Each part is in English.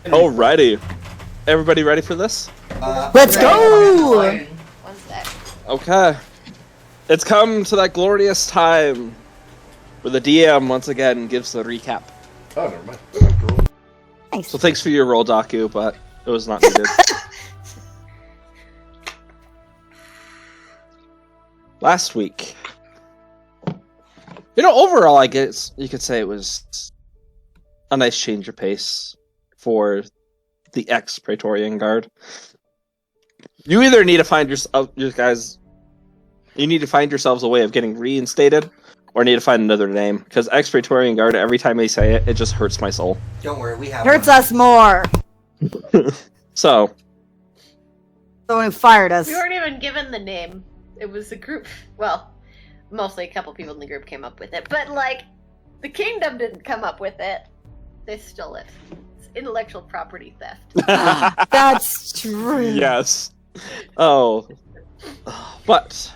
Alrighty. Everybody ready for this? Let's go! One sec. Okay. It's come to that glorious time where the DM once again gives the recap. Oh, never mind. Nice. So thanks for your roll, Daku, but it was not needed. Last week. Overall, I guess you could say it was a nice change of pace for the ex-Praetorian Guard. You either need to find yourselves a way of getting reinstated, or need to find another name. Because ex-Praetorian Guard, every time they say it, it just hurts my soul. Don't worry, we have Hurts one. us more. So, Someone who fired us. We weren't even given the name. It was a group. Well, mostly a couple people in the group came up with it. But, the kingdom didn't come up with it. They stole it. It's intellectual property theft. That's true. yes. Oh. But,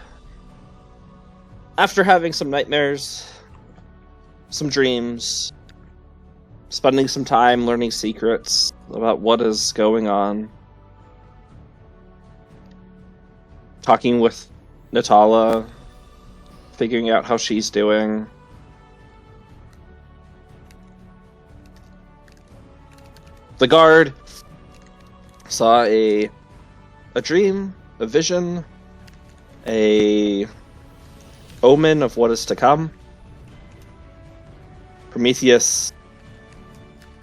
after having some nightmares, some dreams, spending some time learning secrets about what is going on, talking with Natala, figuring out how she's doing, the guard saw a dream, a vision, a omen of what is to come. Prometheus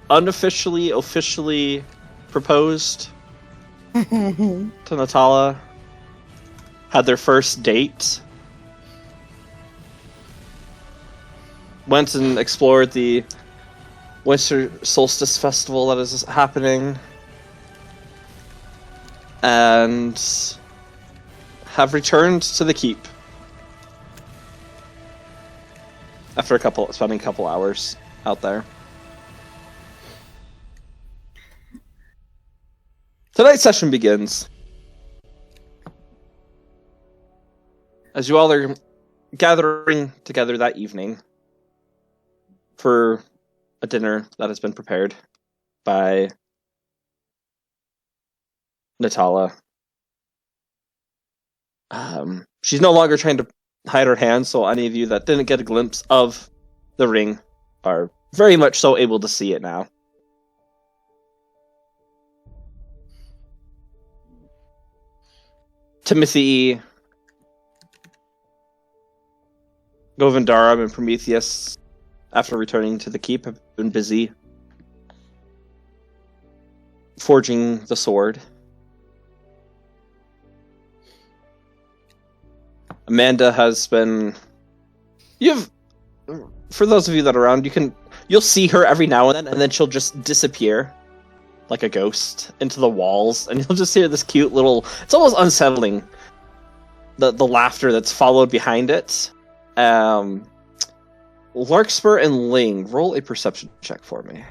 unofficially, officially proposed to Natala, had their first date, went and explored the Winter Solstice Festival that is happening, and have returned to the keep after spending a couple hours out there. Tonight's session begins as you all are gathering together that evening for a dinner that has been prepared by Natala. She's no longer trying to hide her hands, so any of you that didn't get a glimpse of the ring are very much so able to see it now. Timothy, Govindaram, and Prometheus, after returning to the keep, have been busy forging the sword. Amanda has been... For those of you that are around, you'll see her every now and then she'll just disappear like a ghost into the walls, and you'll just hear this cute little... It's almost unsettling, the laughter that's followed behind it. Larkspur and Ling, roll a perception check for me.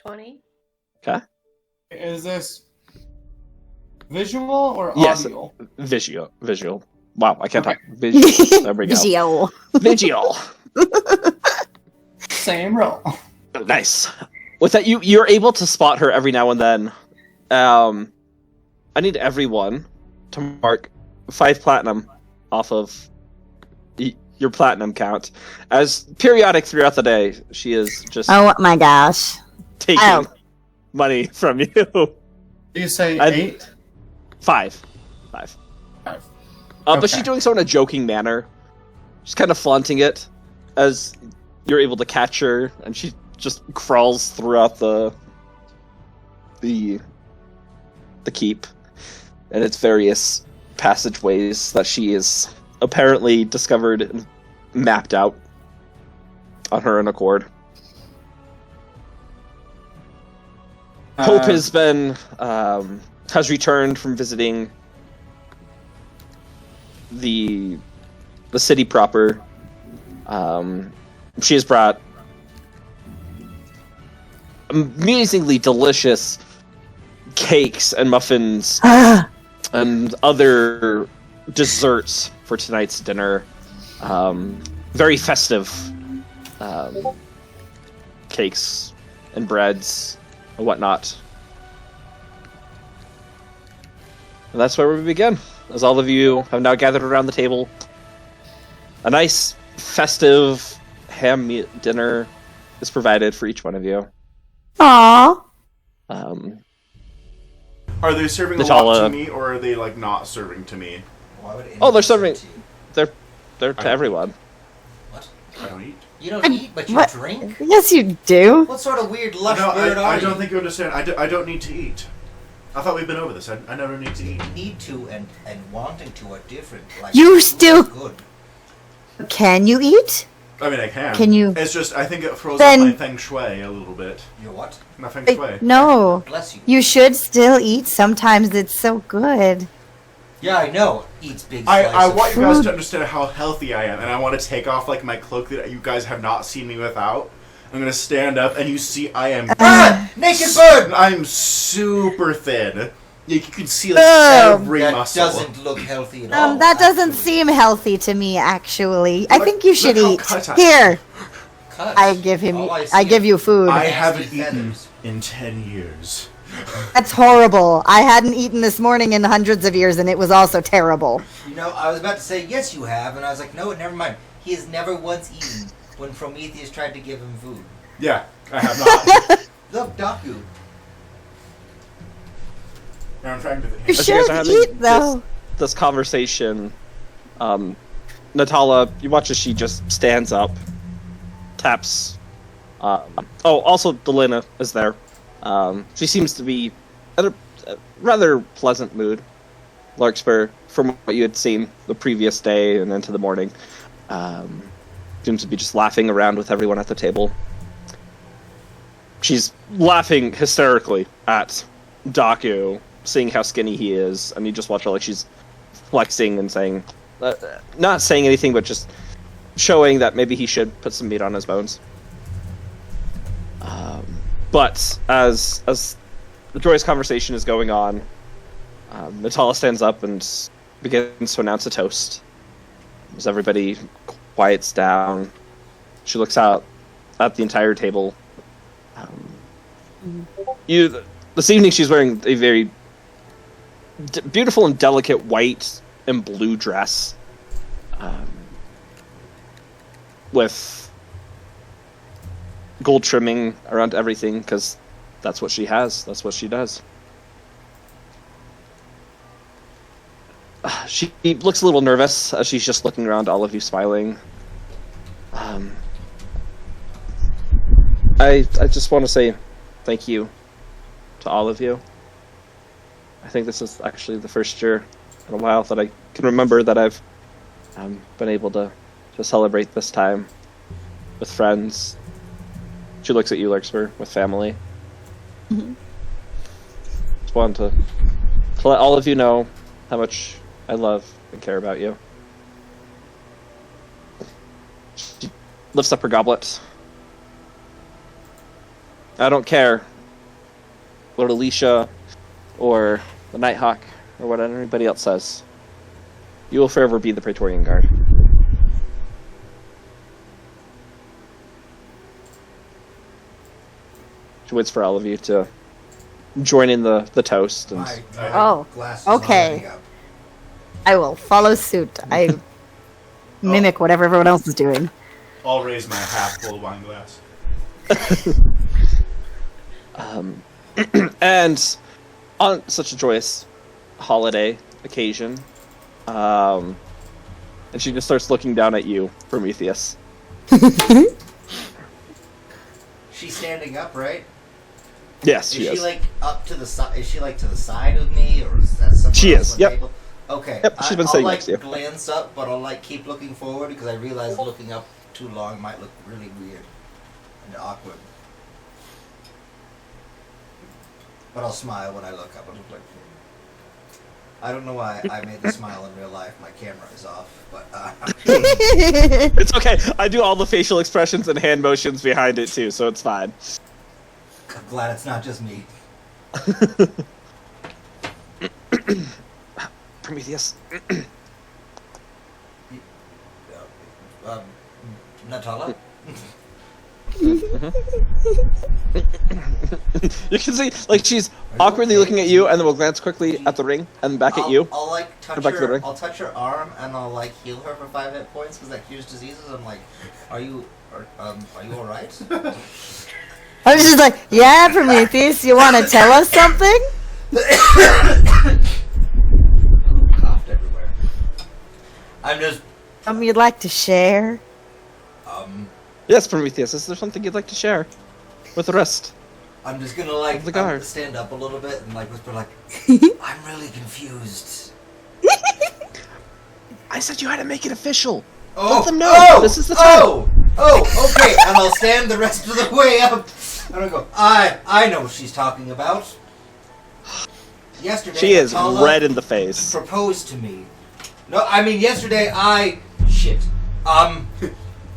20. Okay. Is this visual or Yes, audio? visual. Wow, I can't talk. Visual. There we go. Visual. Visual. Same roll. Nice. With that, you're able to spot her every now and then. I need everyone to mark 5 platinum off of your platinum count, as periodic throughout the day she is just Oh my gosh. taking money from you. Do you say 8? 5. 5. But Okay. she's doing so in a joking manner. She's kind of flaunting it as you're able to catch her, and she just crawls throughout the keep and its various passageways that she is apparently discovered and mapped out on her own accord. Hope has returned from visiting the city proper. She has brought amazingly delicious cakes and muffins and other desserts for tonight's dinner. Very festive cakes and breads and whatnot. And that's where we begin, as all of you have now gathered around the table. A nice, festive ham meat dinner is provided for each one of you. Aww. Are they serving a Natala. lot to me, or are they like not serving to me? Why would Oh, they're anyone serving. serve to you? They're to everyone. What? I don't eat. You don't eat, but you What? drink? Yes, you do. What sort of weird I lush bird don't, are I you? don't think you understand. I don't need to eat. I thought we'd been over this. I never need to eat. Need to and wanting to are different. Like, You food is still- good. Can you eat? I mean, I can. Can you- It's just, I think it throws Then- up my feng shui a little bit. Your what? My feng Like, shui. no. Bless you. You should still eat. Sometimes it's so good. Yeah, I know. Eats big I slices. want you guys food. to understand how healthy I am, and I want to take off like my cloak that you guys have not seen me without. I'm gonna stand up, and you see I am. Ah! Naked bird! I'm super thin. You can see like Ugh. every That muscle. doesn't look healthy at all. That doesn't actually. seem healthy to me, actually. I Look- think you should look how eat. cut I am. Here, Cuts. I give him. All see I give are you food. I nasty haven't eaten feathers. in 10 years. That's horrible. I hadn't eaten this morning in hundreds of years, and it was also terrible. You know, I was about to say, yes, you have, and I was like, no, never mind. He has never once eaten when Prometheus tried to give him food. Yeah, I have not. Look, Daku. I'm trying to. You As you guys should are having eat, though. this conversation, Natala, you watch as she just stands up, taps. Also, Delina is there. She seems to be in a rather pleasant mood. Larkspur, from what you had seen the previous day and into the morning, seems to be just laughing around with everyone at the table. She's laughing hysterically at Daku, seeing how skinny he is, and you just watch her like she's flexing and saying, not saying anything, but just showing that maybe he should put some meat on his bones. But as the joyous conversation is going on, Natala stands up and begins to announce a toast. As everybody quiets down, she looks out at the entire table. This evening she's wearing a very beautiful and delicate white and blue dress, with gold trimming around everything, because that's what she has. That's what she does. She looks a little nervous as she's just looking around, all of you smiling. I just want to say thank you to all of you. I think this is actually the first year in a while that I can remember that I've been able to celebrate this time with friends. She looks at you, Larkspur, with family. Mhm. Just wanted to let all of you know how much I love and care about you. She lifts up her goblet. I don't care what Alicia or the Nighthawk or what anybody else says. You will forever be the Praetorian Guard. She waits for all of you to join in the toast. And My Oh, glass is not okay. lighting up. I will follow suit. I mimic whatever everyone else is doing. I'll raise my half full wine glass. and on such a joyous holiday occasion, and she just starts looking down at you, Prometheus. She's standing up, right? Yes, Is she she is. like up to the side? Is she like to the side of me, or is that somewhere She else is, on the yep. table? Okay. Yep, she's been I'll sitting like next to you. glance up, but I'll like keep looking forward because I realize looking up too long might look really weird and awkward. But I'll smile when I look up. I'll look like. I don't know why I made the smile in real life. My camera is off, but It's okay. I do all the facial expressions and hand motions behind it too, so it's fine. I'm glad it's not just me. Prometheus. Natala? You can see, like, she's awkwardly looking at you, and then will glance quickly at the ring, and back at you. I'll like touch back to the her. ring. I'll touch her arm and I'll like heal her for 5 hit points because that cures diseases. I'm like, are you all right? I was just like, yeah, Prometheus, you want to tell us something? Coughed everywhere. I'm just Something you'd like to share? Yes, Prometheus, is there something you'd like to share with the rest? I'm just gonna like The guard. stand up a little bit and like whisper like, I'm really confused. I said you had to make it official. Oh, Let them know. Oh, This is the oh, okay. And I'll stand the rest of the way up. And I'll go. I know what she's talking about. Yesterday, She is Atala red in the face. proposed to me. No, I mean yesterday. Shit.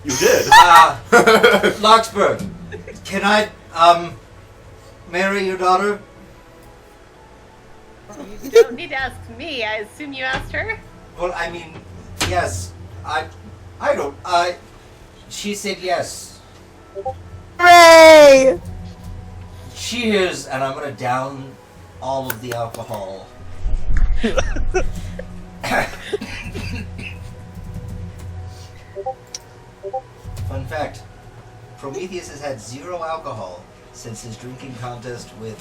You did. Larkspur, can I marry your daughter? You don't need to ask me. I assume you asked her. Well, I mean, yes. I don't. She said yes. Hooray! Cheers, and I'm gonna down all of the alcohol. Fun fact: Prometheus has had 0 alcohol since his drinking contest with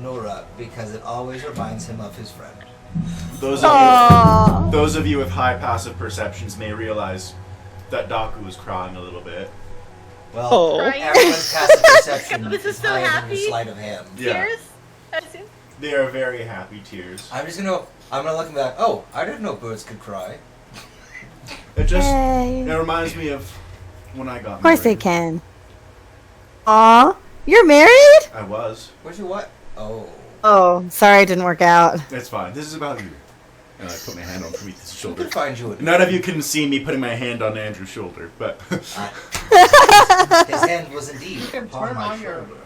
Nora because it always reminds him of his friend. Those of you with high passive perceptions may realize that Daku was crying a little bit. Well, Oh. everyone's passive perception This is so higher than happy. your sleight of hand. Yeah. Tears? I assume. They are very happy tears. I'm gonna look and be like, oh, I didn't know birds could cry. It Yay. reminds me of when I got Of course they married. can. Aw, you're married? I was. Where's your what? Oh. Oh, sorry it didn't work out. It's fine. This is about you. And I put my hand on Prometheus' We shoulder. can find you a None of you can see me putting my hand on Andrew's shoulder, but His hand was indeed upon my shoulder.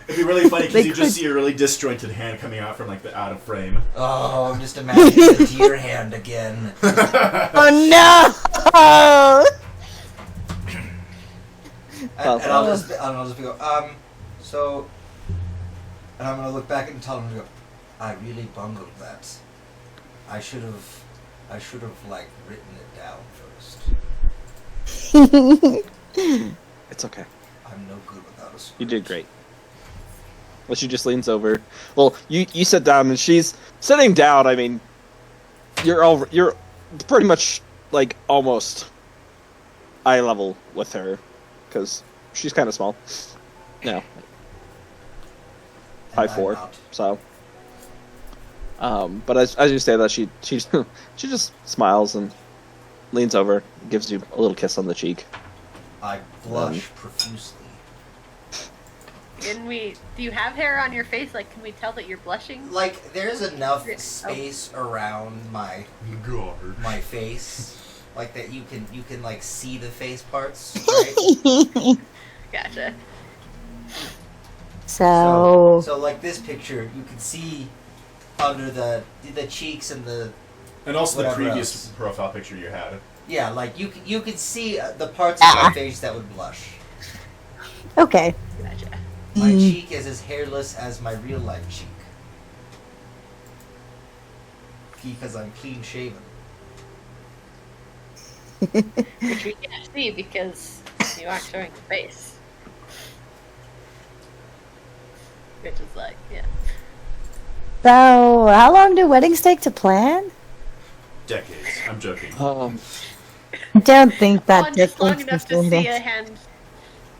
it'd be really funny They because you could- just see a really disjointed hand coming out from like the out of frame. Oh, I'm just imagining the deer hand again. Oh no! And I'll just be go, so, and I'm gonna look back and tell him, go, I really bungled that. I should have like written it down first. It's okay. I'm no good without a script. You did great. Well, she just leans over. Well, you sit down, and she's sitting down. I mean, you're pretty much like almost eye level with her, because she's kind of small. Yeah, And I'm 5'4". not. So, but as you say that, she she just smiles and leans over, gives you a little kiss on the cheek. I blush profusely. Do you have hair on your face? Like, can we tell that you're blushing? Like, there's enough Oh. space around my God. face, like that you can like see the face parts, right? Gotcha. So, So like this picture, you can see under the cheeks and the And also the Whatever previous else. profile picture you had. yeah, like you could see the parts of my face that would blush. okay. Gotcha. My cheek is as hairless as my real life cheek. Because I'm clean shaven. Which we can't see because you aren't showing your face. Which is like, yeah. So, how long do weddings take to plan? Decades. I'm joking. I don't think that One just long distance enough is to see going a to... hand.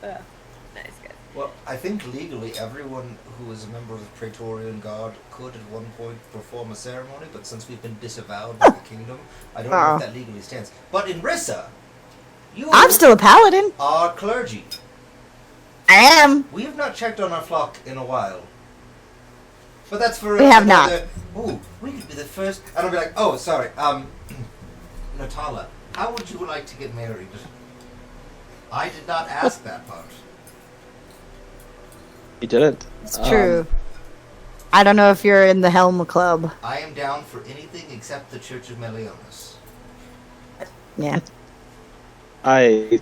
Nice, good. Well, I think legally everyone who is a member of the Praetorian Guard could at one point perform a ceremony, but since we've been disavowed by the kingdom, I don't know if that legally stands. But in Rissa, you I'm still a paladin. are clergy. I am. We have not checked on our flock in a while. But that's for We have not. Ooh, we could be the first. And I'll be like, oh, sorry. Natala, how would you like to get married? I did not ask that part. You didn't. It's true. I don't know if you're in the Helm Club. I am down for anything except the Church of Meliodas. Yeah. I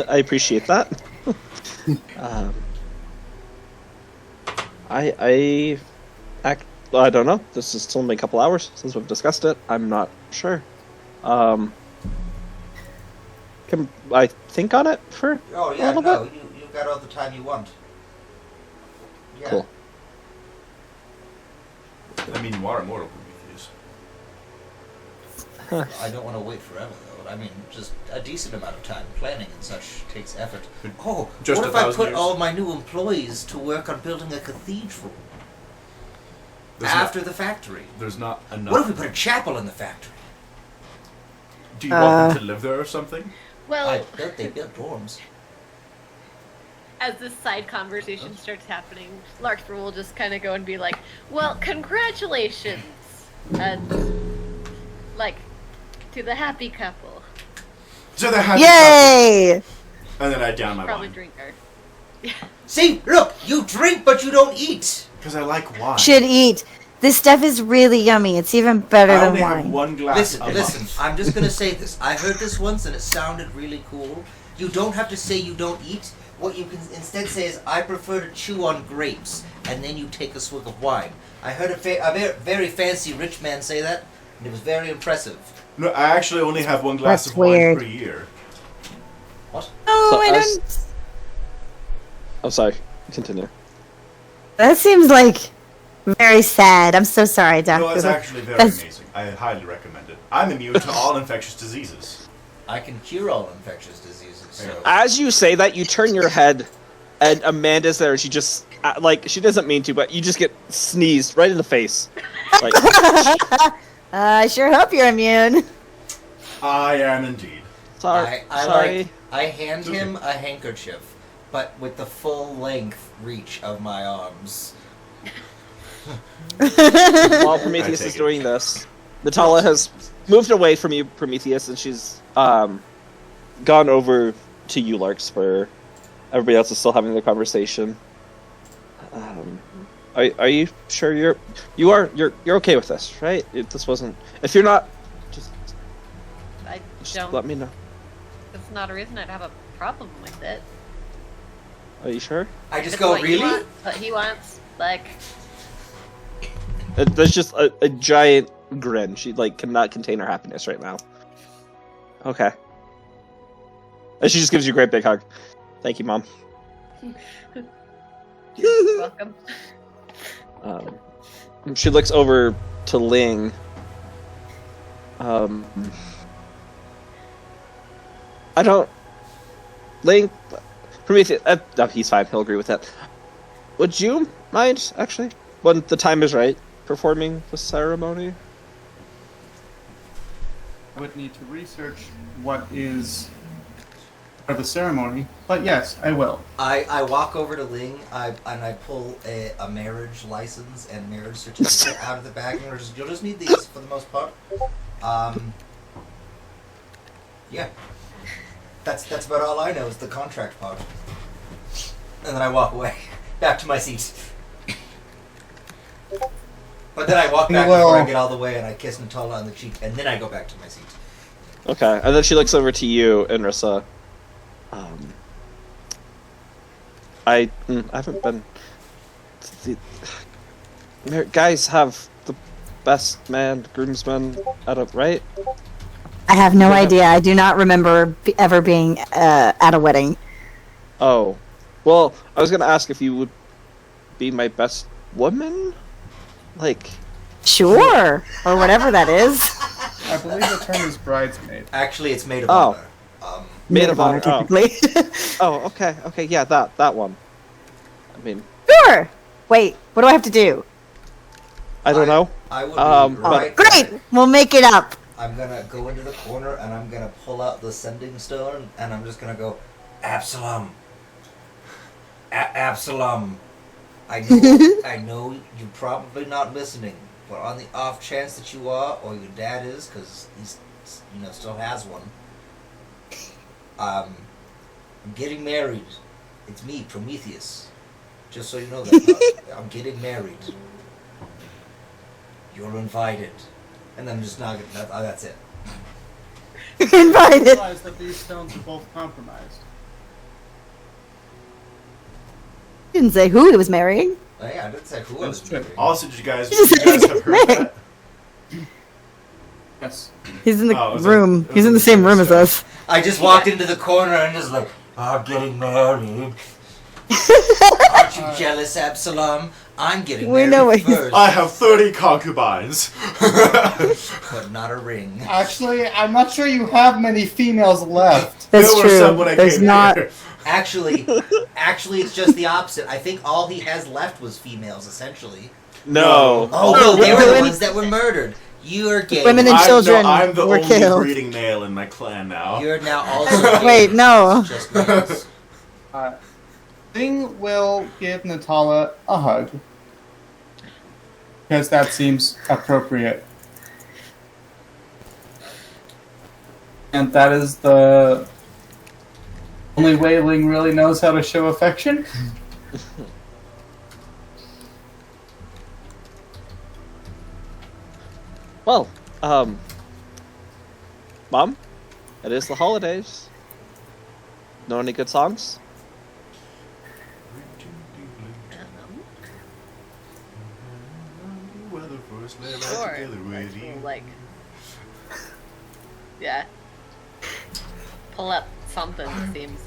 I appreciate that. um, I don't know. This is only a couple hours since we've discussed it. I'm not sure. Can I think on it for Oh a yeah, little no, bit? you've got all the time you want. Yeah. Cool. I mean, you are immortal, Prometheus. I don't want to wait forever though. I mean, just a decent amount of time. Planning and such takes effort. Oh, Just what if 1,000 I put years. all my new employees to work on building a cathedral There's after the factory? There's not enough. What if we put a chapel in the factory? Do you want them to live there or something? Well, They built dorms. as this side conversation starts happening, Larkspur will just kind of go and be like, "Well, congratulations," and like to the happy couple. So they have Yay! and then I down my Probably wine. drinker. See, look, you drink but you don't eat. Because I like wine. Should eat. This stuff is really yummy. It's even better I than only have wine. one glass Listen, a month. listen. I'm just gonna say this. I heard this once and it sounded really cool. You don't have to say you don't eat. What you can instead say is, "I prefer to chew on grapes," and then you take a swig of wine. I heard a very fancy rich man say that, and it was very impressive. No, I actually only have one glass That's of wine weird. per year. What? Oh, So I as- don't. Oh, sorry. Continue. That seems like very sad. I'm so sorry, Doctor. No, it's actually very That's- amazing. I highly recommend it. I'm immune to all infectious diseases. I can cure all infectious diseases. So. As you say that, you turn your head, and Amanda's there, and she just like she doesn't mean to, but you just get sneezed right in the face. Like, I sure hope you're immune. I am indeed. sorry. I sorry. hand him a handkerchief, but with the full length reach of my arms. While Prometheus I take is it. doing this, Natala has moved away from you, Prometheus, and she's gone over to you, Larks, where everybody else is still having the conversation. Are you sure you're okay with this, right? This wasn't. If you're not, just I let don't. me know. That's not a reason I'd have a problem with it. Are you sure? I just It's go, what you really? want, what he wants, like. There's just a giant grin. She like cannot contain her happiness right now. Okay. And she just gives you a great big hug. Thank you, Mom. You're welcome. She looks over to Ling. I don't. Ling, Prometheus. No, he's fine. He'll agree with that. Would you mind, actually, when the time is right, performing the ceremony? I would need to research what is for the ceremony, but yes, I will. I walk over to Ling and I pull a marriage license and marriage certificate out of the bag. And you'll just need these for the most part. Yeah. That's about all I know is the contract part. And then I walk away. Back to my seat. But then I walk back before I get all the way and I kiss Natala on the cheek and then I go back to my seat. Okay, and then she looks over to you, Inrissa. I haven't been. Guys have the best man, groomsmen, out of right. I have no idea. I do not remember ever being at a wedding. Oh, well, I was gonna ask if you would be my best woman, like. Sure, or whatever that is. I believe the term is bridesmaid. Actually, it's made of Oh. honor. Maid of honor. Oh. typically. Oh, okay, yeah, that one. I mean, Sure. Wait, what do I have to do? I don't know. I would be but- right Great, back. we'll make it up. I'm gonna go into the corner and I'm gonna pull out the sending stone and I'm just gonna go, Absalom. Absalom. I know you're probably not listening, but on the off chance that you are, or your dad is, because he's still has one. I'm getting married. It's me, Prometheus. Just so you know that. I'm getting married. You're invited. And then just not. That's it. Invited. realize that these stones are both compromised. Didn't say who he was marrying. Oh, yeah, I didn't say who I was That's true. marrying. Also, did you guys You just said have heard that? Yes. He's in the Oh, it was room. it He's was in the same room as us. I just walked into the corner and just like, I'm getting married. Aren't you jealous, Absalom? I'm getting We married know what he's- first. I have 30 concubines. But not a ring. Actually, I'm not sure you have many females left. That's There were true. some when I There's came not. here. Actually, it's just the opposite. I think all he has left was females, essentially. No. Oh, No, no, they were the women- ones that were murdered. You are gay. Women and children I'm the were only killed. breeding male in my clan now. You're now also gay. Wait, no. Just males. Thing will give Natala a hug. Because that seems appropriate. And that is the only way Ling really knows how to show affection. Well, Mom, it is the holidays. Know any good songs? Sure. Like, yeah. Pull up something that seems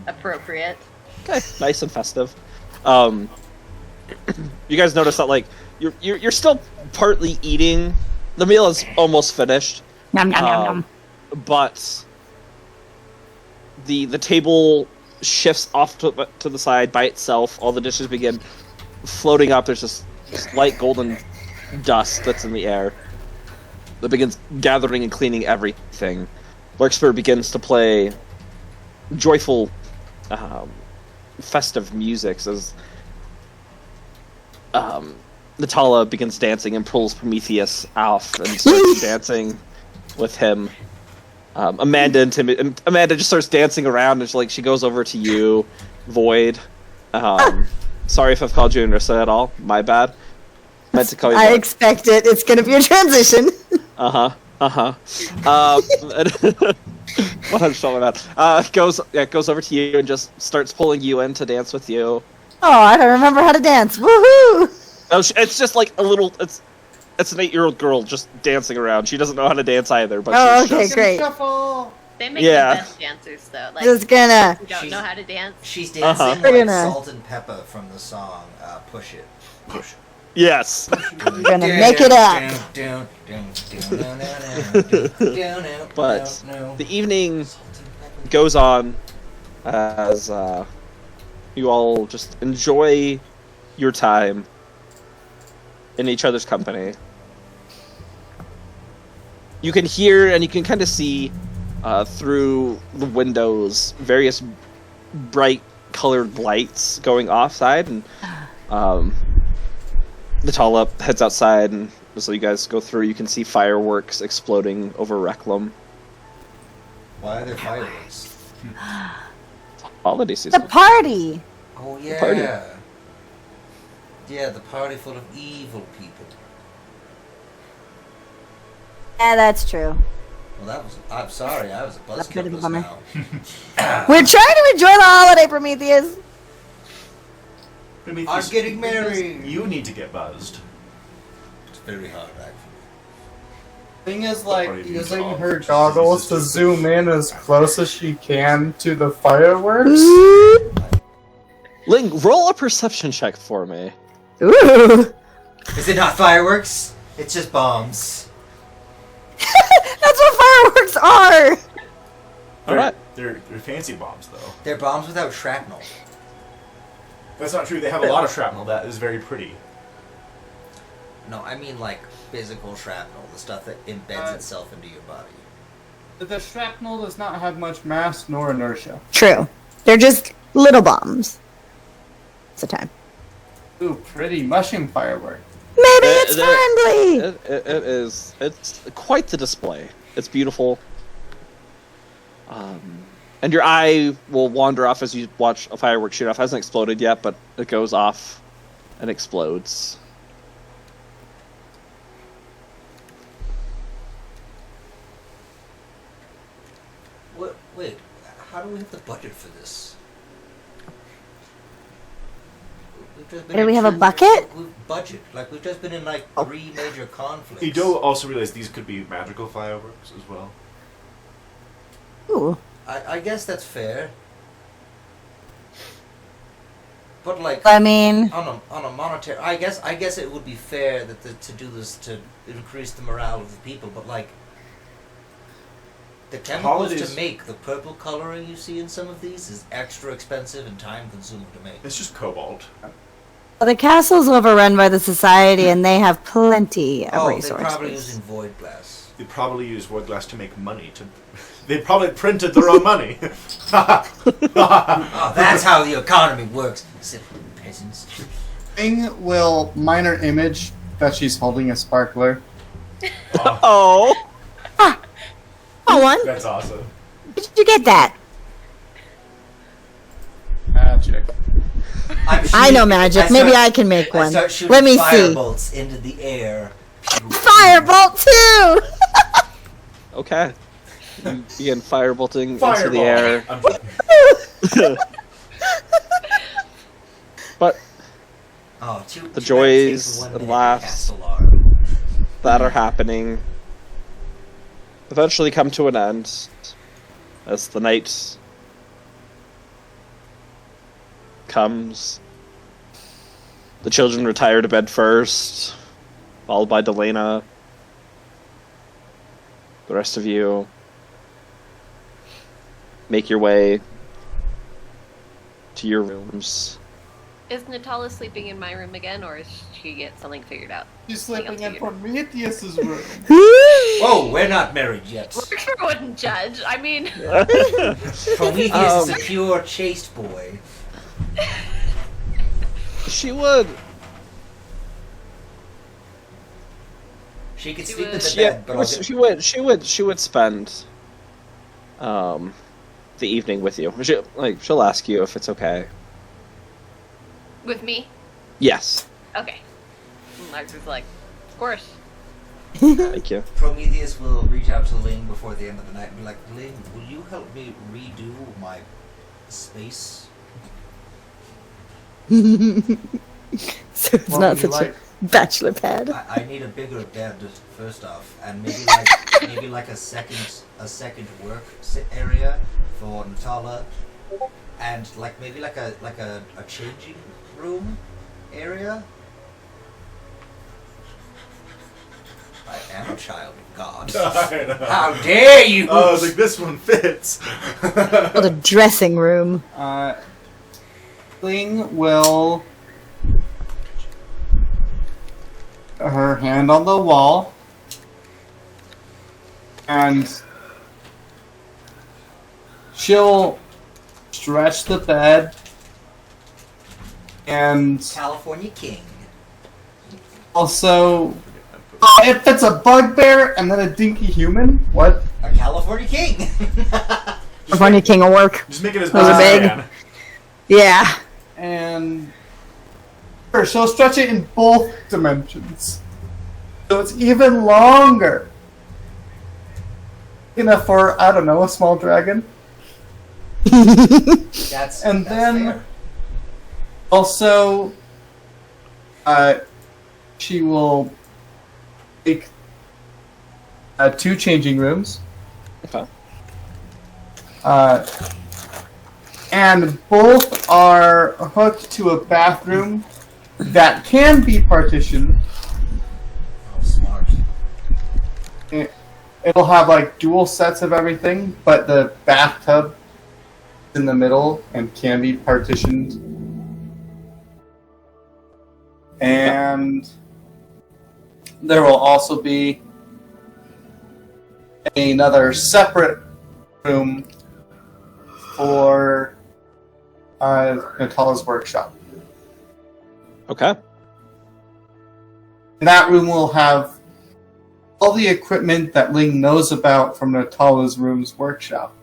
appropriate. Okay, nice and festive. You guys notice that like you're still partly eating. The meal is almost finished, Nom nom nom nom. but the table shifts off to the side by itself. All the dishes begin floating up. There's just light golden dust that's in the air that begins gathering and cleaning everything. Larkspur begins to play joyful, festive music as Natala begins dancing and pulls Prometheus off and starts dancing with him. Amanda just starts dancing around and she goes over to you, Void. Sorry if I've called you Anissa at all. My bad. Meant to call you. I expect it. It's gonna be a transition. 100% goes over to you and just starts pulling you in to dance with you. Oh, I don't remember how to dance. Woohoo! It's just like a little. It's an 8-year-old girl just dancing around. She doesn't know how to dance either, but Oh, she's okay, just, great. Shuffle. They make Yeah. the best dancers, though. Like, Just gonna. you don't know how to dance. She's dancing Uh-huh. like We're gonna- Salt and Pepper from the song Push It. Push It. yes. Gonna make it up. But the evening goes on as you all just enjoy your time in each other's company. You can hear and you can kind of see through the windows various bright colored lights going offside, and Natala heads outside, and so you guys go through. You can see fireworks exploding over Reclam. Why are there fireworks? Holiday The season. party. Oh yeah. party. Yeah, the party full of evil people. Yeah, that's true. Well, that was. I'm sorry, I was a That's a bit of a buzzkill just bummer. now. We're trying to enjoy the holiday, Prometheus. Prometheus, I'm getting married. You need to get buzzed. It's very hard, actually. Thing is, like, Party using music. her goggles to zoom in as close as she can to the fireworks. Ling, roll a perception check for me. Ooh. Is it not fireworks? It's just bombs. That's what fireworks are. Alright. They're fancy bombs, though. They're bombs without shrapnel. That's not true. They have a lot of shrapnel that is very pretty. No, I mean like physical shrapnel, the stuff that embeds itself into your body. The shrapnel does not have much mass nor inertia. True. They're just little bombs. It's a time. Ooh, pretty mushing firework. Maybe it's They're- friendly. It is. It's quite the display. It's beautiful. And your eye will wander off as you watch a firework shoot off. It hasn't exploded yet, but it goes off and explodes. do we have the budget for this? Do we have a bucket? Budget. Like, we've just been in, like, 3 major conflicts. You do also realize these could be magical fireworks as well. Ooh. I guess that's fair. But, like, I mean, on a monetary... I guess it would be fair to do this to increase the morale of the people, but, like... The chemicals Holidays- to make the purple coloring you see in some of these is extra expensive and time-consuming to make. It's just cobalt. well, the castle's overrun by the society, and they have plenty of They're resources. probably using void glass. They probably use wood glass to make money. They probably printed their own money. Oh, that's how the economy works. Silly peasants. Thing will minor image that she's holding a sparkler. Oh. Oh, one? That's awesome. Where did you get that? Magic. I know magic. Maybe I can make I one. start shooting Let me see. firebolts into the air. Firebolt too. Okay. You begin firebolting into the air. But Oh, the joys and laughs that are happening eventually come to an end as the night comes. The children retire to bed first, followed by Delena. The rest of you make your way to your rooms. Is Natala sleeping in my room again, or is she get something figured out? She's Something sleeping else in figured Prometheus's room. Whoa, we're not married yet. I wouldn't judge. I mean, Prometheus is a pure chaste boy. She would. She could She sleep in would- the Yeah, bed, but I'll get... she would spend the evening with you. She'll ask you if it's okay. with me. Yes. Okay. Max was like, of course. Thank you. Prometheus will reach out to Ling before the end of the night and be like, Ling, will you help me redo my space? So it's What not would you such like? a bachelor pad. I need a bigger bed first off, and maybe like a second work area for Natala, and maybe like a changing room area. I am a child of God. I know. How dare you! Oh, I was like, this one fits. Called a dressing room. Ling will her hand on the wall and she'll stretch the bed and California King. also if it's a bugbear and then a dinky human, what? A California King. California King will work. Just make it as Those big are as you big. can. Yeah. And sure, she'll stretch it in both dimensions. So it's even longer. Enough for, I don't know, a small dragon. That's And that's then fair. also, she will take 2 changing rooms. Okay. And both are hooked to a bathroom that can be partitioned. Oh, smart. It'll have dual sets of everything, but the bathtub is in the middle and can be partitioned. And there will also be another separate room for Natala's workshop. Okay. And that room will have all the equipment that Ling knows about from Natala's room's workshop.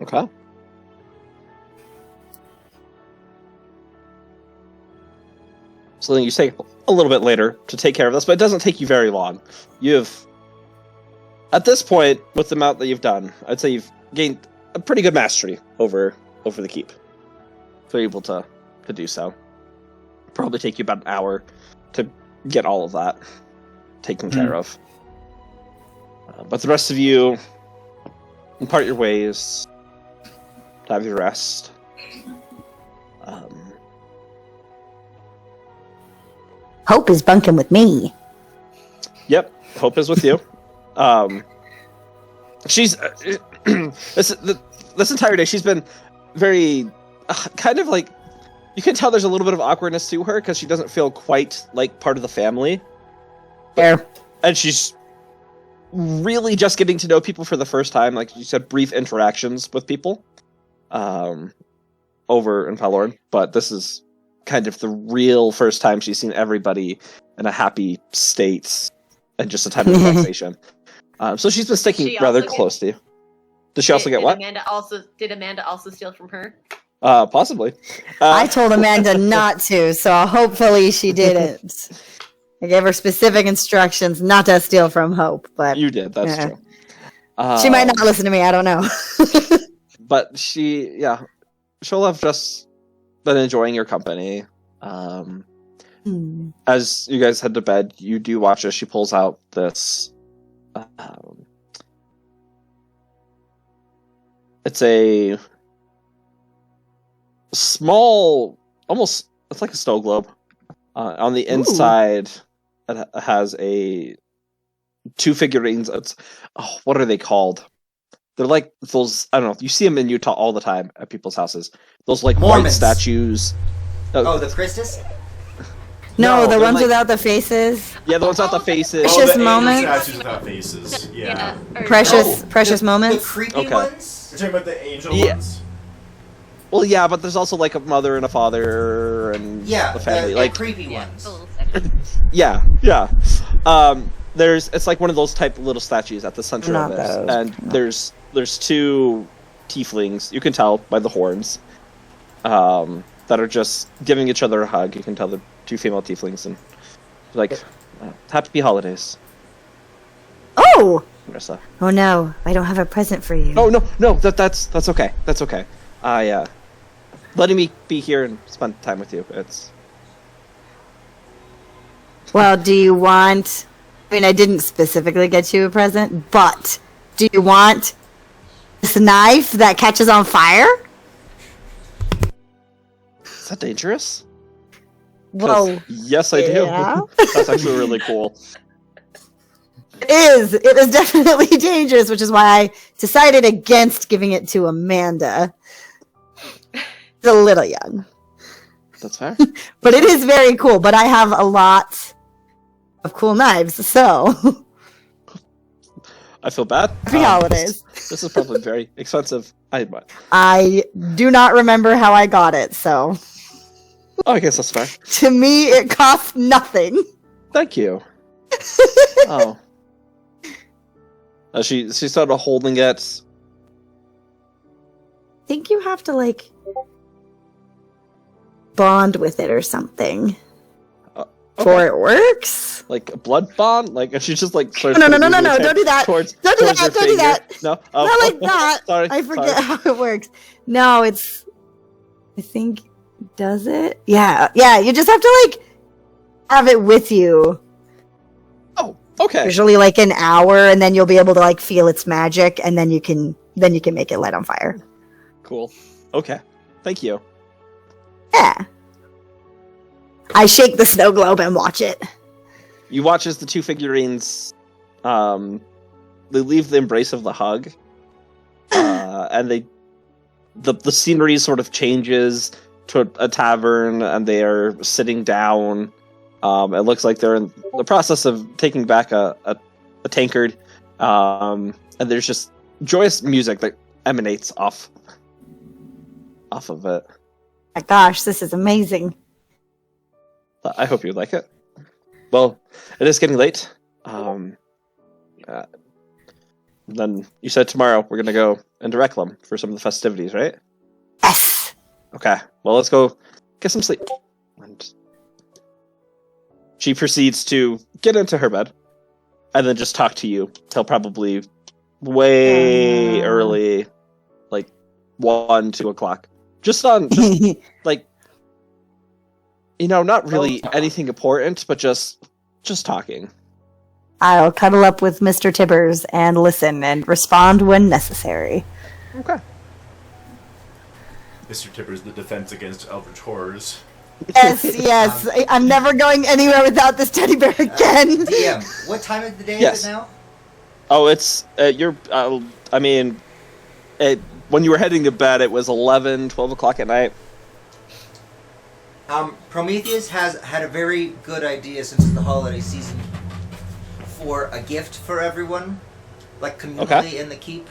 Okay. So then you take a little bit later to take care of this, but it doesn't take you very long. You have At this point, with the amount that you've done, I'd say you've gained a pretty good mastery over the keep. So you're able to do so. Probably take you about an hour to get all of that taken care of. But the rest of you part your ways, have your rest. Hope is bunking with me. Yep, Hope is with you. She's this entire day she's been very kind of like, you can tell there's a little bit of awkwardness to her because she doesn't feel quite like part of the family. There. And she's really just getting to know people for the first time. Like you said, brief interactions with people over in Pelorn. But this is kind of the real first time she's seen everybody in a happy state and just a time of relaxation. So she's been sticking rather close to you. Does she also get what? Did Amanda also steal from her? Possibly. I told Amanda not to, so hopefully she didn't. I gave her specific instructions not to steal from Hope, but you did. That's true. She might not listen to me. I don't know. But she'll have just been enjoying your company. As you guys head to bed, you do watch as she pulls out this. It's a small, almost, it's like a snow globe. On the inside, it has two figurines. It's, what are they called? They're like those, I don't know, you see them in Utah all the time at people's houses. Those like Mormons. white statues. Oh, the Christus? No, the ones like, without the faces. Yeah, the ones without the faces. Precious the moments. statues without faces. Yeah. Precious moments. The creepy Okay. ones? You're talking about the angel ones? Well, yeah, but there's also like a mother and a father and Yeah, the family. the Like, creepy Yeah, ones. the little section. yeah. It's like one of those type of little statues at the center Not of this, those. and there's two tieflings. You can tell by the horns, that are just giving each other a hug. You can tell they're two female tieflings, and like, happy holidays, Oh! Marissa. Oh no, I don't have a present for you. Oh no, that's okay. That's okay. Letting me be here and spend time with you. It's Well, do you want... I mean, I didn't specifically get you a present, but do you want this knife that catches on fire? is that dangerous? 'Cause Whoa. yes, I Yeah. do. That's actually really cool. It is. It is definitely dangerous, which is why I decided against giving it to Amanda. It's a little young. That's fair. But it is very cool. But I have a lot of cool knives, so... I feel bad. Happy holidays. This is probably very expensive. I do not remember how I got it, so... I guess that's fair. To me, it costs nothing. Thank you. Oh. She started holding it. I think you have to, like, bond with it or something. Before it works? Like a blood bond? Like, and she just like starts No, putting her don't do that. Towards Don't do towards that, her don't do finger. that. No? Not like that. Sorry. I forget sorry. how it works. No, it's... I think... Does it? Yeah, you just have to, like, have it with you. Oh, okay. Usually, like, an hour, and then you'll be able to, like, feel its magic, and then you can make it light on fire. Cool. Okay. Thank you. Yeah. I shake the snow globe and watch it. You watch as the two figurines, they leave the embrace of the hug, and the scenery sort of changes to a tavern, and they are sitting down. It looks like they're in the process of taking back a tankard, and there's just joyous music that emanates off of it. My gosh, this is amazing. I hope you like it. Well, it is getting late. Then you said tomorrow we're gonna go into Reclam for some of the festivities, right? Yes! Okay. Well, let's go get some sleep. And she proceeds to get into her bed and then just talk to you till probably way early, like 1, 2 o'clock. Just like, not really anything important, but just talking. I'll cuddle up with Mr. Tibbers and listen and respond when necessary. Okay. Mr. Tippers, the defense against eldritch horrors. Yes. I'm never going anywhere without this teddy bear again. DM, what time of the day Yes. is it now? Oh, it's when you were heading to bed, it was 11, 12 o'clock at night. Prometheus has had a very good idea since the holiday season for a gift for everyone, like communally in the keep.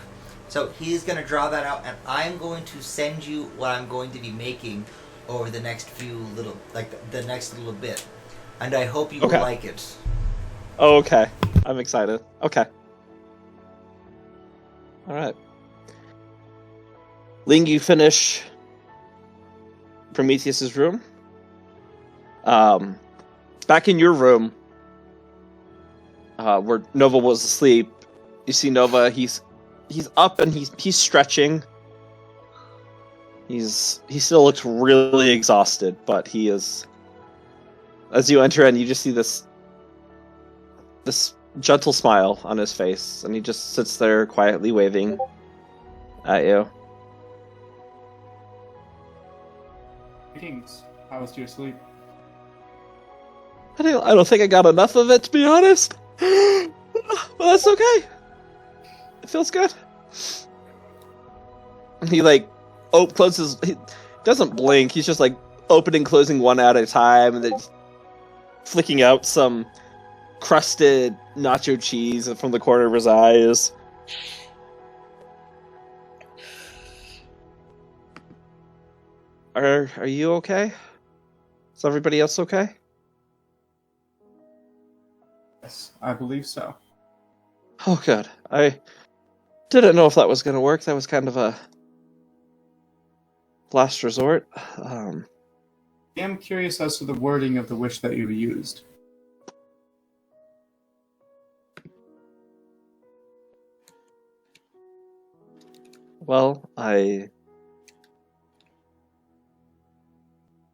So he's going to draw that out, and I'm going to send you what I'm going to be making over the next the next little bit. And I hope you will like it. Oh, okay. I'm excited. Okay. Alright. Ling, you finish Prometheus's room. Back in your room, where Nova was asleep, you see Nova, he's up and he's stretching. He still looks really exhausted, but he is. As you enter in, you just see this gentle smile on his face, and he just sits there quietly waving at you. Greetings. How was your sleep? I don't think I got enough of it, to be honest. But that's okay. It feels good. He closes. He doesn't blink. He's just opening, closing one at a time, and then flicking out some crusted nacho cheese from the corner of his eyes. Are you okay? Is everybody else okay? Yes, I believe so. Oh, good. I didn't know if that was going to work. That was kind of a last resort. I am curious as to the wording of the wish that you used. Well,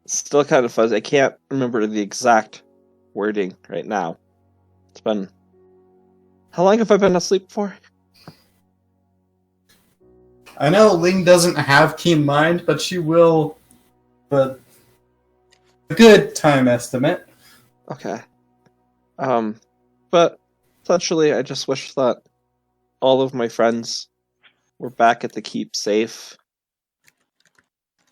still kind of fuzzy. I can't remember the exact wording right now. It's been... How long have I been asleep for? I know Ling doesn't have keen mind, but she will... But a good time estimate. Okay. But essentially, I just wish that all of my friends were back at the keep safe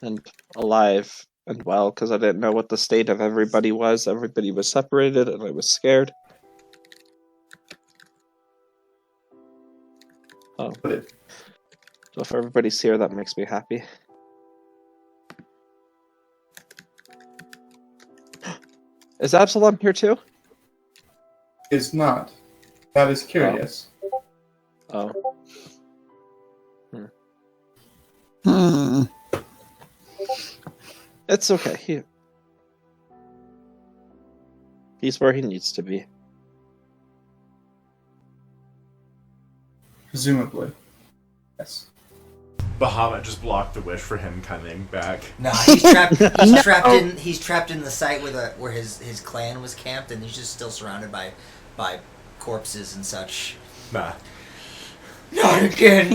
and alive and well, because I didn't know what the state of everybody was. Everybody was separated, and I was scared. Oh. So if everybody's here, that makes me happy. Is Absalom here too? Is not. That is curious. Oh. It's okay. He's where he needs to be. Presumably. Yes. Bahamut just blocked the wish for him coming back. No, he's trapped. He's trapped in. He's trapped in the site where his clan was camped, and he's just still surrounded by corpses and such. Nah. Not again.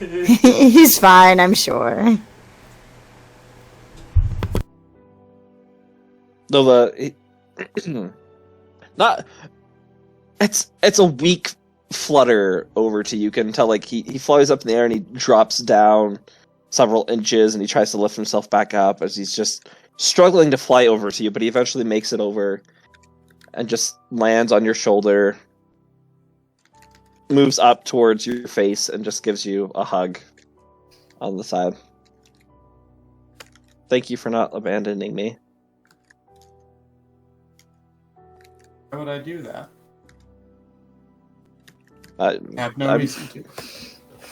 He's fine, I'm sure. No, not. It's a weak flutter over to you. You can tell he flies up in the air and he drops down several inches and he tries to lift himself back up as he's just struggling to fly over to you, but he eventually makes it over and just lands on your shoulder, moves up towards your face, and just gives you a hug on the side. Thank you for not abandoning me. Why would I do that? I have no reason to.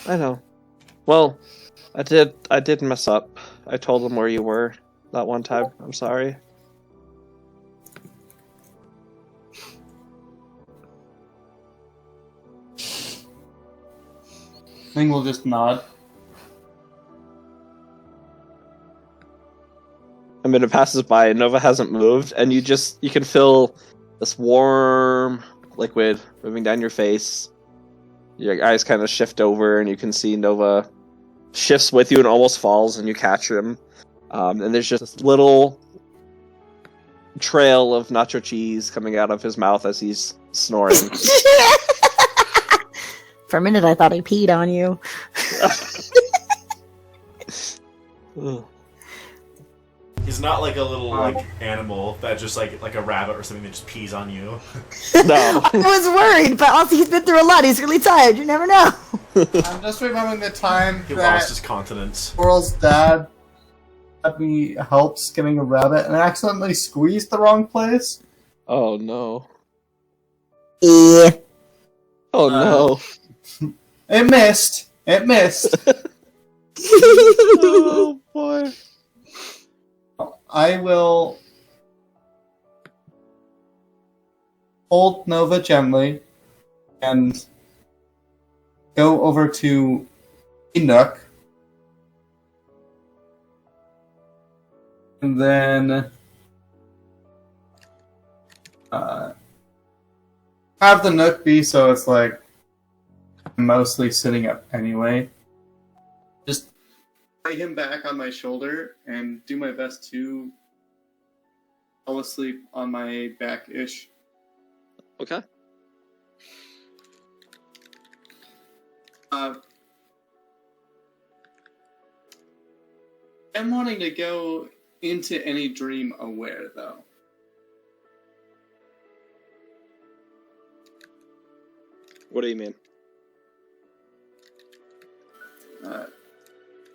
I know. Well, I did mess up. I told them where you were that one time. I'm sorry. Thing will just nod. I mean, it passes by, and Nova hasn't moved, and you can feel this warm liquid moving down your face. Your eyes kind of shift over, and you can see Nova shifts with you and almost falls, and you catch him. And there's just this little trail of nacho cheese coming out of his mouth as he's snoring. For a minute, I thought I peed on you. He's not like a little like animal that just like a rabbit or something that just pees on you. No. I was worried, but also he's been through a lot. He's really tired. You never know. I'm just remembering the time He that lost his continence. Squirrel's dad had me help skinning a rabbit and I accidentally squeezed the wrong place. Oh no. Yeah. Oh no. It missed. It missed. Oh boy. I will hold Nova gently and go over to Enoch. And then have the Nook be so it's like I'm mostly sitting up anyway. Just lay him back on my shoulder and do my best to fall asleep on my back-ish. Okay. I'm wanting to go into any dream aware, though. What do you mean? I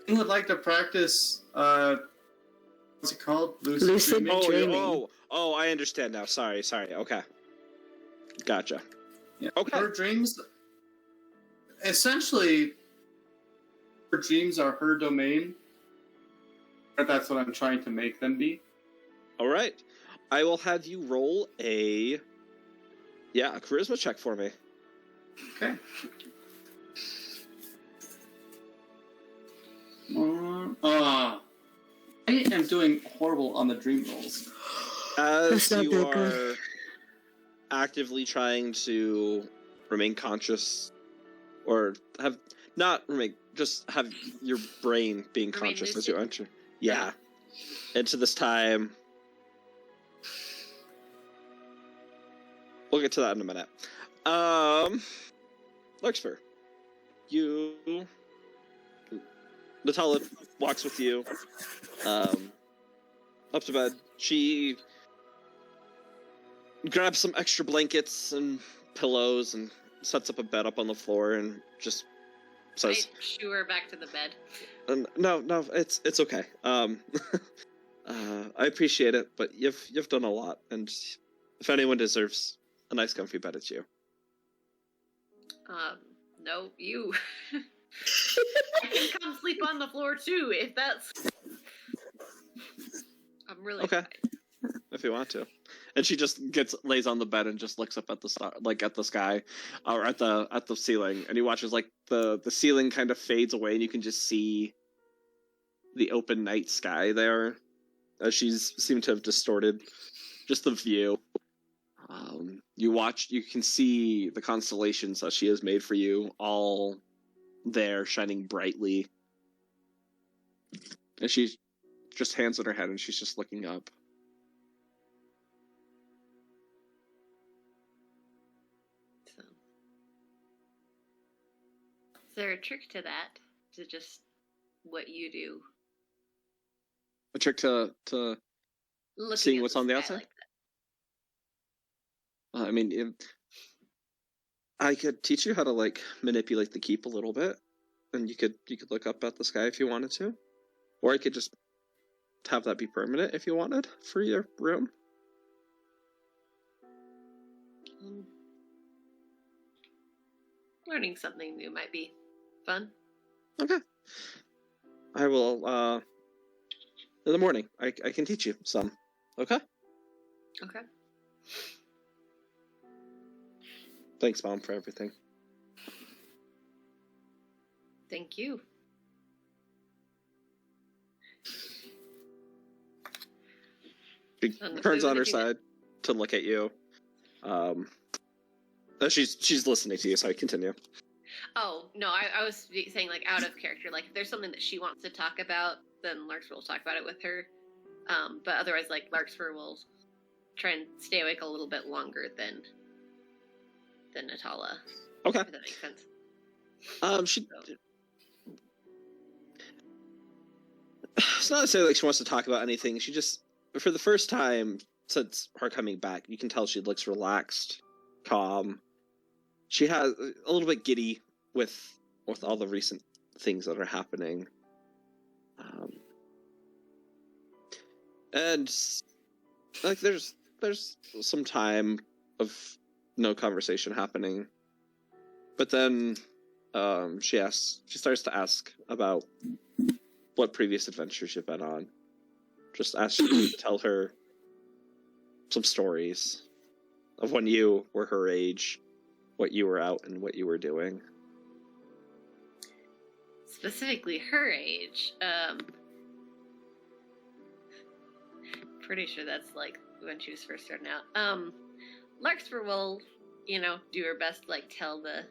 would like to practice, what's it called? Lucid dreaming? dreaming. Oh, I understand now. Sorry. Okay. Gotcha. Yeah. Okay. Her dreams, essentially, her dreams are her domain. Or that's what I'm trying to make them be. All right. I will have you roll a charisma check for me. Okay. I am doing horrible on the dream rolls. As That's not you that are good. actively trying to remain conscious, or have your brain being Remain conscious as lucid. you enter. Yeah. Into this time. We'll get to that in a minute. Larkspur, Natalia walks with you, up to bed. She grabs some extra blankets and pillows and sets up a bed up on the floor and just says, I shoo her back to the bed. "No, it's okay. I appreciate it, but you've done a lot, and if anyone deserves a nice, comfy bed, it's you." No, you. I can come sleep on the floor too, if that's. I'm really Okay. fine. If you want to. And she just lays on the bed and just looks up at the at the sky, or at the ceiling, and you watch as like the ceiling kind of fades away, and you can just see the open night sky there, as she's seemed to have distorted just the view. You can see the constellations that she has made for you, all there, shining brightly. And she just hands on her head, and she's just looking up. So. Is there a trick to that? Is it just what you do? A trick to Looking seeing at what's the on the sky outside? like that. I mean, I could teach you how to like manipulate the keep a little bit, and you could look up at the sky if you wanted to, or I could just have that be permanent if you wanted for your room. Learning something new might be fun. Okay. I will. In the morning, I can teach you some. Okay. Okay. Thanks, Mom, for everything. Thank you. She turns on her side to look at you. She's listening to you, so I continue. Oh, no, I was saying, like, out of character. Like, if there's something that she wants to talk about, then Larkspur will talk about it with her. But otherwise, like, Larkspur will try and stay awake a little bit longer than Natala. Okay. If that makes sense. It's not necessarily like she wants to talk about anything. She just, for the first time since her coming back, you can tell she looks relaxed, calm. She has a little bit giddy with all the recent things that are happening. And like there's some time of no conversation happening. But then she starts to ask about what previous adventures you've been on. Just ask you to tell her some stories of when you were her age, what you were out and what you were doing. Specifically her age. Pretty sure that's like when she was first starting out. Larkspur will, do her best to like tell the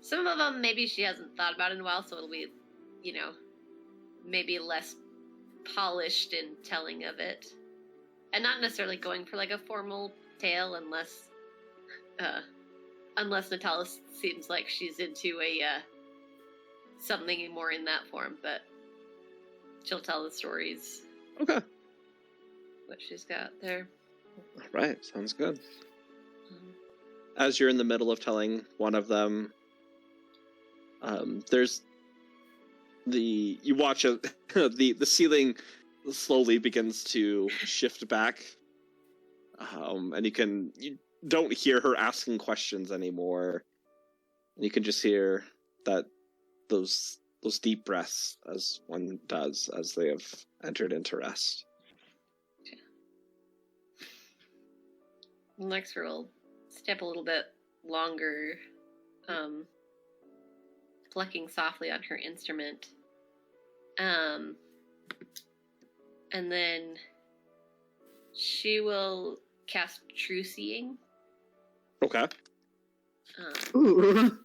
some of them maybe she hasn't thought about in a while, so it'll be, maybe less polished in telling of it. And not necessarily going for like a formal tale unless Natala seems like she's into a something more in that form, but she'll tell the stories. Okay. What she's got there. All right, sounds good. As you're in the middle of telling one of them, there's you watch the ceiling slowly begins to shift back, and you don't hear her asking questions anymore. And you can just hear that those deep breaths as one does as they have entered into rest. Next, we'll step a little bit longer, plucking softly on her instrument. And then she will cast True Seeing. Okay. Ooh.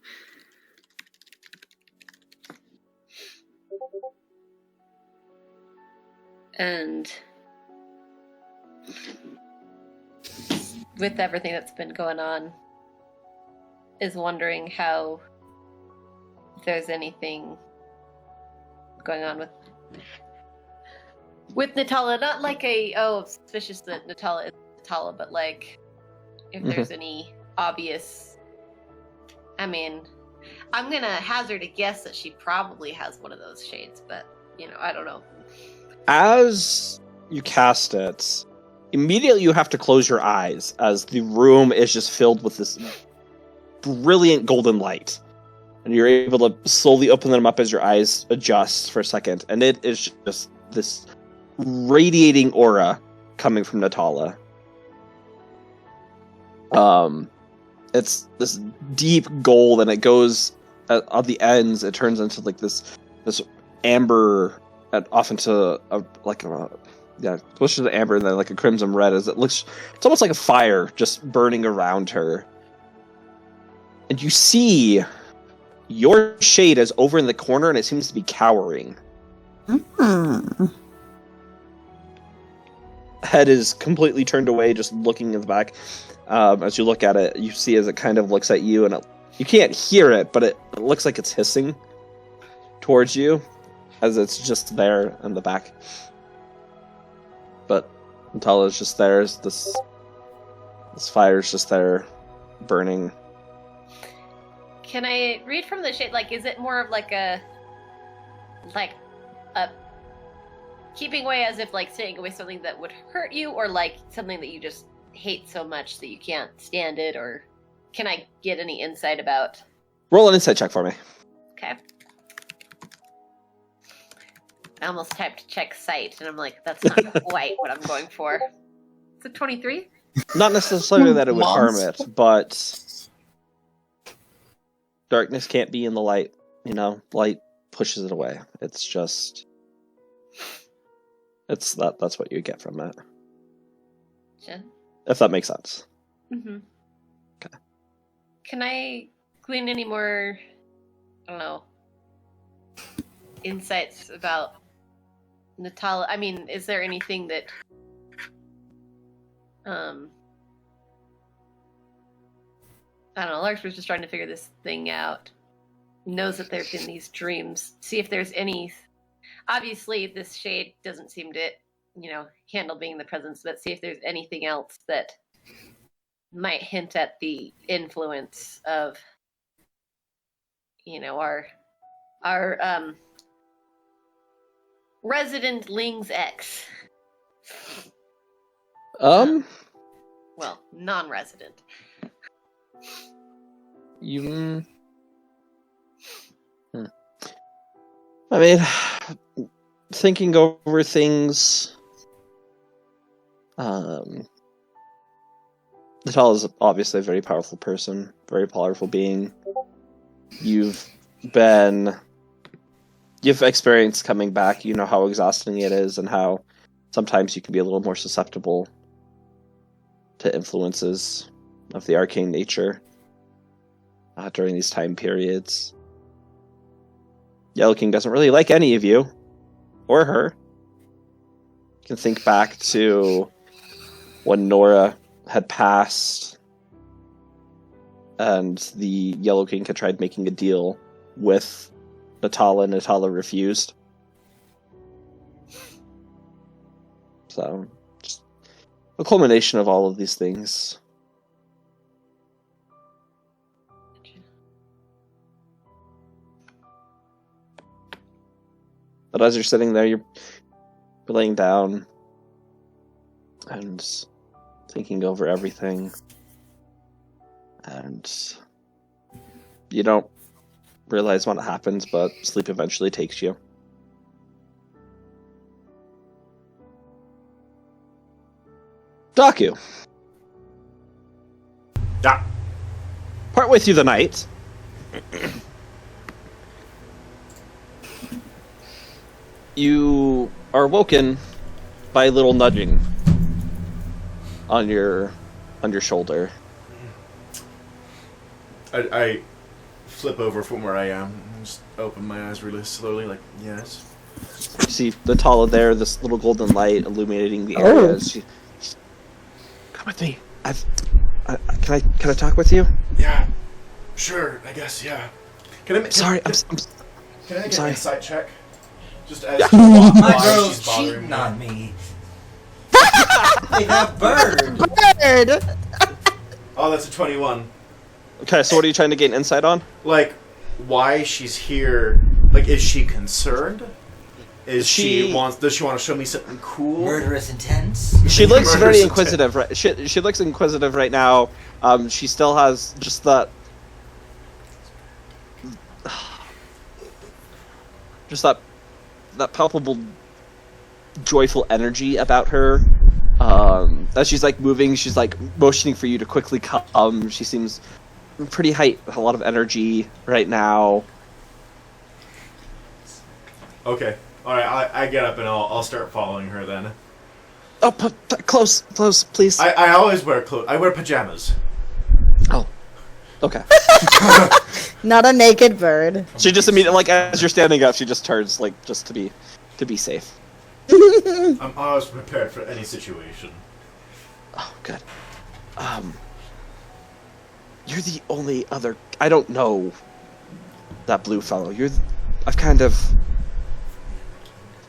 And with everything that's been going on, is wondering if there's anything going on with Natala. Not like suspicious that Natala is Natala, but like if there's any obvious. I mean, I'm gonna hazard a guess that she probably has one of those shades, but I don't know. As you cast it, immediately you have to close your eyes as the room is just filled with this brilliant golden light. And you're able to slowly open them up as your eyes adjust for a second. And it is just this radiating aura coming from Natala. It's this deep gold, and it goes on the ends. It turns into like this amber, off into switches to amber and then like a crimson red. As it's almost like a fire just burning around her. And you see your shade is over in the corner, and it seems to be cowering. Head is completely turned away, just looking in the back. As you look at it, you see as it kind of looks at you, and you can't hear it, but it looks like it's hissing towards you, as it's just there in the back. But Natala's just there. This fire's just there, burning. Can I read from the shade? Like, is it more of like a keeping away, as if like staying away something that would hurt you, or like something that you just hate so much that you can't stand it? Or can I get any insight about? Roll an insight check for me. Okay. I almost typed check sight, and I'm like, that's not quite what I'm going for. It's a 23. Not necessarily that it would harm it, but darkness can't be in the light. You know, light pushes it away. It's just, that's what you get from it. Jen? If that makes sense. Mm-hmm. Okay. Can I glean any more, I don't know, insights about Natala? I mean, is there anything that, I don't know, Larks was just trying to figure this thing out. Knows that there's been these dreams. See if there's any, obviously this shade doesn't seem to, handle being in the presence, but see if there's anything else that might hint at the influence of, our resident Ling's ex. Well, non-resident. You. I mean, thinking over things. Natal is obviously a very powerful person, very powerful being. You've experienced coming back. You know how exhausting it is, and how sometimes you can be a little more susceptible to influences of the arcane nature during these time periods. Yellow King doesn't really like any of you, or her. You can think back to when Nora had passed, and the Yellow King had tried making a deal with Natala, and Natala refused. So, just a culmination of all of these things. But as you're sitting there, you're laying down and thinking over everything. And you don't realize what happens, but sleep eventually takes you. Daku. Yeah. Partway through the night, you are woken by a little nudging on your shoulder. I flip over from where I am and just open my eyes really slowly, like, yes. You see Natala there, this little golden light illuminating the area. Come with me. Can I talk with you? Yeah, sure, I guess, yeah. Can I make I'm an sorry. insight check? Just as My why girl's she's bothering cheating me. on me. Hey, that bird! Bird! Oh, that's a 21. Okay, so what are you trying to gain insight on? Like, why she's here? Like, is she concerned? Does she want to show me something cool? Murderous intense? She looks Murderous very intent. inquisitive. Right? She looks inquisitive right now. She still has just that palpable, joyful energy about her. As she's like moving, she's like motioning for you to quickly come. She seems pretty hype, a lot of energy right now. Okay. Alright, I get up and I'll start following her then. Oh, close, please. I always wear clothes. I wear pajamas. Oh, okay. Not a naked bird. She just immediately, like, as you're standing up, she just turns, like, just to be safe. I'm always prepared for any situation. Oh, good. You're the only other. I don't know that blue fellow. I've kind of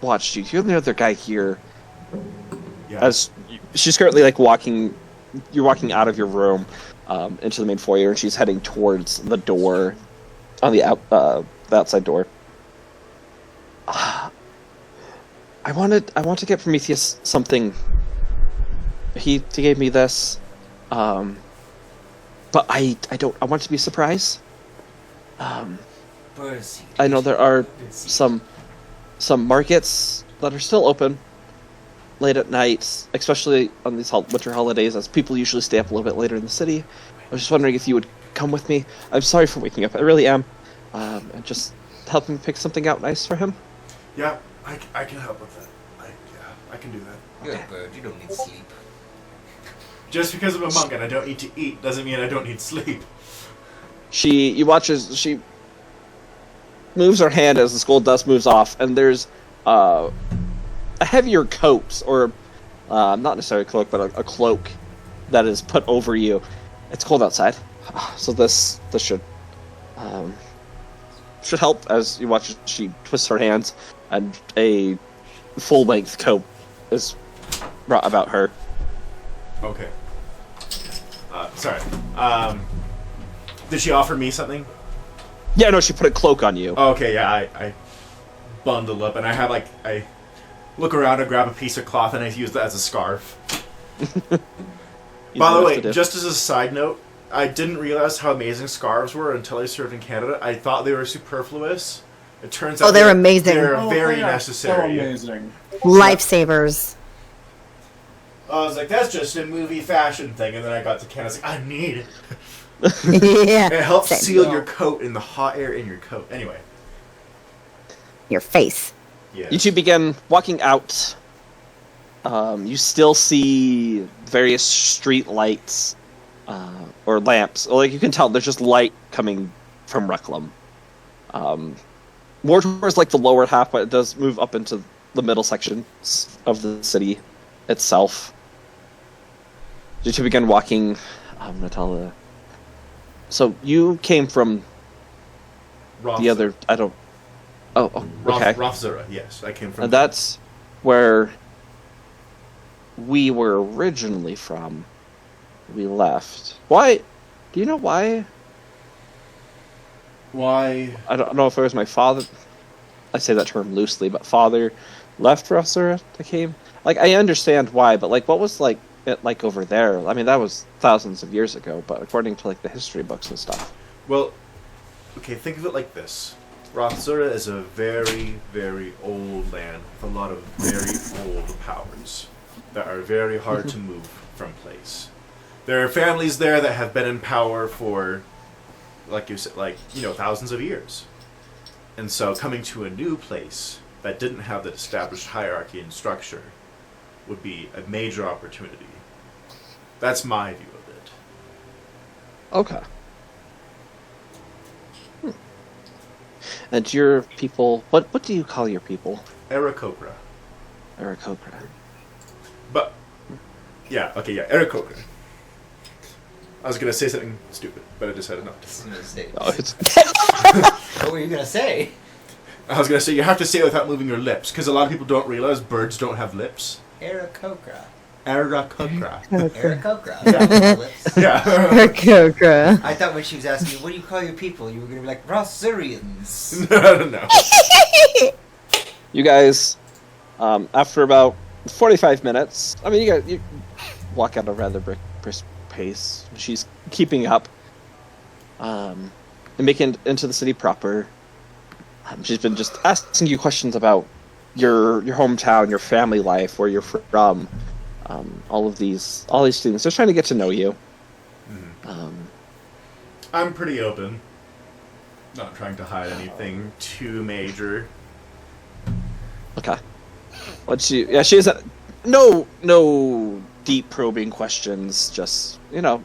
watched you. You're the other guy here. Yeah. As she's currently like walking, you're walking out of your room into the main foyer, and she's heading towards the door on the outside door. I want to get Prometheus something. He gave me this, but I don't. I want it to be a surprise. I know there are some markets that are still open late at night, especially on these winter holidays, as people usually stay up a little bit later in the city. I was just wondering if you would come with me? I'm sorry for waking up. I really am. And just help him pick something out nice for him. Yeah, I can help with that. I can do that. You're a bird. You don't need sleep. Just because I'm a monk and I don't need to eat doesn't mean I don't need sleep. You watch as she moves her hand as the skull dust moves off, and there's a heavier coat, or not necessarily a cloak, but a cloak that is put over you. It's cold outside, so this should help. As you watch, she twists her hands, and a full-length coat is brought about her. Okay. Sorry. Did she offer me something? Yeah, no, she put a cloak on you. Oh, okay, yeah, I bundle up and I have I look around and grab a piece of cloth and I use that as a scarf. By the way, just as a side note, I didn't realize how amazing scarves were until I served in Canada. I thought they were superfluous. It turns out they're amazing. They're very they are necessary. So amazing. Lifesavers. I was like, that's just a movie fashion thing, and then I got to Canada. I was like, I need it. Yeah. It helps Same. seal your coat in the hot air in your coat. Anyway. Your face. Yeah. You two begin walking out. You still see various street lights or lamps. Like, you can tell there's just light coming from Reclam. More towards like the lower half, but it does move up into the middle sections of the city itself. You two begin walking. I'm gonna tell the. So you came from the other. I don't. Oh, okay. Rothzura, yes, I came from. And that's where we were originally from. We left. Why? Do you know why? Why? I don't know if it was my father. I say that term loosely, but father left Rothzura to came. Like, I understand why, but like, what was like it like over there? I mean, that was thousands of years ago, but according to like the history books and stuff. Well, okay, think of it like this. Rothzura is a very, very old land with a lot of very old powers that are very hard to move from place. There are families there that have been in power for, like you said, thousands of years. And so coming to a new place that didn't have that established hierarchy and structure would be a major opportunity. That's my view of it. Okay. And your people, what do you call your people? Aarakocra. Aarakocra. But, Aarakocra. I was going to say something stupid, but I decided not to. What were you gonna say? I was going to say, you have to say it without moving your lips, because a lot of people don't realize birds don't have lips. Aarakocra. Aarakocra. Aarakocra. Yeah. Aarakocra. I thought when she was asking you, what do you call your people? You were gonna be like, Rothzurians. No. You guys, after about 45 minutes, I mean, you walk at a rather brisk pace. She's keeping up, and making into the city proper. She's been just asking you questions about your hometown, your family life, where you're from, all these things. Just trying to get to know you. Mm-hmm. I'm pretty open. Not trying to hide anything too major. Okay. She has no deep probing questions. Just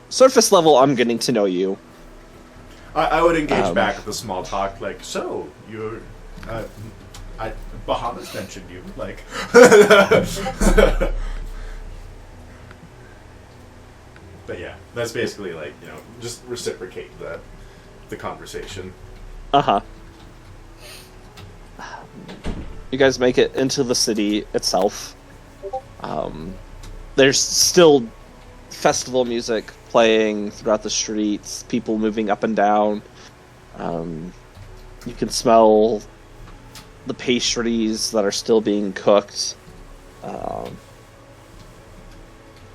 surface level. I'm getting to know you. I would engage back with the small talk, like, so you're, Bahamas mentioned you, like. But yeah, that's basically like, just reciprocate the conversation. Uh-huh. You guys make it into the city itself. There's still festival music playing throughout the streets, people moving up and down. You can smell the pastries that are still being cooked.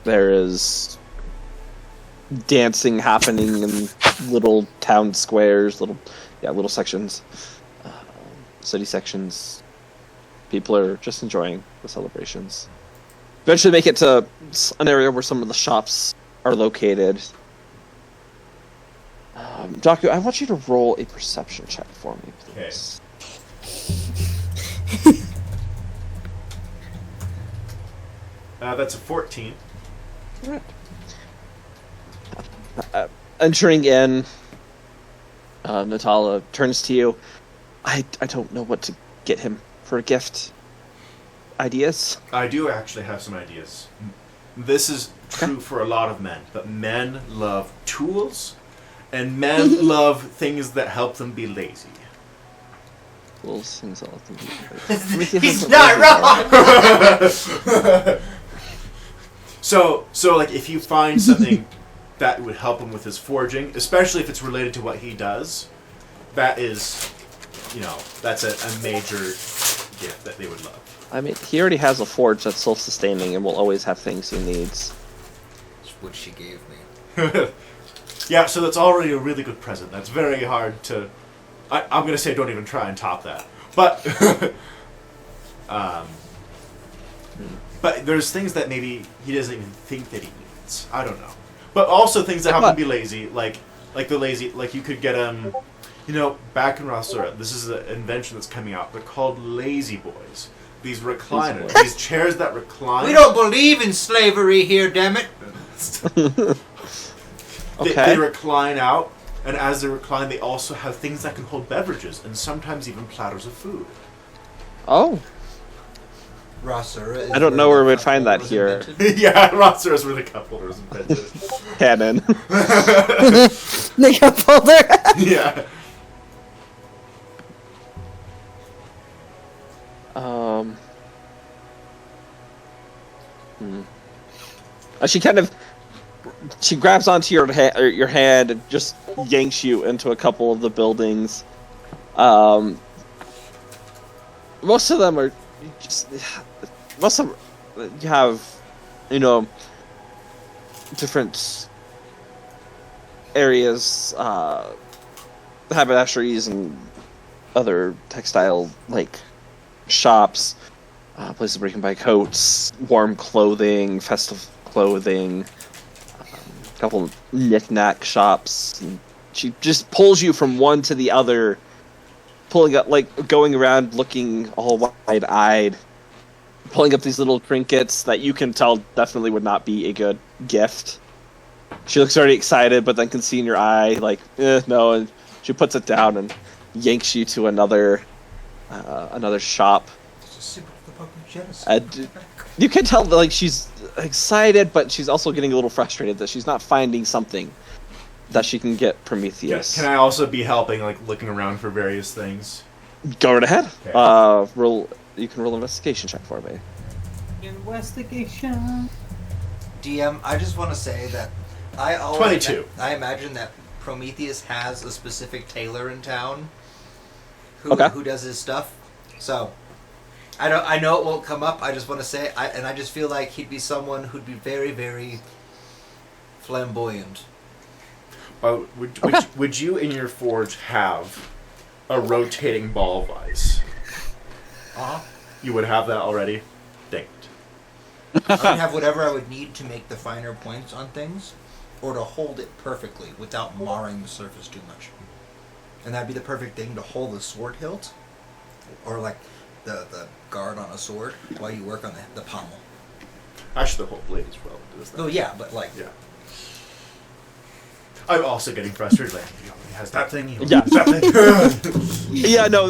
There is dancing happening in little town squares, little sections, city sections. People are just enjoying the celebrations. Eventually make it to an area where some of the shops are located. Doku, I want you to roll a perception check for me, please. That's a 14. Right. Entering in, Natala turns to you. I don't know what to get him for a gift. Ideas? I do actually have some ideas. This is true for a lot of men, but men love tools, and men love things that help them be lazy. Tools, things that let them be lazy. He's not wrong! So like, if you find something that would help him with his forging, especially if it's related to what he does, that is, that's a major gift that they would love. I mean, he already has a forge that's self-sustaining and will always have things he needs. Which she gave me. Yeah, so that's already a really good present. That's very hard to... I'm going to say don't even try and top that. But... but there's things that maybe he doesn't even think that he needs. I don't know. But also things that help him be lazy, like the lazy... Like, you could get him... back in Rasura, this is an invention that's coming out. They're called lazy boys. These recliners. These chairs that recline. We don't believe in slavery here, dammit. They recline out, and as they recline, they also have things that can hold beverages, and sometimes even platters of food. Oh. Rasura is I don't know where we'd find that here. Yeah, Rasura is where the cup holder was invented. Canon. The cup holder. Yeah. She grabs onto your hand and just yanks you into a couple of the buildings. Most of them are just... Most of them, you have, different areas, haberdasheries and other textile, shops, places where you can buy coats, warm clothing, festive clothing, a couple of knick-knack shops. And she just pulls you from one to the other, pulling up, going around looking all wide-eyed, pulling up these little trinkets that you can tell definitely would not be a good gift. She looks already excited, but then can see in your eye, no, and she puts it down and yanks you to another shop. And you can tell that she's excited, but she's also getting a little frustrated that she's not finding something that she can get Prometheus. Can I also be helping, looking around for various things? Go right ahead. Okay. You can roll an investigation check for me. Investigation. DM, I just want to say that I 22. I imagine that Prometheus has a specific tailor in town who does his stuff. So I know it won't come up. I just want to say, I just feel like he'd be someone who'd be very, very flamboyant. Would you in your forge have a rotating ball vise? You would have that already? Dang it. I would have whatever I would need to make the finer points on things, or to hold it perfectly without marring the surface too much. And that'd be the perfect thing to hold the sword hilt, or the guard on a sword, while you work on the pommel. Actually, the whole blade is relative. Oh yeah, but Yeah. I'm also getting frustrated. He has that thing. He has Yeah. that thing. Yeah, no,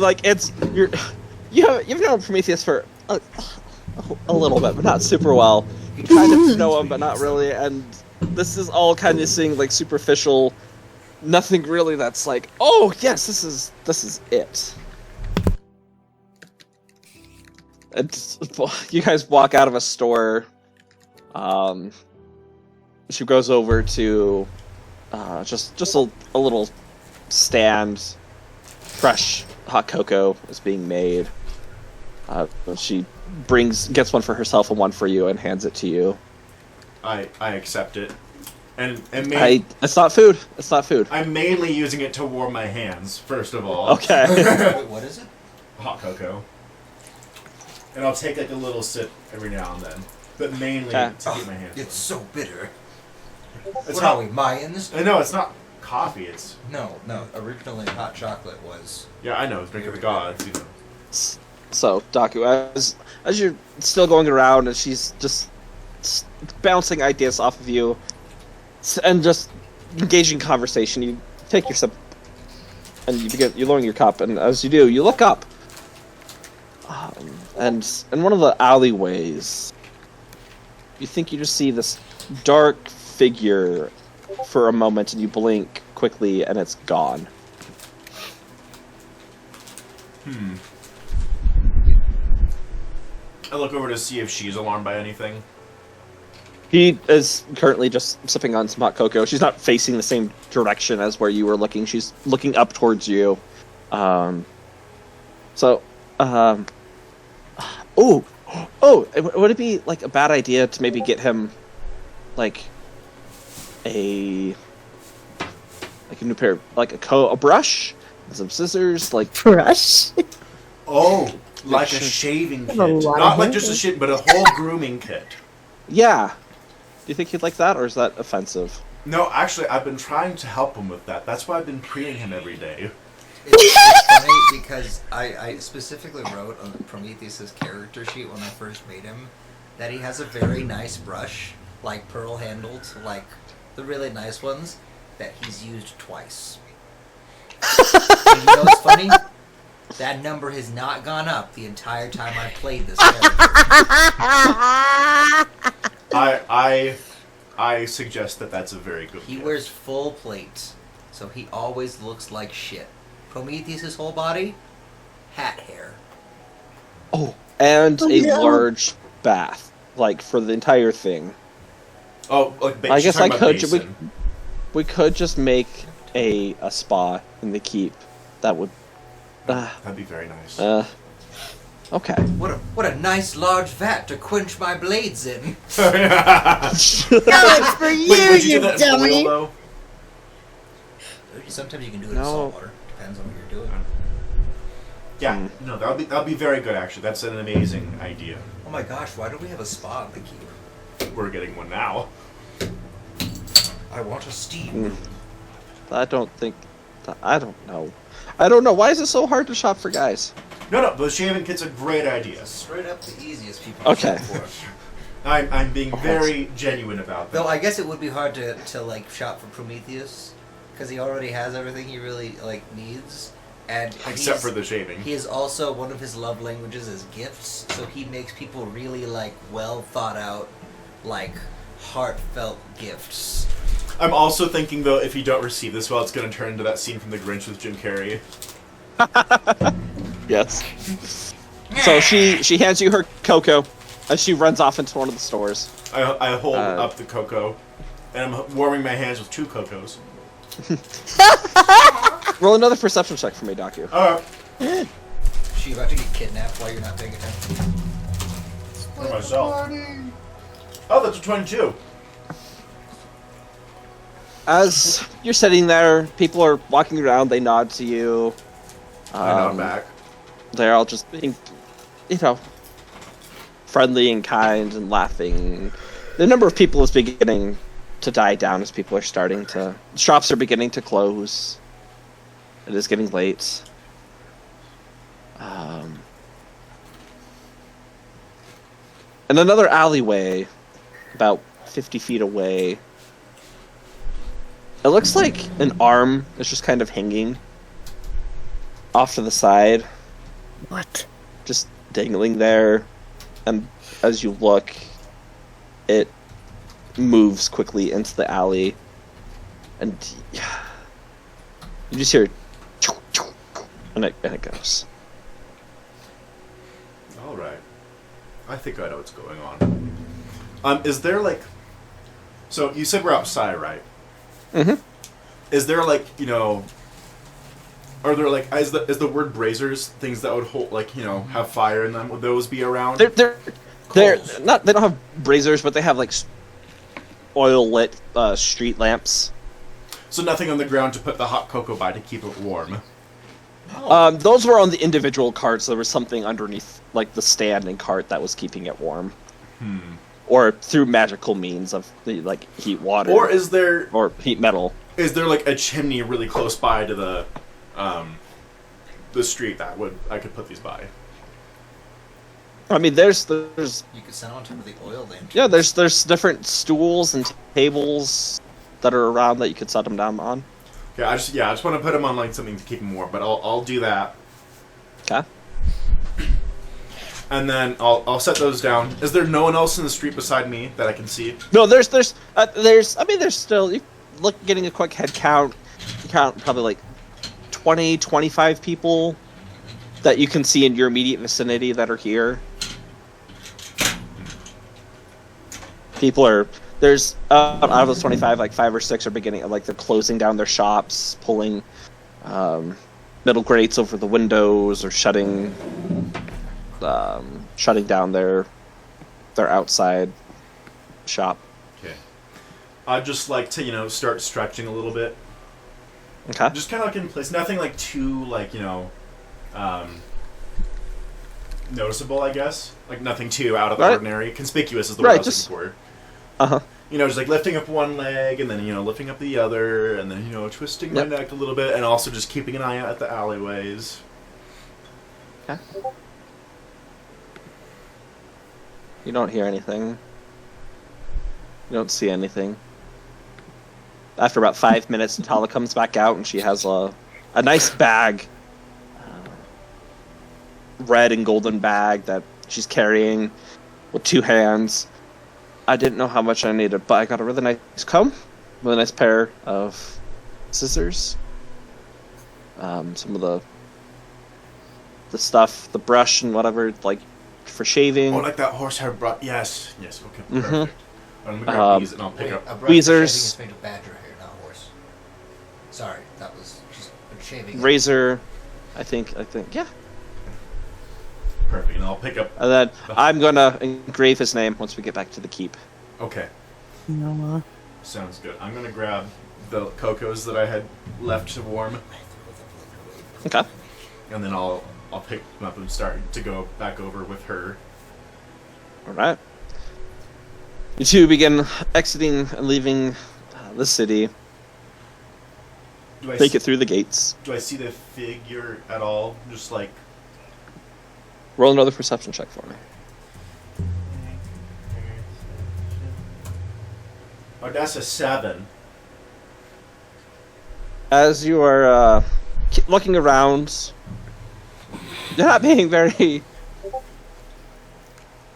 you've known Prometheus for a little bit, but not super well. You kind of know him, but not really. And this is all kind of seeing superficial. Nothing really that's oh yes, this is it. And you guys walk out of a store. She goes over to just a little stand. Fresh hot cocoa is being made. She gets one for herself and one for you and hands it to you. I accept it. And it's not food. It's not food. I'm mainly using it to warm my hands, first of all. Okay. Wait, what is it? Hot cocoa. And I'll take a little sip every now and then. But mainly to get my hands It's so bitter. It's What are we, Mayans? No, it's not. coffee. It's No. Originally, hot chocolate was. yeah, I know. Drink of the gods. You know. So, Daku, as you're still going around, and she's just bouncing ideas off of you, and just engaging conversation, you take your sip, and you lower your cup, and as you do, you look up, and in one of the alleyways, you think you just see this dark figure for a moment, and you blink quickly, and it's gone. I look over to see if she's alarmed by anything. He is currently just sipping on some hot cocoa. She's not facing the same direction as where you were looking. She's looking up towards you. Oh, would it be like a bad idea to maybe get him like a new pair, like a brush, and some scissors, like Brush. Oh, like a shaving kit, a lot not of like hair. just a shit, but a whole grooming kit. yeah. Do you think he'd like that, or is that offensive? No, actually, I've been trying to help him with that. That's why I've been preening him every day. It's funny because I specifically wrote on Prometheus's character sheet when I first made him that he has a very nice brush, like pearl handled, like the really nice ones, that he's used twice. And you know what's funny? That number has not gone up the entire time I've played this character. I suggest that that's a very good. He gift. wears full plate, so he always looks like shit. Prometheus's whole body, hat hair. Oh, and Oh, a yeah. large bath, like for the entire thing. Oh, like I she's guess I talking about could. basin. We could just make a spa in the keep. That would. That'd be very nice. Okay. What a nice large vat to quench my blades in. No, it's for you, Wait, would you you do that in oil, dummy. though? Sometimes you can do it in No. salt water. Depends on what you're doing. Yeah, no, that'll be very good. Actually, that's an amazing idea. Oh my gosh, why don't we have a spa in the keep? We're getting one now. I want a steam. Mm. I don't think. I don't know. I don't know. Why is it so hard to shop for guys? No, the shaving kit's a great idea. Straight up the easiest people. Okay. To shop for. I'm being very genuine about that. Though I guess it would be hard to like shop for Prometheus because he already has everything he really like needs, and Except for the shaving. He is also one of his love languages is gifts, so he makes people really like well thought out, like heartfelt gifts. I'm also thinking though, if you don't receive this well, it's going to turn into that scene from The Grinch with Jim Carrey. Yes. So she hands you her cocoa as she runs off into one of the stores. I hold up the cocoa, and I'm warming my hands with 2 cocos. Roll another perception check for me, Daku. Is she about to get kidnapped while you're not paying attention? For myself. Oh, that's a 22. As you're sitting there, people are walking around. They nod to you. I nod back. They're all just being, friendly and kind and laughing. The number of people is beginning to die down as people are starting to... Shops are beginning to close. It is getting late. In another alleyway, about 50 feet away, it looks like an arm is just kind of hanging off to the side. What? Just dangling there, and as you look, it moves quickly into the alley, and you just hear, and it goes. All right. I think I know what's going on. Is there like... So, you said we're outside, right? Mm-hmm. Is there like, are there like, is the word braziers things that would hold, like, have fire in them? Would those be around? They're Coals. not. They don't have braziers, but they have like oil lit street lamps. So nothing on the ground to put the hot cocoa by to keep it warm. Those were on the individual carts. There was something underneath, like the stand and cart, that was keeping it warm. Or through magical means of like heat water, Or is there... or heat metal. is there like a chimney really close by to the street that I could put these by? I mean, there's You could send them on top of the oil lantern. yeah, there's different stools and tables that are around that you could set them down on. Okay, I just want to put them on like something to keep them warm, but I'll do that. Okay. And then I'll set those down. Is there no one else in the street beside me that I can see? No, there's still, you look, getting a quick head count, you count probably like 20, 25 people that you can see in your immediate vicinity that are here. There's out of those 25, like 5 or 6 are beginning, like they're closing down their shops, pulling metal grates over the windows, or shutting down their outside shop. Okay. I'd just like to, start stretching a little bit. Okay. Just kind of like in place. Nothing like too, noticeable, I guess. Like nothing too out of the ordinary. Conspicuous is the word I was looking for. Uh-huh. Just like lifting up one leg and then, lifting up the other and then, twisting my neck a little bit and also just keeping an eye out at the alleyways. Okay. You don't hear anything. You don't see anything. After about 5 minutes, Natala comes back out and she has a nice bag. Red and golden bag that she's carrying with 2 hands. I didn't know how much I needed, but I got a really nice comb, really nice pair of scissors. Some of the stuff, the brush and whatever, like for shaving. Oh, like that horsehair brush. Yes, okay, perfect. Mhm. I'm gonna grab these and I'll pick Wait, up. a brush Tweezers. for shaving is made of badger hair, not horse. Sorry, that was just shaving. Razor, I think, yeah. Perfect, and I'll pick up. And then I'm gonna engrave his name once we get back to the keep. Okay, No, sounds good. I'm gonna grab the cocos that I had left to warm, Okay. and then I'll pick them up and start to go back over with her. Alright. You two begin exiting and leaving the city. Do I Take see, it through the gates. Do I see the figure at all? Just like. Roll another perception check for me. Oh, that's a 7. As you are looking around, you're not being very...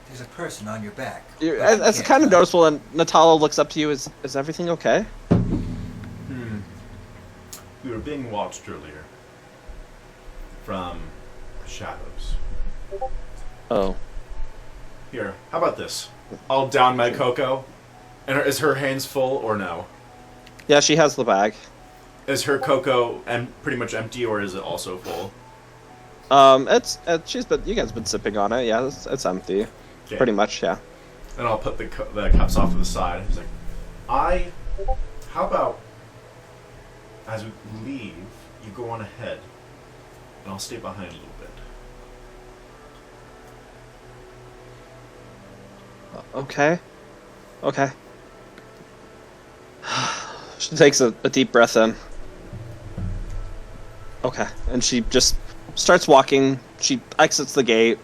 There's a person on your back. It's kind of noticeable, and Natala looks up to you. Is everything okay? We were being watched earlier. From shadows. Oh. Here, how about this? I'll down my cocoa. And is her hands full or no? Yeah, she has the bag. Is her cocoa pretty much empty or is it also full? You guys been sipping on it. Yeah, it's empty. Okay. Pretty much, yeah. And I'll put the cups off to the side. He's like, how about as we leave, you go on ahead, and I'll stay behind a little bit. Okay. She takes a deep breath in. Okay, and she just starts walking. She exits the gate.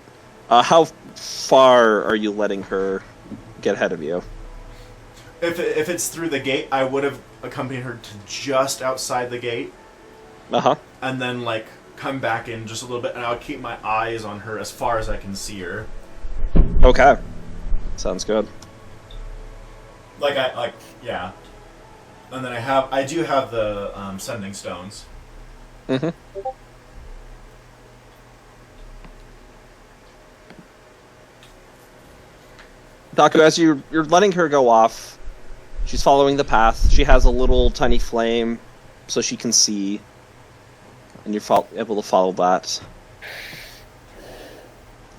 How far are you letting her get ahead of you? If it's through the gate, I would have accompanied her to just outside the gate. Uh-huh. And then, come back in just a little bit, and I'll keep my eyes on her as far as I can see her. Okay. Sounds good. Yeah. And then I do have the sending stones. Mm-hmm. Daku, as you're letting her go off, she's following the path. She has a little tiny flame, so she can see, and you're able to follow that.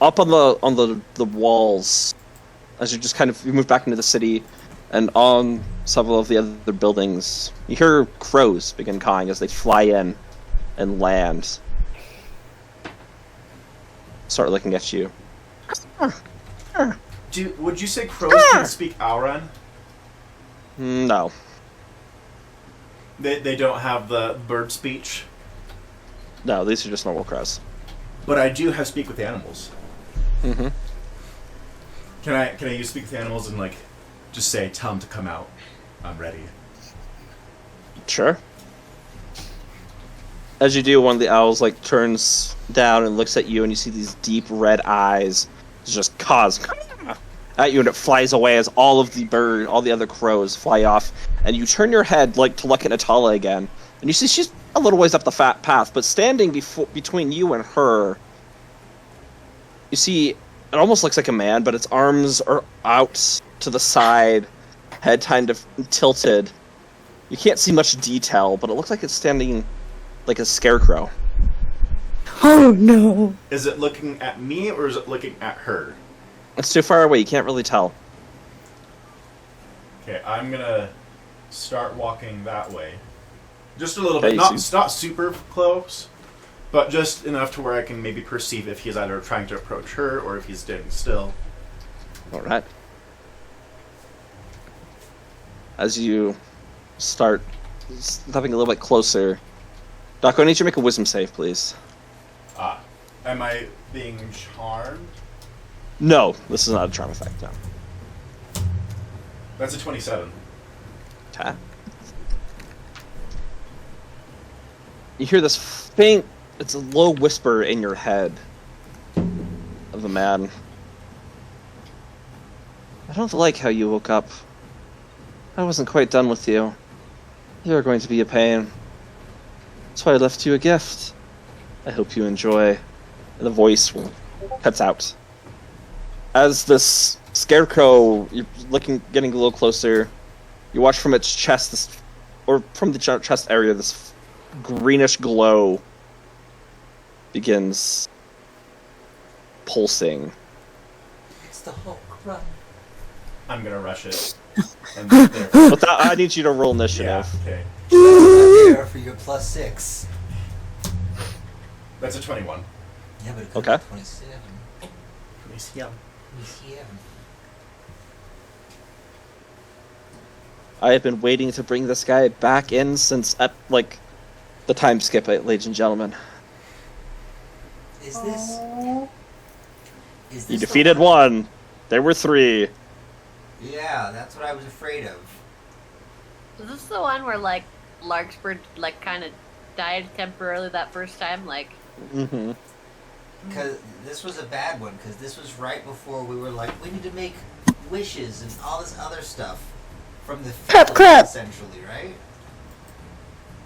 Up on the walls, as you move back into the city, and on several of the other buildings, you hear crows begin cawing as they fly in and land. Start looking at you. Would you say crows can speak Auran? No. They don't have the bird speech, No, these are just normal crows. but I do have speak with animals. Mm-hmm. Can I use speak with animals and like just say tell them to come out? I'm ready. Sure. As you do, one of the owls like turns down and looks at you, and you see these deep red eyes just cause at you, and it flies away as all the other crows fly off, and you turn your head like to look at Natala again, and you see she's a little ways up the fat path, but standing between you and her, you see it almost looks like a man, but its arms are out to the side, head kind of tilted. You can't see much detail, but it looks like it's standing like a scarecrow. Oh no! Is it looking at me or is it looking at her? It's too far away, you can't really tell. Okay, I'm gonna start walking that way. Just a little Okay, bit. you Not super close, but just enough to where I can maybe perceive if he's either trying to approach her or if he's standing still. Alright. As you start stepping a little bit closer, Doc, I need you to make a wisdom save, please. Am I being charmed? No, this is not a charm effect, no. That's a 27. Okay. You hear this faint, it's a low whisper in your head of a man. I don't like how you woke up. I wasn't quite done with you. You're going to be a pain. That's why I left you a gift. I hope you enjoy. And the voice cuts out. As this scarecrow, you're getting a little closer. You watch from its chest, from the chest area, this greenish glow begins pulsing. It's the Hulk. Run. I'm gonna rush it. And there. But I need you to roll initiative. Yeah, okay. There for your +6. That's a 21. Yeah, but it could Okay. be 27. Yeah. 27. I have been waiting to bring this guy back in since, the time skip, ladies and gentlemen. Is this? Is this You the defeated one. There were 3. Yeah, that's what I was afraid of. Is this the one where like Larkspur like kind of died temporarily that first time? Like, Mm-hmm. Because this was a bad one, because this was right before we were like, we need to make wishes and all this other stuff from the field, Crap. essentially, right?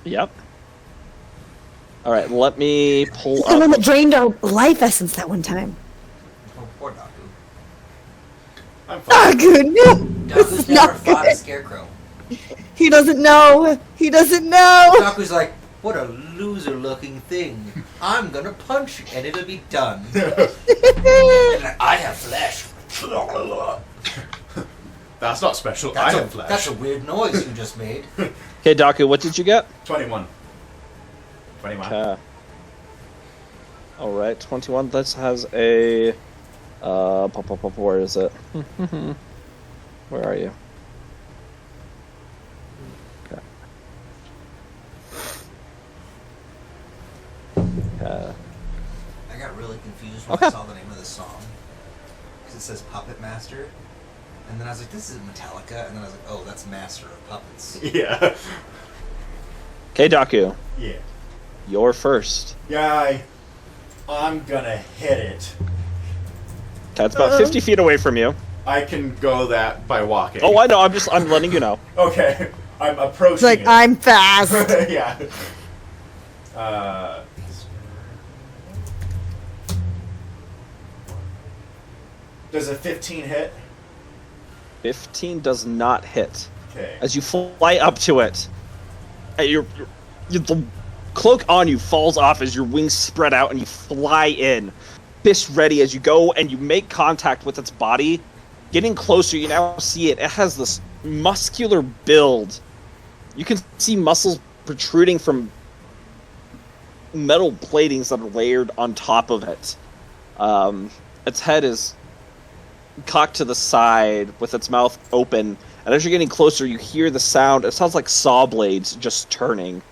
Yep. Alright, let me pull He's the one up. that drained our life essence that one time. Oh, poor Daku. I'm Oh, fine. good. No, this Daku's is never not fought a good. scarecrow. He doesn't know. He doesn't know. Daku's like, what a loser-looking thing. I'm gonna punch you, and it'll be done. And I have flesh. That's not special. That's I have flesh. That's a weird noise you just made. Okay, Daku, what did you get? 21. 21. Okay. Alright, 21. This has a... where is it? Where are you? Okay. Okay. I got really confused when Okay. I saw the name of the song. Because it says Puppet Master. And then I was like, this isn't Metallica. And then I was like, oh, that's Master of Puppets. Yeah. Okay, Daku, Yeah. you're first. Yeah, I'm gonna hit it. Okay, it's about 50 feet away from you. I can go that by walking. Oh, I know, I'm letting you know. Okay. I'm approaching It's like, it. I'm fast. Yeah. Does a 15 hit? 15 does not hit. Okay. As you fly up to it, the cloak on you falls off as your wings spread out and you fly in, fist ready as you go and you make contact with its body. Getting closer, you now see it. It has this muscular build. You can see muscles protruding from metal platings that are layered on top of it. Its head is cocked to the side with its mouth open, and as you're getting closer, you hear the sound. It sounds like saw blades just turning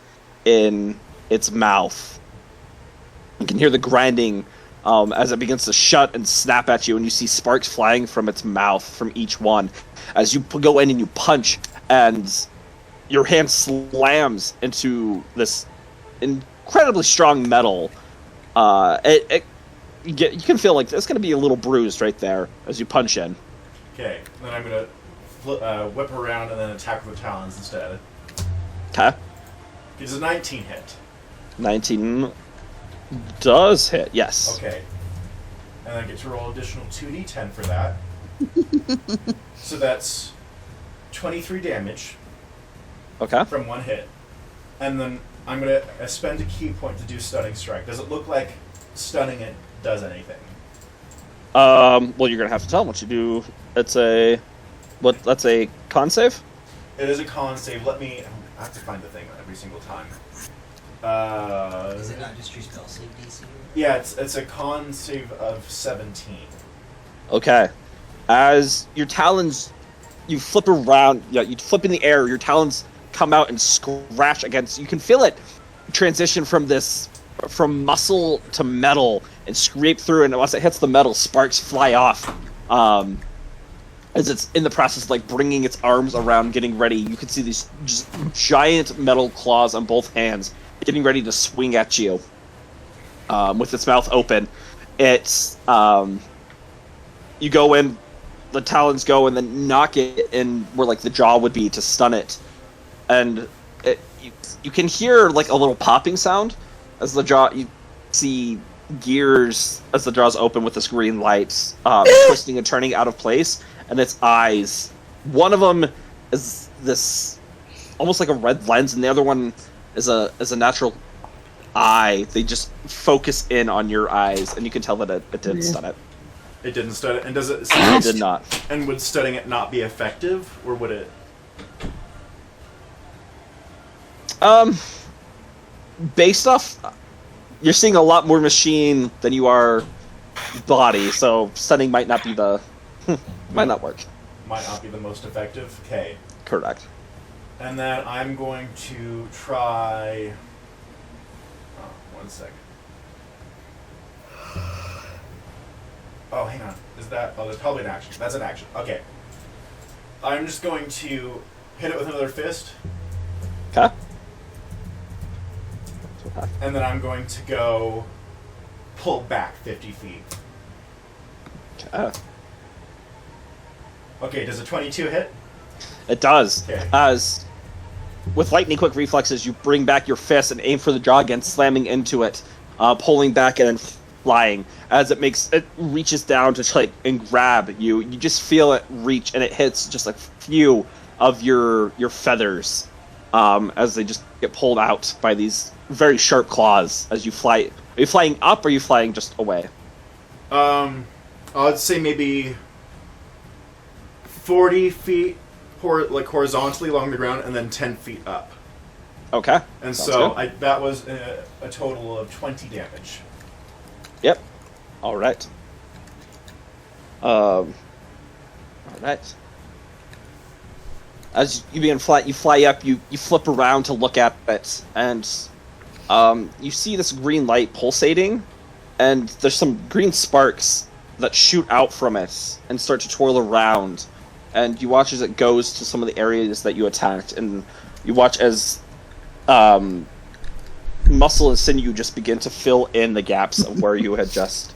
in its mouth. You can hear the grinding as it begins to shut and snap at you, and you see sparks flying from its mouth from each one. As you go in and you punch, and your hand slams into this incredibly strong metal. You can feel like it's going to be a little bruised right there as you punch in. Okay, then I'm going to whip around and then attack with the talons instead. Okay. It's a 19 hit. 19 does hit, yes. Okay. And then I get to roll additional 2d10 for that. So that's 23 damage Okay. from one hit. And then I'm going to spend a key point to do Stunning Strike. Does it look like stunning it does anything? Well, you're going to have to tell them what you do. That's a con save? It is a con save. I have to find the thing every single time. Is it not just your spell save DC? Yeah, it's a con save of 17. Okay. As your talons, you flip around, you flip in the air, your talons come out and scratch against, you can feel it transition from muscle to metal and scrape through, and once it hits the metal, sparks fly off. As it's in the process of like bringing its arms around, getting ready, you can see these just giant metal claws on both hands, getting ready to swing at you. With its mouth open, it's you go in, the talons go, and then knock it in where like the jaw would be to stun it, and you can hear like a little popping sound as the jaw. You see gears as the jaw's open with this green light twisting and turning out of place, and its eyes. One of them is this almost like a red lens, and the other one is a natural eye. They just focus in on your eyes, and you can tell that it didn't stun it. It didn't stun it, and does it? It did not. And would stunning it not be effective, or would it? Based off, you're seeing a lot more machine than you are body, so stunning might not be might not work. Might not be the most effective. Okay. Correct. And then I'm going to try. Oh, 1 second. Oh, hang on. Is that? Oh, that's probably an action. That's an action. Okay. I'm just going to hit it with another fist. Okay. And then I'm going to go pull back 50 feet. Okay. Okay, does a 22 hit? It does. Okay. As with lightning quick reflexes, you bring back your fist and aim for the jaw again, slamming into it, pulling back and then flying. As it reaches down to try and grab you. You just feel it reach, and it hits just a few of your feathers as they just get pulled out by these very sharp claws as you fly. Are you flying up, or are you flying just away? I'd say maybe 40 feet horizontally along the ground, and then 10 feet up. Okay. And Sounds so good. that was a total of 20 damage. Yep. All right. All right. As you begin you fly up. You flip around to look at it, and you see this green light pulsating, and there's some green sparks that shoot out from it and start to twirl around. And you watch as it goes to some of the areas that you attacked, and you watch as muscle and sinew just begin to fill in the gaps of where you had just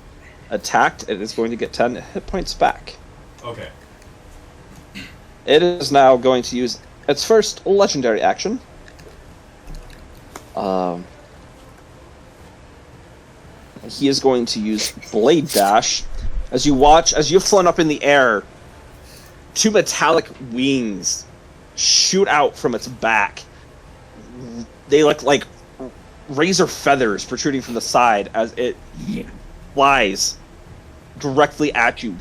attacked. It is going to get 10 hit points back. Okay. It is now going to use its first legendary action. He is going to use Blade Dash. As you watch, as you've flown up in the air, two metallic wings shoot out from its back. They look like razor feathers protruding from the side as it flies directly at you.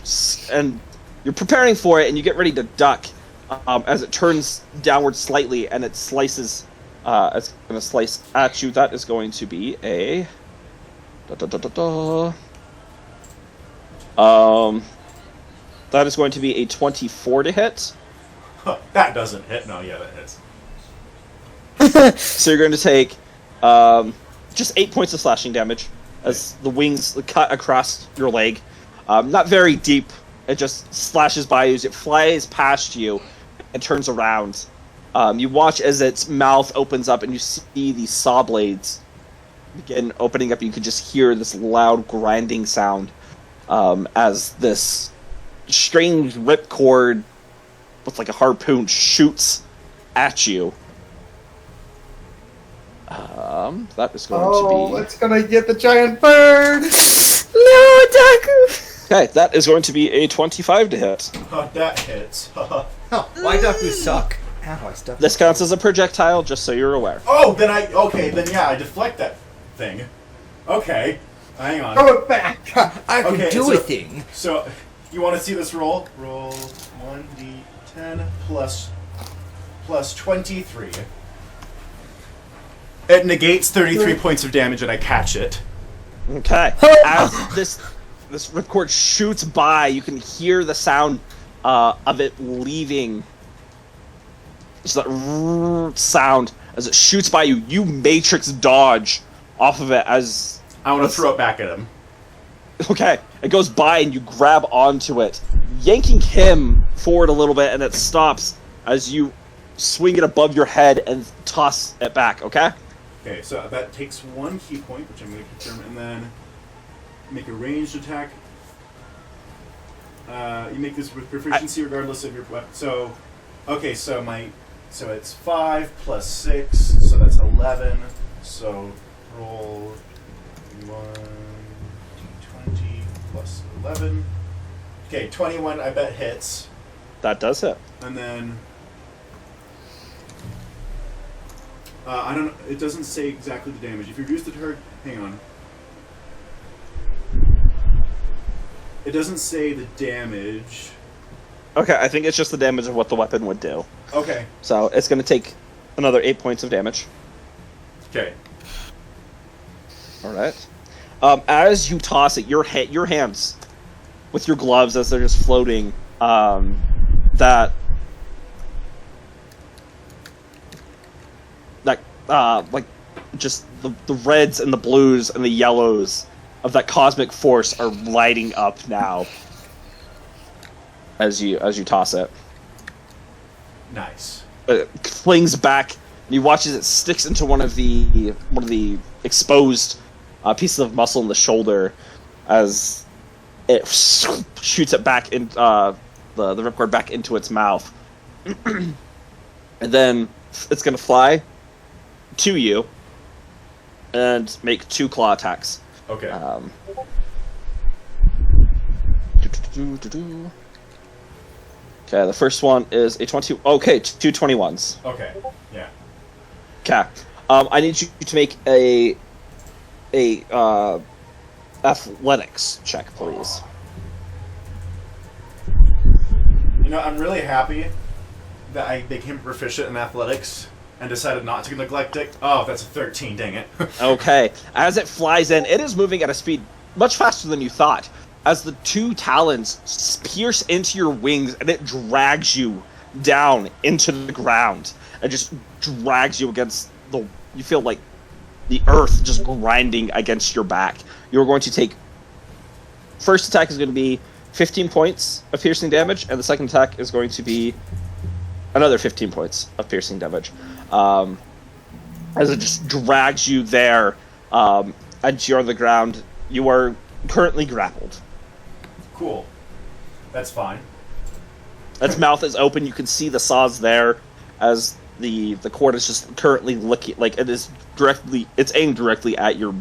And you're preparing for it, and you get ready to duck as it turns downward slightly, and it slices. It's going to slice at you. That is going to be a... That is going to be a 24 to hit. Huh, that doesn't hit. No, yeah, that hits. So you're going to take just 8 points of slashing damage as the wings cut across your leg. Not very deep. It just slashes by you as it flies past you and turns around. You watch as its mouth opens up and you see these saw blades begin opening up. You can just hear this loud grinding sound as this strange ripcord with like a harpoon shoots at you. That is going to be... it's gonna get the giant bird! No, Daku! Okay, that is going to be a 25 to hit. That hits. Oh, why Daku suck? Ow, I stuck. This counts as a projectile, just so you're aware. Oh, then I deflect that thing. Okay, hang on. Throw it back! I can Okay, do so- a thing. So, you want to see this roll? Roll 1d10 plus 23. It negates 33 points of damage and I catch it. Okay. As this ripcord shoots by, you can hear the sound of it leaving. Just that sound as it shoots by you. You matrix dodge off of it as... I want to throw it back at him. Okay. It goes by and you grab onto it, yanking him forward a little bit, and it stops as you swing it above your head and toss it back, okay? Okay, so that takes 1 key point, which I'm going to confirm, and then make a ranged attack. You make this with proficiency regardless of your weapon. So, okay, so it's 5 plus 6, so that's 11. So roll 1d20 plus 11. Okay, 21. I bet hits, That does hit. and then. I don't. It doesn't say exactly the damage. If you reduce the target, hang on. It doesn't say the damage. Okay, I think it's just the damage of what the weapon would do. Okay. So it's going to take another 8 points of damage. Okay. All right. As you toss it, your hands, with your gloves as they're just floating, like just the reds and the blues and the yellows of that cosmic force are lighting up now as you toss it. Nice. It flings back, and you watch as it sticks into one of the exposed pieces of muscle in the shoulder as it shoots it back in the ripcord back into its mouth, and then it's gonna fly to you and make 2 claw attacks. Okay. Okay, the first one is a 20. Okay, 2 21s. Okay. Yeah. Okay. I need you to make a athletics check, please. You know, I'm really happy that I became proficient in athletics and decided not to neglect it. Oh, that's a 13. Dang it. Okay. As it flies in, it is moving at a speed much faster than you thought. As the 2 talons pierce into your wings and it drags you down into the ground. It just drags you against the... You feel like the earth just grinding against your back. You're going to take... First attack is going to be 15 points of piercing damage, and the second attack is going to be another 15 points of piercing damage. As it just drags you there, and you're on the ground. You are currently grappled. Cool. That's fine. Its mouth is open. You can see the saws there, as the cord is just currently looking like it is directly. It's aimed directly at your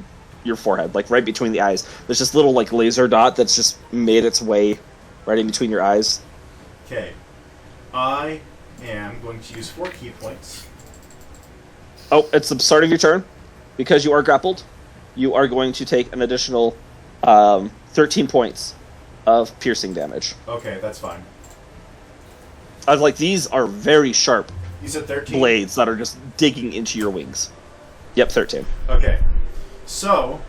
forehead, like right between the eyes. There's this little like laser dot that's just made its way right in between your eyes. Okay. I am going to use 4 key points. Oh, it's the start of your turn. Because you are grappled, you are going to take an additional 13 points of piercing damage. Okay, that's fine. I was like, these are very sharp You said 13? blades that are just digging into your wings. Yep, 13. Okay. So,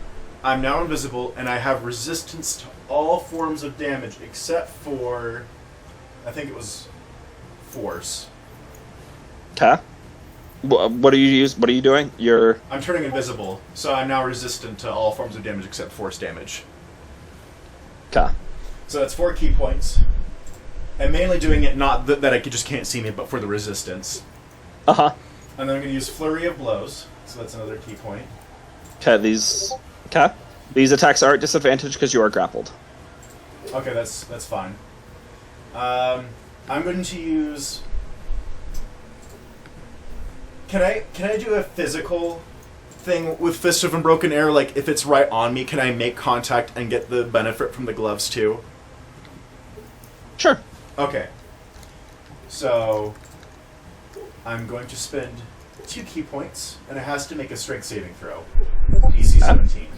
I'm now invisible, and I have resistance to all forms of damage except for, I think it was force. Okay. What are you doing? I'm turning invisible, so I'm now resistant to all forms of damage except force damage. Okay. So that's 4 key points. I'm mainly doing it not that I just can't see me, but for the resistance. Uh-huh. And then I'm going to use Flurry of Blows, so that's another key point. Okay, these attacks are at disadvantage because you are grappled. Okay, that's fine. I'm going to use... Can I do a physical thing with Fist of Unbroken Air? Like, if it's right on me, can I make contact and get the benefit from the gloves too? Sure. Okay. So, I'm going to spend 2 key points, and it has to make a strength saving throw. DC 17.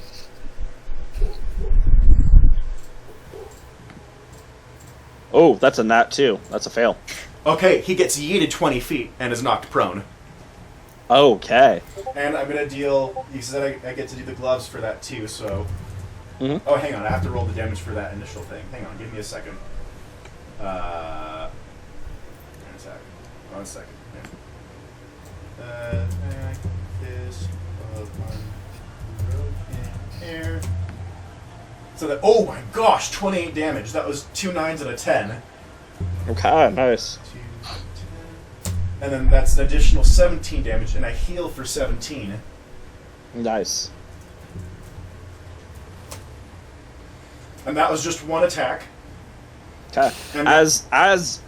Oh, that's a nat too. That's a fail. Okay, he gets yeeted 20 feet and is knocked prone. Okay. And I'm going to deal... You said I get to do the gloves for that too, so... Mm-hmm. Oh, hang on. I have to roll the damage for that initial thing. Hang on. Give me a second. One second. Attack Fist of Unbroken Air. So that... Oh my gosh! 28 damage. That was 2 9s and a 10. Okay, nice. 2, 10. And then that's an additional 17 damage, and I heal for 17. Nice. And that was just 1 attack. Okay. And As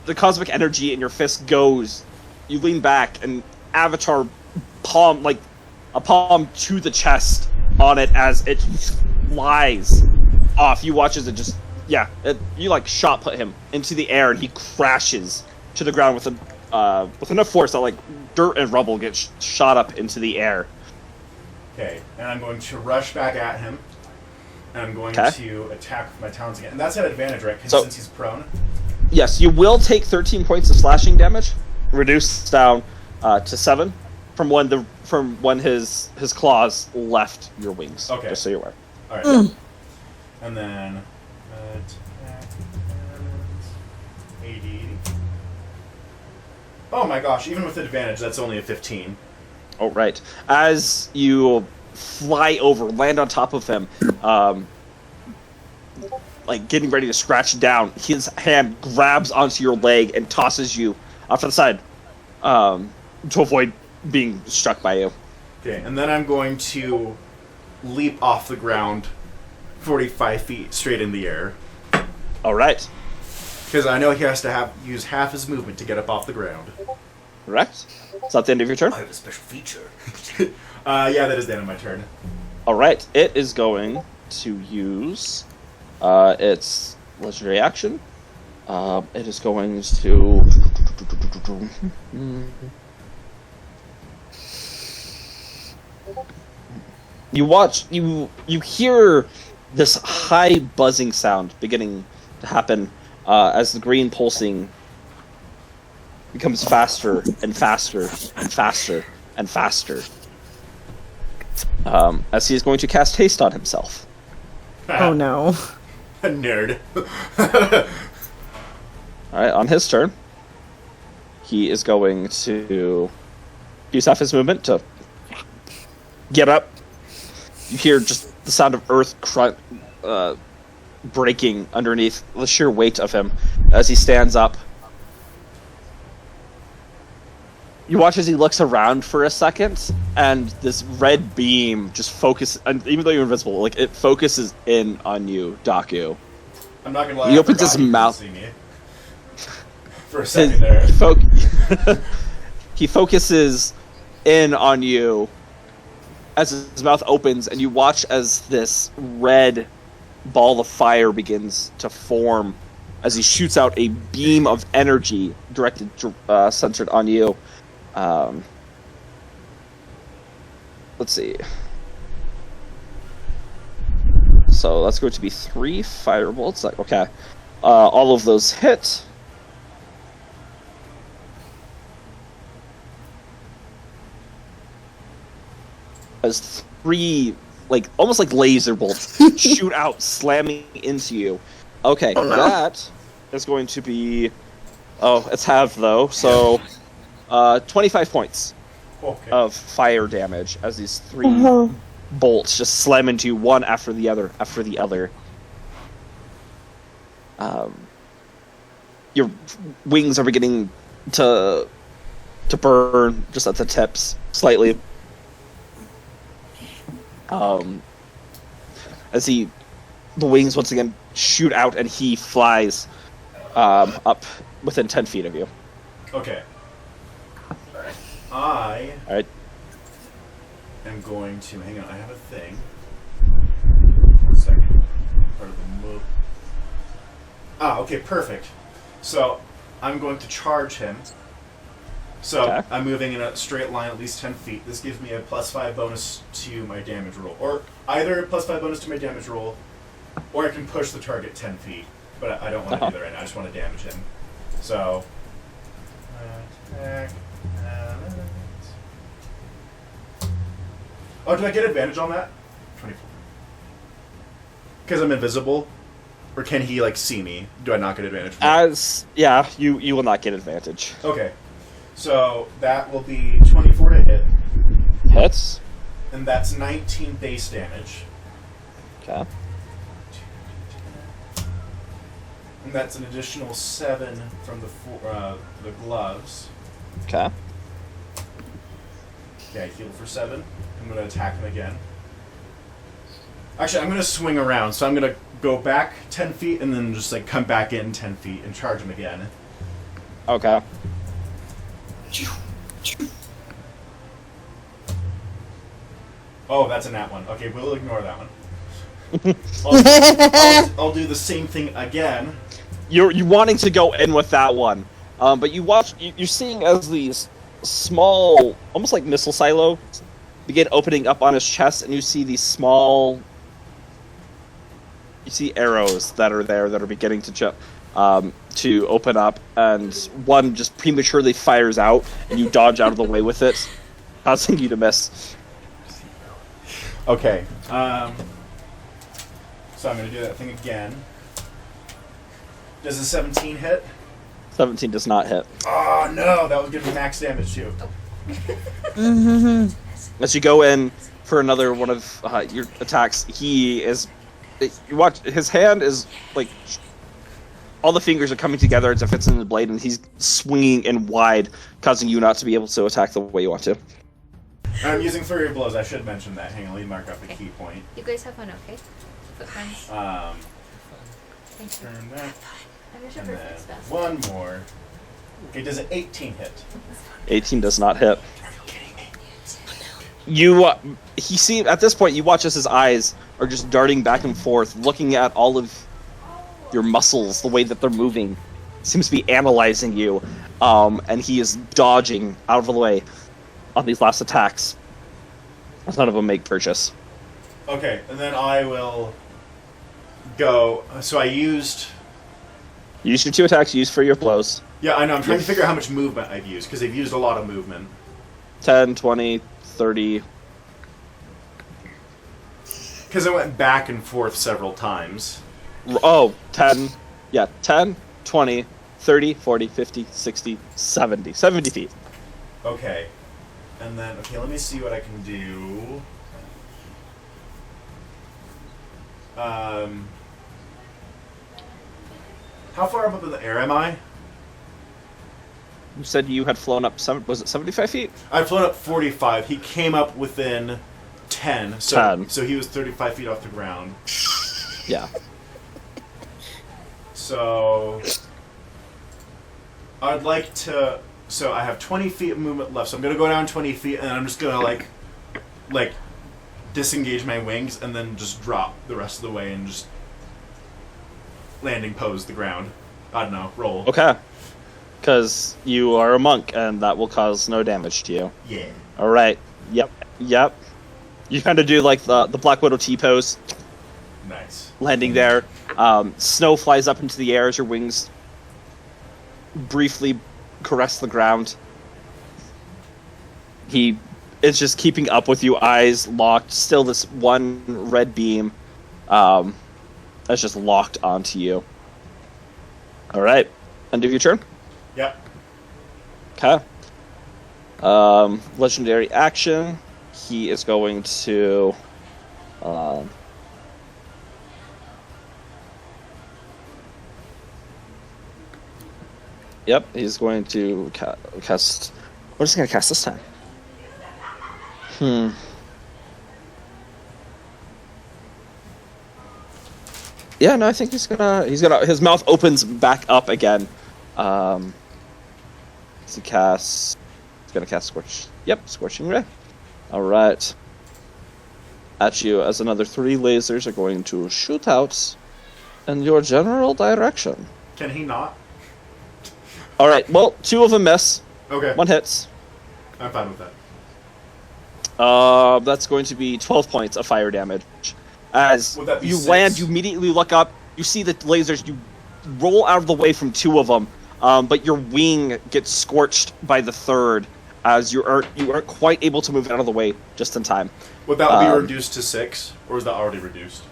the cosmic energy in your fist goes, you lean back and Avatar palm to the chest on it as it flies off. You watch as it just you like shot put him into the air and he crashes to the ground with enough force that like dirt and rubble get shot up into the air. Okay, and I'm going to rush back at him. And I'm going to attack with my talons again. And that's at advantage, right? Since he's prone? Yes, you will take 13 points of slashing damage, reduced down to 7 from when his claws left your wings. Okay. Just so you're aware. Alright. And then attack 80. Oh my gosh, even with advantage, that's only a 15. Oh, right. As you fly over, land on top of him, like getting ready to scratch down, his hand grabs onto your leg and tosses you off to the side to avoid being struck by you. Okay, and then I'm going to leap off the ground 45 feet straight in the air. All right. Because I know he has to use half his movement to get up off the ground. Correct. Is that the end of your turn? I have a special feature. Yeah, that is the end of my turn. All right. It is going to use its legendary action. It is going to... You hear this high buzzing sound beginning to happen as the green pulsing becomes faster and faster and faster and faster. As he is going to cast haste on himself. Oh no. A nerd. Alright, on his turn, he is going to use half his movement to get up. You hear just the sound of earth breaking underneath the sheer weight of him as he stands up. You watch as he looks around for a second, and this red beam just focuses, and even though you're invisible, like it focuses in on you, Daku. I'm not gonna lie. He I opens forgot his he could mouth. see me. For a second there. He focuses in on you as his mouth opens, and you watch as this red ball of fire begins to form as he shoots out a beam of energy directed, centered on you. Let's see. So that's going to be 3 firebolts. Okay. All of those hit. As 3 like almost like laser bolts shoot out, slamming into you. Okay, Oh, no. that is going to be. Oh, it's halved though, so 25 points Okay. of fire damage as these 3 bolts just slam into you, one after the other, after the other. Your wings are beginning to burn just at the tips slightly. As the wings once again shoot out and he flies up within 10 feet of you. Okay. I Alright. am going to hang on. I have a thing. 1 second. Part of the move. Okay, perfect. So I'm going to charge him. So Okay. I'm moving in a straight line at least 10 feet. This gives me a +5 bonus to my damage roll, or either a +5 bonus to my damage roll, or I can push the target 10 feet. But I don't want to do that right now. I just want to damage him. So. Attack. Oh, do I get advantage on that? 24. Because I'm invisible? Or can he, like, see me? Do I not get advantage? Yeah, you will not get advantage. Okay. So, that will be 24 to hit. Hits. And that's 19 base damage. Okay. And that's an additional 7 from the gloves. Okay. Okay, heal for 7. I'm going to attack him again. Actually, I'm going to swing around. So I'm going to go back 10 feet and then just like come back in 10 feet and charge him again. Okay. Oh, that's a nat one. Okay, we'll ignore that one. I'll do the same thing again. You're wanting to go in with that one, but you're seeing as these small, almost like missile silos, begin opening up on his chest, and you see these small. You see arrows that are there that are beginning to open up, and one just prematurely fires out, and you dodge out of the way with it, causing you to miss. Okay. So I'm going to do that thing again. Does a 17 hit? 17 does not hit. Oh no, that was giving me max damage too. As you go in for another one of your attacks, he is. You watch his hand is like all the fingers are coming together as if it's in the blade, and he's swinging in wide, causing you not to be able to attack the way you want to. I'm using Flurry of Blows. I should mention that. Hang on, let me mark up the key point. You guys have fun, okay? Footprints. Thank you. Turn that, I wish I and were then fast. one more. Okay, does an 18 hit? 18 does not hit. You, at this point, you watch as his eyes are just darting back and forth, looking at all of your muscles, the way that they're moving. Seems to be analyzing you, and he is dodging out of the way on these last attacks. None of them make purchase. Okay, and then I will go. So I used. You used your 2 attacks, used for your blows. Yeah, I know. I'm trying to figure out how much movement I've used because they've used a lot of movement. 10, 20, 30. Because I went back and forth several times. Oh, 10. Yeah, 10, 20, 30, 40, 50, 60, 70. 70 feet. Okay. And then, okay, let me see what I can do. How far up in the air am I? You said you had flown up, was it 75 feet? I've flown up 45. He came up within 10. So, 10. So he was 35 feet off the ground. Yeah. So I'd like to. So I have 20 feet of movement left. So I'm gonna go down 20 feet, and I'm just gonna like disengage my wings, and then just drop the rest of the way, and just landing pose the ground. I don't know. Roll. Okay. Because you are a monk, and that will cause no damage to you. Yeah. Alright. Yep. You kind of do like the Black Widow T-pose, Nice. landing there. Snow flies up into the air as your wings briefly caress the ground. He it's just keeping up with you, eyes locked. Still, this one red beam that's just locked onto you. All right, end of your turn. Yep. Okay. Legendary action. He is going to. Yep, he's going to cast. What is he going to cast this time? Yeah, no, I think he's gonna. His mouth opens back up again. He casts. He's gonna cast Scorch. Yep, Scorching Ray. All right. At you, as another 3 lasers are going to shoot out in your general direction. Can he not? All right. Well, 2 of them miss. Okay. 1 hits. I'm fine with that. That's going to be 12 points of fire damage. As Would that be you 6? land, you immediately look up. You see the lasers. You roll out of the way from 2 of them, but your wing gets scorched by the 3rd, as you aren't quite able to move out of the way just in time. Would that be reduced to 6, or is that already reduced?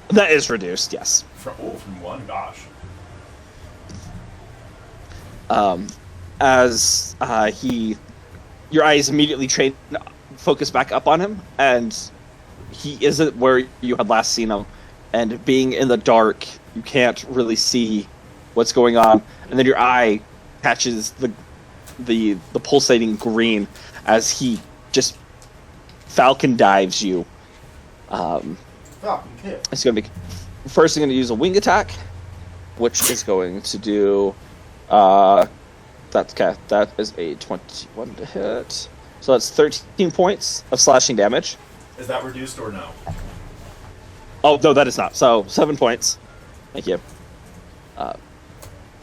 That is reduced, yes. From 1? Gosh. As your eyes immediately focus back up on him, and he isn't where you had last seen him, and being in the dark, you can't really see what's going on, and then your eye catches the pulsating green as he just falcon dives you. Falcon kill. It's going to be first. I'm going to use a wing attack, which is going to do. That is a 21 to hit. So that's 13 points of slashing damage. Is that reduced or no? Oh no, that is not. So 7 points. Thank you.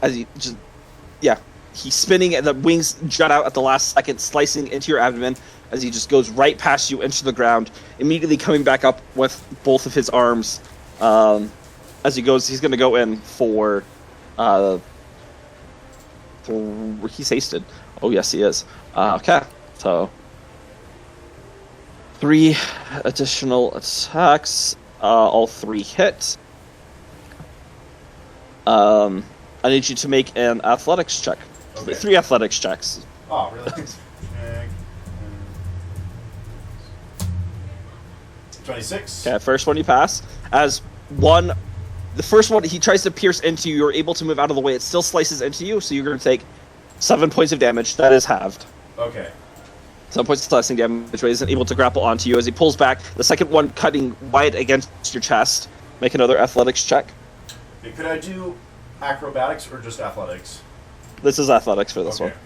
As he just, he's spinning and the wings jut out at the last second, slicing into your abdomen. As he just goes right past you into the ground, immediately coming back up with both of his arms. As he goes, he's going to go in for he's hasted. Oh yes, he is. Okay, so 3 additional attacks. All 3 hit. I need you to make an athletics check. Okay. 3 athletics checks. Oh, really? 26. Okay, first one you pass. The first one, he tries to pierce into you. You're able to move out of the way. It still slices into you, so you're going to take 7 points of damage. That is halved. Okay. 7 points of slashing damage, but he isn't able to grapple onto you. As he pulls back, the second one cutting wide against your chest. Make another athletics check. Okay, could I do acrobatics or just athletics? This is athletics for this Okay. one.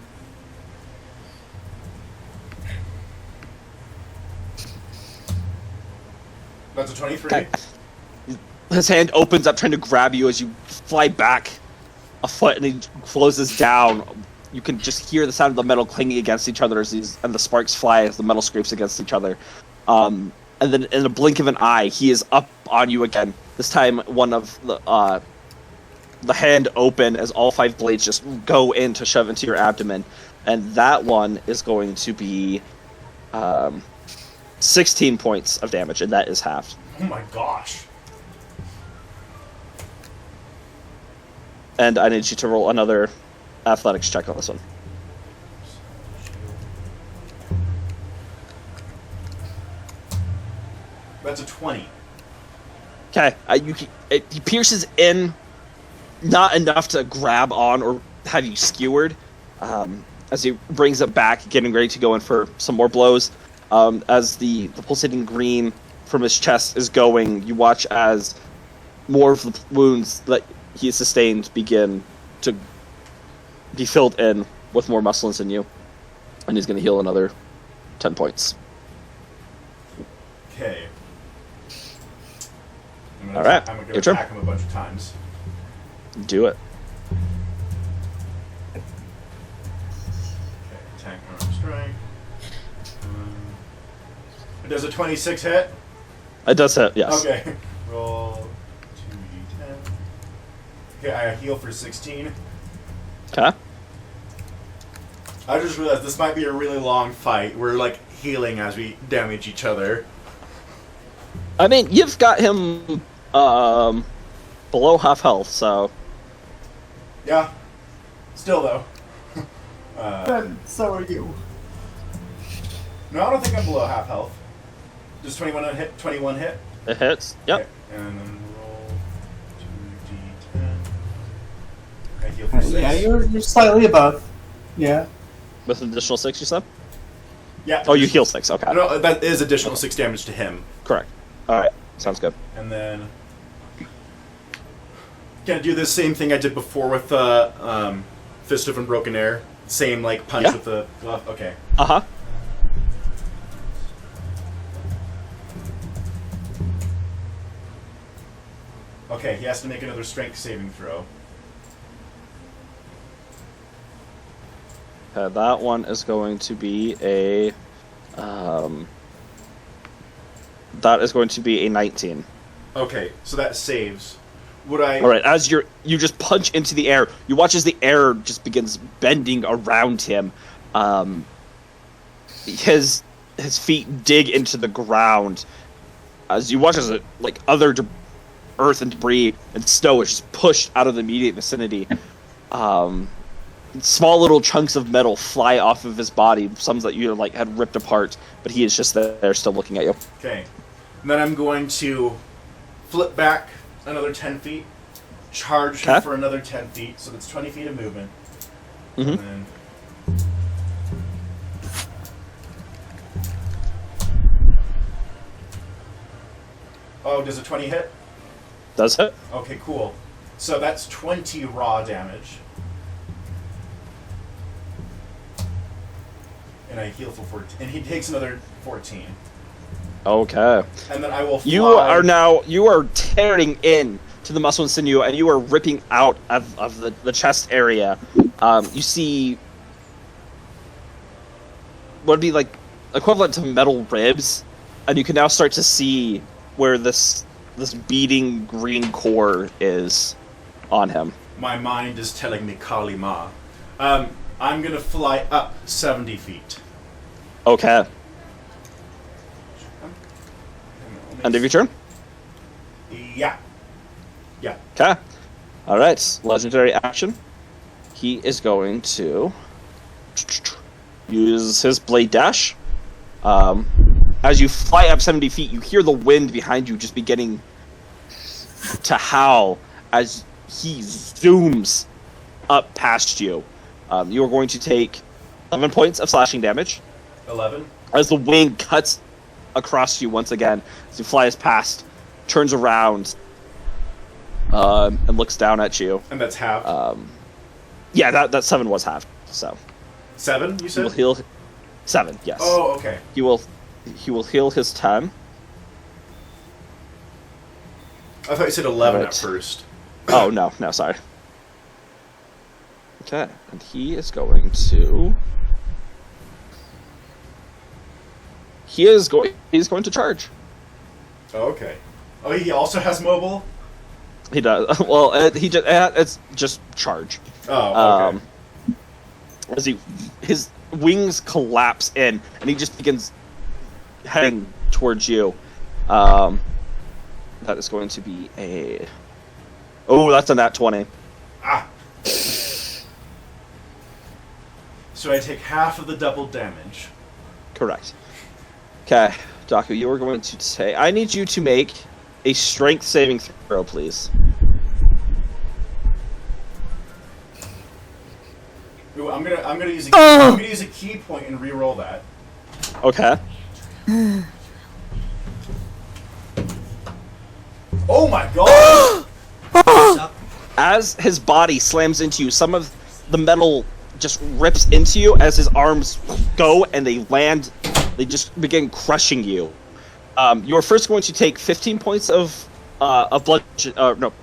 That's a 23. Okay. His hand opens up trying to grab you as you fly back a foot, and he closes down. You can just hear the sound of the metal clanging against each other and the sparks fly as the metal scrapes against each other. And then in a blink of an eye, he is up on you again. This time, one of the hand open as all 5 blades just go in to shove into your abdomen. And that one is going to be 16 points of damage, and that is halved. Oh my gosh. And I need you to roll another athletics check on this one. That's a 20. Okay, he pierces in, not enough to grab on or have you skewered. As he brings it back, getting ready to go in for some more blows. As the pulsating green from his chest is going, you watch as more of the wounds that he has sustained begin to be filled in with more muscle in you. And he's going to heal another 10 points. Okay. I'm All right, I'm going your to turn. attack him a bunch of times. Do it. Okay, attack, arm, strike. Does a 26 hit? It does hit, yes. Okay. Roll 2d10. Okay, I heal for 16. Okay. I just realized this might be a really long fight. We're like healing as we damage each other. I mean, you've got him below half health, so Yeah. Still though. So are you. No, I don't think I'm below half health. Just 21 hit. 21 hit. it hits. Yep. Okay. And then roll 2d10. I heal for 6. Yeah, you're slightly above. Yeah. With an additional 6, you said? Yeah. Oh, you heal 6. Okay. No, that is additional 6 damage to him. Correct. All right. Sounds good. And then can I do the same thing I did before with Fist of Unbroken Air? Same like punch Yeah. with the glove. Okay. Uh huh. Okay, he has to make another strength saving throw. That one is going to be a. That is going to be a 19. Okay, so that saves. Would I? All right. As you just punch into the air, you watch as the air just begins bending around him. His feet dig into the ground. As you watch as it, like other earth and debris and snow is just pushed out of the immediate vicinity. Small little chunks of metal fly off of his body, some that you like had ripped apart, but he is just there still looking at you. Okay. And then I'm going to flip back another 10 feet, charge Okay. for another 10 feet, so that's 20 feet of movement. Mhm. And then oh, does a 20 hit? Does hit? Okay, cool. So that's 20 raw damage. And I heal for 14. And he takes another 14. Okay. And then I will fly. You are tearing in to the muscle and sinew, and you are ripping out of the chest area. You see what would be like equivalent to metal ribs, and you can now start to see where this beating green core is on him. My mind is telling me Kali Ma. I'm gonna fly up 70 feet. Okay. End of your turn? Yeah. Yeah. Okay. Alright. Legendary action. He is going to use his blade dash. As you fly up 70 feet, you hear the wind behind you just beginning to howl as he zooms up past you. You are going to take 11 points of slashing damage 11. as the wing cuts across you once again as he flies past, turns around, and looks down at you. And that's half. Yeah, that 7 was halved. So 7, you he will said? heal 7. Yes. Oh, okay. He will heal his 10. I thought you said 11 Right. at first. Oh no, sorry. Okay, and he is going to. He's going to charge. Oh, okay. Oh, he also has mobile? He does. Well, it's just charge. Oh, okay. As his wings collapse in, and he just begins heading towards you. That is going to be a. Oh, that's a nat 20. Ah! So I take half of the double damage. Correct. Okay, Daku, you are going to say, I need you to make a strength saving throw, please. Ooh, I'm gonna use a key point and re-roll that. Okay. Oh my god! As his body slams into you, some of the metal just rips into you as his arms go and they land. They just begin crushing you. You're first going to take 15 points of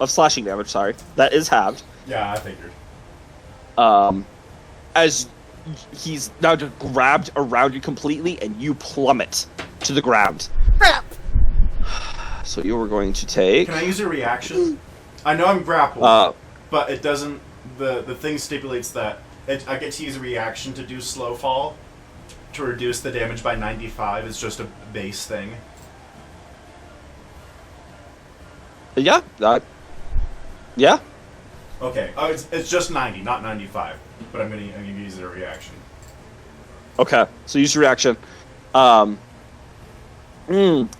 slashing damage. Sorry, that is halved. Yeah, I figured. As he's now just grabbed around you completely, and you plummet to the ground. Crap. So you were going to take. Can I use a reaction? I know I'm grappled, but it doesn't. The thing stipulates that I get to use a reaction to do slow fall. to reduce the damage by 95 is just a base thing? Yeah. Yeah. Okay. Oh, it's just 90, not 95. But I'm gonna use a reaction. Okay. So use your reaction.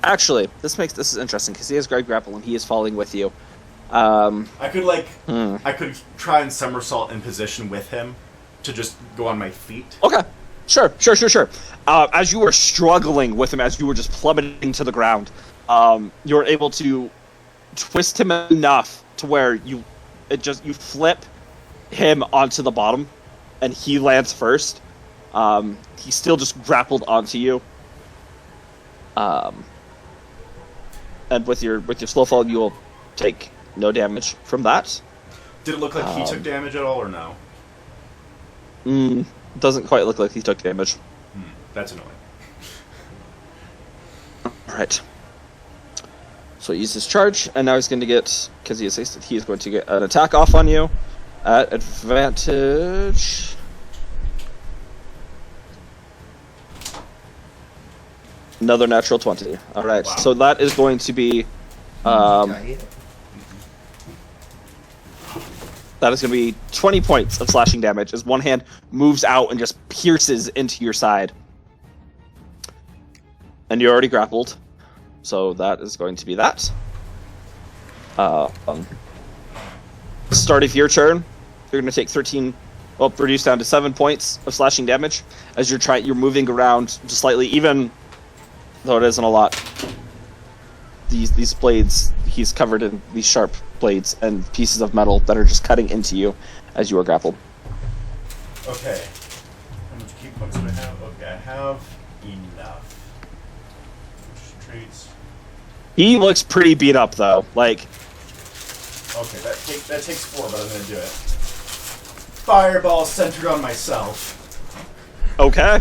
Actually, this is interesting because he has great grapple and he is falling with you. I could try and somersault in position with him to just go on my feet. Okay. Sure. As you were struggling with him, as you were just plummeting to the ground, you were able to twist him enough to where you flip him onto the bottom, and he lands first. He's still just grappled onto you. And with your slow fall, you will take no damage from that. Did it look like he took damage at all, or no? Doesn't quite look like he took damage. That's annoying. Alright. So he used his charge, and now he's going to get, because he is hasted, he is going to get an attack off on you at advantage. Another natural 20. Alright, Wow. so that is going to be, that is going to be 20 points of slashing damage as one hand moves out and just pierces into your side. And you're already grappled. So that is going to be that. Start of your turn, you're going to take 13, reduced down to 7 points of slashing damage as you're moving around just slightly, even though it isn't a lot. These blades, he's covered in these sharp blades and pieces of metal that are just cutting into you as you are grappled. Okay. How much key points do I have? Okay, I have enough. Traits. He looks pretty beat up though. Like, okay, that takes 4, but I'm gonna do it. Fireball centered on myself. okay.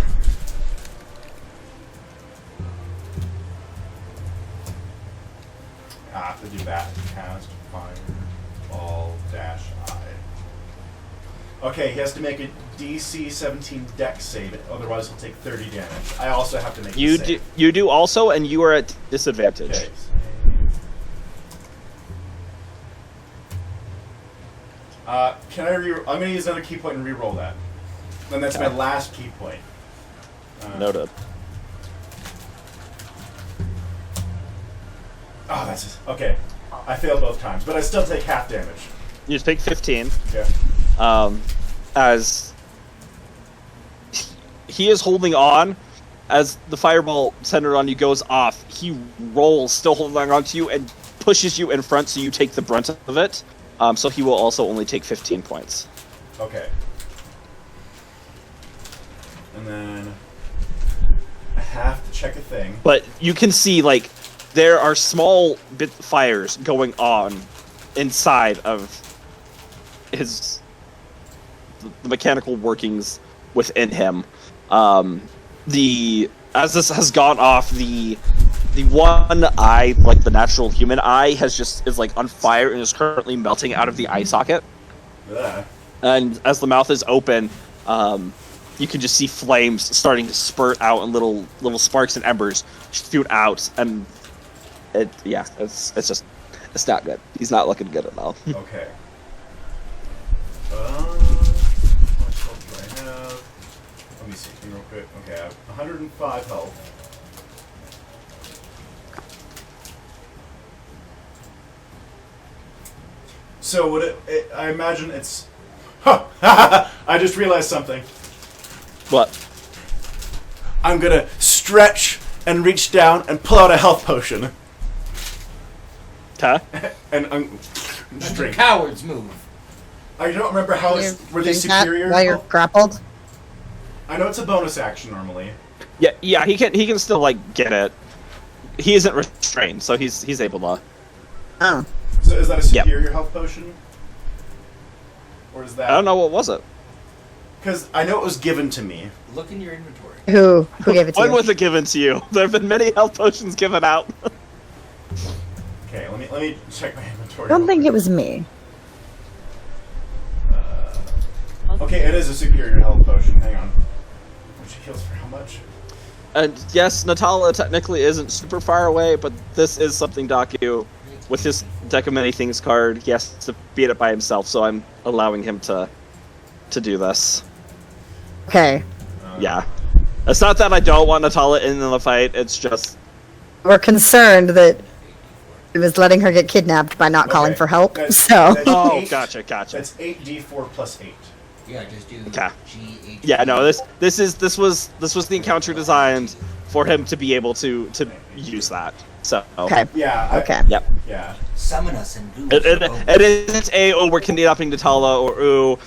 I have to do that. Cast fireball dash I. Okay, he has to make a DC 17 Dex save, otherwise he'll take 30 damage. I also have to make a save. You do also, and you are at disadvantage. Okay. Can I I'm gonna use another key point and re-roll that. Then that's my last key point. Noted. Oh, that's okay. I failed both times, but I still take half damage. You just take 15. Okay. As he is holding on, as the fireball centered on you goes off, he rolls, still holding on to you, and pushes you in front, so you take the brunt of it. So he will also only take 15 points. Okay. And then I have to check a thing. But you can see, like, there are small fires going on inside of the mechanical workings within him. As this has gone off, the one eye, like the natural human eye, is like on fire and is currently melting out of the eye socket. Ugh. And as the mouth is open, you can just see flames starting to spurt out, and little sparks and embers shoot out, and it's not good. He's not looking good at all. Okay. How much health do I have? Let me see real quick. Okay, I have 105 health. So would I imagine it's... Huh! I just realized something. What? I'm gonna stretch and reach down and pull out a health potion. Huh? And That's a drink. coward's move. I don't remember how were they Drink that superior? while you're grappled. I know it's a bonus action normally. Yeah, he can still like get it. He isn't restrained, so he's able to. Oh. So is that a superior health potion? Or is that... I don't know, what was it? Because I know it was given to me. Look in your inventory. Who gave it to When you? was it given to you? There have been many health potions given out. Okay, let me check my inventory. I don't think it was me. Okay, it is a superior health potion. Hang on. She heals for how much? And yes, Natala technically isn't super far away, but this is something Daku, with his Deck of Many Things card, he has to beat it by himself, so I'm allowing him to do this. Okay. Yeah. It's not that I don't want Natala in the fight, it's just... We're concerned that he was letting her get kidnapped by not calling for help, so... Oh, gotcha. That's 8d4 plus 8. Yeah, just do Okay. G8. Yeah, no, this was the encounter designed for him to be able to use that. So... Okay. Yeah. Okay. Yep. Yeah. Summon us and do It isn't we're kidnapping Natala, or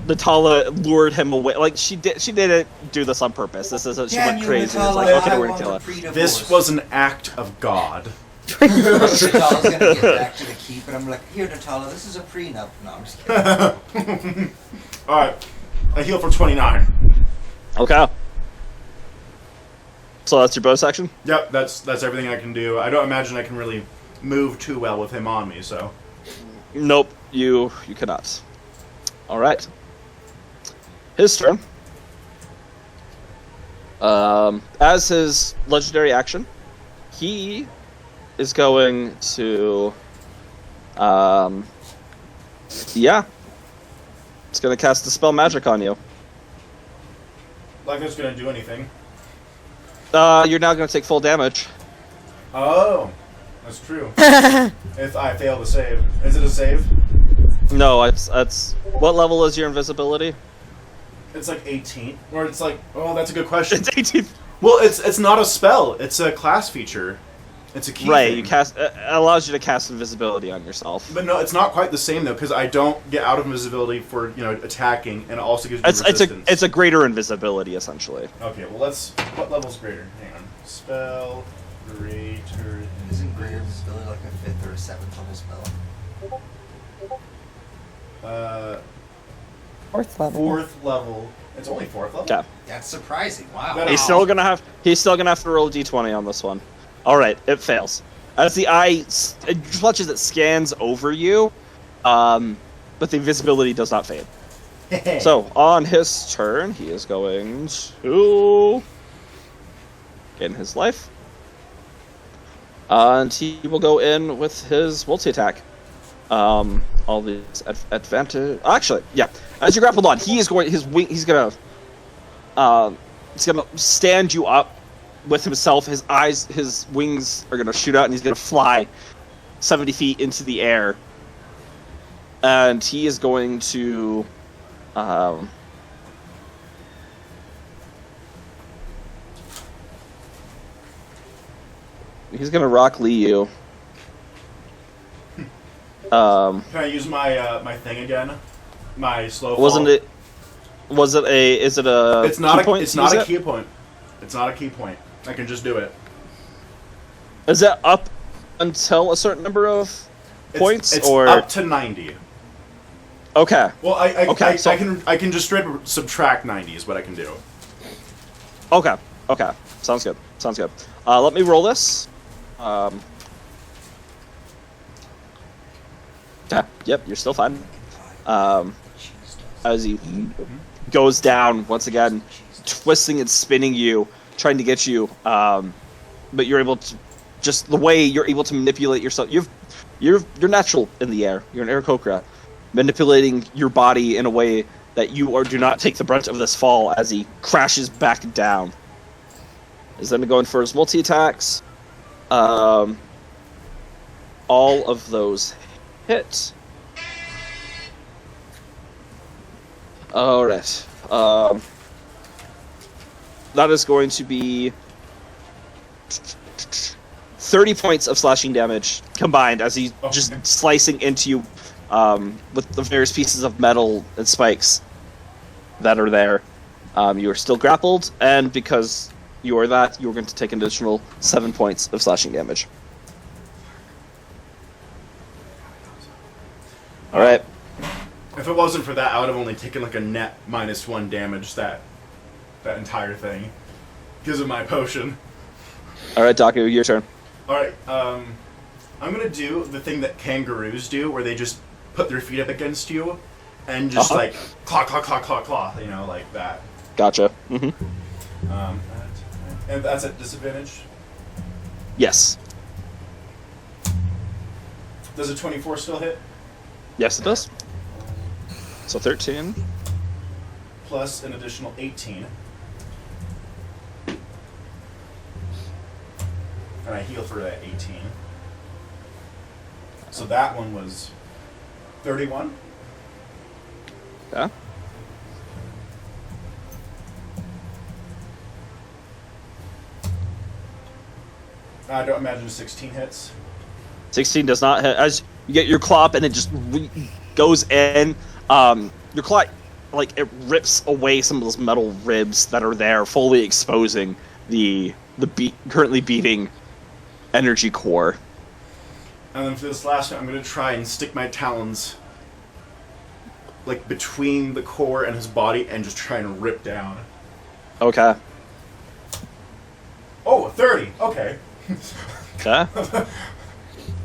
Natala lured him away. Like, she didn't do this on purpose. This isn't, she went crazy. It's like, okay, we're gonna kill her. This was an act of God. Natala's gonna get back to the keep, and I'm like, here, Natala, this is a prenup. No, I'm just kidding. Alright. I heal for 29. Okay. So that's your bonus action? Yep, that's everything I can do. I don't imagine I can really move too well with him on me, so. Nope, you cannot. Alright. His turn. As his legendary action, he is going to... yeah. It's going to cast Dispel Magic on you. Like it's gonna do anything. You're now going to take full damage. Oh, that's true. If I fail to save. Is it a save? No, it's... What level is your invisibility? It's like 18. Or it's like, oh, that's a good question. It's 18. Well, it's not a spell. It's a class feature. It's a key Right, thing. you cast... It allows you to cast invisibility on yourself. But no, it's not quite the same, though, because I don't get out of invisibility for, attacking, and it also gives me resistance. It's a greater invisibility, essentially. Okay, well, what level's greater? Hang on. Spell greater... Isn't greater visibility like a 5th or a 7th level spell? Fourth level. 4th level. It's only 4th level? Yeah. That's surprising. Wow. That- He's still gonna have to roll a d20 on this one. Alright, it fails. As the eye clutches, it scans over you, but the invisibility does not fade. So, on his turn, he is going to gain his life. And he will go in with his multi-attack. All these advantage... Actually, yeah. As you grappled on, he's gonna stand you up with himself. His eyes, his wings are gonna shoot out, and he's gonna fly 70 feet into the air. And he is going to... he's gonna Rock Lee you. Can I use my thing again? My slow fall? Wasn't it? Was it a? Is it a? It's not key a. point It's to not use a it? key point. It's not a key point. I can just do it. Is it up until a certain number of points, it's or up to 90. okay? Well, Okay, so- I can just straight subtract 90 is what I can do. Okay. Sounds good. Let me roll this. Yeah. Yep. You're still fine. As he goes down once again, twisting and spinning you, trying to get you. But you're able to, just the way you're able to manipulate yourself. You're natural in the air. You're an Aarakocra, manipulating your body in a way that you do not take the brunt of this fall as he crashes back down. Is then going for his multi-attacks. All of those hit. Alright. That is going to be 30 points of slashing damage combined as he's just slicing into you with the various pieces of metal and spikes that are there. You are still grappled, and because you are going to take an additional 7 points of slashing damage. Alright. If it wasn't for that, I would have only taken like a net -1 damage that entire thing because of my potion. Alright, Daku, your turn. Alright, I'm gonna do the thing that kangaroos do, where they just put their feet up against you and just like claw, claw, claw, claw, claw, like that. Gotcha. And that's at disadvantage? Yes. Does a 24 still hit? Yes, it does. So 13. Plus an additional 18. And I heal for that 18. So that one was 31? Yeah. I don't imagine 16 hits. 16 does not hit. As you get your claw up and it just goes in, your claw, like, it rips away some of those metal ribs that are there, fully exposing the currently beating energy core. And then for this last one, I'm going to try and stick my talons like between the core and his body and just try and rip down. Okay. Oh, 30! Okay. Okay.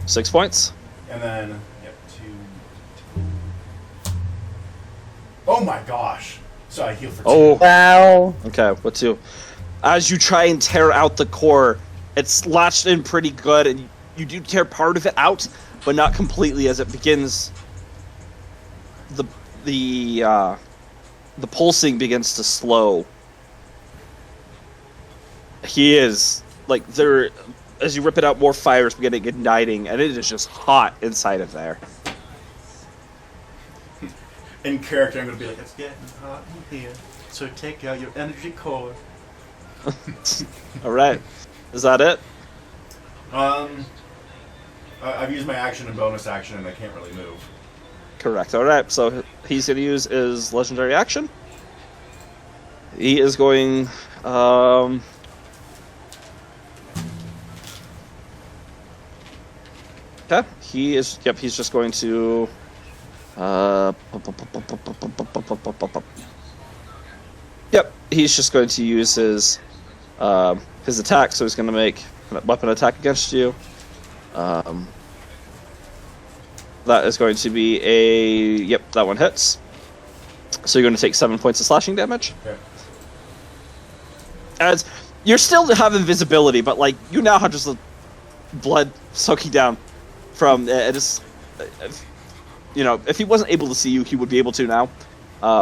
6 points. And then, yep, 2. Oh my gosh! So I heal for 2. Oh. Wow. Okay, what two? As you try and tear out the core, it's latched in pretty good, and you do tear part of it out, but not completely. As it begins, the pulsing begins to slow. He is like there. As you rip it out, more fires begin igniting, and it is just hot inside of there. In character, I'm going to be like, it's getting hot in here, so take out your energy core. All right, is that it? I've used my action and bonus action, and I can't really move. Correct. All right, so he's going to use his legendary action. He is going. Okay, he is. Yep, he's just going to. Yep, he's just going to use his attack. So he's going to make a weapon attack against you. That is going to be a. Yep, that one hits. So you're going to take 7 points of slashing damage. Okay. As you're still have invisibility, but like you now have just the blood soaking down from it. Is, you know, if he wasn't able to see you, he would be able to now.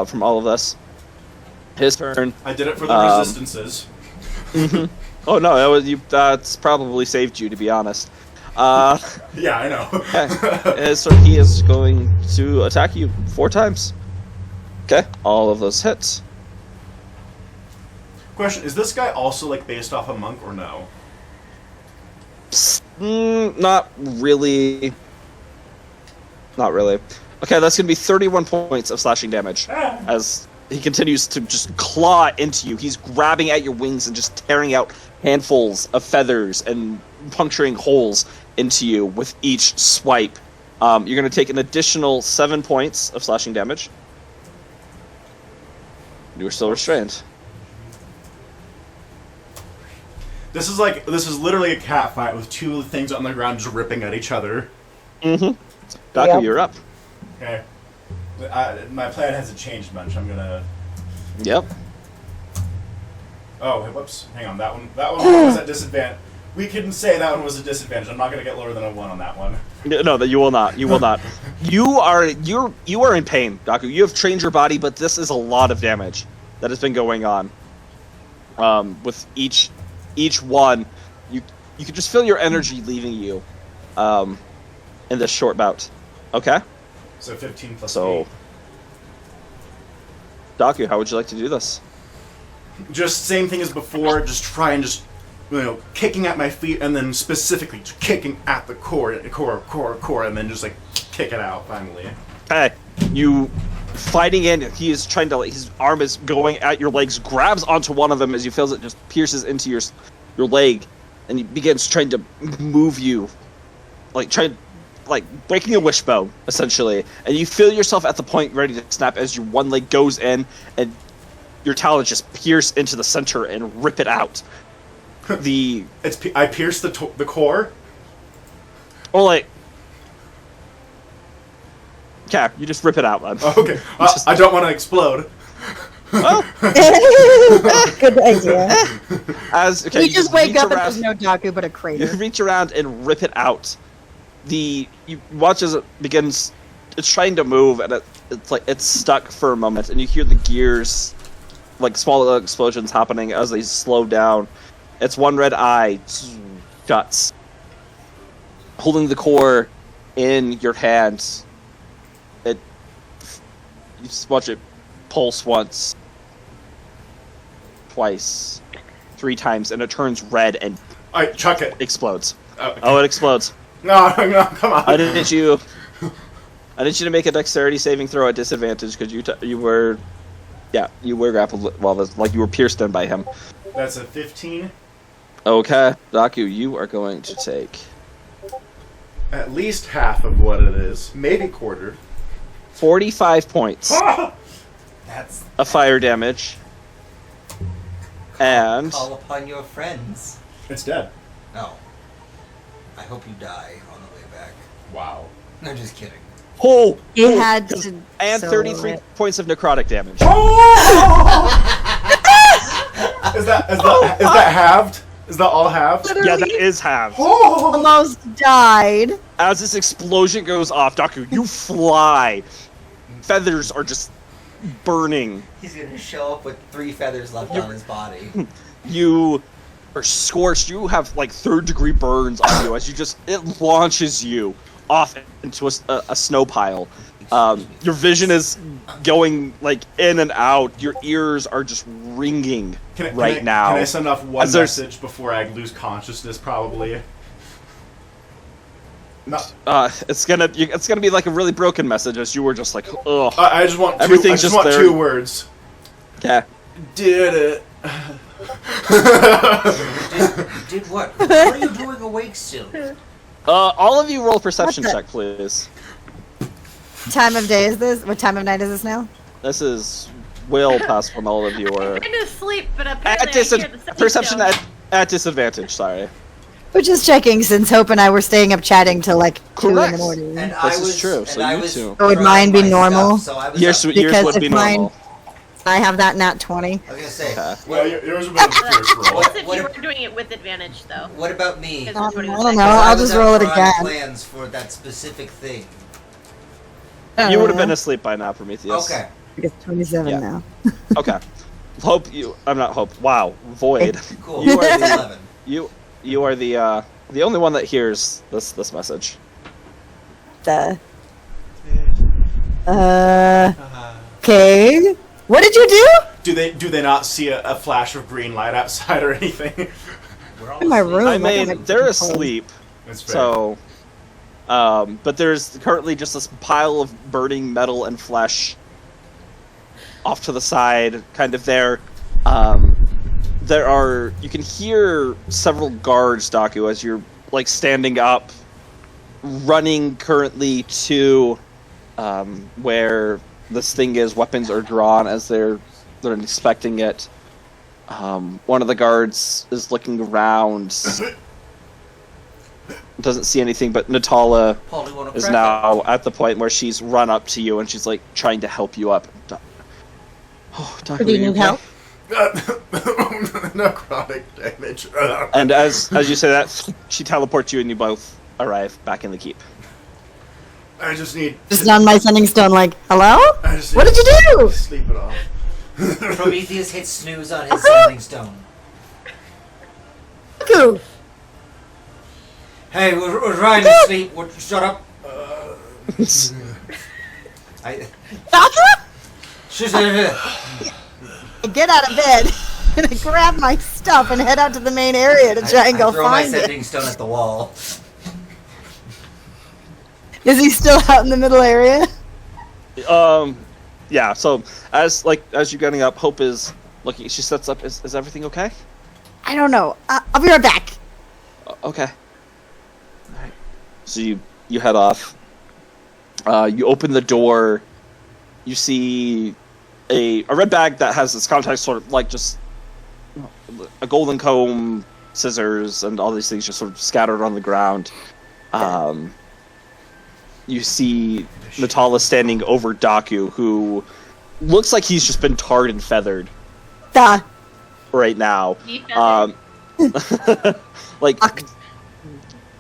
From all of this, his turn. I did it for the resistances. Mm-hmm. Oh no, that was you. That's probably saved you, to be honest. Yeah, I know. Okay. So he is going to attack you 4 times. Okay, all of those hits. Question: is this guy also like based off a monk or no? Not really. Not really. Okay, that's going to be 31 points of slashing damage as he continues to just claw into you. He's grabbing at your wings and just tearing out handfuls of feathers and puncturing holes into you with each swipe. You're going to take an additional 7 points of slashing damage. You are still restrained. This is literally a cat fight with two things on the ground just ripping at each other. Mm-hmm. Daku, Yep. you're up. Okay. My plan hasn't changed much. I'm gonna. Yep. Oh, whoops. Hang on. That one was at disadvantage. We can say that one was a disadvantage. I'm not gonna get lower than a 1 on that one. No, that you will not. You will not. You are in pain, Daku. You have trained your body, but this is a lot of damage that has been going on. With each one, you can just feel your energy leaving you. In this short bout. Okay? So 15 plus So 8. Daku, how would you like to do this? Just same thing as before. Just try and just, kicking at my feet, and then specifically just kicking at the core, and then just like kick it out finally. Okay. You fighting in, he is trying to, his arm is going at your legs, grabs onto one of them as you feel it just pierces into your leg, and he begins trying to move you, breaking a wishbone, essentially. And you feel yourself at the point ready to snap as your one leg goes in, and your talons just pierce into the center and rip it out. I pierced the core. Okay, you just rip it out, man. Oh, okay. I don't want to explode. Good idea. You just wake reach up and around- there's no Daku but a You crater. reach around and rip it out. You watch as it begins. It's trying to move, and it's stuck for a moment, and you hear the gears, like small explosions happening as they slow down. Its one red eye shuts, holding the core in your hands. You just watch it pulse once, twice, 3 times, and it turns red and Alright, chuck it. explodes. Okay. Oh, it explodes. No, come on. I need you to make a dexterity saving throw at disadvantage because you were grappled. Well, like you were pierced in by him. That's a 15. Okay, Daku, you are going to take At least half of what it is. Maybe quarter. 45 points That's of fire damage, and call upon your friends. It's dead. No. I hope you die on the way back. Wow. No, just kidding. It had to. and so 33 it- points of necrotic damage. Is that halved? Is that all halved? Yeah, that is halved. Almost died. As this explosion goes off, Daku, you fly. Feathers are just burning. He's gonna show up with 3 feathers left on his body. You are scorched. You have like 3rd-degree burns on you as it launches you off into a snow pile. Your vision is going like in and out. Your ears are just ringing now. Can I send off one As there's- message before I lose consciousness? Probably. No, It's gonna be like a really broken message as you were just like, ugh. I just want two. I Everything's just just want there. 2 words. Yeah. Did it? Did what? What are you doing awake still? All of you roll a perception What the- check, please. Time of day is this? What time of night is this now? This is well past when all of you are I'm trying to sleep, but at apparently I hear the stepping perception stone. at disadvantage. Sorry. We're just checking since Hope and I were staying up chatting till like 2 in Correct. the morning. And This is true, so you two. So would mine be trying my normal? stuff, so I was Yours, up. yours Because would be if mine- normal. I have that nat 20. I was gonna say. Okay. Well, yours would be the first roll. What's if What you if- were doing it with advantage, though? What about me? Because I it's what he was don't saying. know. Because I I'll was just up roll it drawing again. plans for that specific thing. You would have been asleep by now, Prometheus. Okay. I guess 27 Yeah. now. Okay. Hope you. I'm not Hope. Wow. Void. Cool. You are the 11. you are the only one that hears this message. The. Okay. What did you do? Do they not see a flash of green light outside or anything? We're all In my asleep. room. I got mean, my they're clothes. asleep. That's fair. So, but there's currently just this pile of burning metal and flesh off to the side, kind of there. You can hear several guards, Daku, as you're like standing up, running currently to where this thing is. Weapons are drawn as they're inspecting it. One of the guards is looking around. Doesn't see anything, but Natala Paul, you wanna is crack now at the point where she's run up to you and she's like trying to help you up. Daku, Do you are need okay? help? Necrotic damage. And as you say that, she teleports you and you both arrive back in the keep. I just need. Just on my sending stone, like, hello? I just need What did you to do? Sleep it off. Prometheus hits snooze on his sending stone. Daku! Hey, we're trying to sleep. Shut up. Daku? Shush. I get out of bed and I grab my stuff and head out to the main area to try and go throw my find it. sending stone at the wall. Is he still out in the middle area? Yeah. So as you're getting up, Hope is looking. She sets up. Is everything okay? I don't know. I'll be right back. Okay. All right. So you head off. You open the door. You see a red bag that has this contact, sort of like just a golden comb, scissors, and all these things just sort of scattered on the ground. You see Natala standing over Daku, who looks like he's just been tarred and feathered Duh. right now. He feathered. Like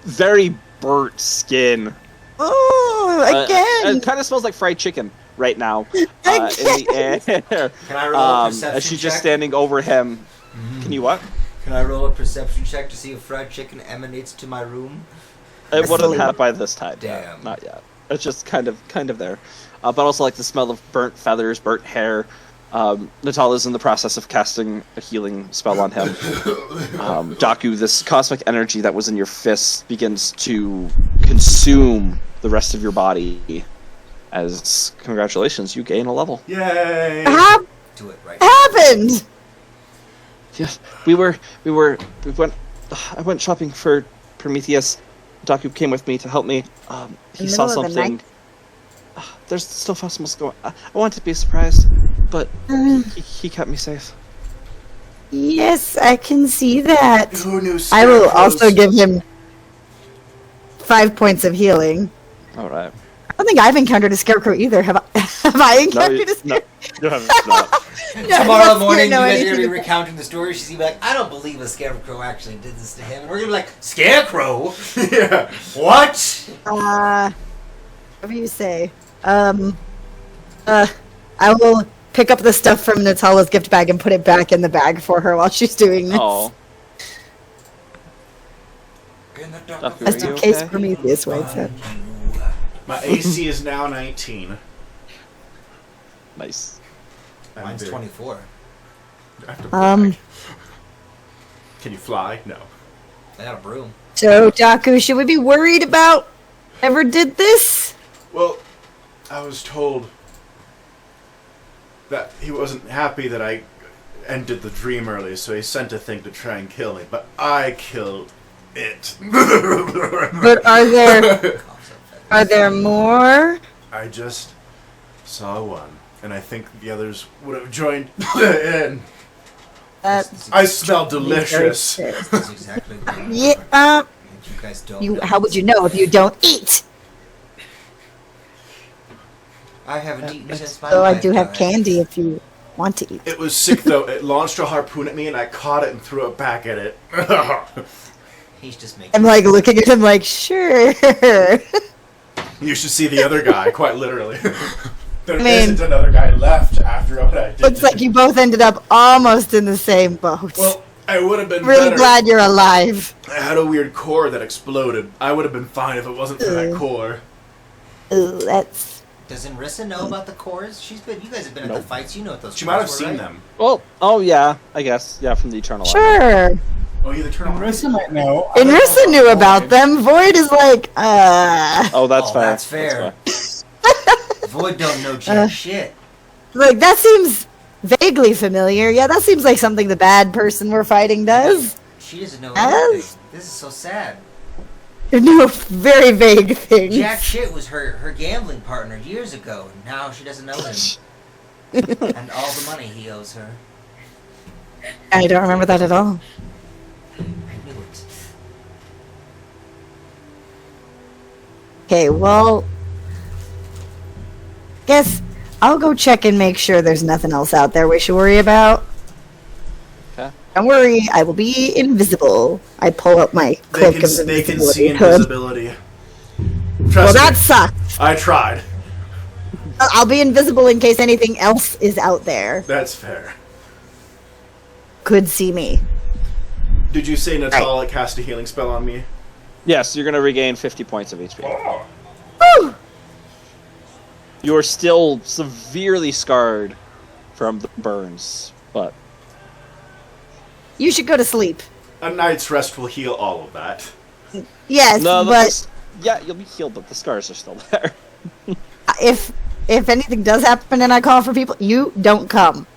very burnt skin. Oh, again. It kind of smells like fried chicken right now in Again. the air. Can I roll a perception as she's just check? standing over him. Can you what? Can I roll a perception check to see if fried chicken emanates to my room? It wouldn't Asleep. have by this time. Damn. Not yet. It's just kind of there. But also like the smell of burnt feathers, burnt hair. Natala's in the process of casting a healing spell on him. Daku, this cosmic energy that was in your fists begins to consume the rest of your body. As congratulations, you gain a level. Yay! What Do it right. happened? Yes, we went. I went shopping for Prometheus. Daku came with me to help me. He In the saw middle of the something. night? There's still festivals going. I wanted to be surprised, but he kept me safe. Yes, I can see that. Who knew I will scarecrows? also give him 5 points of healing. All right. I don't think I've encountered a scarecrow either. Have I? Have I encountered a no, scarecrow? you haven't. No. No, Tomorrow I'm not morning, you scared, no, guys are anything going to be about- recounting the story. She's going to be like, I don't believe a scarecrow actually did this to him. And we're going to be like, Scarecrow? Yeah. What? Whatever you say. I will pick up the stuff from Natala's gift bag and put it back in the bag for her while she's doing this. Oh, In the dark Daku, of Just are in you case okay? Prometheus wakes up. My AC is now 19. nice. Mine's 24. I have to Um, brag. Can you fly? No. I got a broom. So, Daku, should we be worried about ever did this? Well, I was told that he wasn't happy that I ended the dream early, so he sent a thing to try and kill me, but I killed it. But are there more? I just saw one, and I think the others would have joined in. That's I smell delicious. That's exactly what I'm Yeah. You guys don't know. How would you know if you don't eat? I haven't eaten since my So I life do have died. candy if you want to eat. It was sick though. It launched a harpoon at me, and I caught it and threw it back at it. He's just making I'm like looking at him like, sure. You should see the other guy, quite literally. There I mean- not another guy left after what I did. Looks like you both ended up almost in the same boat. Well, I would have been Really better. glad you're alive. I had a weird core that exploded. I would have been fine if it wasn't for that Ugh. core. Ooh, that's Does Inrissa know about the cores? You guys have been at Nope. the fights. You know what those. She might have cores seen were, right? them. Well, oh yeah, I guess from the Eternal. Eye. sure. Oh, you the turn on. Marissa might know. I don't know Inrissa knew about Void. them. Void is like, Oh, that's Oh, fair. that's fair. Void don't know jack shit. Like, that seems vaguely familiar. Yeah, that seems like something the bad person we're fighting does. She doesn't know Yes. anything. This is so sad. No, very vague things. Jack shit was her gambling partner years ago, and now she doesn't know him. And all the money he owes her. I don't remember that at all. I knew it. Okay, well, guess I'll go check and make sure there's nothing else out there we should worry about. Okay. Don't worry, I will be invisible. I pull up my They cloak can, of they can see invisibility hood. invisibility. Well, Trust that me. sucks. I tried. I'll be invisible in case anything else is out there. That's fair. Could see me. Did you say Natala cast a healing spell on me? Yes, you're gonna regain 50 points of HP. Woo! You are still severely scarred from the burns, but You should go to sleep. A night's rest will heal all of that. Yes, no, but yeah, you'll be healed, but the scars are still there. if anything does happen and I call for people, you don't come.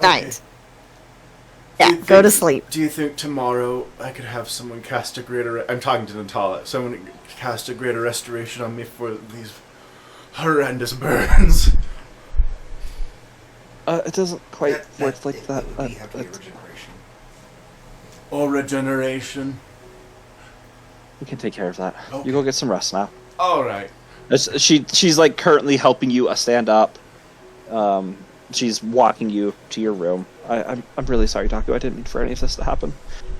Night. Yeah, Do you go to think- sleep. Do you think tomorrow I could have someone cast a greater... I'm talking to Natala. Someone cast a greater restoration on me for these horrendous burns. It doesn't quite work like that. It would have to be It- regeneration. Or regeneration. we can take care of that. Okay. You go get some rest now. Alright. She's like currently helping you stand up. She's walking you to your room. I'm really sorry, Daku. I didn't mean for any of this to happen.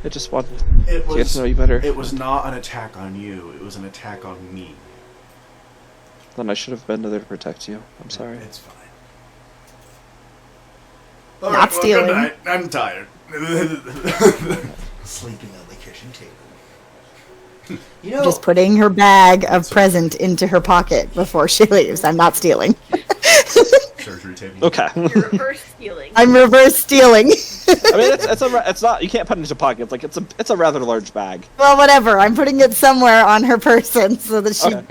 I just wanted to get to know you better. It was not an attack on you. It was an attack on me. Then I should have been there to protect you. I'm sorry. It's fine. Not Alright, stealing. Good night. I'm tired. Sleeping on the kitchen table. You know, Just putting her bag of present into her pocket before she leaves. I'm not stealing. Surgery table. Okay. You're reverse stealing. I'm reverse stealing. I mean, it's not. You can't put it into pockets. Like it's a rather large bag. Well, whatever. I'm putting it somewhere on her person so that she, Okay.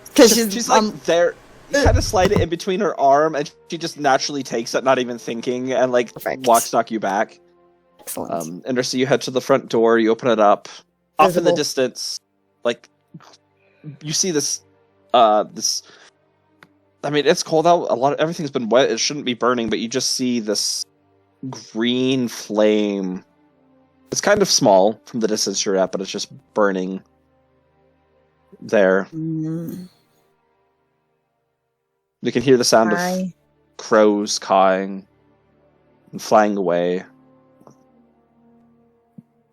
because She's like there. You kind of slide it in between her arm, and she just naturally takes it, not even thinking, and like Perfect. walks you back. excellent. And so you head to the front door. You open it up. Off in the Visible. distance, like you see this. I mean, it's cold out. Everything's been wet. It shouldn't be burning, but you just see this green flame. It's kind of small from the distance you're at, but it's just burning there. Mm, You can hear the sound of I crows cawing and flying away.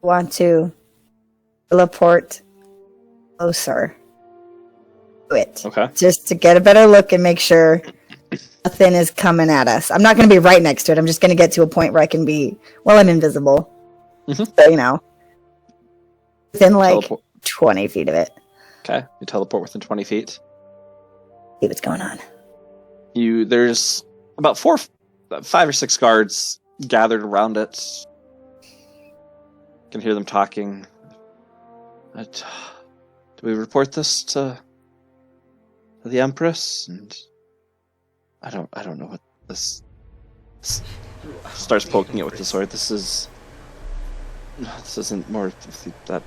want to teleport closer to it. Okay. Just to get a better look and make sure nothing is coming at us. I'm not going to be right next to it. I'm just going to get to a point where I can be, well, I'm invisible. Mhm. So, you know, within like Teleport. 20 feet of it. Okay. You teleport within 20 feet. See what's going on. There's about 5 or 6 guards gathered around it. You can hear them talking. Do we report this to the Empress? And I don't know what this starts poking it with the sword. This isn't more of that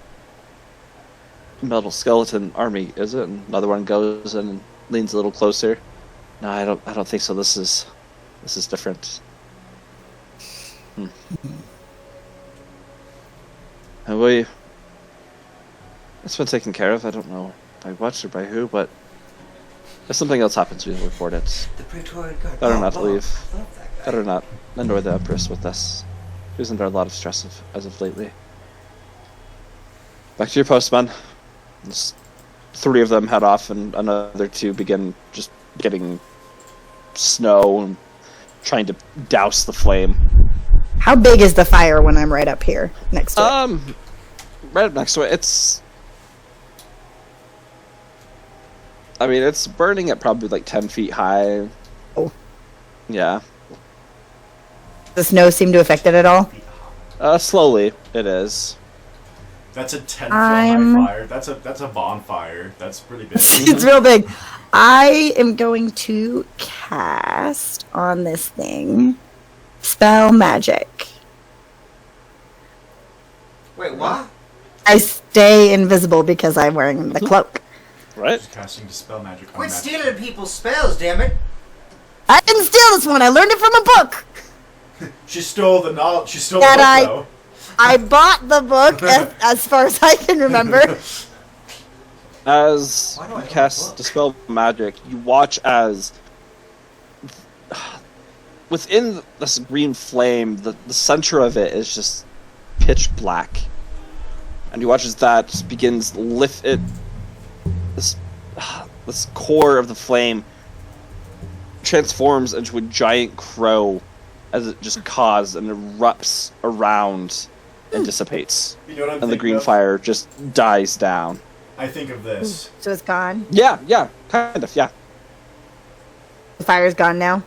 metal skeleton army, is it? And another one goes in and leans a little closer. No, I don't think so. This is different. And it's been taken care of. I don't know by what or by who, but if something else happens, we'll report it. the Praetorian Guard. Better not leave. I love that guy. Better not annoy the Empress with this. She was under a lot of stress as of lately. Back to your post, man. Just 3 of them head off, and another 2 begin just getting snow and trying to douse the flame. How big is the fire when I'm right up here next to it? Right up next to it, it's burning at probably like 10 feet high. Oh. Yeah. Does the snow seem to affect it at all? Slowly, it is. That's a 10-foot I'm- high fire. That's a bonfire. That's pretty big. It's real big. I am going to cast on this thing spell magic. Wait, what? I stay invisible because I'm wearing the cloak. Right? Just casting dispel magic on Quit magic. stealing people's spells, damn it! I didn't steal this one. I learned it from a book. She stole the knowledge. She stole That the book, I- though. I bought the book as far as I can remember. As Why do I you own cast books? Dispel Magic, you watch as within this green flame, the center of it is just pitch black. And you watch as that begins lift it. This core of the flame transforms into a giant crow as it just caws and erupts around and dissipates. You know what I'm And the thinking green of? fire just dies down. I think of this. So it's gone. Yeah, kind of, yeah. The fire's gone now.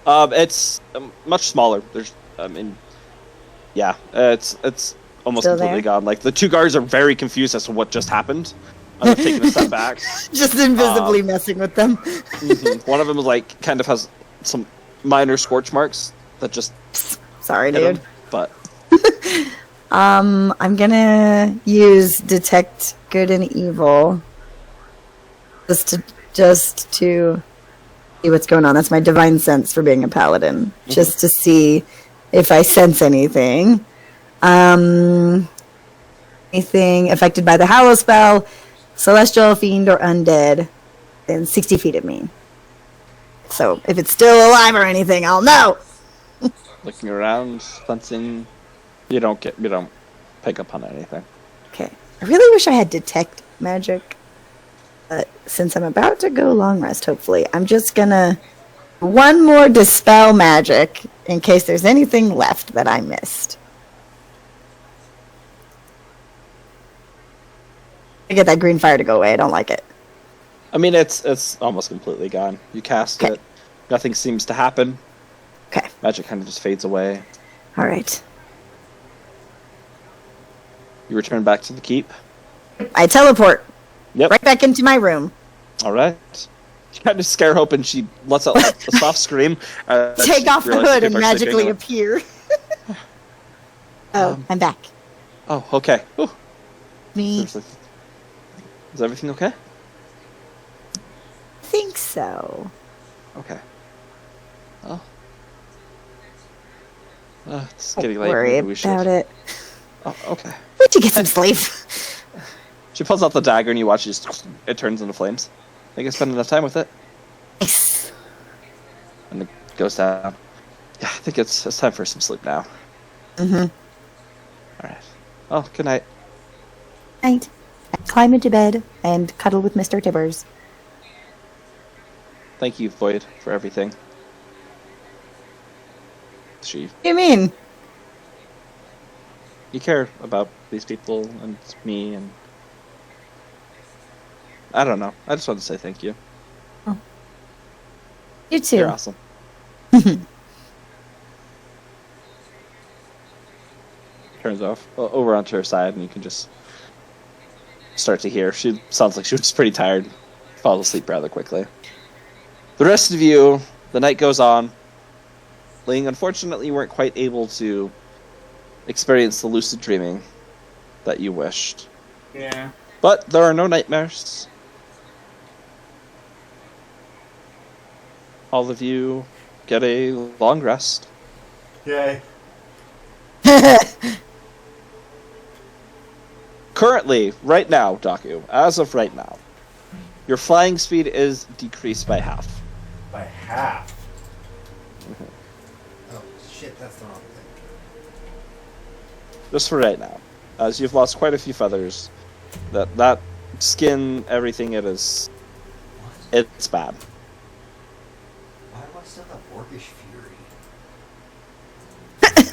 It's much smaller. There's, it's almost Still completely there? gone. Like the 2 guards are very confused as to what just happened. They're taking a step back. Just invisibly messing with them. Mhm. One of them like kind of has some minor scorch marks that just Sorry, hit dude. him, but I'm gonna use detect good and evil just to see what's going on. That's my divine sense for being a paladin. Just to see if I sense anything. Anything affected by the Hallow spell, celestial, fiend, or undead. within 60 feet of me. So if it's still alive or anything, I'll know. Looking around, sensing, you don't pick up on anything. Okay. I really wish I had detect magic. But since I'm about to go long rest, hopefully, I'm just gonna one more dispel magic in case there's anything left that I missed. I get that green fire to go away. I don't like it. I mean, it's almost completely gone. You cast Okay. it, nothing seems to happen. Okay. Magic kind of just fades away. All right. You return back to the keep. I teleport Yep. right back into my room. All right. You kind of scare Hope, and she lets out a soft scream. Take she off the realizes hood and people are sleeping. magically appear. Oh, I'm back. Oh, okay. Ooh. Me Seriously. Is everything okay? think so. Okay. Oh. It's Don't getting late. worry Maybe we should. about it. Oh, okay. Would you get some sleep? She pulls out the dagger, and you watch it turns into flames. I think I spent enough time with it. Nice. And it goes down. Yeah, I think it's time for some sleep now. Mm-hmm. All right. Oh, good night. Night. I climb into bed and cuddle with Mr. Tibbers. Thank you, Void, for everything. She, What do you mean? you care about these people and me, and I don't know. I just wanted to say thank you. You too. You're awesome. Turns off over onto her side, and you can just start to hear. She sounds like she was pretty tired. Falls asleep rather quickly. The rest of you, the night goes on. Ling, unfortunately, you weren't quite able to experience the lucid dreaming that you wished. Yeah. But there are no nightmares. All of you get a long rest. Yay. Currently, right now, Daku, as of right now, your flying speed is decreased by half. By half. Oh, shit, that's the wrong thing. Just for right now. As you've lost quite a few feathers. That skin, everything, it's bad. Why do I still have Orcish Fury?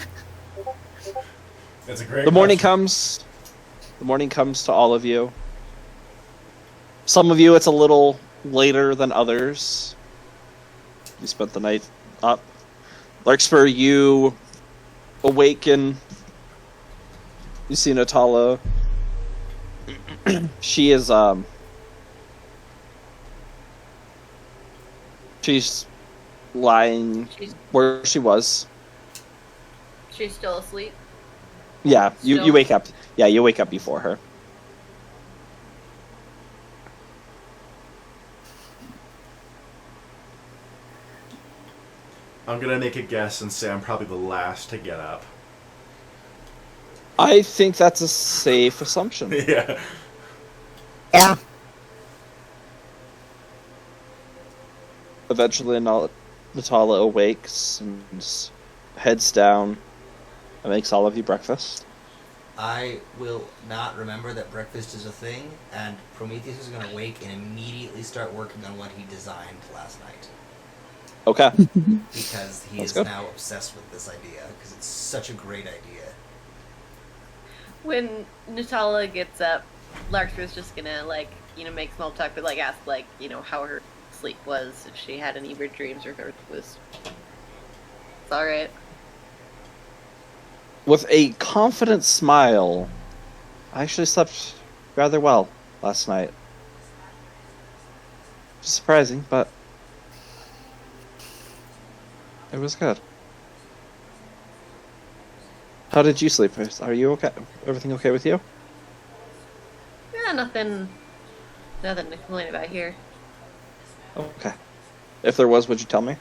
That's a great The morning question. comes. The morning comes to all of you. Some of you, it's a little later than others. You spent the night up. Larkspur, you awaken. You see Natala. She is, she's lying She's where she was. she's still asleep. Yeah, you Still? wake up. Yeah, you wake up before her. I'm gonna make a guess and say I'm probably the last to get up. I think that's a safe assumption. Yeah. Yeah. Eventually, Natala awakes and heads down and makes all of you breakfast. I will not remember that breakfast is a thing, and Prometheus is going to wake and immediately start working on what he designed last night. Okay. Because he That's is good. now obsessed with this idea, because it's such a great idea. When Natala gets up, Larkspur's just gonna make small talk, but ask how her sleep was, if she had any weird dreams, or if everything was. It's all right. With a confident smile, I actually slept rather well last night. Surprising, but it was good. How did you sleep? Are you okay? Everything okay with you? Yeah, nothing to complain about here. Okay. If there was, would you tell me?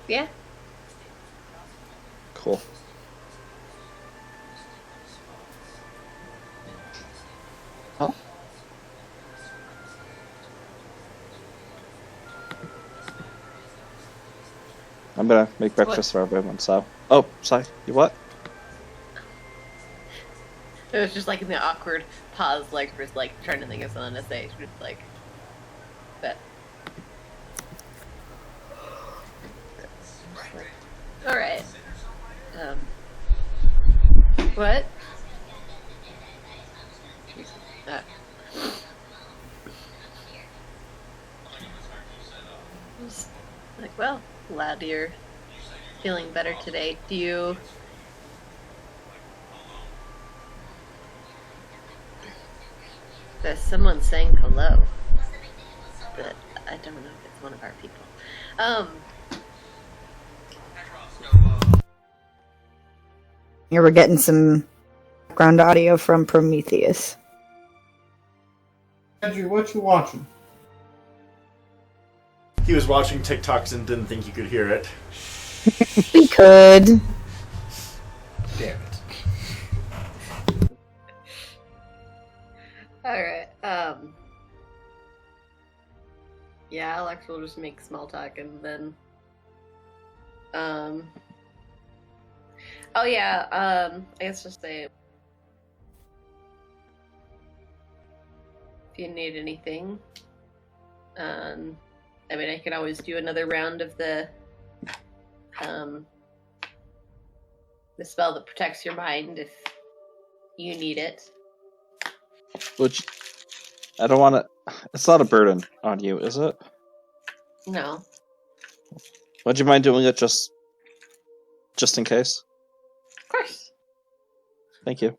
Yeah. Cool. Oh. I'm gonna make breakfast for everyone. So, oh, sorry. You what? It was just like in the awkward pause, like for like trying to think of something to say. Just like that. All right. What? Like, well, glad you're feeling better today. Do you? There's someone saying hello, but I don't know if it's one of our people. Here we're getting some background audio from Prometheus. Andrew, what you watching? He was watching TikToks and didn't think you could hear it. We could. Damn it. Alright, yeah, Alex will just make small talk and then, oh yeah, I guess just say, if you need anything, I mean, I can always do another round of the spell that protects your mind if you need it. Which I don't want to. It's not a burden on you, is it? No. Would you mind doing it just in case? Of course. Thank you.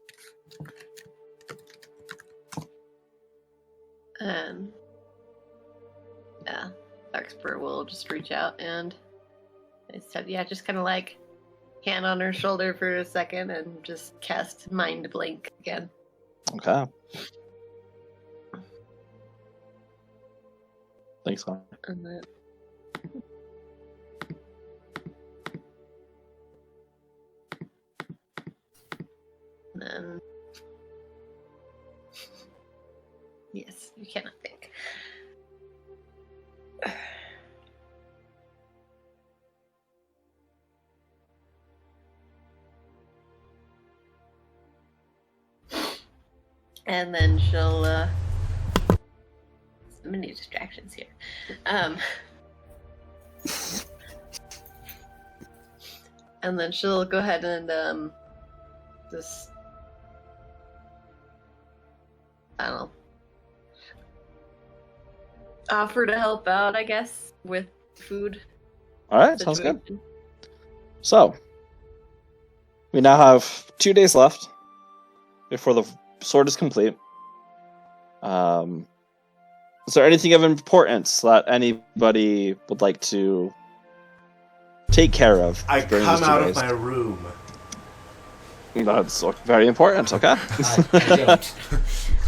Yeah, Larkspur will just reach out and I said, yeah, just kind of like hand on her shoulder for a second and just cast Mind Blink again. Okay. Thanks, man. And then... yes, you cannot think. And then she'll, so many distractions here. And then she'll go ahead and, just, I don't know, offer to help out, I guess, with food. Alright, sounds good. So, we now have 2 days left before the sword is complete. Is there anything of importance that anybody would like to take care of? I during come these 2 out days? of my room. That's very important, okay? I don't.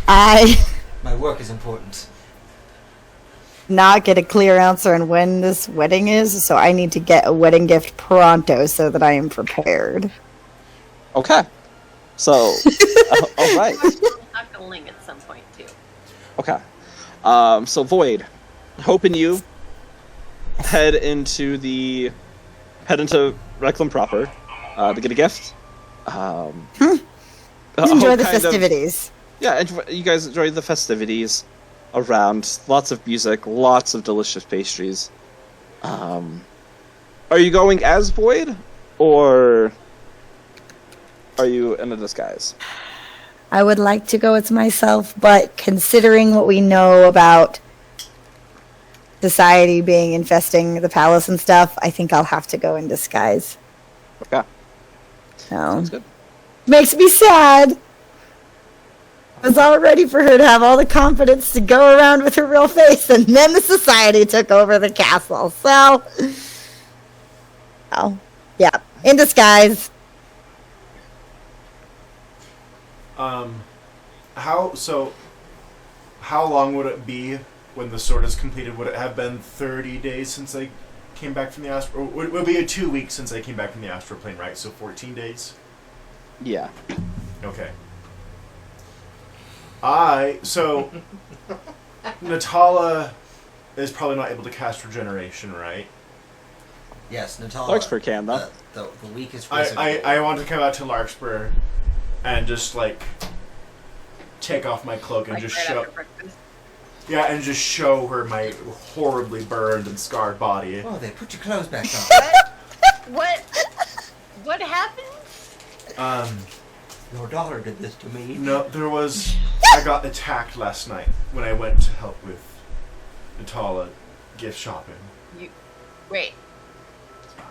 I My work is important. not get a clear answer on when this wedding is, so I need to get a wedding gift pronto so that I am prepared. Okay. So, alright. Talk to Ling at some point, too. Okay. So Void, hoping you head into Reclam proper to get a gift. Enjoy the festivities. You guys enjoy the festivities around. Lots of music, lots of delicious pastries. Are you going as Void, or are you in a disguise? I would like to go as myself, but considering what we know about society being infesting the palace and stuff, I think I'll have to go in disguise. Okay. So, Sounds good. makes me sad. I was all ready for her to have all the confidence to go around with her real face, and then the society took over the castle. So, oh, yeah, in disguise. How long would it be when the sword is completed? Would it have been 30 days since I came back from the astral? Or would it be 2 weeks since I came back from the astral plane, right? So 14 days? Yeah. Okay. So Natala is probably not able to cast regeneration, right? Yes, Natala. Larkspur can, though. The weakest wizard. I want to come out to Larkspur and just like take off my cloak and Like just right show. after breakfast. Yeah, and just show her my horribly burned and scarred body. Oh, they put your clothes back on. What happened? Your daughter did this to me. No, I got attacked last night when I went to help with Natala gift shopping. Wait.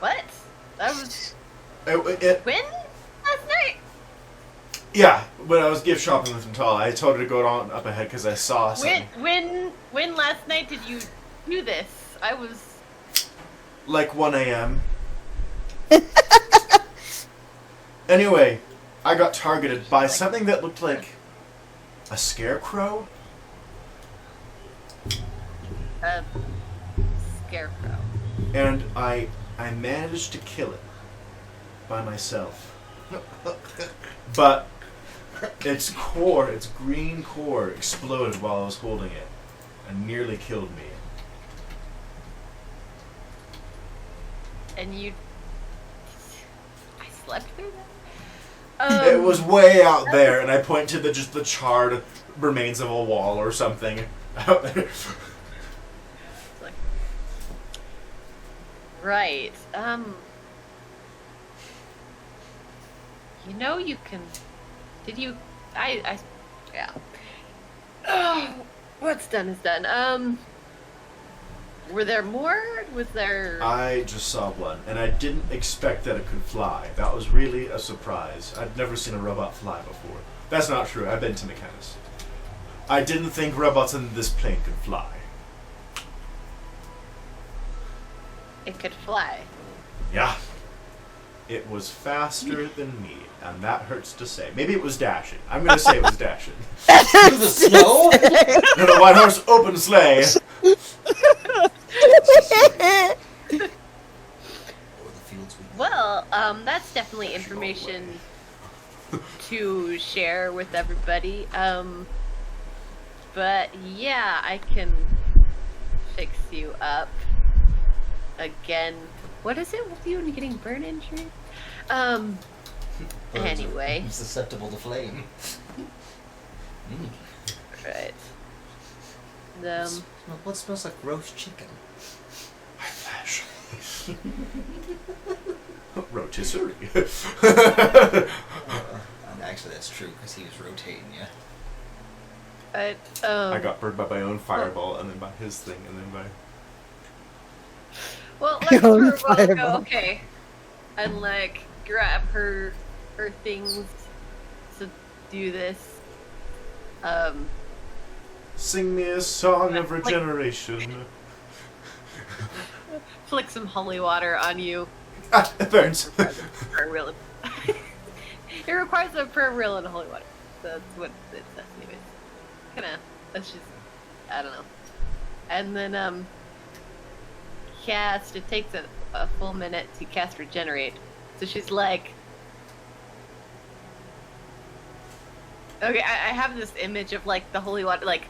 What? That was It, when? Last night? yeah, when I was gift shopping with Natala, I told her to go on up ahead because I saw something. When last night did you do this? I was... Like 1 a.m. Anyway, I got targeted by something that looked like a scarecrow. A scarecrow. And I managed to kill it by myself. But its green core exploded while I was holding it and nearly killed me. And you... I slept through that? It was way out there, and I point to just the charred remains of a wall or something out there. Right. You know you can... Did you... yeah. Oh, what's done is done. Were there more? Was there... I just saw one, and I didn't expect that it could fly. That was really a surprise. I'd never seen a robot fly before. That's not true. I've been to mechanics. I didn't think robots in this plane could fly. It could fly. Yeah. It was faster than me, and that hurts to say. Maybe it was dashing. I'm going to say it was dashing. Through the snow? No, the white horse open sleigh. Well, that's definitely information to share with everybody. But yeah, I can fix you up again. What is it with you and getting burn injury? Anyway. I'm susceptible to flame. Right. What smells like roast chicken? My flesh. Rotisserie. And actually, that's true because he was rotating you. But, I got burned by my own fireball, and then by his thing, and then by... well, Your own let's go, fireball. okay. And, like, grab her things to do this. Sing me a song of regeneration. Flick some holy water on you. Ah, it burns. Prayer wheel and it requires a prayer wheel and holy water. That's what it says, anyways. That's just, I don't know. And then, cast, it takes a full minute to cast regenerate. So she's like, okay, I have this image of, like, the holy water, like,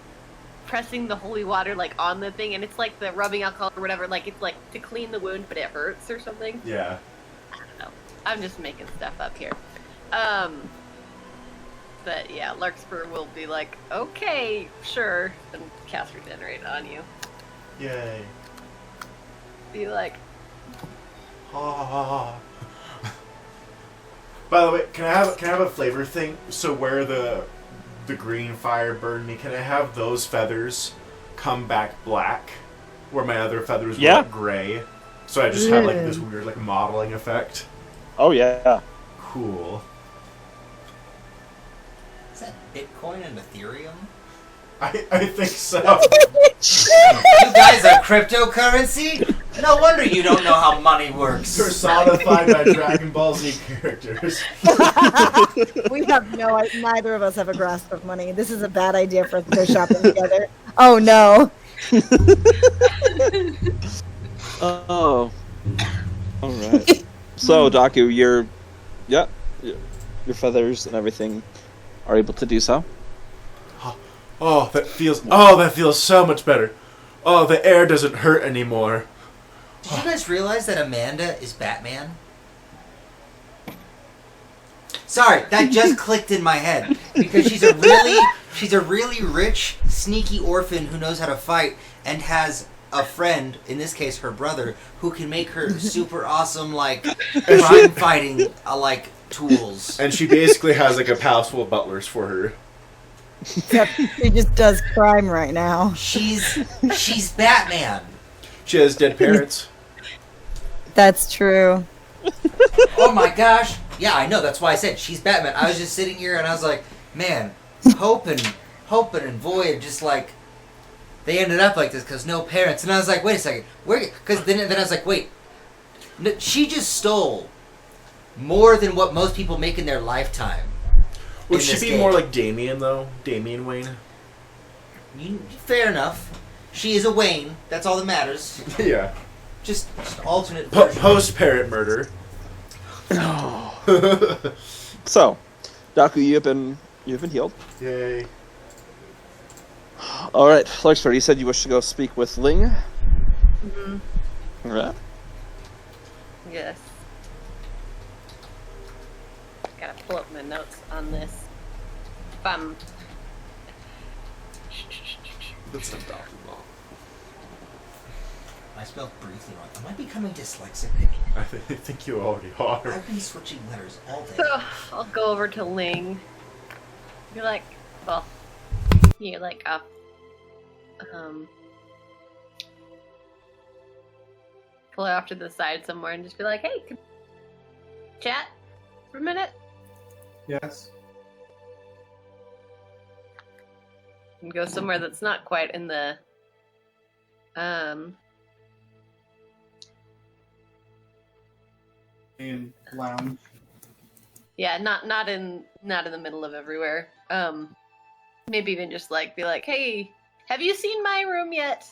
pressing the holy water, like, on the thing, and it's like the rubbing alcohol or whatever, like, it's like to clean the wound, but it hurts or something. Yeah. I don't know. I'm just making stuff up here. But yeah, Larkspur will be like, okay, sure, and cast regenerate on you. Yay. Be like, Ah. By the way, can I have a flavor thing? So where the green fire burned me, can I have those feathers come back black, where my other feathers were like gray? So I just have like this weird like modeling effect. Oh yeah. Cool. Is that Bitcoin and Ethereum? I think so. You guys are cryptocurrency? No wonder you don't know how money works. Personified by Dragon Ball Z characters. We have neither of us have a grasp of money. This is a bad idea for us to go shopping together. Oh no. Oh. All right. So, Daku, your feathers and everything are able to do so. Oh, that feels so much better. Oh, the air doesn't hurt anymore. Did you guys realize that Amanda is Batman? Sorry, that just clicked in my head because she's a really rich, sneaky orphan who knows how to fight and has a friend, in this case her brother, who can make her super awesome like crime fighting like tools. And she basically has like a palace full of butlers for her. Except he just does crime right now. She's Batman. She has dead parents. That's true. Oh my gosh. Yeah, I know. That's why I said she's Batman. I was just sitting here and I was like, man, Hope and Void just like they ended up like this because no parents. And I was like, wait a second, because then I was like, wait, she just stole more than what most people make in their lifetime. Would she be more like Damien though? Damian Wayne. Fair enough. She is a Wayne. That's all that matters. Yeah. Just alternate version. Post parent murder. So, Daku, you've been healed. Yay. All right, Larkspur, you said you wish to go speak with Ling. Mhm. All right. Yes. Gotta pull up my notes on this. That's not Daku. I spelled briefly wrong. Am I becoming dyslexic? I think you already are. I've been switching letters all day. So I'll go over to Ling. Be like, well, you like pull her off to the side somewhere and just be like, hey, can chat for a minute? Yes. And go somewhere that's not quite in the In lounge. yeah, not in the middle of everywhere. Maybe even just like be like, hey, have you seen my room yet?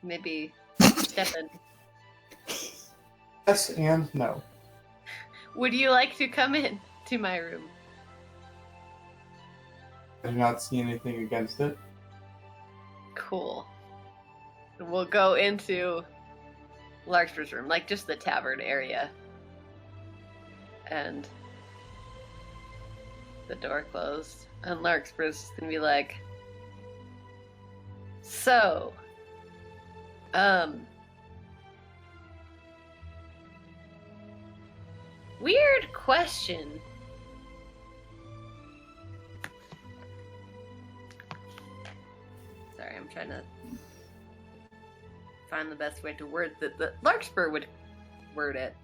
Maybe step in. Yes and no. Would you like to come in to my room? I do not see anything against it. Cool. We'll go into Larkspur's room, like just the tavern area. And the door closed. And Larkspur's just gonna be like, so, weird question. Sorry, I'm trying to find the best way to word that the Larkspur would word it.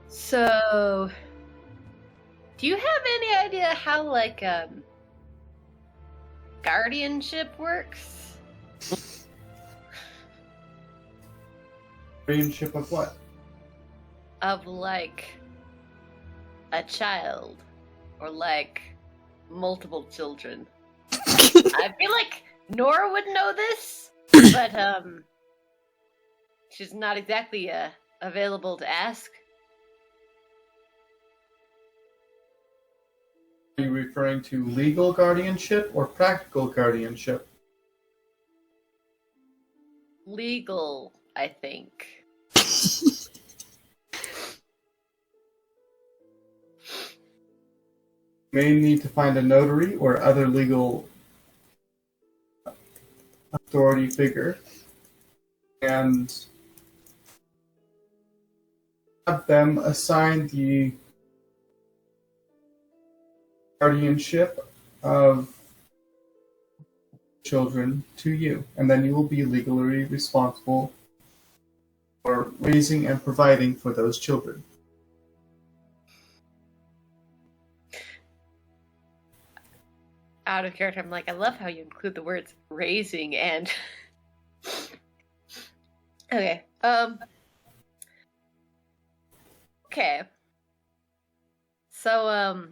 So, do you have any idea how like guardianship works? Guardianship of what? Of like a child or like multiple children. I feel like Nora would know this, but she's not exactly available to ask. Are you referring to legal guardianship or practical guardianship? Legal, I think. You may need to find a notary or other legal authority figure and have them assign the guardianship of children to you, and then you will be legally responsible for raising and providing for those children. Out of character, I'm like, I love how you include the words raising and okay. Okay. So,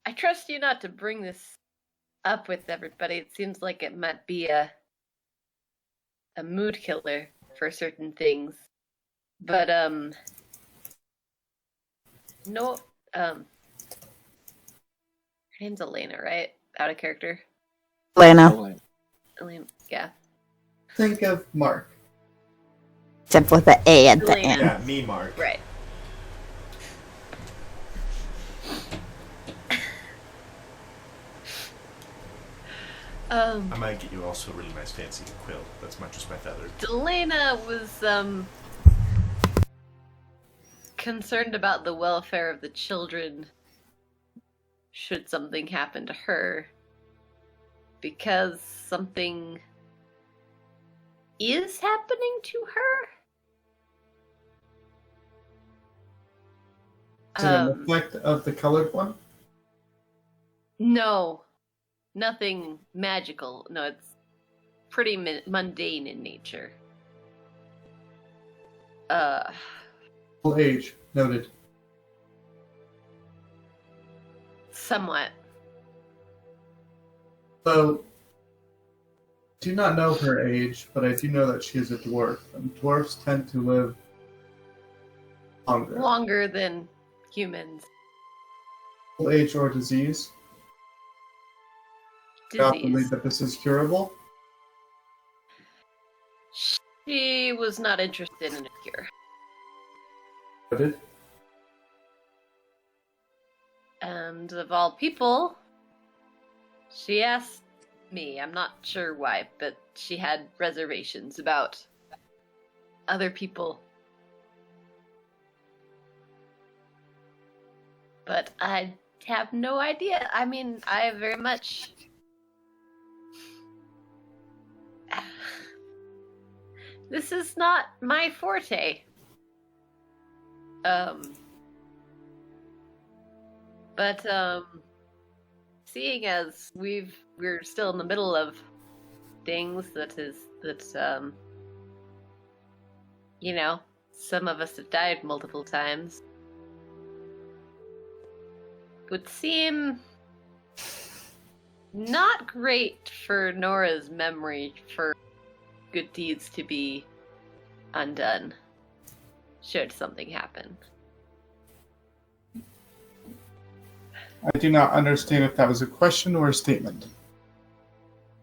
I trust you not to bring this up with everybody. It seems like it might be a mood killer for certain things. But, No, her name's Elena, right? Out of character. Lana. Elena, yeah. Think of Mark. Except with the A at the Elena. end. Yeah, me, Mark. Right. I might get you also a really nice fancy quill. That's just my feather. Delana was concerned about the welfare of the children should something happen to her, because something is happening to her. Is it an effect of the colored one? No, nothing magical. No, it's pretty mundane in nature. Full age. Noted. Somewhat. So, do not know her age, but I do know that she is a dwarf, and dwarfs tend to live longer. Longer than humans. Full age or disease? Do you believe Disease. that this is curable? She was not interested in a cure. Noted. And of all people, she asked me. I'm not sure why, but she had reservations about other people. But I have no idea. I mean, I very much... This is not my forte. But seeing as we're still in the middle of things you know, some of us have died multiple times. It would seem not great for Nora's memory for good deeds to be undone should something happen. I do not understand if that was a question or a statement.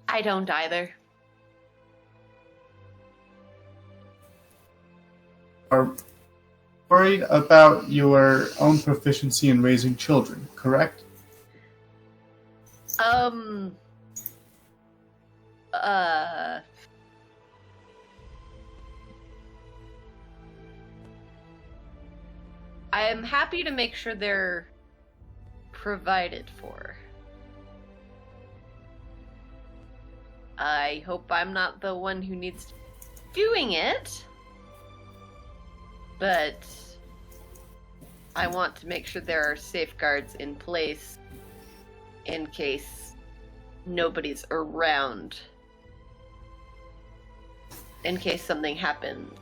I don't either. Are worried about your own proficiency in raising children, correct? I am happy to make sure they're provided for. I hope I'm not the one who needs to be doing it, but I want to make sure there are safeguards in place in case nobody's around, in case something happens.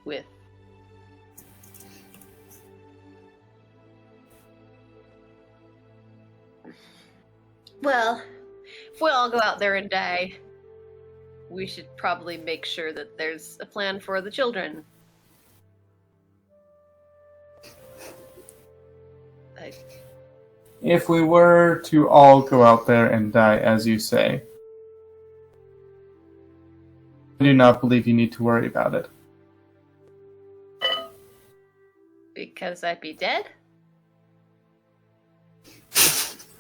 With well, if we all go out there and die, we should probably make sure that there's a plan for the children. If we were to all go out there and die, as you say, I do not believe you need to worry about it. Because I'd be dead?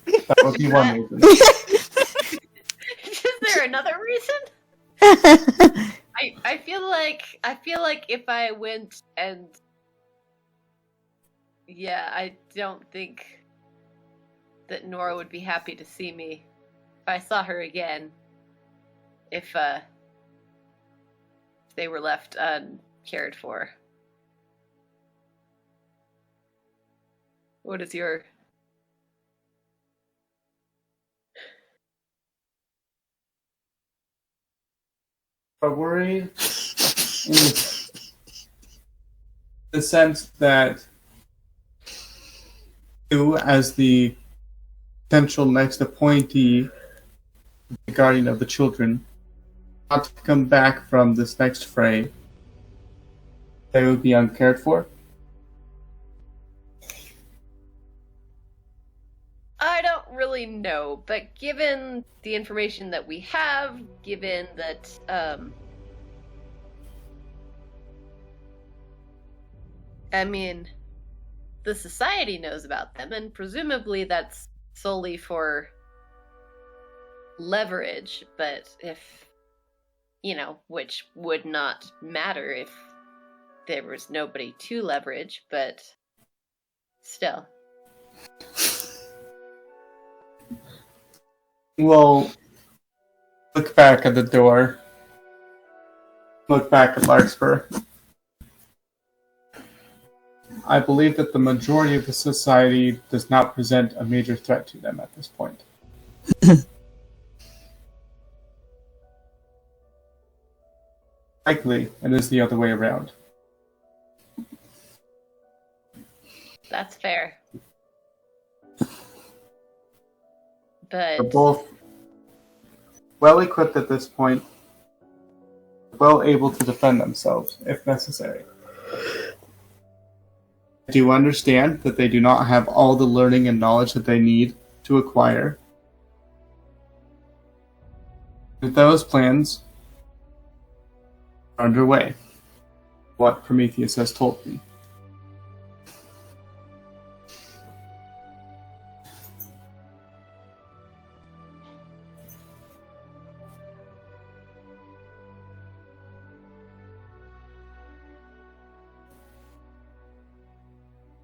That would be one reason. Is there another reason? I feel like if I went and I don't think that Nora would be happy to see me if I saw her again. If they were left uncared for. What is your... But worried in the sense that you, as the potential next appointee, the guardian of the children, not to come back from this next fray They would be uncared for. I don't really know, but given the information that we have, given that, I mean, the society knows about them, and presumably that's solely for leverage, but if, which would not matter if there was nobody to leverage, but still. We'll look back at the door. Look back at Larkspur. I believe that the majority of the society does not present a major threat to them at this point. Likely, it is the other way around. That's fair. They're But both well equipped at this point, well able to defend themselves if necessary. I do understand that they do not have all the learning and knowledge that they need to acquire. But those plans are underway. What Prometheus has told me.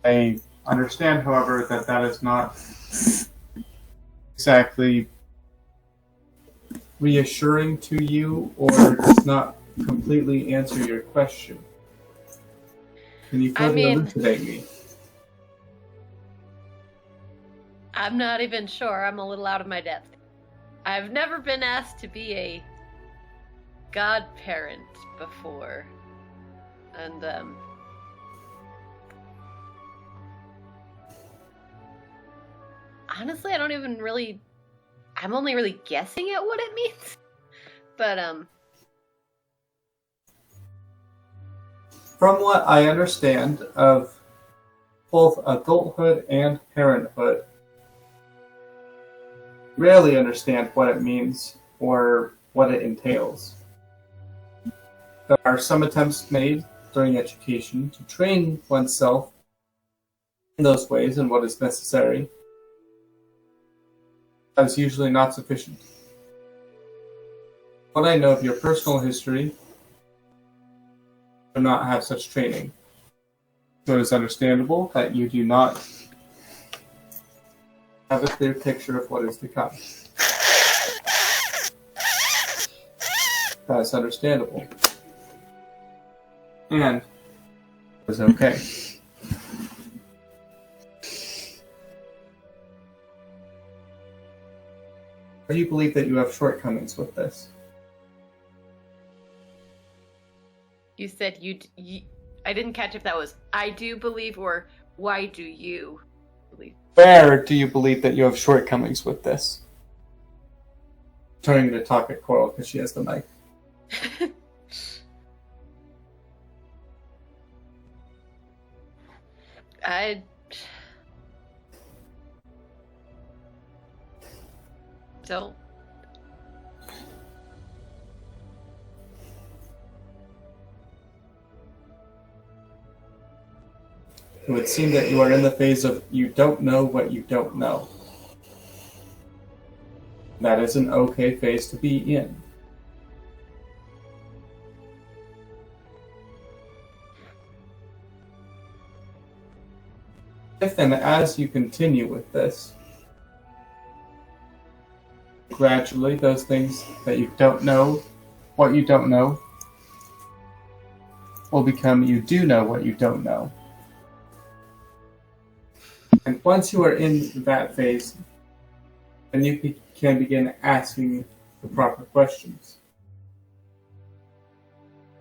I understand, however, that that is not exactly reassuring to you or does not completely answer your question. Can you further elucidate me? I'm not even sure. I'm a little out of my depth. I've never been asked to be a godparent before. And, honestly, I don't even really... I'm only really guessing at what it means. But, From what I understand of both adulthood and parenthood, rarely understand what it means or what it entails. There are some attempts made during education to train oneself in those ways and what is necessary. That is usually not sufficient. What I know of your personal history, do not have such training. So it is understandable that you do not have a clear picture of what is to come. That is understandable. And it is okay. Or do you believe that you have shortcomings with this? you said you I didn't catch if that was I do believe or why do you believe? Where do you believe that you have shortcomings with this? Turning to talk at Coral because she has the mic. I don't. It would seem that you are in the phase of you don't know what you don't know. That is an okay phase to be in. If and as you continue with this, gradually those things that you don't know, what you don't know, will become you do know what you don't know. And once you are in that phase, then you can begin asking the proper questions.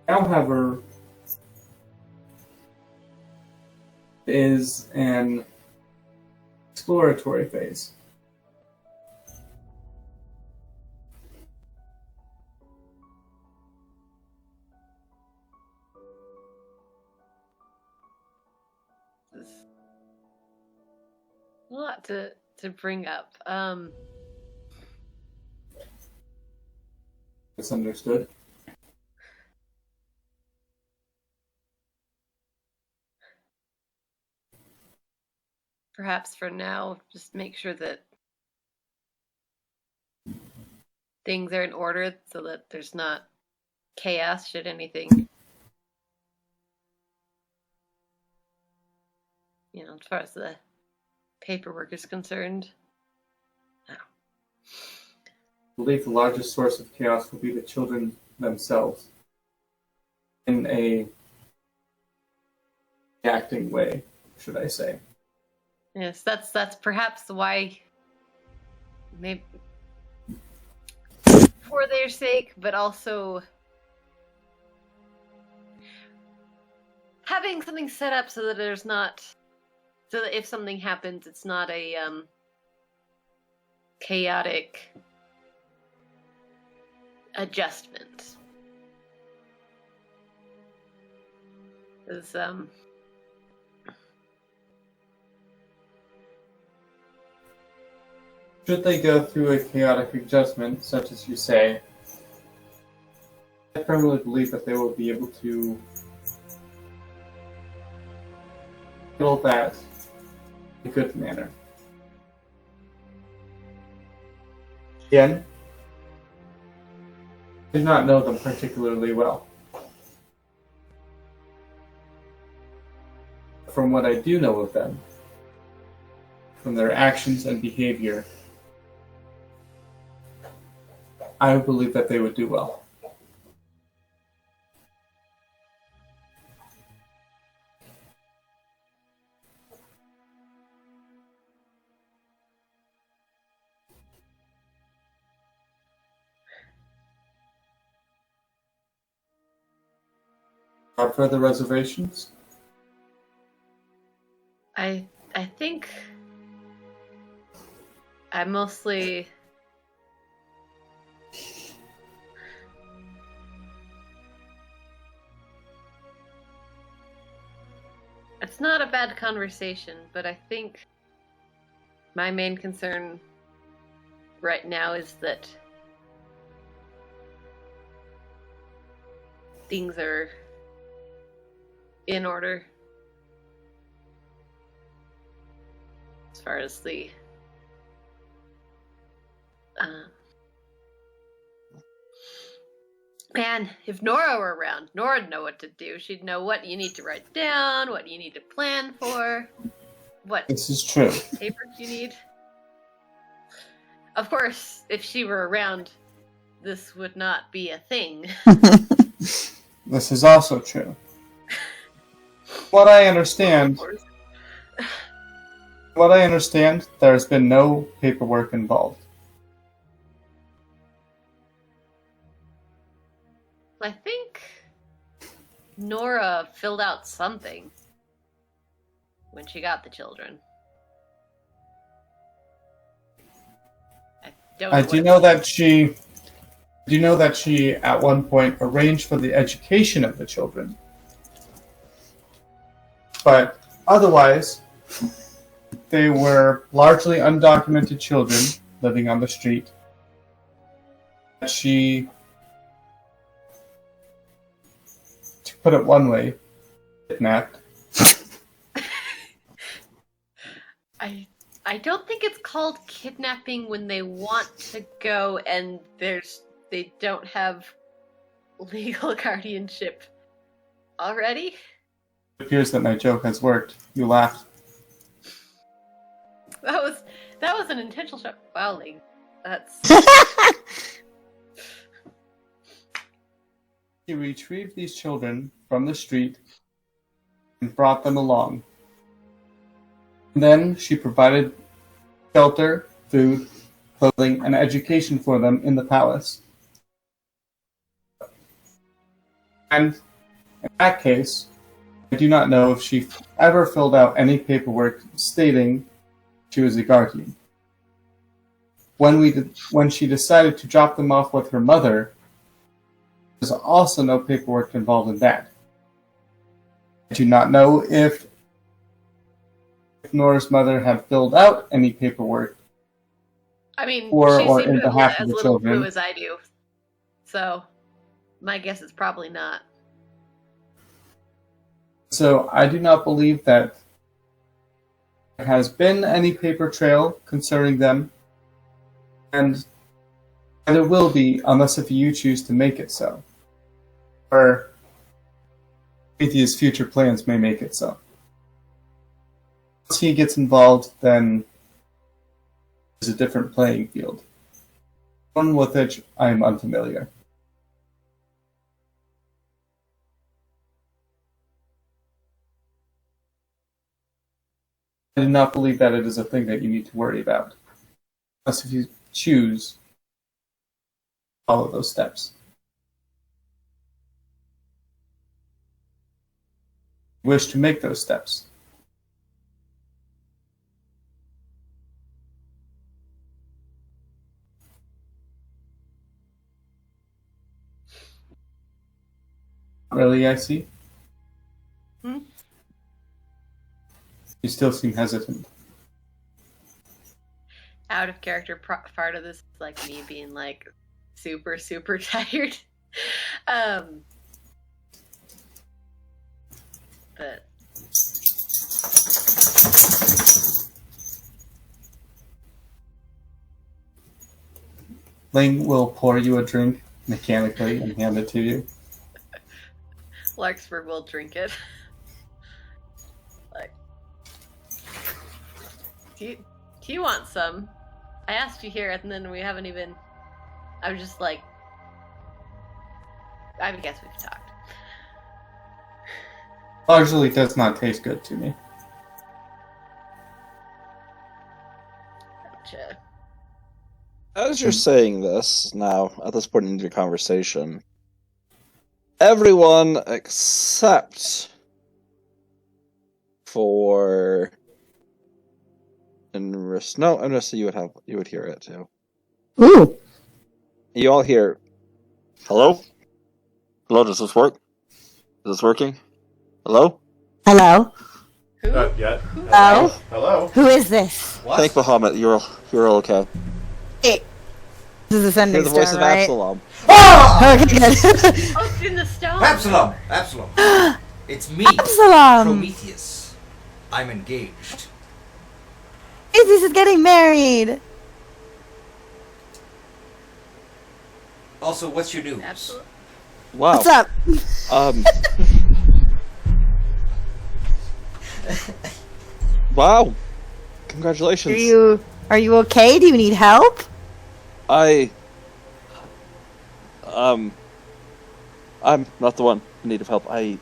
However, is an exploratory phase. lot to bring up. Misunderstood. Perhaps for now, just make sure that things are in order so that there's not chaos should anything, as far as the paperwork is concerned. I believe the largest source of chaos will be the children themselves in a acting way, should I say. Yes, that's perhaps why, maybe for their sake, but also having something set up so that so that if something happens, it's not a chaotic adjustment. Should they go through a chaotic adjustment, such as you say, I firmly believe that they will be able to handle that in a good manner. Again, I do not know them particularly well. From what I do know of them, from their actions and behavior, I believe that they would do well. Are further reservations? I think I mostly it's not a bad conversation, but I think my main concern right now is that things are in order as far as the man, if Nora were around, Nora'd know what to do. She'd know what you need to write down, what you need to plan for, what This is true. papers you need. Of course, if she were around, this would not be a thing. This is also true. What I understand, there's been no paperwork involved. I think Nora filled out something when she got the children. I do know that she at one point arranged for the education of the children. But otherwise, they were largely undocumented children living on the street. She, to put it one way, kidnapped. I don't think it's called kidnapping when they want to go and they don't have legal guardianship already. It appears that my joke has worked. You laughed. That was an intentional shot. Wow, Ling. That's She retrieved these children from the street and brought them along. And then she provided shelter, food, clothing, and education for them in the palace. And in that case, I do not know if she ever filled out any paperwork stating she was a guardian. When she decided to drop them off with her mother, there's also no paperwork involved in that. I do not know if if Nora's mother had filled out any paperwork I mean, for she or seemed in to have behalf of as the little children. clue as I do. So, my guess is probably not. So I do not believe that there has been any paper trail concerning them, and there will be unless if you choose to make it so. Or Atheist's future plans may make it so. Once he gets involved, then there's a different playing field. One with which I am unfamiliar. I do not believe that it is a thing that you need to worry about. Unless if you choose to follow those steps. Wish to make those steps. Really, I see. Hmm? You still seem hesitant. Out of character part of this is like me being like super, super tired. But Ling will pour you a drink mechanically and hand it to you. Larkspur will drink it. Like, do you want some? I asked you here, and then we haven't even. I was just like, I guess we've talked. Largely does not taste good to me. Gotcha. As you're saying this now, at this point in your conversation, everyone except for Inrissa, you would hear it too. Ooh. You all hear, hello? Hello, does this work? Is this working? Hello? Hello? Who? Yeah. Hello? Hello. Who is this? What? Thank Bahamut, you're all okay. Hey. This is You're Ascending the voice Stone, of right? Absalom. Ah! Okay, good. Oh, it's in the stone. Absalom! Absalom! It's me, Absalom! Prometheus. I'm engaged. This is getting married. Also, what's your news? Absolutely. Wow. What's up? Wow. Congratulations. Are you okay? Do you need help? I'm not the one in need of help. I'm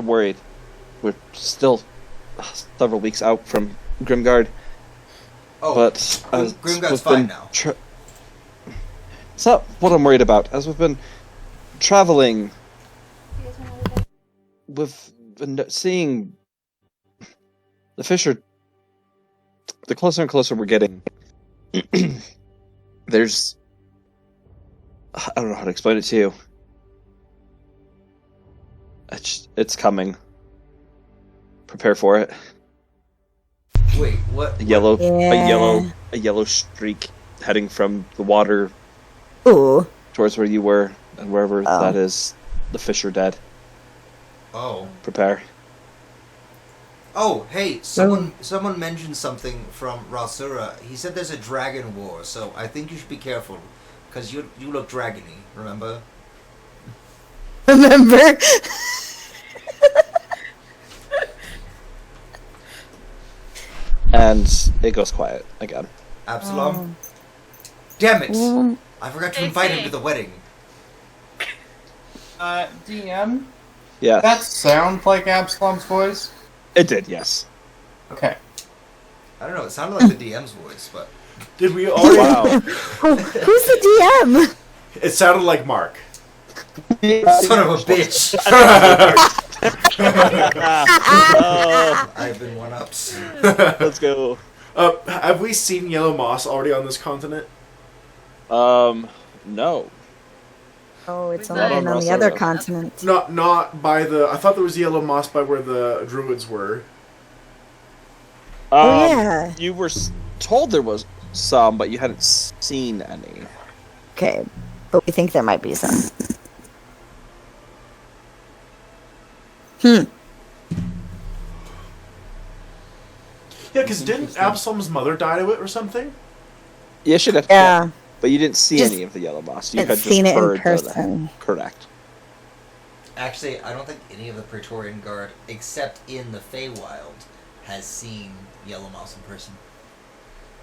worried. We're still several weeks out from Grimgard, Oh, but Grimgard's we've fine been now. it's not what I'm worried about. As we've been traveling, we've been seeing the fish are. The closer and closer we're getting, there's. I don't know how to explain it to you. It's coming. Prepare for it. Wait, what? A yellow streak heading from the water Ooh. towards where you were, and wherever Oh. that is, the fish are dead. Oh. Prepare. Oh, hey, someone mentioned something from Rasura. He said there's a dragon war, so I think you should be careful. Because you look dragony, remember? Remember? And it goes quiet again. Absalom? Damn it! Mm. I forgot to Hey, invite him hey. to the wedding. DM? Yeah, That sounds like Absalom's voice? it did. Yes. Okay. I don't know, it sounded like the DM's voice, but... Did we already? Wow. Who's the DM? It sounded like Mark. Son of a bitch! Oh, I've been one-ups. let's go. Have we seen yellow moss already on this continent? No. Oh, it's Not only on been on the Russell, other though. continent. Not by the. I thought there was yellow moss by where the druids were. Oh, yeah. You were told there was some, but you hadn't seen any. Okay, but we think there might be some. Yeah, because didn't Absalom's mother die to it or something? Yeah, should have. Yeah. But you didn't see Just any of the yellow moss. You hadn't had just seen it in heard person. Correct. Actually, I don't think any of the Praetorian Guard, except in the Feywild, has seen Yellow Mouse in person.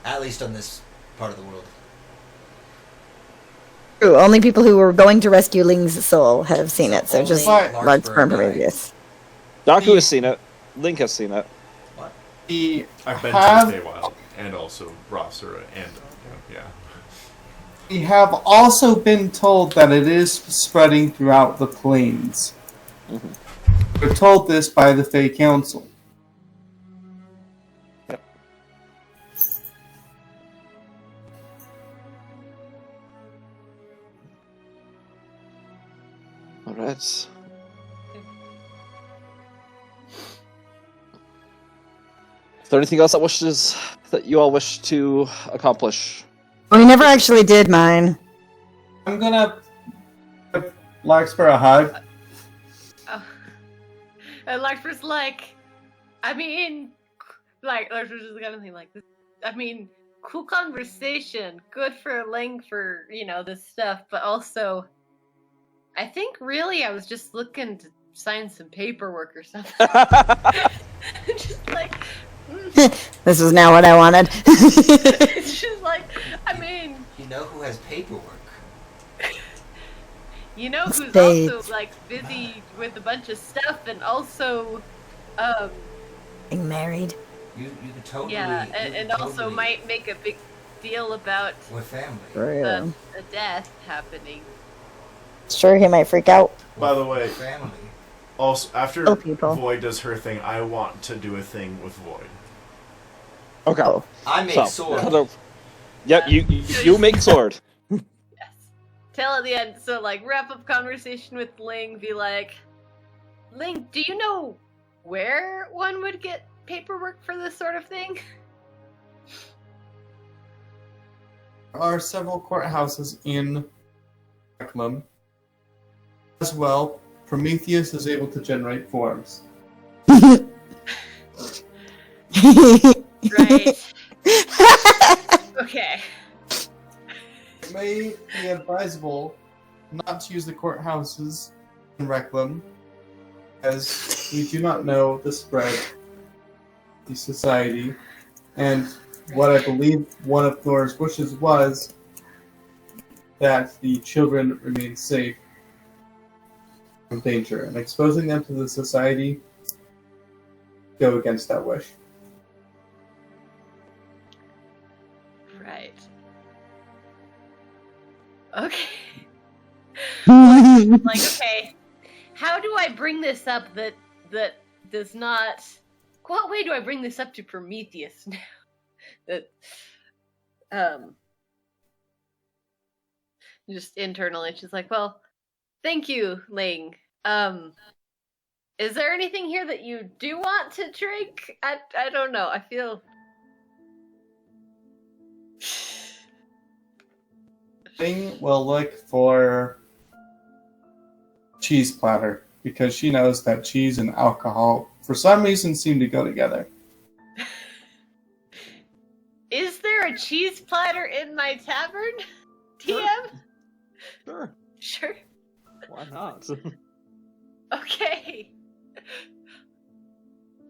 At least on this part of the world. True, only people who were going to rescue Ling's soul have seen it, so Only just Larkspur Larkspur and died. Prometheus. Doku has seen it. Link has seen it. What? We I've been have, to the Feywild, and also Rossura, and yeah. we have also been told that it is spreading throughout the plains. We're told this by the Fey Council. All right. Is there anything else that you all wish to accomplish? We never actually did mine. I'm gonna give Larkspur a hug. Oh. And Larkspur's like, I mean, Larkspur's just gonna think like this. I mean, cool conversation, good for Ling for this stuff, but also, I think really I was just looking to sign some paperwork or something. Just like. This was now what I wanted. It's just like, I mean, You know who has paperwork? who's Spades. also like busy with a bunch of stuff and also, Being married. You could totally. yeah, you and could also totally- might make a big deal about with family. True. a death happening. Sure, he might freak out. By the way, Family. also after Oh, people. Void does her thing, I want to do a thing with Void. Okay. Oh. I make So, sword. Yep, you make sword. Yes. Tell at the end, so like wrap up conversation with Ling, be like, Ling, do you know where one would get paperwork for this sort of thing? There are several courthouses in Reclam. As well, Prometheus is able to generate forms. Right. Okay. It may be advisable not to use the courthouses in Reclam, as we do not know the spread of the society, and what I believe one of Thor's wishes was that the children remain safe from danger, and exposing them to the society go against that wish. Right. Okay. Like, okay, how do I bring this up that does not? What way do I bring this up to Prometheus now? That just internally, she's like, well, thank you, Ling. Is there anything here that you do want to drink? I don't know. I feel. Thing will look for cheese platter, because she knows that cheese and alcohol, for some reason, seem to go together. Is there a cheese platter in my tavern? TM? Sure. Sure. Why not? Okay.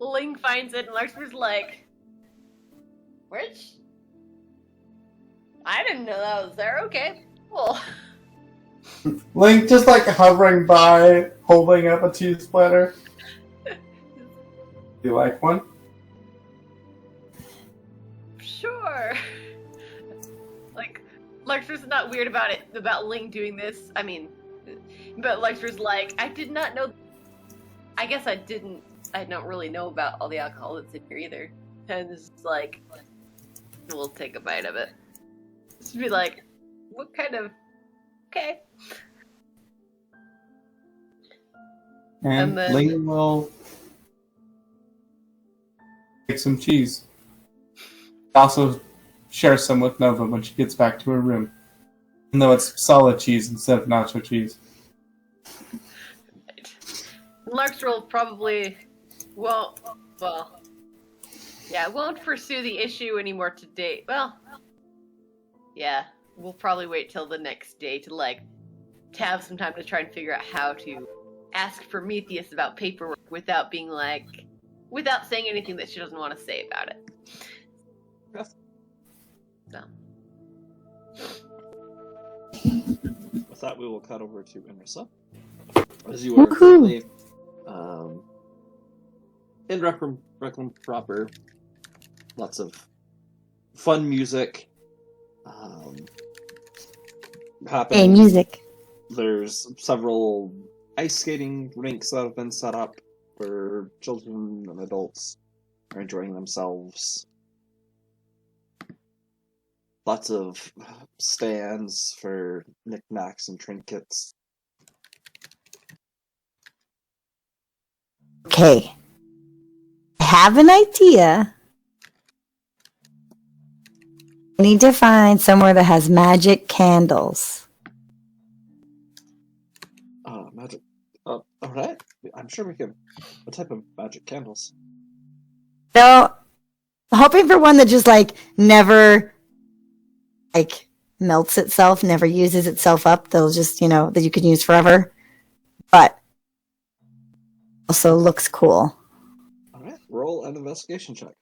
Ling finds it and Larkspur's like, which? I didn't know that was there. Okay, cool. Link just like hovering by, holding up a cheese platter. You like one? Sure. Like, Larkspur's not weird about it, about Ling doing this. I mean, but Larkspur's like, I did not know. I guess I don't really know about all the alcohol that's in here either. And it's like, we'll take a bite of it. Just be like, what kind of. Okay. And And then- Ling will take some cheese. Also, share some with Nova when she gets back to her room. Even though it's solid cheese instead of nacho cheese. Larkstrel probably won't. Well, yeah, won't pursue the issue anymore today. Well, yeah, we'll probably wait till the next day to have some time to try and figure out how to ask Prometheus about paperwork without being without saying anything that she doesn't want to say about it. Yes. So. With that, we will cut over to Emersa. As you are currently in Requiem proper, lots of fun music happening. Hey, music. There's several ice skating rinks that have been set up where children and adults are enjoying themselves. Lots of stands for knickknacks and trinkets. Okay. I have an idea. I need to find somewhere that has magic candles. Magic. Alright. I'm sure we can. What type of magic candles? So, hoping for one that just never melts itself, never uses itself up. They'll just, that you can use forever. But also looks cool. Alright, roll an investigation check.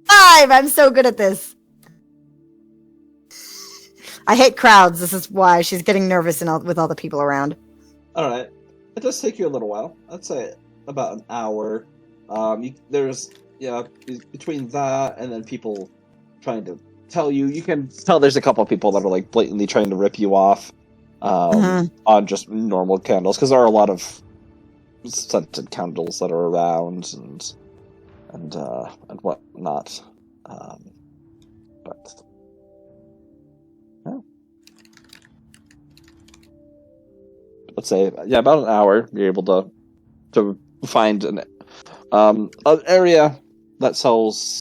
Five! I'm so good at this. I hate crowds. This is why she's getting nervous with all the people around. Alright. It does take you a little while. I'd say about an hour. There's between that and then people trying to tell you, you can tell there's a couple of people that are blatantly trying to rip you off on just normal candles, because there are a lot of scented candles that are around and whatnot. But yeah. Let's say about an hour you're able to find an area that sells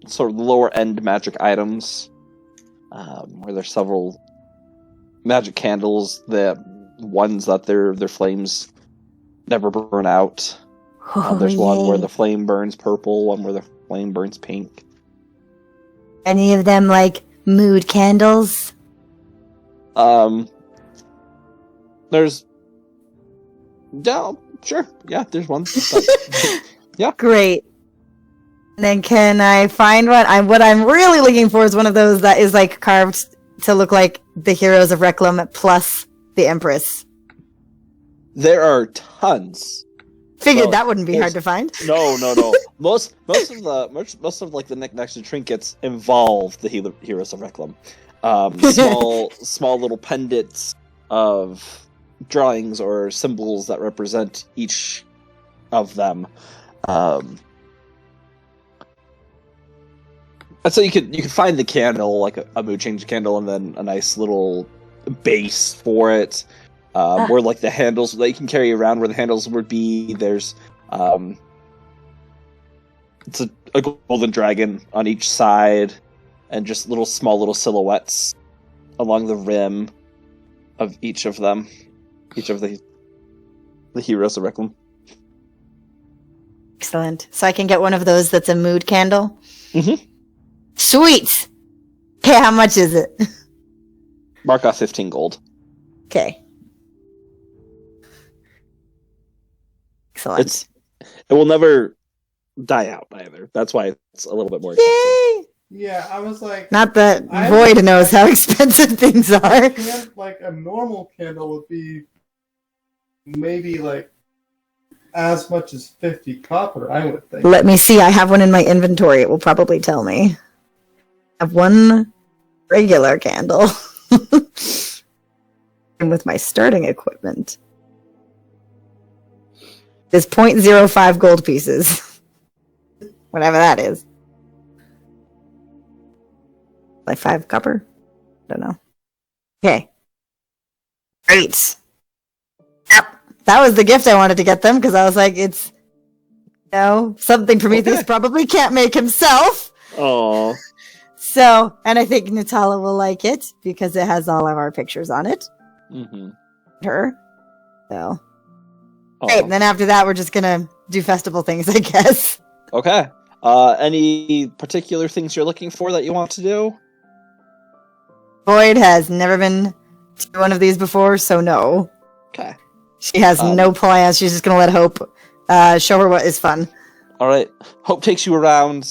sort of lower end magic items, where there's several magic candles, the ones that their flames never burn out. There's one where the flame burns purple, one where the flame burns pink. Any of them mood candles? There's sure. Yeah, there's one. Yeah. Great. Then can I find one? What I'm really looking for is one of those that is carved to look like the heroes of Reclam plus the Empress. There are tons. Figured that wouldn't be hard to find. No. Most of the knickknacks and trinkets involve the heroes of Reclam. Small little pendants of drawings or symbols that represent each of them. And so you could find the candle, a mood change candle, and then a nice little base for it, where the handles that you can carry around, where the handles would be. There's it's a golden dragon on each side, and just small little silhouettes along the rim of each of them, each of the heroes of Reclam. Excellent. So I can get one of those that's a mood candle? Mm-hmm. Sweet! Okay, how much is it? Mark off 15 gold. Okay. Excellent. It will never die out either. That's why it's a little bit more expensive. Yay! Yeah, I was like... Not that Void knows how expensive things are. A normal candle would be maybe as much as 50 copper, I would think. Let me see. I have one in my inventory. It will probably tell me. I have one regular candle. And with my starting equipment. It's 0.05 gold pieces. Whatever that is. 5 copper? I don't know. Okay. Great. Yep. that was the gift I wanted to get them because I was like, it's something Prometheus Okay. probably can't make himself. Oh, So, and I think Natala will like it because it has all of our pictures on it. mm-hmm. Her. So, Oh. great. And then after that, we're just gonna do festival things, I guess. Okay. Any particular things you're looking for that you want to do? Boyd has never been to one of these before, so no. Okay. She has no plans. She's just gonna let Hope show her what is fun. All right. Hope takes you around.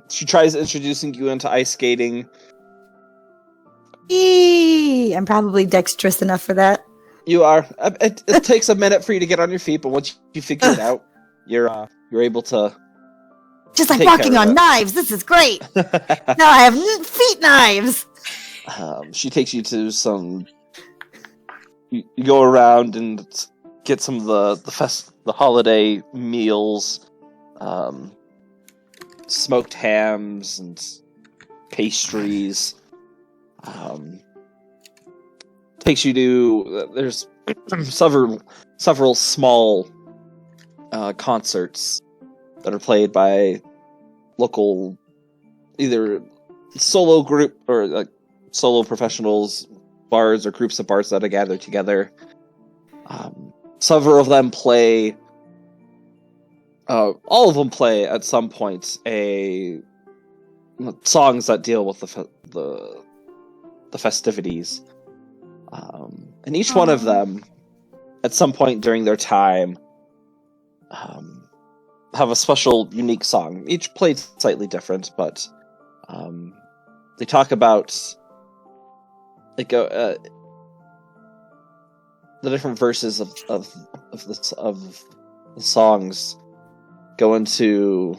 She tries introducing you into ice skating. Eee! I'm probably dexterous enough for that. You are. It takes a minute for you to get on your feet, but once you figure it out, you're able to. Just like Take walking care of on it. knives. This is great. Now I have feet knives. She takes you to some. You go around and get some of the holiday meals, smoked hams and pastries. Takes you to there's several small concerts that are played by local either solo group or like solo professionals, bards or groups of bards that are gathered together. Several of them play. All of them play at some point songs that deal with the festivities, and each one of them, at some point during their time, have a special, unique song. Each played slightly different, but they talk about the different verses of the songs go into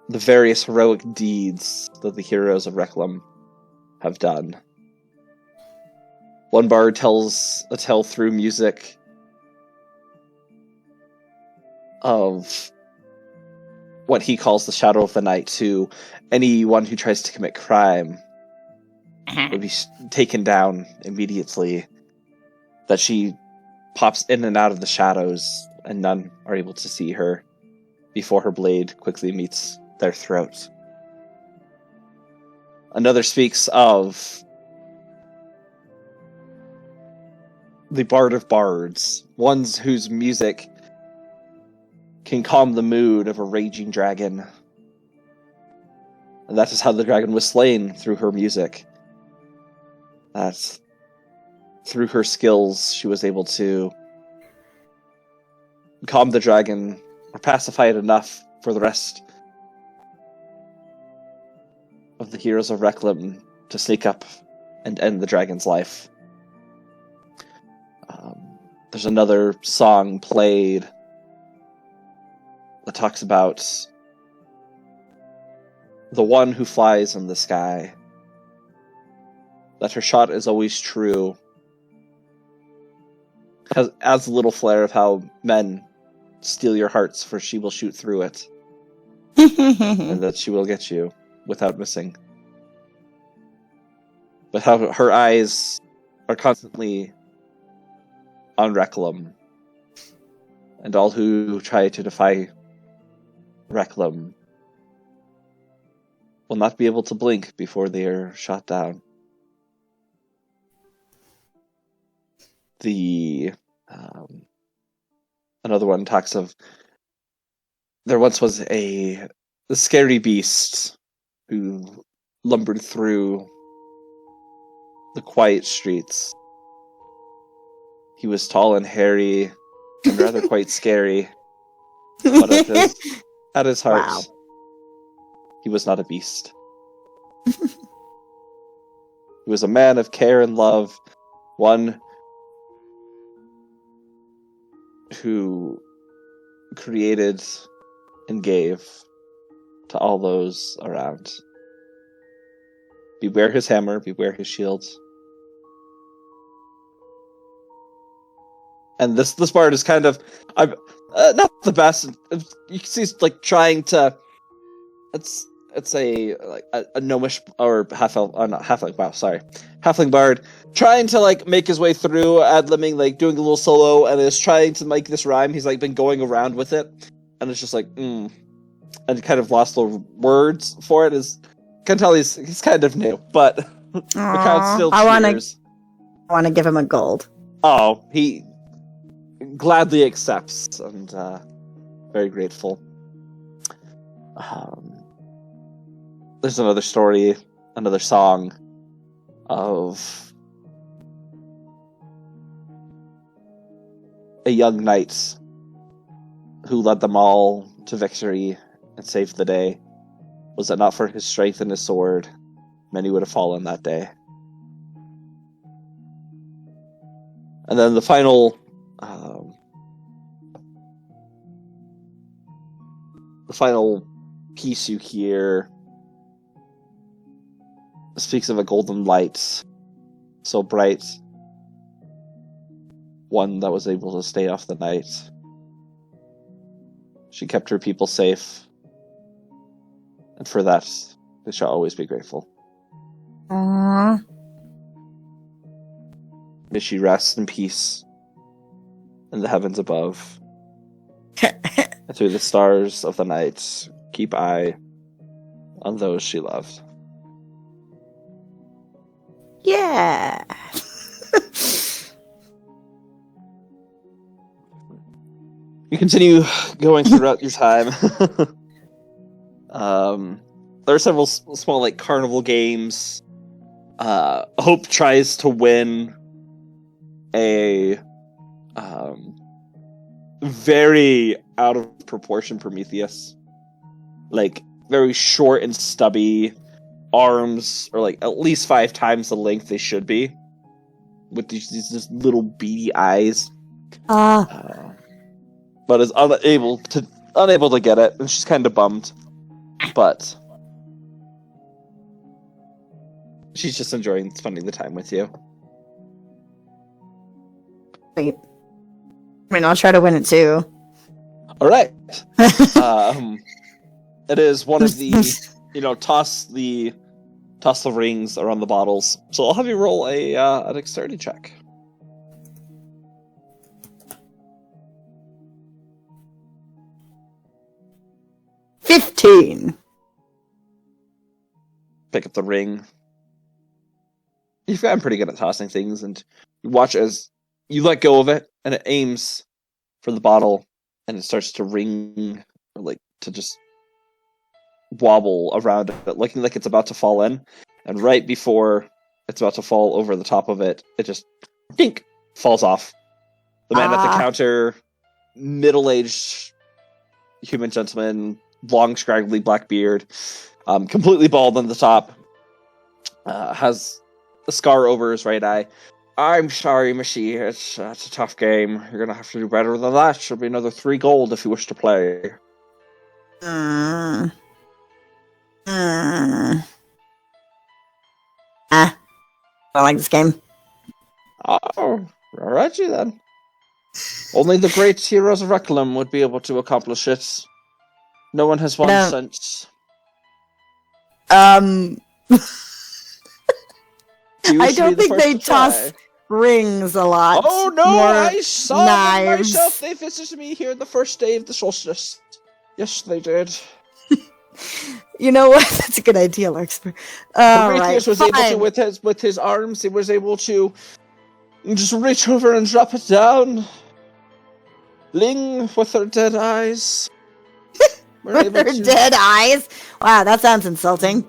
the various heroic deeds that the heroes of Reclam have done. One bard tells a tale through music of what he calls the shadow of the night to anyone who tries to commit crime would be taken down immediately. That she pops in and out of the shadows and none are able to see her before her blade quickly meets their throat. Another speaks of the Bard of Bards, ones whose music can calm the mood of a raging dragon. And that is how the dragon was slain, through her music. That through her skills, she was able to calm the dragon, or pacify it enough for the rest of the heroes of Reclam to sneak up and end the dragon's life. There's another song played that talks about the one who flies in the sky, that her shot is always true, adds a little flair of how men steal your hearts, for she will shoot through it, and that she will get you without missing. But how her eyes are constantly on Reclam, and all who try to defy Reclam will not be able to blink before they are shot down. The another one talks of there once was a scary beast who lumbered through the quiet streets. He was tall and hairy and rather quite scary, but at his heart, Wow. he was not a beast. He was a man of care and love, one who created and gave to all those around. Beware his hammer, beware his shield. And this bard is kind of, not the best. You can see he's like trying to. it's a gnomish or half elf, not halfling. Wow, sorry, halfling bard trying to like make his way through ad-libbing, like doing a little solo, and is trying to make this rhyme. He's like been going around with it, and it's just like and kind of lost the words for it. Is can tell he's kind of new, but the crowd still cheers. I want to give him a gold. Oh, he gladly accepts and very grateful. There's another story, another song of a young knight who led them all to victory and saved the day. Was it not for his strength and his sword, many would have fallen that day. And then the final piece you hear speaks of a golden light, so bright, one that was able to stay off the night. She kept her people safe, and for that, they shall always be grateful. Aww. May she rest in peace in the heavens above, and through the stars of the night, keep eye on those she loved. Yeah. You continue going throughout your time. There are several small, like, carnival games. Hope tries to win a very out of proportion Prometheus. Like, very short and stubby arms, or like at least 5 times the length they should be, with these just little beady eyes. But is unable to get it, and she's kind of bummed. But she's just enjoying spending the time with you. Wait. I mean, I'll try to win it too. All right. It is one of the, toss the rings around the bottles. So I'll have you roll a dexterity check. $15. Pick up the ring. You've gotten pretty good at tossing things, and you watch as you let go of it, and it aims for the bottle, and it starts to ring, or like to just wobble around it, looking like it's about to fall in. And right before it's about to fall over the top of it, it just dink falls off. The man at the counter, middle-aged human gentleman, long scraggly black beard, completely bald on the top, has a scar over his right eye. I'm sorry, Missy, it's a tough game. You're gonna have to do better than that. Should be another 3 gold if you wish to play. I don't like this game. Oh, alrighty then. Only the great heroes of Reclam would be able to accomplish it. No one has won since. I don't think they toss rings a lot. Oh no, More I saw them knives. myself. They visited me here the first day of the solstice. Yes, they did. You know what? That's a good idea, Larkspur. Prometheus was able to, fine. with his arms, he was able to just reach over and drop it down. Ling, with her dead eyes. With her dead eyes? Wow, that sounds insulting.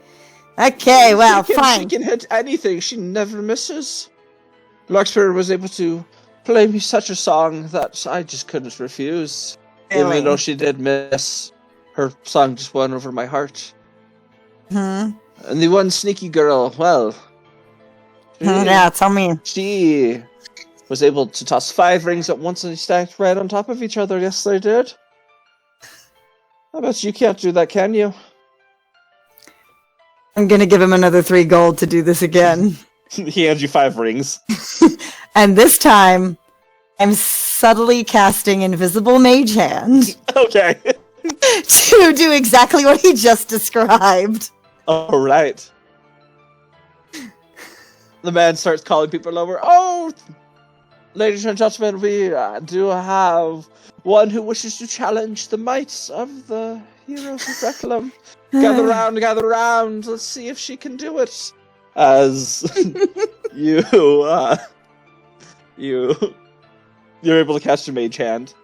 Okay, well, fine. She can hit anything. She never misses. Larkspur was able to play me such a song that I just couldn't refuse. Really? Even though she did miss, her song just went over my heart. Hmm. And the one sneaky girl, well... Yeah, tell me. She was able to toss 5 rings at once and stacked right on top of each other. Yes, they did. I bet you can't do that, can you? I'm gonna give him another 3 gold to do this again. He hands you 5 rings. And this time, I'm subtly casting Invisible Mage Hand. Okay. to do exactly what he just described. All right. The man starts calling people over. Oh, ladies and gentlemen, we do have one who wishes to challenge the might of the heroes of Reclam. Gather round. Let's see if she can do it. As you're able to cast your mage hand.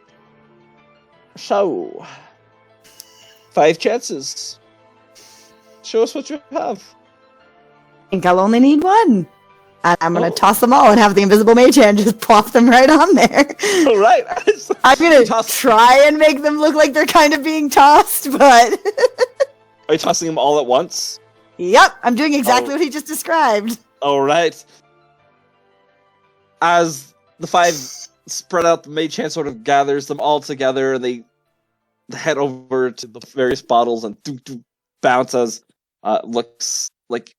So, 5 chances. Show us what you have. I think I'll only need one. And I'm gonna Oh. toss them all and have the invisible mage hand just plop them right on there. All right. I'm gonna Toss- try and make them look like they're kind of being tossed, but Are you tossing them all at once? yep, I'm doing exactly Oh. what he just described. All right. As the 5 spread out, the mage hand sort of gathers them all together, and they head over to the various bottles and bounce as looks like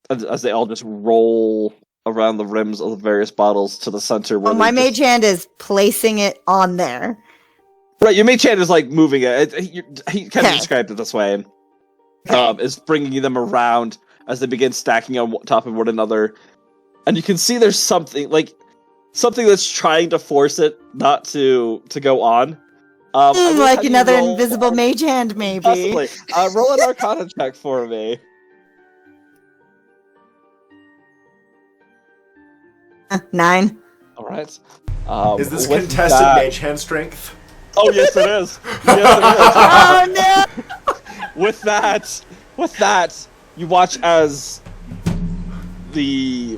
as they all just roll around the rims of the various bottles to the center. Where Oh, my they mage hand is placing it on there. right, your mage hand is like moving it. He kind of Okay. described it this way. Is bringing them around as they begin stacking on top of one another, and you can see there's something that's trying to force it not to go on. I will Like have you another roll- invisible mage hand, maybe. Possibly. Roll an Arcana check for me. 9. All right. Is this with contested that- mage hand strength? Oh yes, it is. Yes, it is. Oh no! With that, you watch as the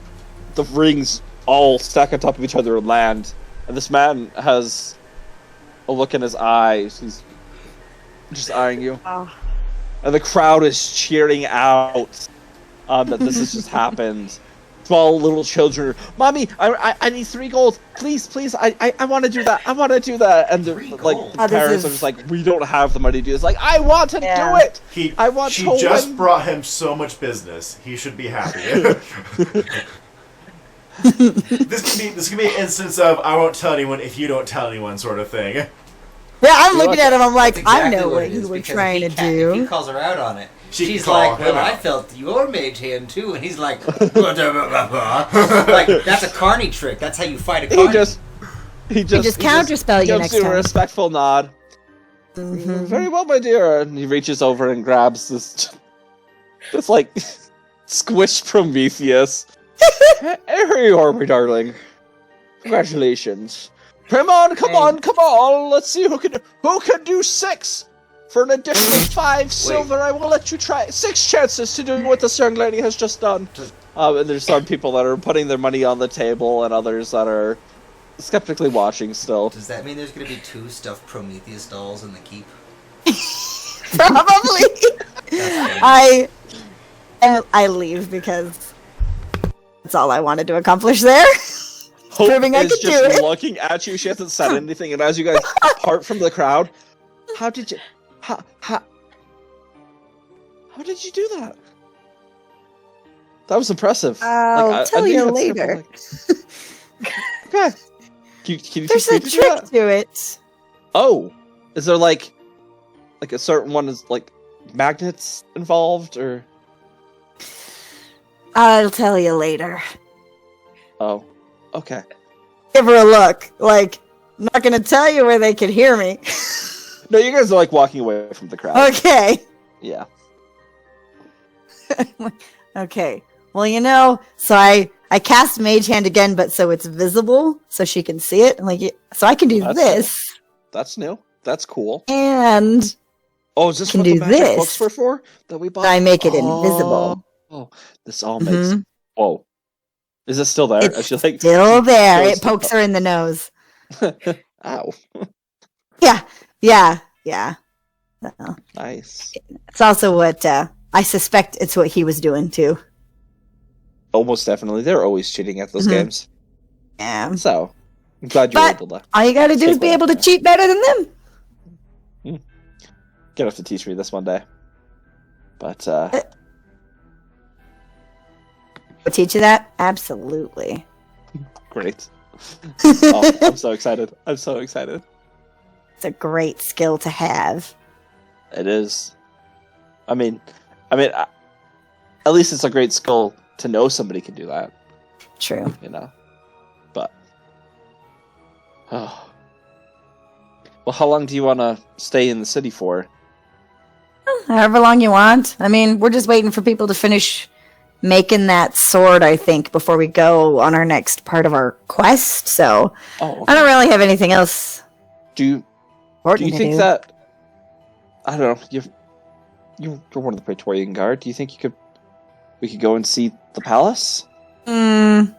rings all stack on top of each other and land, and this man has a look in his eyes. He's just eyeing you, Oh. and the crowd is cheering out that this has just happened. Small little children, mommy, I need 3 gold, please, I want to do that, and the, 3 like gold? the Oh, this parents is- are just like, we don't have the money to do this. Like, I want to Yeah. do it. She to just win. brought him so much business. He should be happy. This can be an instance of I won't tell anyone if you don't tell anyone sort of thing. Yeah, I'm You're looking at him, I'm like, That's I exactly know what it you is, were because trying to if he do. calls her out on it, She she's can like, call him well, I out. felt your mage hand too, and he's like, like, that's a carny trick. That's how you fight a He carny. just counterspell you gives next you a time. respectful nod. Mhm. Very well, my dear. And he reaches over and grabs this like squished Prometheus. Here you are, my darling. Congratulations. Come on. Let's see who can do 6 for an additional 5 silver. I will let you try 6 chances to do what this young lady has just done. And there's some people that are putting their money on the table, and others that are skeptically watching still. Does that mean there's going to be 2 stuffed Prometheus dolls in the keep? Probably. That's I leave because that's all I wanted to accomplish there. Hope Proving I is could do just it. looking at you. She hasn't said anything, and as you guys part from the crowd, how did you do that? That was impressive. I'll tell knew you had later. skill, okay. Can you There's teach me a to do trick that? to it. Oh, is there like a certain one is like magnets involved, or I'll tell you later. oh, okay. Give her a look. Like, not gonna tell you where they could hear me. No, you guys are like walking away from the crowd. Okay. Yeah. Okay. Well, so I cast Mage Hand again, but so it's visible, so she can see it. So I can do That's this, That's new. That's cool. and Oh, is this Can what the do magic this. books were for that we bought? I make it invisible. Oh, this all makes. Mhm. Whoa, is it still there? It's She, like, still there. goes- It pokes her in the nose. Ow, Yeah. So, nice. it's also what I suspect it's what he was doing too. Almost definitely, they're always cheating at those Mhm. games. Yeah. So I'm glad you were But- able to. All you gotta do is be able to cheat better than them. Gonna have to teach me this one day. But I'll teach you that? Absolutely. great. Oh, I'm so excited. I'm so excited. It's a great skill to have. It is. I mean, at least it's a great skill to know somebody can do that. True. You know, but oh, well, how long do you want to stay in the city for? However long you want. I mean, we're just waiting for people to finish making that sword, I think, before we go on our next part of our quest. So Oh, I don't really have anything else do you important to think do. that I don't know? You're one of the Praetorian Guard. Do you think we could go and see the palace? I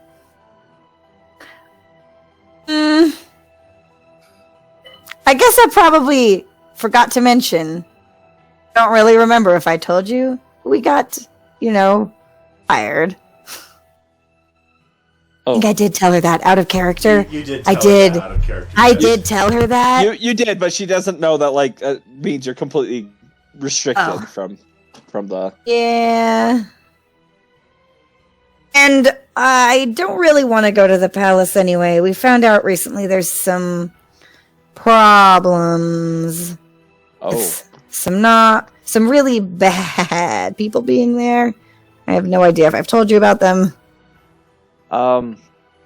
guess I probably forgot to mention. I don't really remember if I told you. We got, fired. I think I did tell her that out of character. You did. I Tell did. Her that out of character. I did tell her that. You did, but she doesn't know that means you're completely restricted from the. Yeah. And I don't really want to go to the palace anyway. We found out recently there's some problems. Oh. Some really bad people being there. I have no idea if I've told you about them. But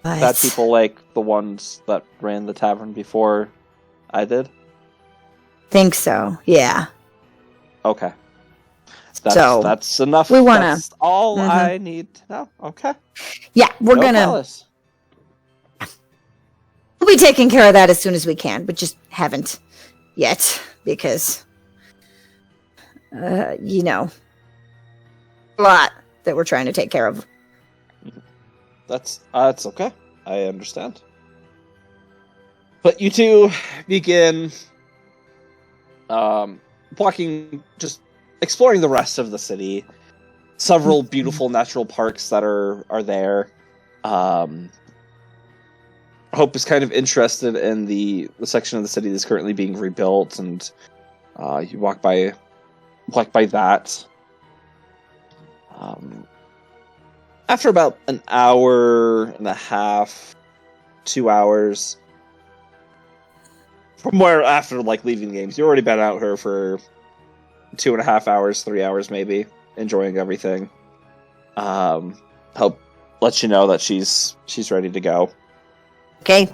Bad people like the ones that ran the tavern before I did? Think so, yeah. Okay. So, that's enough. we wanna- That's all I need to know. Okay. Yeah, we're No gonna... palace. We'll be taking care of that as soon as we can, but just haven't yet, because... a lot that we're trying to take care of. That's okay. I understand. But you two begin walking, just exploring the rest of the city. Several beautiful natural parks that are there. Hope is kind of interested in the section of the city that's currently being rebuilt, and you walk by that. After about an hour and a half, 2 hours, from where after leaving the games, you've already been out here for 2.5 hours, 3 hours maybe, enjoying everything. Hope lets you know that she's ready to go. Okay.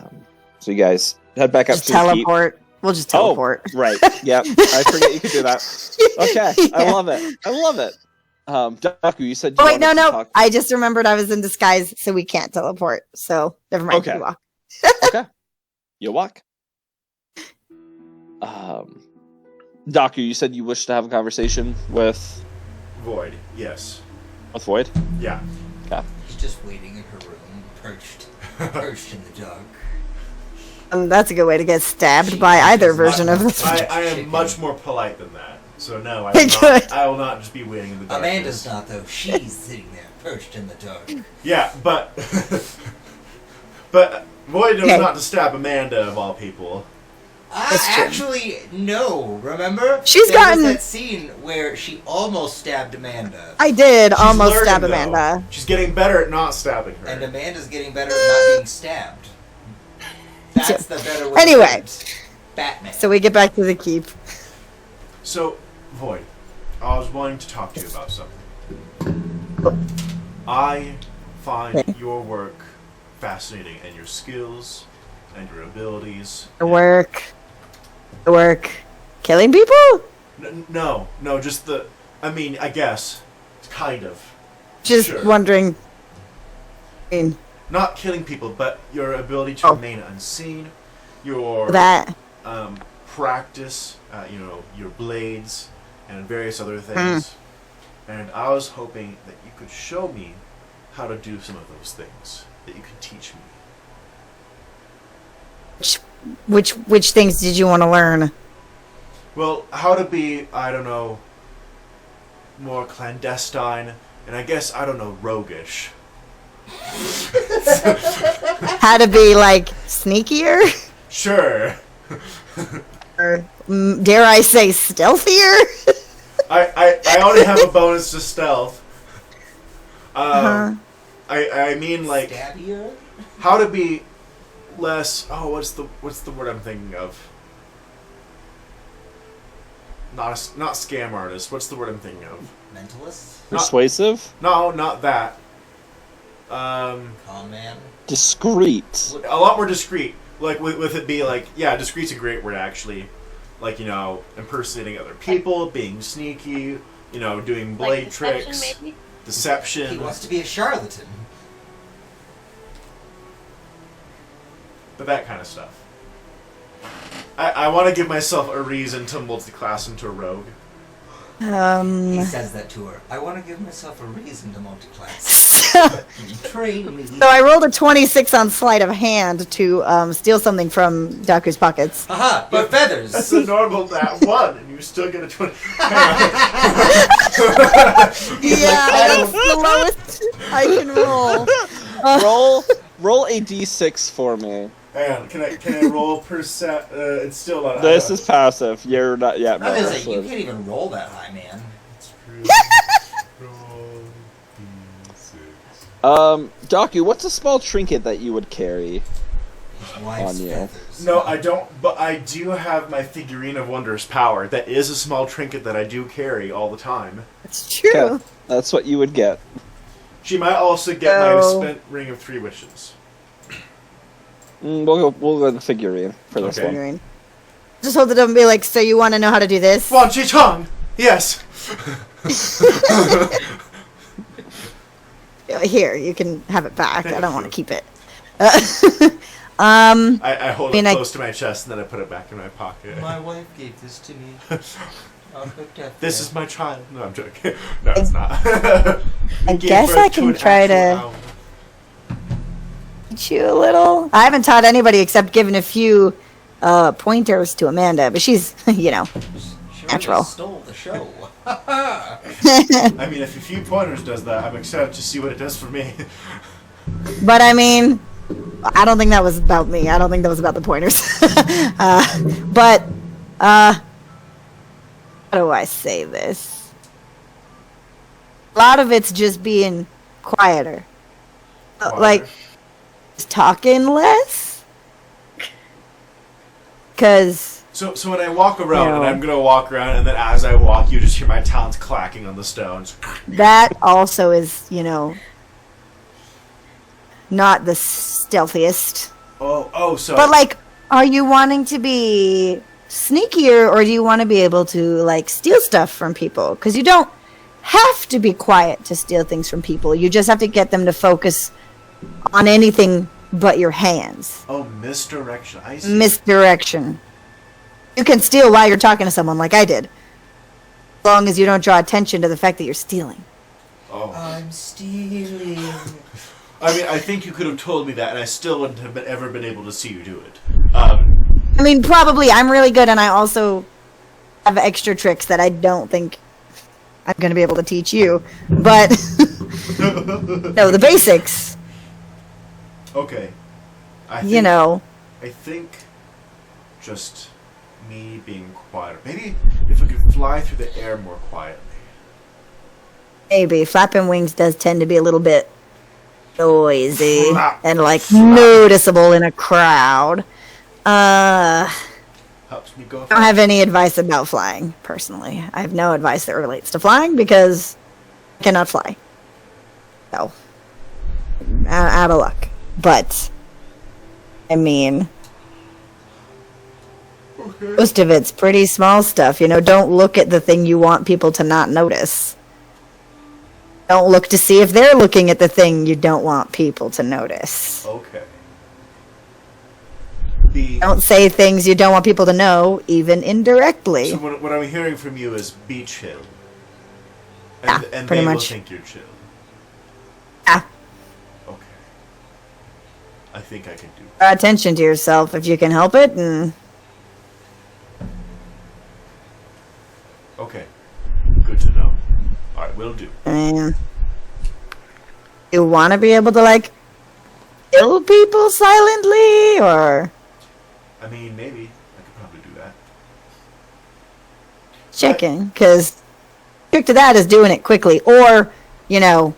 So you guys head back up Just to the keep. teleport. We'll just teleport. Oh, right. Yep. I forget you could do that. Okay. I love it. Daku, you said you Oh, wait, wanted to no. talk- I just remembered I was in disguise, so we can't teleport. So, never mind. Okay. You walk. Okay. You walk. Daku, you said you wish to have a conversation with Void. Yes. Void? Yeah. He's just waiting in her room, perched in the dark. That's a good way to get stabbed by either version of this. I am much more polite than that. So no, Good. I will not just be waiting in the dark. Amanda's not, though. She's sitting there, perched in the dark. Yeah, but but Void knows Okay. not to stab Amanda of all people. That's true. Actually, no. Remember? She's there gotten- was that scene where she almost stabbed Amanda. I did She's almost learning, stab though. Amanda. She's getting better at not stabbing her. And Amanda's getting better at not being stabbed. That's the better way Anyway. to put it. Batman. So we get back to the keep. So, Void, I was wanting to talk to you about something. I find your work fascinating, and your skills and your abilities. The work. Killing people? No, just the. I mean, I guess, kind of. Just Sure. wondering. I mean, Not killing people, but your ability to remain unseen, your that. practice, your blades, and various other things. And I was hoping that you could show me how to do some of those things, that you could teach me. Which things did you want to learn? Well, how to be, I don't know, more clandestine, and I guess, I don't know, roguish. How to be sneakier? Sure. Or dare I say stealthier? I already have a bonus to stealth. I mean Stabbier? how to be less. Oh, what's the word I'm thinking of? not scam artist. What's the word I'm thinking of? Mentalist? Persuasive? No, not that. Con man? Discreet. A lot more discreet. Like with it be like, yeah, discreet's a great word actually. Like, you know, impersonating other people, being sneaky, you know, doing blade Like deception, tricks, maybe? deception. He wants to be a charlatan. But that kind of stuff. I want to give myself a reason to multi-class into a rogue. He So says that to her. I want to give myself a reason to multi-class. Can you train me? I rolled a 26 on sleight of hand to steal something from Daku's pockets. Haha, your feathers! That's a normal that one, and you still get a 20. That's the lowest I can roll. Roll a d6 for me. Hang on, can I roll per set? It's still not. This is passive. You're not yet. I was gonna say, you can't even roll that high, man. Daku, what's a small trinket that you would carry? Wife's On you. feathers. No, I don't. But I do have my figurine of wondrous power. That is a small trinket that I do carry all the time. It's true. Yeah, that's what you would get. She might also get my Oh. spent ring of 3 wishes. We'll go with the figurine for this Okay. one. Figuring. Just hold it up and be like, so you want to know how to do this? Wan Chi Tong! Yes! Here, you can have it back. I don't want to keep it. I hold mean, it I- close to my chest and then I put it back in my pocket. My wife gave this to me. On her deathbed. This is my child. No, I'm joking. No, it's not. I guess I can try to teach you a little. I haven't taught anybody except given a few pointers to Amanda, but she's, you know, She natural. really stole the show. I mean, if a few pointers does that, I'm excited to see what it does for me. But I mean, I don't think that was about me. I don't think that was about the pointers. But how do I say this? A lot of it's just being quieter. Like, just talking less. Because, So when I walk around, and No. I'm gonna walk around, and then as I walk, you just hear my talons clacking on the stones. that also is, you know, not the stealthiest. So. But, like, are you wanting to be sneakier, or do you want to be able to, like, steal stuff from people? Because you don't have to be quiet to steal things from people. You just have to get them to focus on anything but your hands. Oh, misdirection. I see. Misdirection. You can steal while you're talking to someone, like I did. As long as you don't draw attention to the fact that you're stealing. Oh. I'm stealing. I mean, I think you could have told me that, and I still wouldn't have ever been able to see you do it. I mean, probably I'm really good, and I also have extra tricks that I don't think I'm going to be able to teach you. But, no, the basics, Okay. you know. I think just me being quieter. Maybe if I could fly through the air more quietly. Maybe flapping wings does tend to be a little bit noisy Flap, and like flap. noticeable in a crowd. Helps me go. I don't have any advice about flying personally. I have no advice that relates to flying because I cannot fly. So, out of luck. But I mean, most of it's pretty small stuff. You know, don't look at the thing you want people to not notice. Don't look to see if they're looking at the thing you don't want people to notice. Okay. Don't say things you don't want people to know, even indirectly. So what I'm hearing from you is be chill. Yeah, And pretty they will much. think you're chill. Yeah. Okay. I think I can do that. Draw attention to yourself if you can help it, and Okay. Good to know. Alright, will do. I mean, you want to be able to like kill people silently, or I mean, maybe. I could probably do that. checking, because trick to that is doing it quickly, or you know,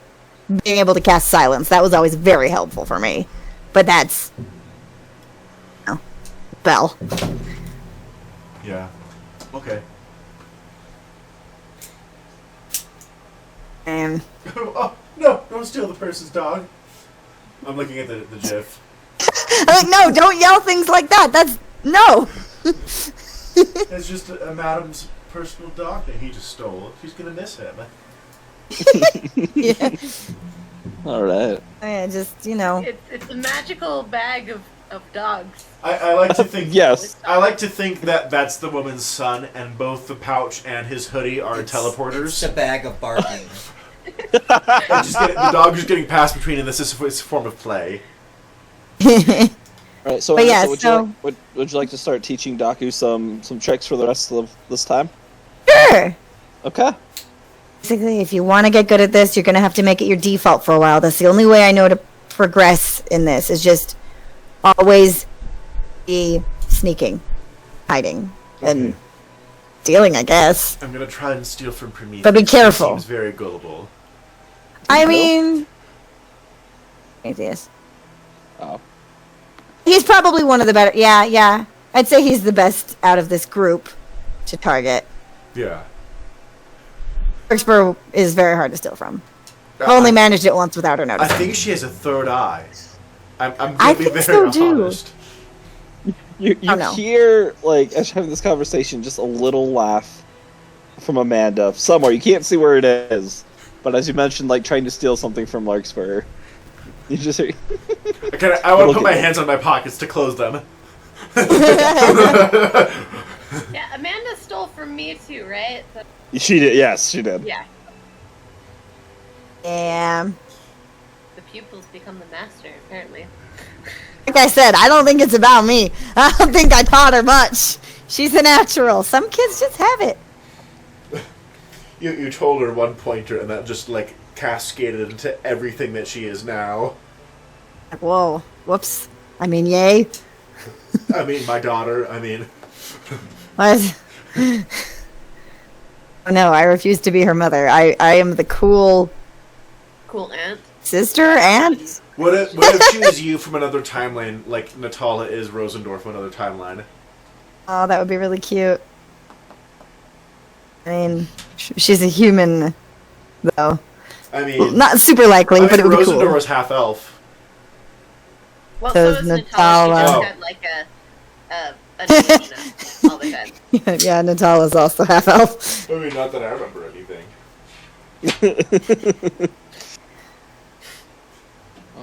being able to cast silence. That was always very helpful for me, but that's spell. Yeah. Okay. And Oh, no, don't steal the person's dog. I'm looking at the GIF. I'm like, no, don't yell things like that. That's no. It's just a madam's personal dog that he just stole. She's gonna miss him. Yeah. All right. Yeah, just, you know. It's a magical bag of dogs. I like to think. Yes. I like to think that that's the woman's son, and both the pouch and his hoodie are teleporters. It's a bag of barking. The dog just getting passed between, and this is a form of play. All right. So, But yeah, would so- you would you like to start teaching Daku some tricks for the rest of this time? Sure. Okay. Basically, if you want to get good at this, you're going to have to make it your default for a while. That's the only way I know to progress in this, is just always be sneaking, hiding, and stealing, I guess. I'm gonna try and steal from Prometheus. But be careful. He seems very gullible. I mean... Atheist. Oh. He's probably one of the better... Yeah. I'd say he's the best out of this group to target. Yeah. Larkspur is very hard to steal from. I've only managed it once without her I noticing. think she has a third eye. I'm I gonna be think very so, too. honest. You Oh, no. hear, like, as you're having this conversation, just a little laugh from Amanda somewhere. You can't see where it is, but as you mentioned, like, trying to steal something from Larkspur, you just hear... I want to put my hands on my pockets to close them. Yeah, Amanda stole from me too, right? So, She did, yes, she did. yeah. Yeah. The pupils become the master, apparently. Like I said, I don't think it's about me. I don't think I taught her much. She's a natural. Some kids just have it. You told her one pointer, and that just like cascaded into everything that she is now. Like, whoa. Whoops. I mean, yay. I mean, my daughter. I mean, What? Oh, no, I refuse to be her mother. I am the cool Cool aunt. sister, aunt. what if she was you from another timeline, like Natala is Rosendorf from another timeline? Oh, that would be really cute. I mean, she's a human, though. I mean, Not super likely, but it would be Rosendor cool. was half elf. Well, So so is is Natala. She Natala. just had like a nation all the time. Yeah, Natala's also half elf. I mean, not that I remember anything.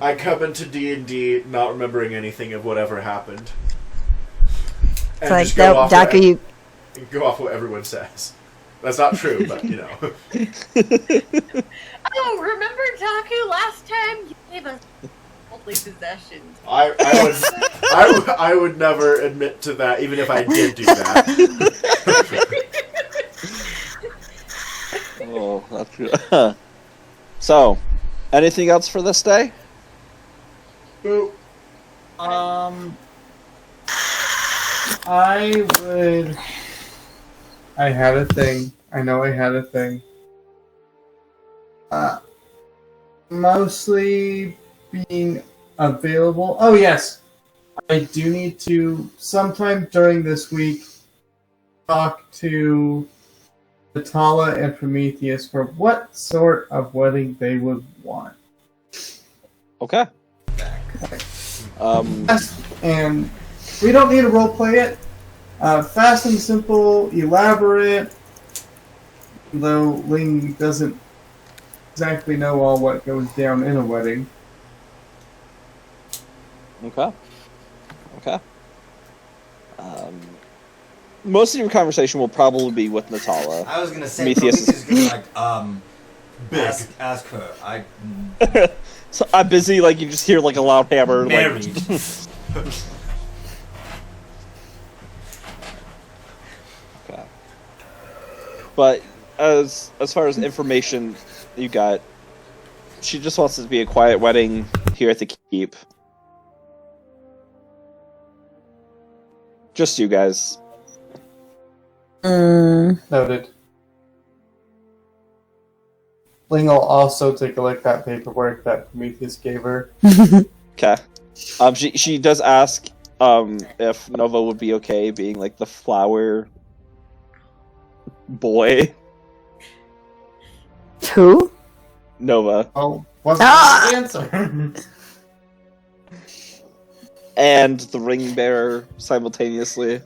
I come into D&D not remembering anything of whatever happened. It's like, nope, Daku, you... Go off what everyone says. That's not true, but you know. Oh, remember Taku last time? You gave us worldly possessions. I would never admit to that, even if I did do that. Oh, that's good. So, anything else for this day? Boop. I had a thing. I know I had a thing. Mostly being available. Oh, yes. I do need to, sometime during this week, talk to Natala and Prometheus for what sort of wedding they would want. Okay. And we don't need to roleplay it. Fast and simple, elaborate. Though Ling doesn't exactly know all what goes down in a wedding. Okay. Most of your conversation will probably be with Natala. I was gonna say Prometheus Prometheus is gonna Big. ask her. So I'm busy, like, you just hear, like, a loud hammer. Married. Like... Okay. But as far as information you got, she just wants it to be a quiet wedding here at the keep. Just you guys. Noted. Ling will also take a look at that paperwork that Prometheus gave her. Okay. She does ask if Nova would be okay being like the flower boy. Who? Nova. Oh, what's the answer? And the ring bearer simultaneously.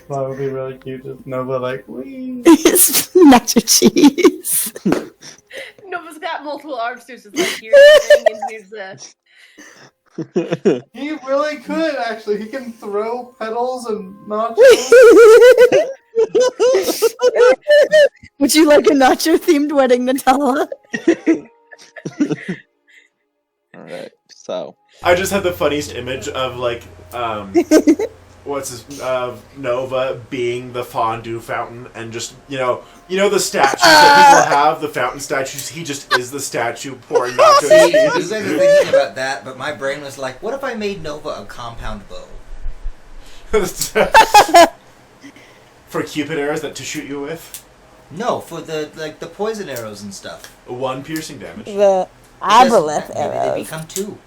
That would be really cute. Just Nova like, wee. Nacho cheese. Nova's got multiple arms too, so it's like here's the thing and here's the. He really could actually. He can throw petals and nachos. Would you like a nacho themed wedding, Nutella? Alright, so. I just had the funniest image of like, what's his Nova being the fondue fountain, and just you know the statues that people have, the fountain statues. He just is the statue pouring nacho See, you cheese. guys are thinking about that, but my brain was like, what if I made Nova a compound bow? For Cupid arrows to shoot you with. No, for the poison arrows and stuff. 1 piercing damage. The Because aboleth maybe they arrows. become 2.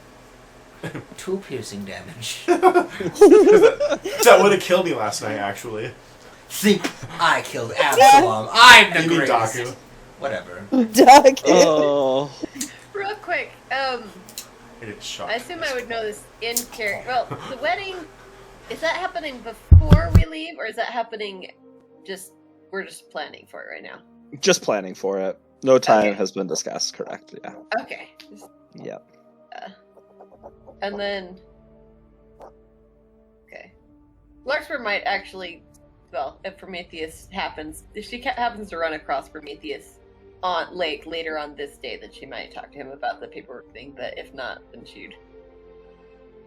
2 piercing damage. That would have killed me last night, actually. See, I killed Absalom. I'm the You mean greatest. Daku. Whatever. Duck. Oh. Real quick, It is shocked. I assume I would know this in character. Well, the wedding, is that happening before we leave, or is that happening we're just planning for it right now? Just planning for it. No time Okay. has been discussed, correct, yeah. Okay. Yep. And then... Okay. Larkspur might actually... Well, if Prometheus happens... If she happens to run across Prometheus on later on this day, then she might talk to him about the paperwork thing, but if not, then she'd...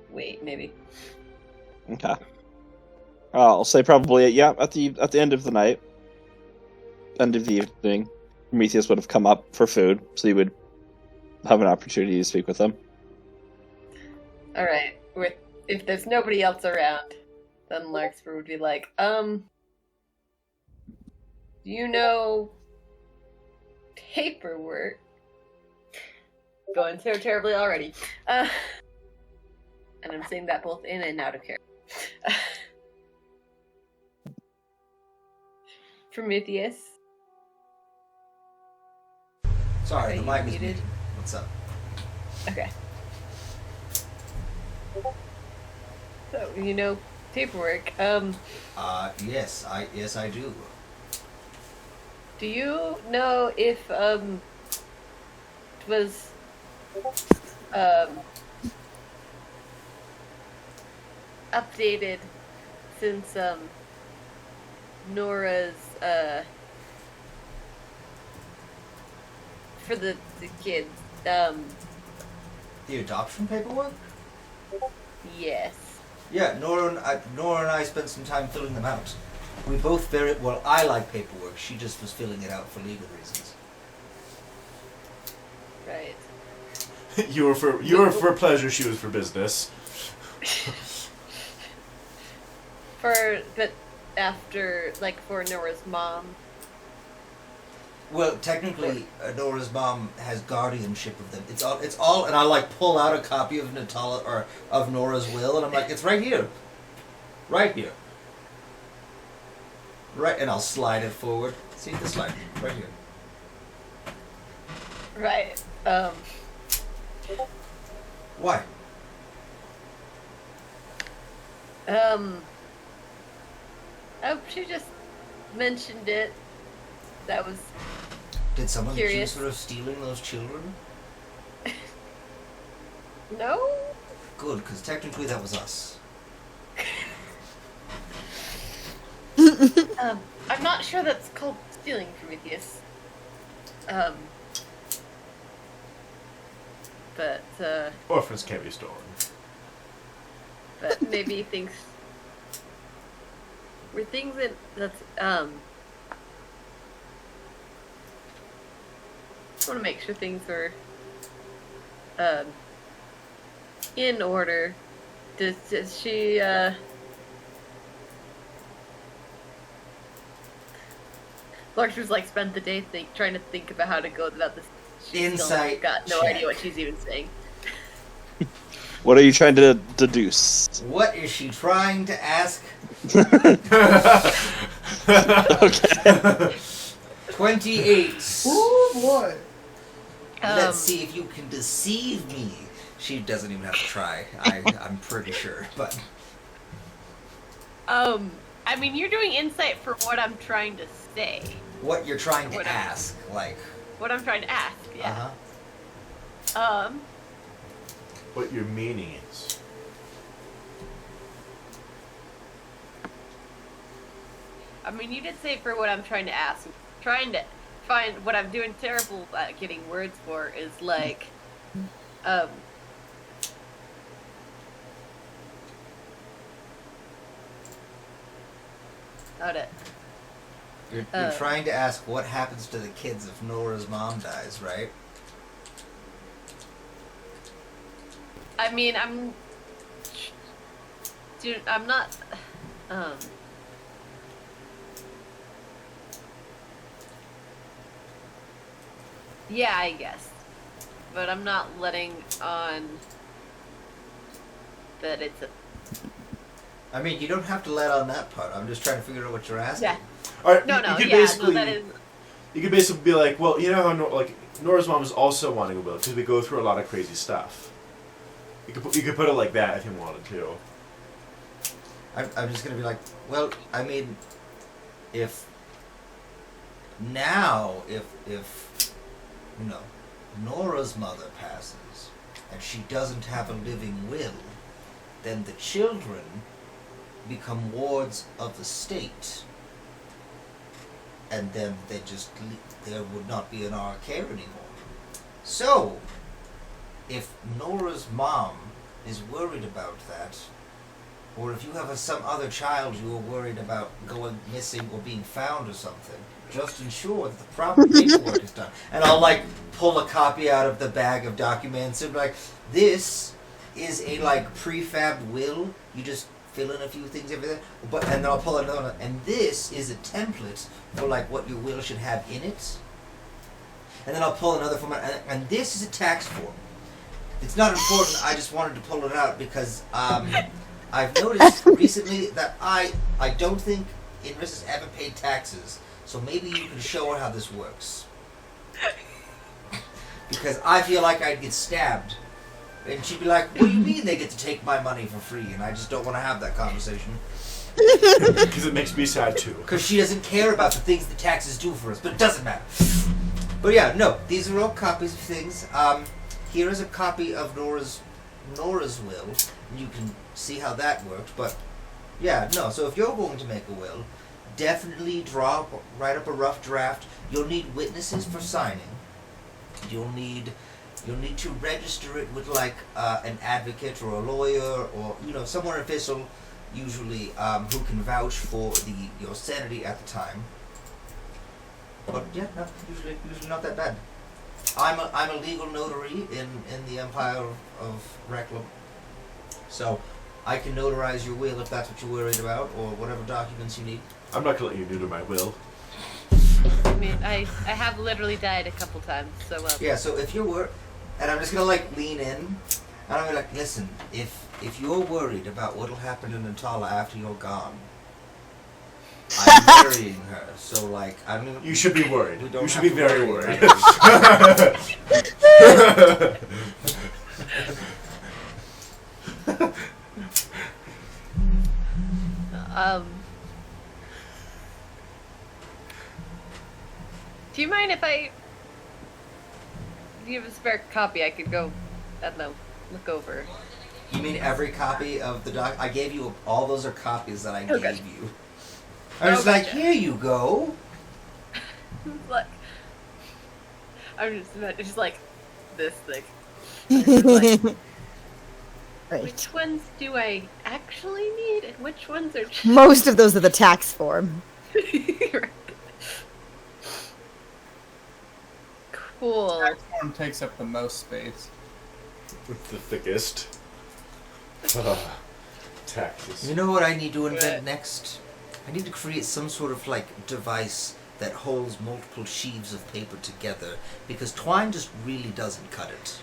Wait, maybe. Okay. I'll say probably, yeah, at the end of the night, end of the evening, Prometheus would have come up for food, so you would have an opportunity to speak with him. Alright, if there's nobody else around, then Larkspur would be like, do you know paperwork? Going so terribly already. And I'm saying that both in and out of character. Prometheus. Sorry, the Are mic you is muted? muted. What's up? Okay. So, you know paperwork. Yes, I do. Do you know if it was updated since Nora's for the kids? The adoption paperwork? Yes. Yeah, Nora and I spent some time filling them out. We both I like paperwork. She just was filling it out for legal reasons. Right. You were for pleasure, she was for business. But after, like, for Nora's mom. Well, technically, Nora's mom has guardianship of them. It's all, and I pull out a copy of Nutella or of Nora's will, and I'm like, it's right here, right here, right, and I'll slide it forward. See the slide right here. Right. Why? Oh, she just mentioned it. That was Did someone curious. accuse her of stealing those children? No. Good, because technically that was us. I'm not sure that's called stealing, Prometheus. But Orphans can't be stolen. but maybe things were things that's just want to make sure things were in order. Does she Lark was like spent the day trying to think about how to go about this. She's Insight still got no check. idea what she's even saying. What are you trying to deduce? What is she trying to ask? Okay. 28. Oh boy. Let's see if you can deceive me. She doesn't even have to try. I'm pretty sure, but I mean, you're doing insight for what I'm trying to say. what you're trying to What ask, like, What I'm trying to ask, yeah. uh-huh. What your meaning is. I mean, you did say for what I'm trying to ask. Trying to find what I'm doing terrible at getting words for is like, Got it. You're trying to ask what happens to the kids if Nora's mom dies, right? I mean, I'm not, yeah, I guess. But I'm not letting on that it's a... I mean, you don't have to let on that part. I'm just trying to figure out what you're asking. Yeah. All right, No, you no, could yeah, basically, no, that is... you could basically be like, well, you know how Nora's mom is also wanting a will because we go through a lot of crazy stuff. You could put it like that if you wanted to. I'm just gonna be like, well, I mean, if you know, Nora's mother passes and she doesn't have a living will, then the children become wards of the state, and then there would not be in our care anymore. So, if Nora's mom is worried about that, or if you have some other child you are worried about going missing or being found or something, just ensure that the proper paperwork is done. And I'll like pull a copy out of the bag of documents and be like, this is a like prefab will. You just fill in a few things, everything. And then I'll pull another one. And this is a template for like what your will should have in it. And then I'll pull another form out, and this is a tax form. It's not important. I just wanted to pull it out because I've noticed recently that I don't think Inris has ever paid taxes. So maybe you can show her how this works. Because I feel like I'd get stabbed. And she'd be like, what do you mean they get to take my money for free? And I just don't want to have that conversation. Because it makes me sad too. Because she doesn't care about the things the taxes do for us. But it doesn't matter. But yeah, no. These are all copies of things. Here is a copy of Nora's will. And you can see how that worked. But yeah, no. So if you're going to make a will, definitely write up a rough draft. You'll need witnesses for signing. You'll need to register it with like an advocate or a lawyer or someone official, usually who can vouch for your sanity at the time. But yeah, no, usually not that bad. I'm a legal notary in the Empire of Reclam, so I can notarize your will if that's what you're worried about, or whatever documents you need. I'm not gonna let you neuter my will. I mean, I have literally died a couple times, so yeah. So if you're and I'm just gonna like lean in, and I'm gonna like, listen, if you're worried about what'll happen to Natala after you're gone, I'm burying her. So like, I'm gonna. You should be worried. You should be very worried. Do you mind if if you have a spare copy, I could go, I don't know, look over. You mean every copy of the doc? I gave you all those are copies that I gave you. I was like, here you go. Look, I'm just like this thing. Right. Which ones do I actually need, and which ones are just... Most of those are the tax form. Cool. Tax form takes up the most space. With the thickest. Taxes. You know what I need to invent next? I need to create some sort of like device that holds multiple sheaves of paper together, because twine just really doesn't cut it.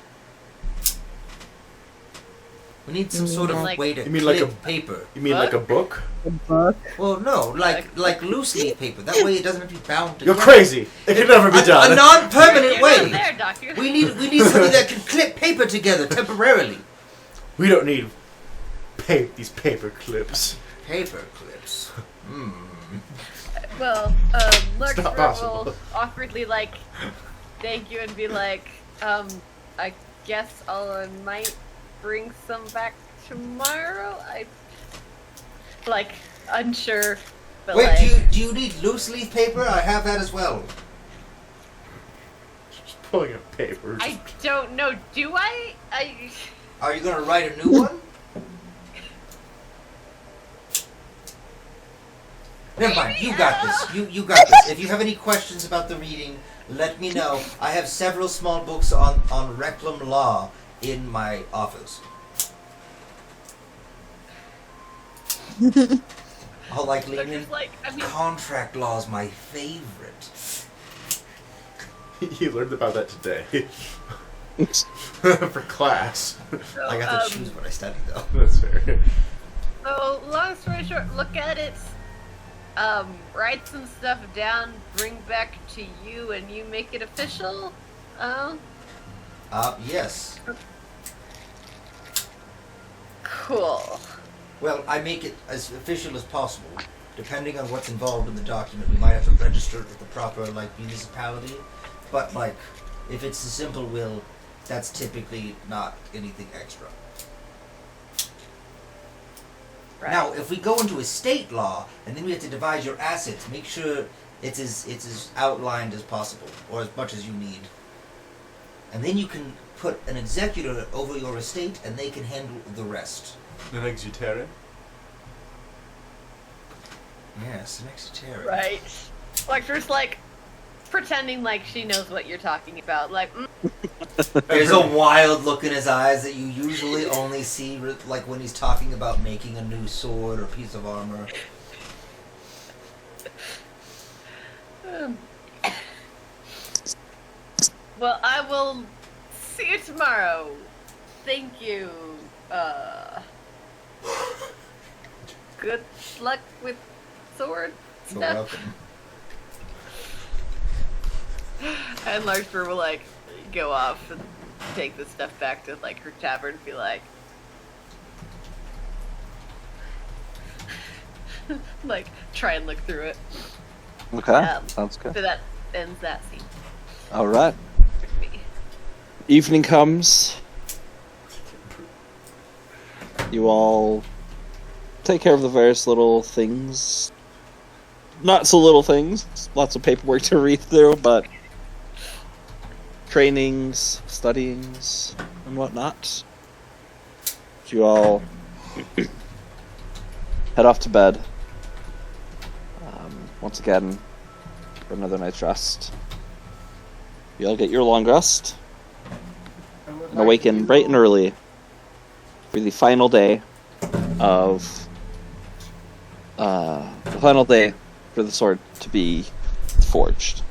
We need some sort of Like- way to You mean like clip paper. You mean like a book? A book. Well, no, like loose leaf paper. That way it doesn't have to be bound You're together. crazy. It can never be done. A non-permanent You're way. not there, Doctor. We need something that can clip paper together temporarily. We don't need these paper clips. Paper clips. Hmm. Well, It's Larkspur not possible. will awkwardly like thank you and be like, I guess I might bring some back tomorrow. I like unsure, but Wait, like do you need loose leaf paper? I have that as well. Just pulling up papers. I don't know. Do I? Are you gonna write a new one? Never mind. You got this. You got this. If you have any questions about the reading, let me know. I have several small books on Reclam law in my office. I'll like lean in. Doctor's like, I mean, Contract law is my favorite. You learned about that today. For class. so, I got to choose what I study though. That's fair. So, long story short, look at it, write some stuff down, bring back to you, and you make it official? Yes. Cool. Well, I make it as official as possible. Depending on what's involved in the document, we might have to register it with the proper, municipality. But, if it's a simple will, that's typically not anything extra. Right. Now, if we go into estate law, and then we have to divide your assets, make sure it's as outlined as possible, or as much as you need. And then you can put an executor over your estate, and they can handle the rest. An exuterian? Yes, an executor. Right. Lecter's like pretending like she knows what you're talking about. Like, There's a wild look in his eyes that you usually only see when he's talking about making a new sword or piece of armor. Well, I will see you tomorrow. Thank you. Good luck with sword So stuff. welcome. And Larkspur will go off and take the stuff back to her tavern and be try and look through it. Okay, sounds good. So that ends that scene All right. for me. Evening comes. You all take care of the various little things. Not so little things. Lots of paperwork to read through, but trainings, studyings, and whatnot. You all head off to bed. Once again, for another night's rest. You all get your long rest and awaken bright and early for the final day of for the sword to be forged.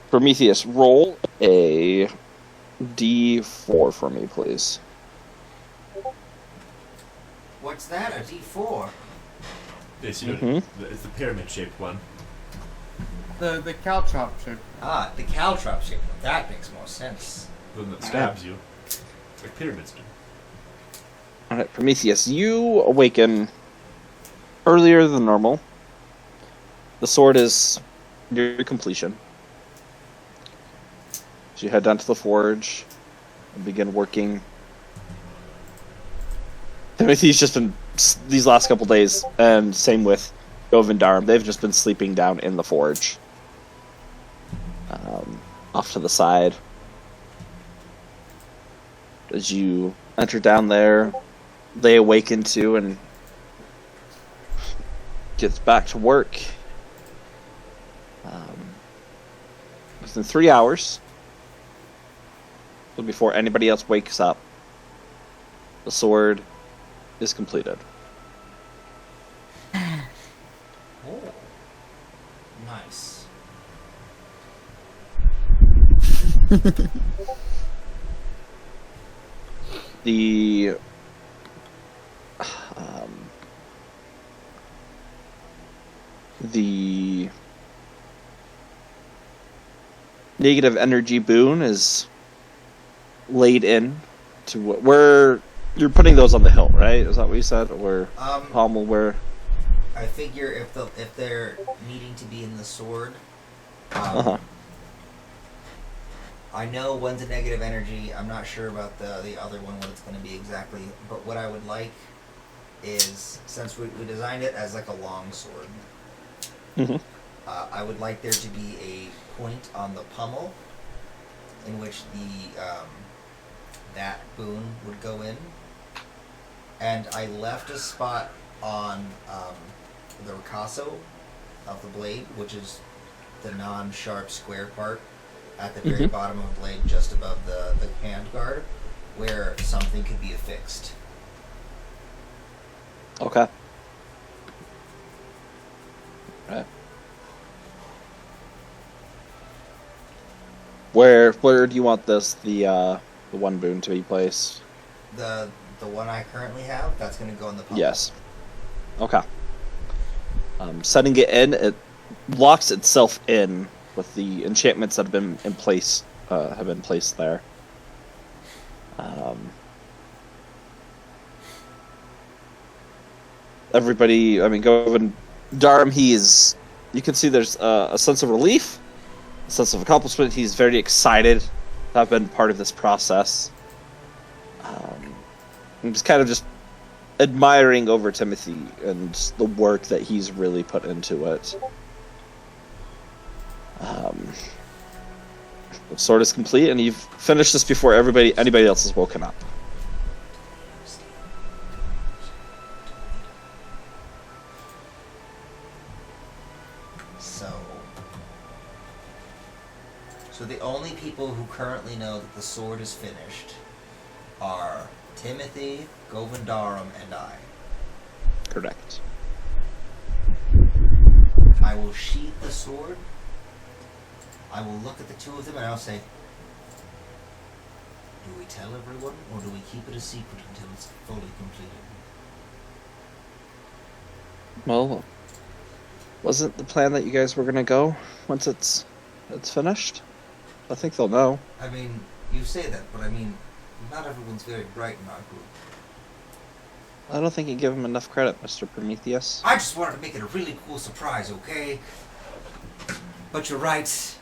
Prometheus, roll a D4 for me, please. What's that? A D4? It's Mhm. it's the pyramid-shaped one. The caltrop shape. Ah, the caltrop shape. That makes more sense. The one that stabs you. Like pyramids do. Alright, Prometheus, you awaken earlier than normal. The sword is near completion. So you head down to the forge and begin working. Timothy's just been, these last couple days, and same with Govindaram, they've just been sleeping down in the forge. Off to the side. As you enter down there, they awaken too and gets back to work. Within 3 hours, so before anybody else wakes up, the sword is completed. Oh. Nice. the the negative energy boon is laid in to where you're putting those on the hilt, right? Is that what you said? Or pommel where? I figure if they're needing to be in the sword, I know one's a negative energy. I'm not sure about the other one, what it's going to be exactly. But what I would like is, since we designed it as like a long sword, I would like there to be a point on the pommel in which that boon would go in. And I left a spot on the ricasso of the blade, which is the non-sharp square part at the very bottom of the blade, just above the hand guard, where something could be affixed. Okay. Right. Where do you want this the one boon to be placed? The one I currently have, that's going to go in the pommel. Yes. Okay. Setting it in, it locks itself in with the enchantments that have been in place, have been placed there. Everybody, I mean, Govan Darm, you can see there's a sense of relief, a sense of accomplishment. He's very excited to have been part of this process. I'm just kind of just admiring over Timothy and the work that he's really put into it. The sword is complete, and you've finished this before anybody else has woken up. So the only people who currently know that the sword is finished are Timothy, Govindaram, and I. Correct. I will sheath the sword. I will look at the two of them and I'll say, do we tell everyone or do we keep it a secret until it's fully completed? Well, wasn't the plan that you guys were going to go once it's finished? I think they'll know. I mean, you say that, but I mean, not everyone's very bright in our group. I don't think you give him enough credit, Mr. Prometheus. I just wanted to make it a really cool surprise, okay? But you're right.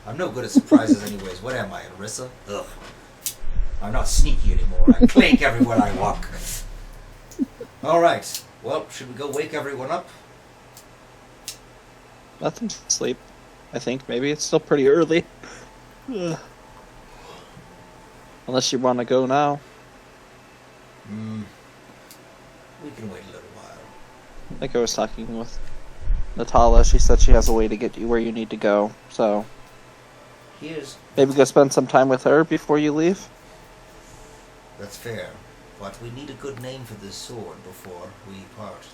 I'm no good at surprises anyways. What am I, Arissa? Ugh. I'm not sneaky anymore. I clink everywhere I walk. Alright. Well, should we go wake everyone up? Let them sleep. I think maybe it's still pretty early. Unless you want to go now. We can wait a little while. I think I was talking with Natala. She said she has a way to get you where you need to go. So maybe go spend some time with her before you leave. That's fair. But we need a good name for this sword before we part.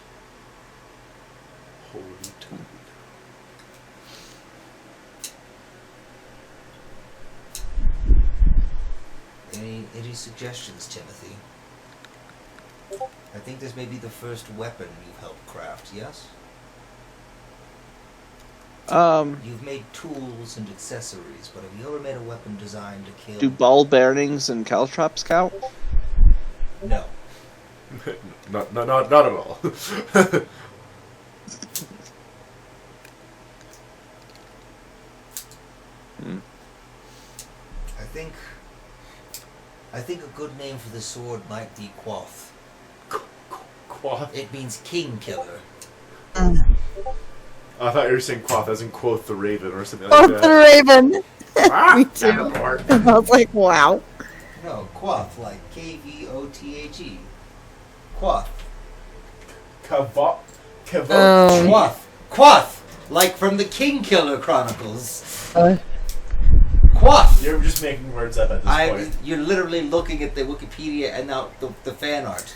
Holy toad. Any suggestions, Timothy? I think this may be the first weapon you've helped craft, yes? You've made tools and accessories, but have you ever made a weapon designed to kill... Do ball bearings and caltrops count? No. Not at all. I think a good name for the sword might be Quoth. Quoth? It means king killer. I thought you were saying Quoth as in Quoth the Raven or something like Quoth that. the Raven. Ah, Me too. Davenport. I was like, wow. No, Quoth, like Kvothe. Quoth. Quoth! Like from the King Killer Chronicles. Quoth! You're just making words up at this point. You're literally looking at the Wikipedia and now the fan art.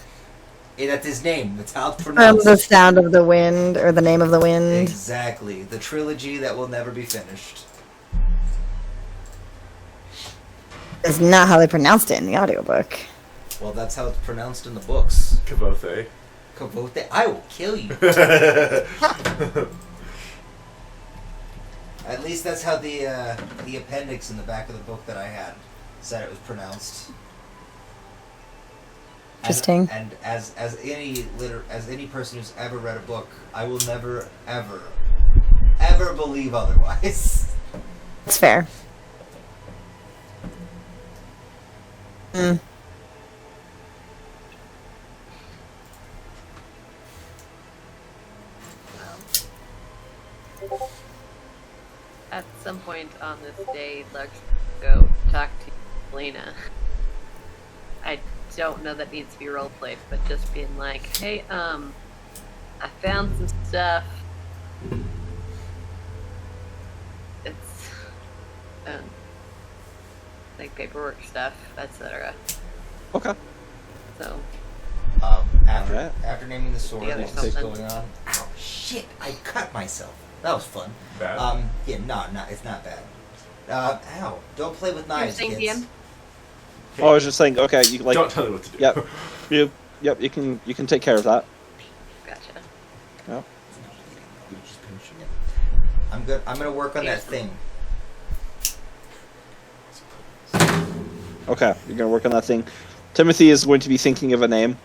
That's his name. That's how it's pronounced. The Sound of the Wind, or the Name of the Wind. Exactly. The trilogy that will never be finished. That's not how they pronounced it in the audiobook. Well, that's how it's pronounced in the books. Kavote. Kavote, I will kill you. At least that's how the appendix in the back of the book that I had said it was pronounced. Interesting. And as any person who's ever read a book, I will never ever believe otherwise. That's fair. Mm. At some point on this day, let's go talk to Lena. I don't know that needs to be roleplayed, but just being like, hey, I found some stuff. It's, like paperwork stuff, etc. Okay. So, After naming the sword, Yeah, what's there's going on? Ow, shit! I cut myself. That was fun. Bad? Yeah, no, it's not bad. Ow! Don't play with knives, saying kids. DM? Oh, I was just saying. Okay, you like. Don't tell me what to do. Yep. Yep. You can take care of that. Gotcha. Yep. I'm good. I'm gonna work on that thing. Okay, you're gonna work on that thing. Timothy is going to be thinking of a name.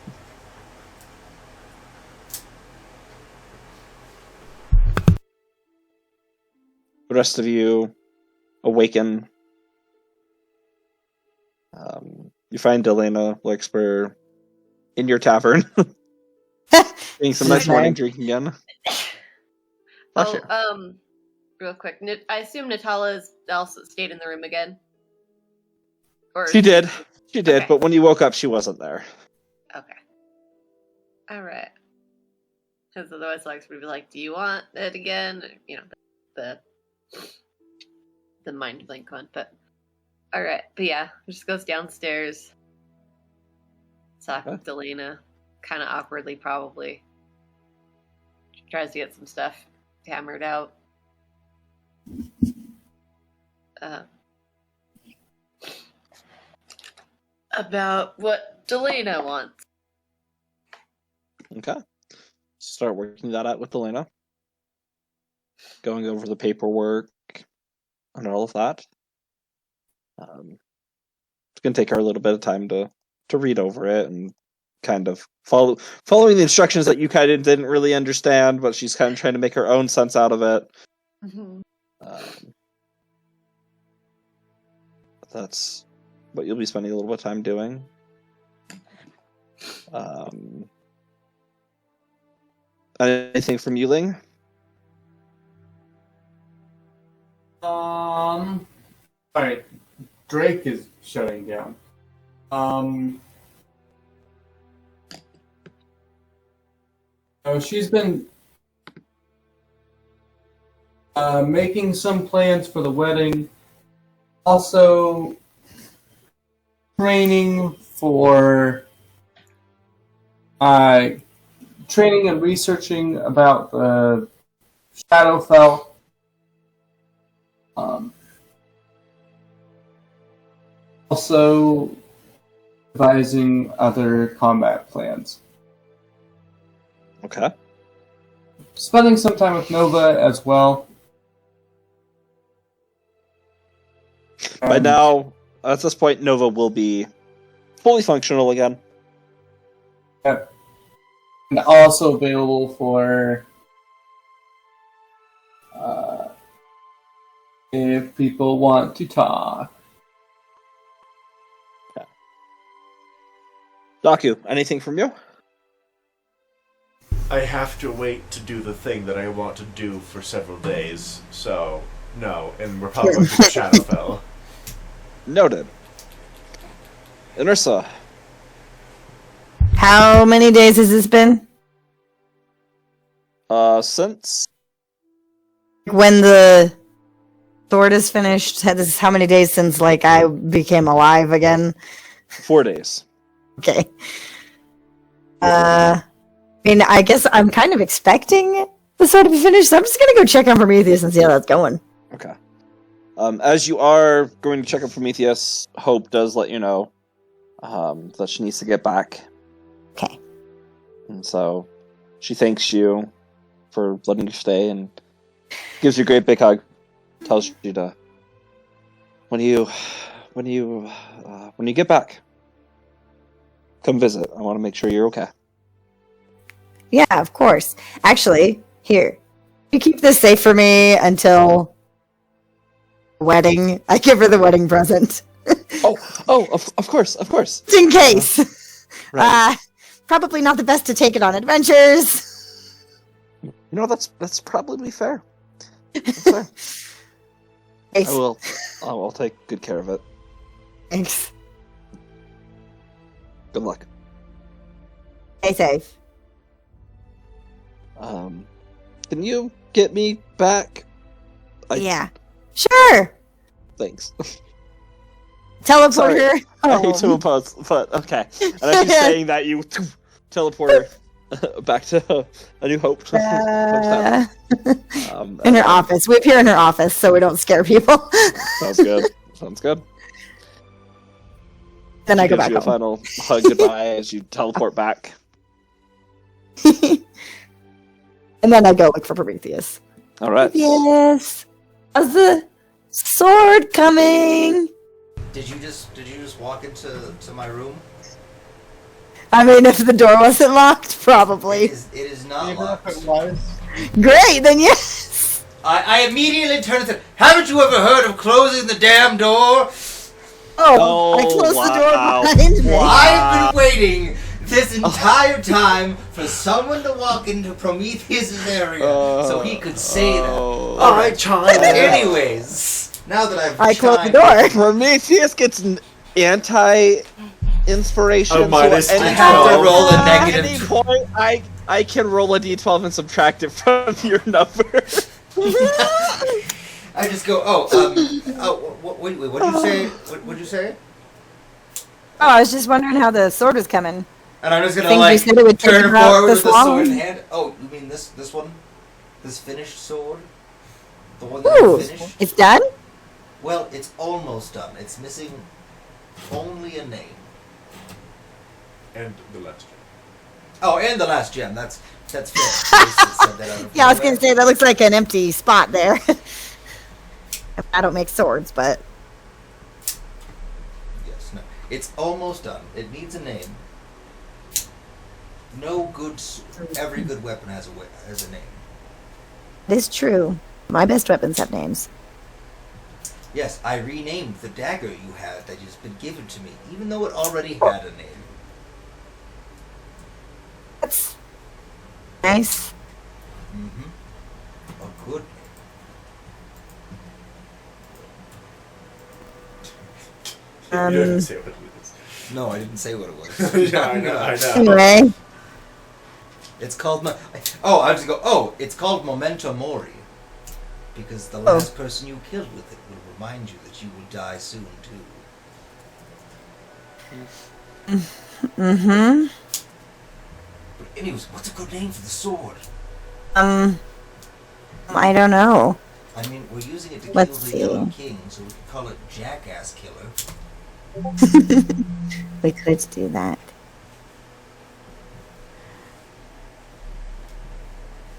The rest of you awaken. You find Delana Larkspur in your tavern, getting some nice morning drink again. Oh, real quick. I assume Natala's also stayed in the room again? Or She did. She did, Okay. but when you woke up, she wasn't there. Okay. Alright. Because otherwise Lex would be like, do you want it again? You know, the mind blink one. But alright. But yeah, just goes downstairs. Talk with Delana. Kind of awkwardly, probably. Tries to get some stuff hammered out. About what Delana wants. Okay. Start working that out with Delana. Going over the paperwork and all of that. It's going to take her a little bit of time to read over it and kind of following the instructions that you kind of didn't really understand, but she's kind of trying to make her own sense out of it. Mm-hmm. That's what you'll be spending a little bit of time doing. Anything from Yuling? Alright. Drake is shutting down. She's been making some plans for the wedding. Also training for training and researching about the Shadowfell. Also devising other combat plans. Okay. Spending some time with Nova as well. By now, at this point, Nova will be fully functional again. And also available for if people want to talk. Daku, anything from you? I have to wait to do the thing that I want to do for several days, so no, and we're probably going to Shadowfell. Noted. Inursa. How many days has this been? Since When the sword is finished, this is how many days since like I became alive again? 4 days. Okay. I mean, I guess I'm kind of expecting the sword to be finished, so I'm just gonna go check on Prometheus and see how that's going. Okay. As you are going to check on Prometheus, Hope does let you know that she needs to get back. Okay. And so she thanks you for letting you stay and gives you a great big hug. Tells you to when you get back, come visit. I want to make sure you're okay. Yeah, of course. Actually, here, you keep this safe for me until wedding. I give her the wedding present. Of course. Just in case. Right. Probably not the best to take it on adventures. You know, that's probably fair. That's fair. Thanks. I'll take good care of it. Thanks. Good luck. Stay safe. Can you get me back? Yeah. Sure. Thanks. Teleport Sorry. her. I hate to oppose, but okay. And as you're saying that, you teleport her back to A New Hope. In her office. We appear in her office so we don't scare people. Sounds good. Sounds good. Then I go Gives back you a home. final hug goodbye as you teleport back. And then I go look for Prometheus. All right. Yes. How's the sword coming? Did you just walk into my room? I mean, if the door wasn't locked, probably. It is not locked. Great, then yes. I immediately turned and said, "Haven't you ever heard of closing the damn door?" Oh, I closed the door wow. behind me. I've been waiting this entire time for someone to walk into Prometheus's area so he could say that. All right, Chime. Anyways, now that I closed the chimed- door. Prometheus gets an anti-inspiration. A minus so at any I have to point- roll a At negative any point, I can roll a d12 and subtract it from your number. I just go, wait, what did you say? What did you say? Oh, I was just wondering how the sword was coming. And I'm just gonna Think you like said it would take turn about forward this with the sword in long? hand. Oh, you mean this one? This finished sword? The one that Ooh, you finished? it's done? Well, it's almost done. It's missing only a name. And the last gem. Oh, and the last gem. That's fair. Jason said that out of Yeah, I was going nowhere. to say, that looks like an empty spot there. I don't make swords, but... Yes, no. It's almost done. It needs a name. Every good weapon has a name. It is true. My best weapons have names. Yes, I renamed the dagger you had that has been given to me, even though it already had a name. That's nice. Mm-hmm. A good You don't have Um, to say what it is. name. No, I didn't say what it was. Yeah, I know. Anyway, It's called I was go. Oh, it's called Memento Mori, because the last person you killed with it will remind you that you will die soon too. mm-hmm. But anyways, what's a good name for the sword? I don't know. I mean, we're using it to Let's kill the see. Yellow King, so we can call it Jackass Killer. We could do that.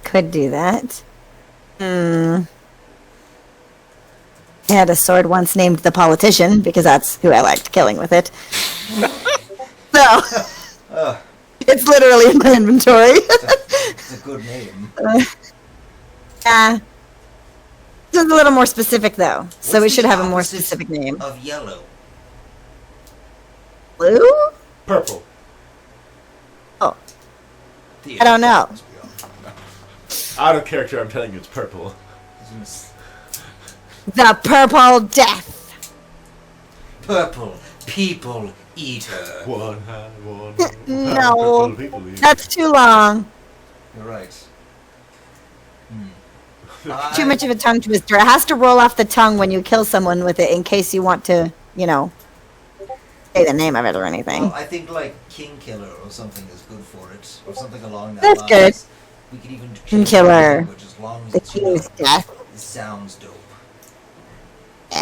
Could do that. I had a sword once named the Politician, because that's who I liked killing with it. So, it's literally in my inventory. It's a good name. Yeah. This is a little more specific, though. So What's we should the have a more opposite specific name. Of yellow. Blue? Purple. Oh, I don't know. Out of character, I'm telling you, it's purple. The Purple Death. Purple People Eater. One hand, one. No, Purple people eat. that's too long. You're right. Too much of a tongue twister. It has to roll off the tongue when you kill someone with it in case you want to, say the name of it or anything. Well, I think like King Killer or something is good for it, or something along that That's lines. good. We could even King change Killer. the language as long as The it's, King's Death. it sounds dope. Yeah.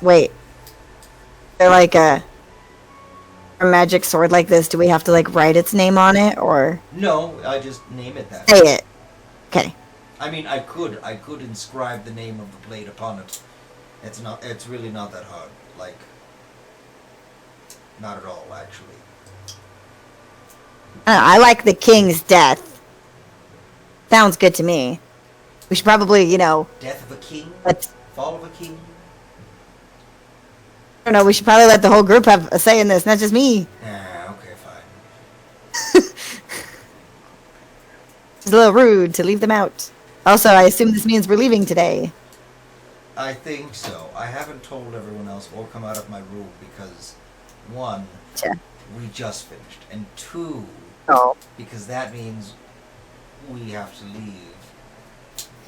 Wait. They're like a magic sword like this. Do we have to like write its name on it or No, I just name it that. say it? Okay. I mean, I could inscribe the name of the blade upon it. It's really not that hard. Like, not at all, actually. I like the king's death. Sounds good to me. We should probably, Death of a king? let, Fall of a king? I don't know, we should probably let the whole group have a say in this, not just me. Okay, fine. It's a little rude to leave them out. Also, I assume this means we're leaving today. I think so. I haven't told everyone else or come out of my room because, one, Sure. we just finished, and two, Oh. because that means we have to leave.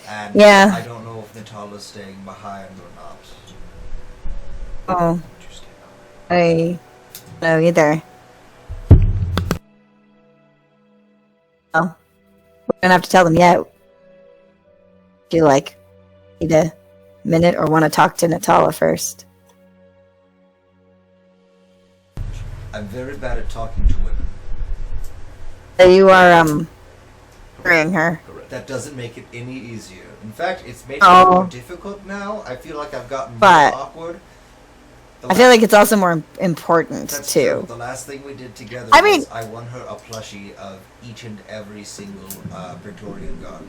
And Yeah. I don't know if Natala's staying behind or not. Oh. I don't know either. Oh. We don't have to tell them yet. Do you need a minute or want to talk to Natala first? I'm very bad at talking to women. So you are, hearing her. That doesn't make it any easier. In fact, it's made it Oh. more difficult now. I feel like I've gotten more But- awkward. I feel like it's also more important, That's too. true. The last thing we did together I mean- was I won her a plushie of each and every single Praetorian guard.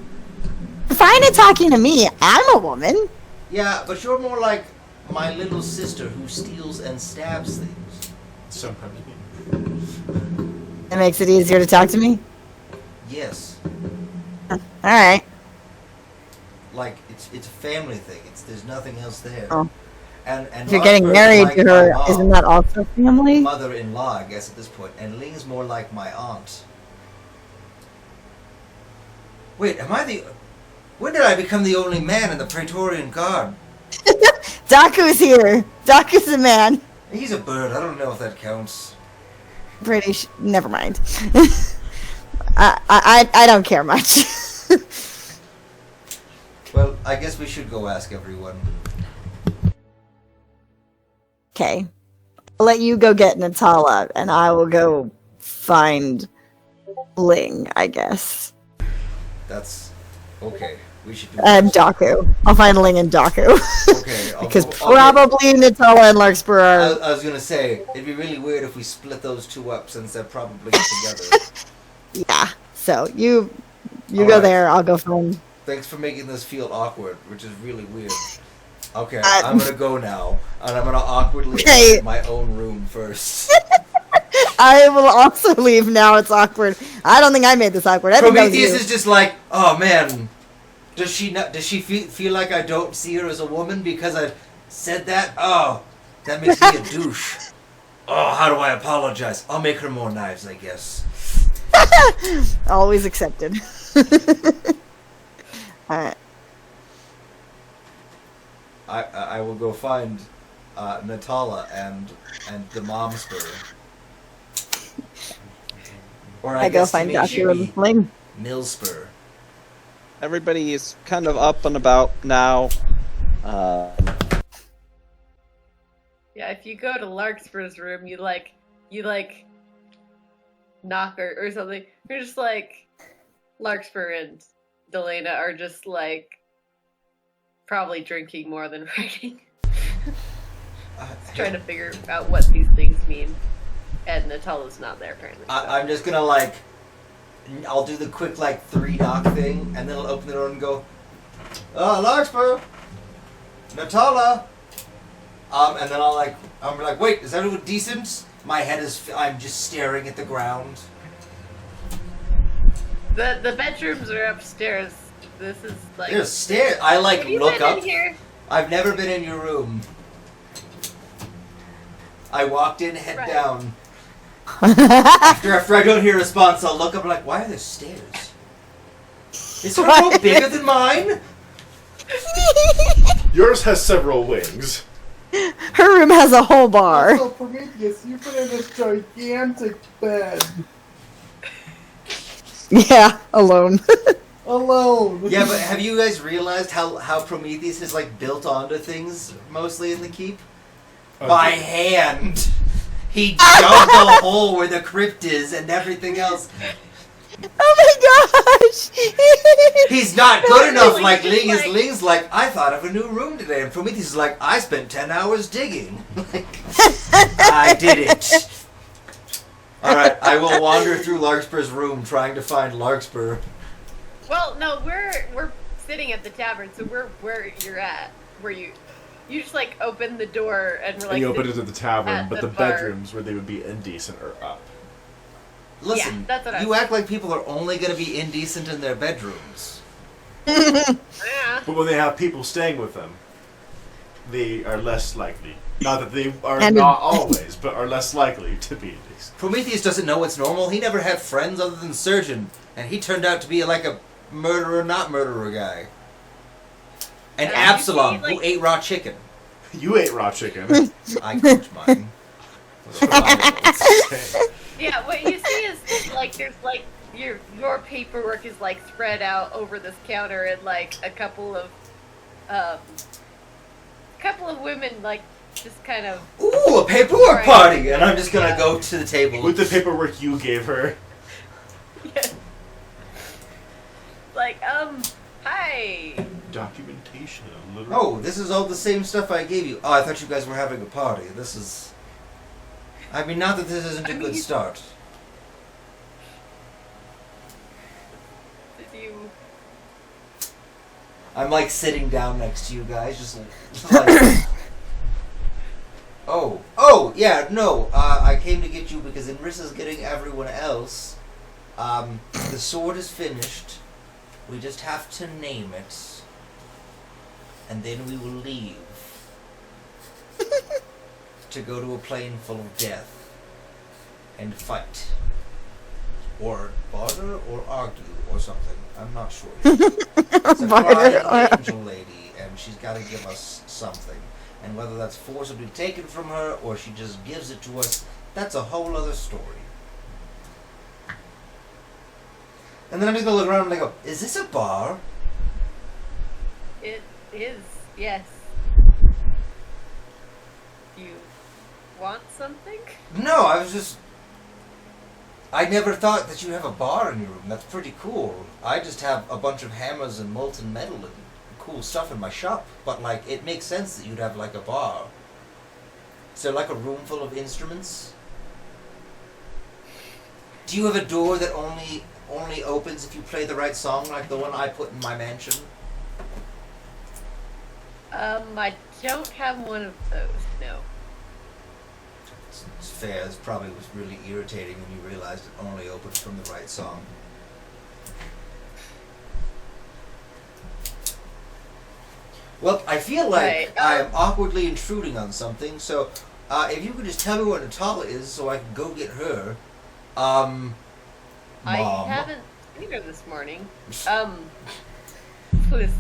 Fine at talking to me. I'm a woman. Yeah, but you're more like my little sister who steals and stabs things. Sometimes. It makes it easier to talk to me. Yes. Alright. Like it's a family thing. There's nothing else there. Oh. And If you're getting married to her, isn't that also family? Mother-in-law, I guess, at this point. And Ling's more like my aunt. Wait, when did I become the only man in the Praetorian Guard? Daku's here. Daku's the man. He's a bird. I don't know if that counts. Never mind. I don't care much. Well, I guess we should go ask everyone. Okay. I'll let you go get Natala, and I will go find Ling, I guess. That's okay. We should do And this. Daku. I'll find Ling and Daku. Okay. Because okay. probably Natala and Larkspur I, are... I was gonna say it'd be really weird if we split those two up since they're probably together. Yeah. So, you go Alright. there, I'll go find... Thanks for making this feel awkward, which is really weird. Okay, Uh, I'm gonna go now, and I'm gonna awkwardly Okay. enter my own room first. I will also leave now, it's awkward. I don't think I made this awkward. I think that was Prometheus you. is just like, oh man, does she feel like I don't see her as a woman because I said that? Oh, that makes me a douche. Oh, how do I apologize? I'll make her more knives, I guess. Always accepted. Alright. I will go find Natala and the momster. Or I go guess find to me she'd Daku be and Ling. Millspur. Everybody is kind of up and about now. Yeah, if you go to Larkspur's room, you knock or something. You're just like, Larkspur and Delana are just probably drinking more than writing. Trying to figure out what these things mean. And Natala's not there currently. I'm just gonna I'll do the quick 3-knock thing, and then I'll open the door and go, Larkspur, Natala. And then I'm like, wait, is everyone decent? My head I'm just staring at the ground. The bedrooms are upstairs. This is There's stairs. I Have you look been up. in here? I've never been in your room. I walked in, head Right. down. After I don't hear a response, I'll look up and why are there stairs? Is her room bigger than mine? Yours has several wings. Her room has a whole bar. So Prometheus, you put in this gigantic bed. Yeah, alone. alone. Yeah, but have you guys realized how Prometheus is like built onto things mostly in the keep? By hand. He dug the hole where the crypt is and everything else. Oh my gosh! He's not good enough really, like just Ling is. like- Ling's like, I thought of a new room today. And Prometheus is like, I spent 10 hours digging. Like, I did it. Alright, I will wander through Larkspur's room trying to find Larkspur. Well, no, we're sitting at the tavern, so we're where you're at. Where you just like open the door and we're like. And you open it sitting to the tavern, at but the bar. bedrooms where they would be indecent are up. Listen, Yeah, that's what I you was- act like people are only going to be indecent in their bedrooms. Yeah. But when they have people staying with them, they are less likely. Not that they are And- not always, but are less likely to be indecent. Prometheus doesn't know what's normal. He never had friends other than Surgeon, and he turned out to be like a murderer, not murderer guy. And Yeah, you Absalom, see, like- who ate raw chicken. You ate raw chicken. I cooked mine. Okay. Yeah, what you see is like there's like your paperwork is like spread out over this counter and like a couple of women like just kind of Ooh, a paperwork Right. party! And I'm just gonna Yeah. go to the table. With the paperwork you gave her. like hi. Documentation. Literally. Oh, this is all the same stuff I gave you. Oh, I thought you guys were having a party. This is... I mean, not that this isn't a good start. Did you I'm like sitting down next to you guys, just like... Oh, yeah, no, I came to get you because Inrissa's getting everyone else. The sword is finished. We just have to name it. And then we will leave. To go to a plane full of death. And fight. Or barter or argue or something. I'm not sure. It's a Barter crying or- angel lady, and she's got to give us something. And whether that's forcibly taken from her or she just gives it to us, that's a whole other story. And then I'm just gonna look around and I go, is this a bar? It is, yes. You want something? No, I never thought that you have a bar in your room. That's pretty cool. I just have a bunch of hammers and molten metal and cool stuff in my shop. But, like, it makes sense that you'd have, like, a bar. Is there, like, a room full of instruments? Do you have a door that only opens if you play the right song, like the one I put in my mansion? I don't have one of those, no. It's fair. This probably was really irritating when you realized it only opened from the right song. Well, I feel like Right, I am awkwardly intruding on something, so if you could just tell me where Natala is so I can go get her. Mom. I haven't seen her this morning. Please,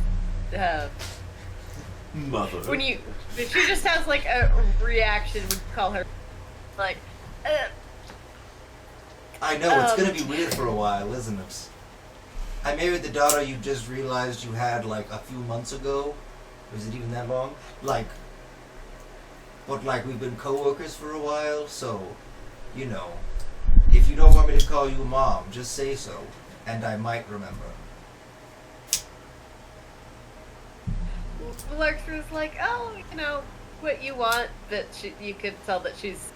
Mother. when you, she just has like a reaction when you call her, like, I know, it's gonna be weird for a while, isn't it? I married the daughter you just realized you had like a few months ago. Was it even that long? Like, but like we've been co-workers for a while, so, you know, if you don't want me to call you Mom, just say so, and I might remember. Larkspur's like, oh, you know, what you want, but you could tell that she's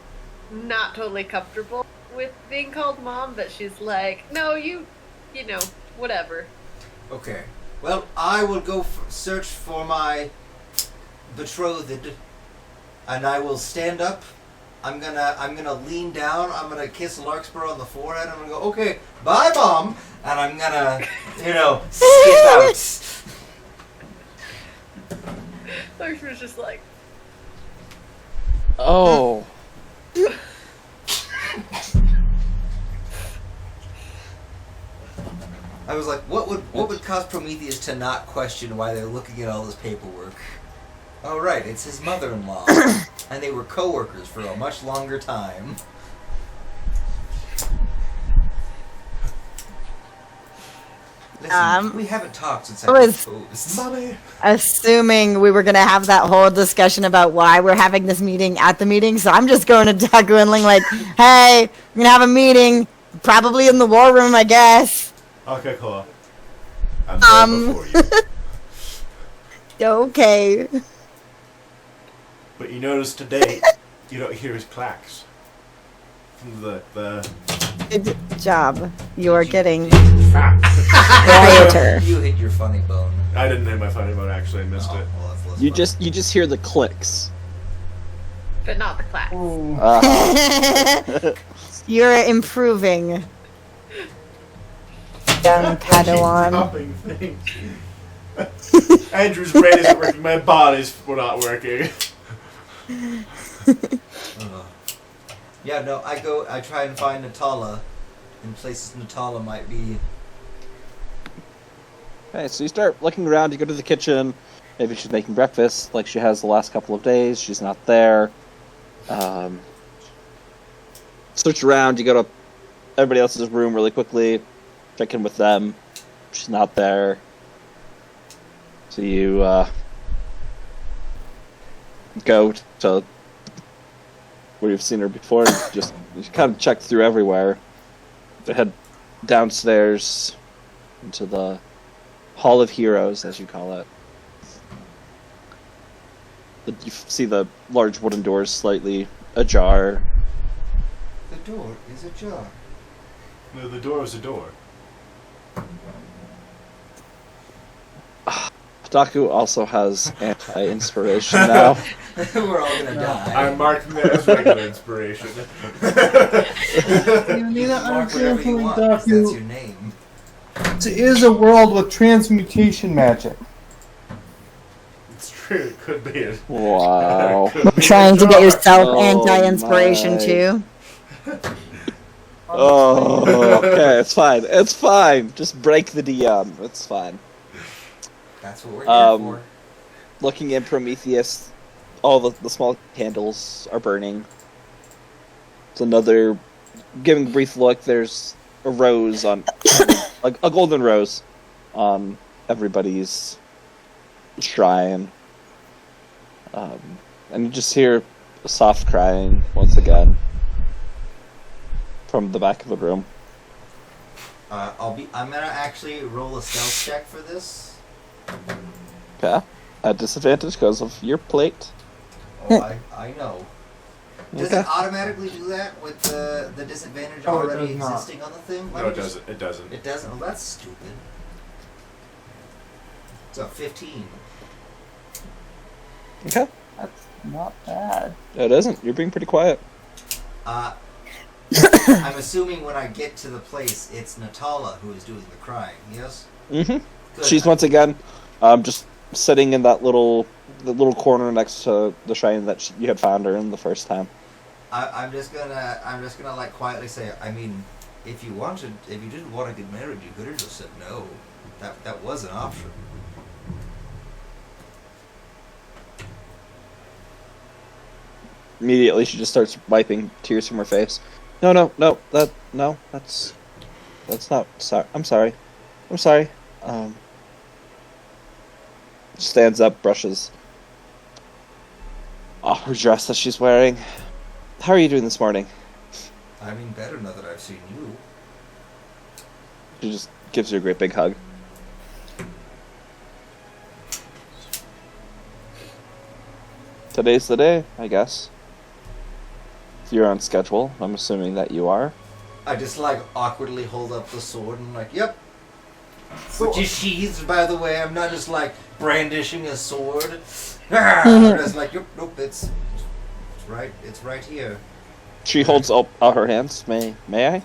not totally comfortable with being called Mom, but she's like, no, you know, whatever. Okay. Well, I will go search for my betrothed, and I will stand up. I'm gonna lean down. I'm gonna kiss Larkspur on the forehead. I'm gonna go, okay, bye, Mom, and I'm gonna, skip out. Larkspur's just like, Oh. I was like, what would cause Prometheus to not question why they're looking at all this paperwork? Oh right, it's his mother-in-law, and they were co-workers for a much longer time. Listen, we haven't talked since I I was- proposed. Mommy. Assuming we were going to have that whole discussion about why we're having this meeting at the meeting, so I'm just going to Taku and Ling like, hey, we're going to have a meeting, probably in the war room, I guess. Okay, cool. I'm there before you. Okay. But you notice today, you don't hear his clacks. From the Good job. You're getting Ah. quieter. You hit your funny bone. I didn't hit my funny bone, actually. I missed Oh, it. well, that's less You funny. just hear the clicks. But not the clap. You're improving. Young Padawan. Dropping things. Andrew's brain isn't working, my body's not working. Yeah, no, I try and find Natala in places Natala might be. Okay, so you start looking around, you go to the kitchen, maybe she's making breakfast like she has the last couple of days, she's not there. Search around, you go to everybody else's room really quickly, check in with them, she's not there. So you go to where you've seen her before, just you kind of check through everywhere. They head downstairs into the Hall of Heroes, as you call it. You see the large wooden doors slightly ajar. The door is ajar. No, the door is a door. Daku also has anti-inspiration now. We're all gonna die. I'm marking that as regular inspiration. You need to Mark understand whatever you something, want, 'cause that's your Daku. name. It is a world with transmutation magic. It's true, it could be it. Wow. Could be Trying a to get jar. yourself Oh anti-inspiration my. too. Oh, okay, it's fine. It's fine. Just break the DM. It's fine. That's what we're here for. Looking in Prometheus, all the small candles are burning. It's another. Giving a brief look, there's a rose on. Like a golden rose on everybody's shrine. And you just hear soft crying once again from the back of the room. I'm gonna actually roll a stealth check for this. Okay. At disadvantage because of your plate. Oh, I know. Does Okay. it automatically do that with the disadvantage Oh, it already does not. existing on the thing? Let No, me it just- doesn't. It doesn't. It doesn't? Oh, that's stupid. It's a 15. Okay. That's not bad. It isn't. You're being pretty quiet. I'm assuming when I get to the place, it's Natala who is doing the crying, yes? Mm-hmm. Good. She's once again just sitting in the little corner next to the shrine that you had found her in the first time. I'm just gonna like quietly say, I mean, if you didn't want to get married, you could have just said no. That was an option. Immediately, she just starts wiping tears from her face. No, that's not. Sorry, I'm sorry. Stands up, brushes off her dress that she's wearing. How are you doing this morning? I mean, better now that I've seen you. She just gives you a great big hug. Today's the day, I guess. If you're on schedule, I'm assuming that you are. I just like awkwardly hold up the sword and like, yep. Which is sheathed, by the way. I'm not just like brandishing a sword. I'm just like, yep, nope, it's right here. She holds up out her hands. May I?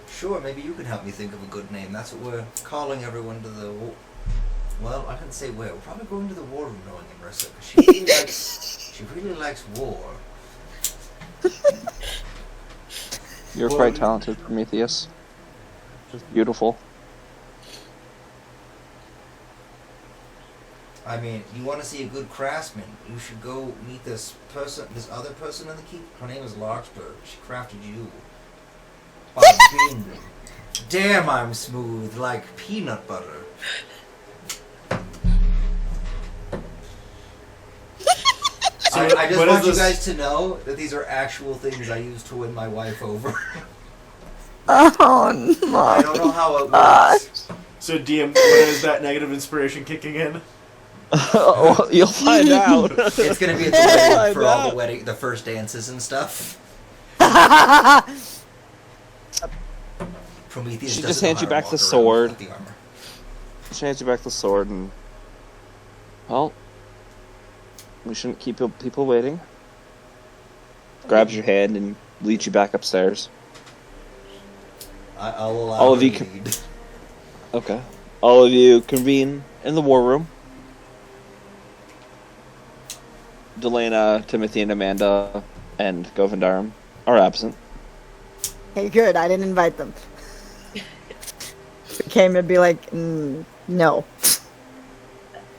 Sure, maybe you can help me think of a good name. That's what we're calling everyone to the. Well, I didn't say where. We're probably going to the war room, knowing Immersa, because she really likes war. You're quite talented, Prometheus. Just beautiful. I mean, you want to see a good craftsman, you should go meet this other person in the keep. Her name is Larkspur. She crafted you. By being Damn, I'm smooth like peanut butter. So I just what want is you this- guys to know that these are actual things I use to win my wife over. Oh no! I don't know how it gosh. works. So DM, when is that negative inspiration kicking in? Well, you'll find out. It's gonna be at the wedding I for all the know. wedding, the first dances and stuff. Prometheus She doesn't just know hands how you to back walk the around sword. without the armor. She hands you back the sword, and well, we shouldn't keep people waiting. Grabs your hand and leads you back upstairs. I'll allow All of her you to can- lead. Okay. All of you convene in the war room. Delana, Timothy, and Amanda, and Govindaram are absent. Okay, good. I didn't invite them. Came and be like, no.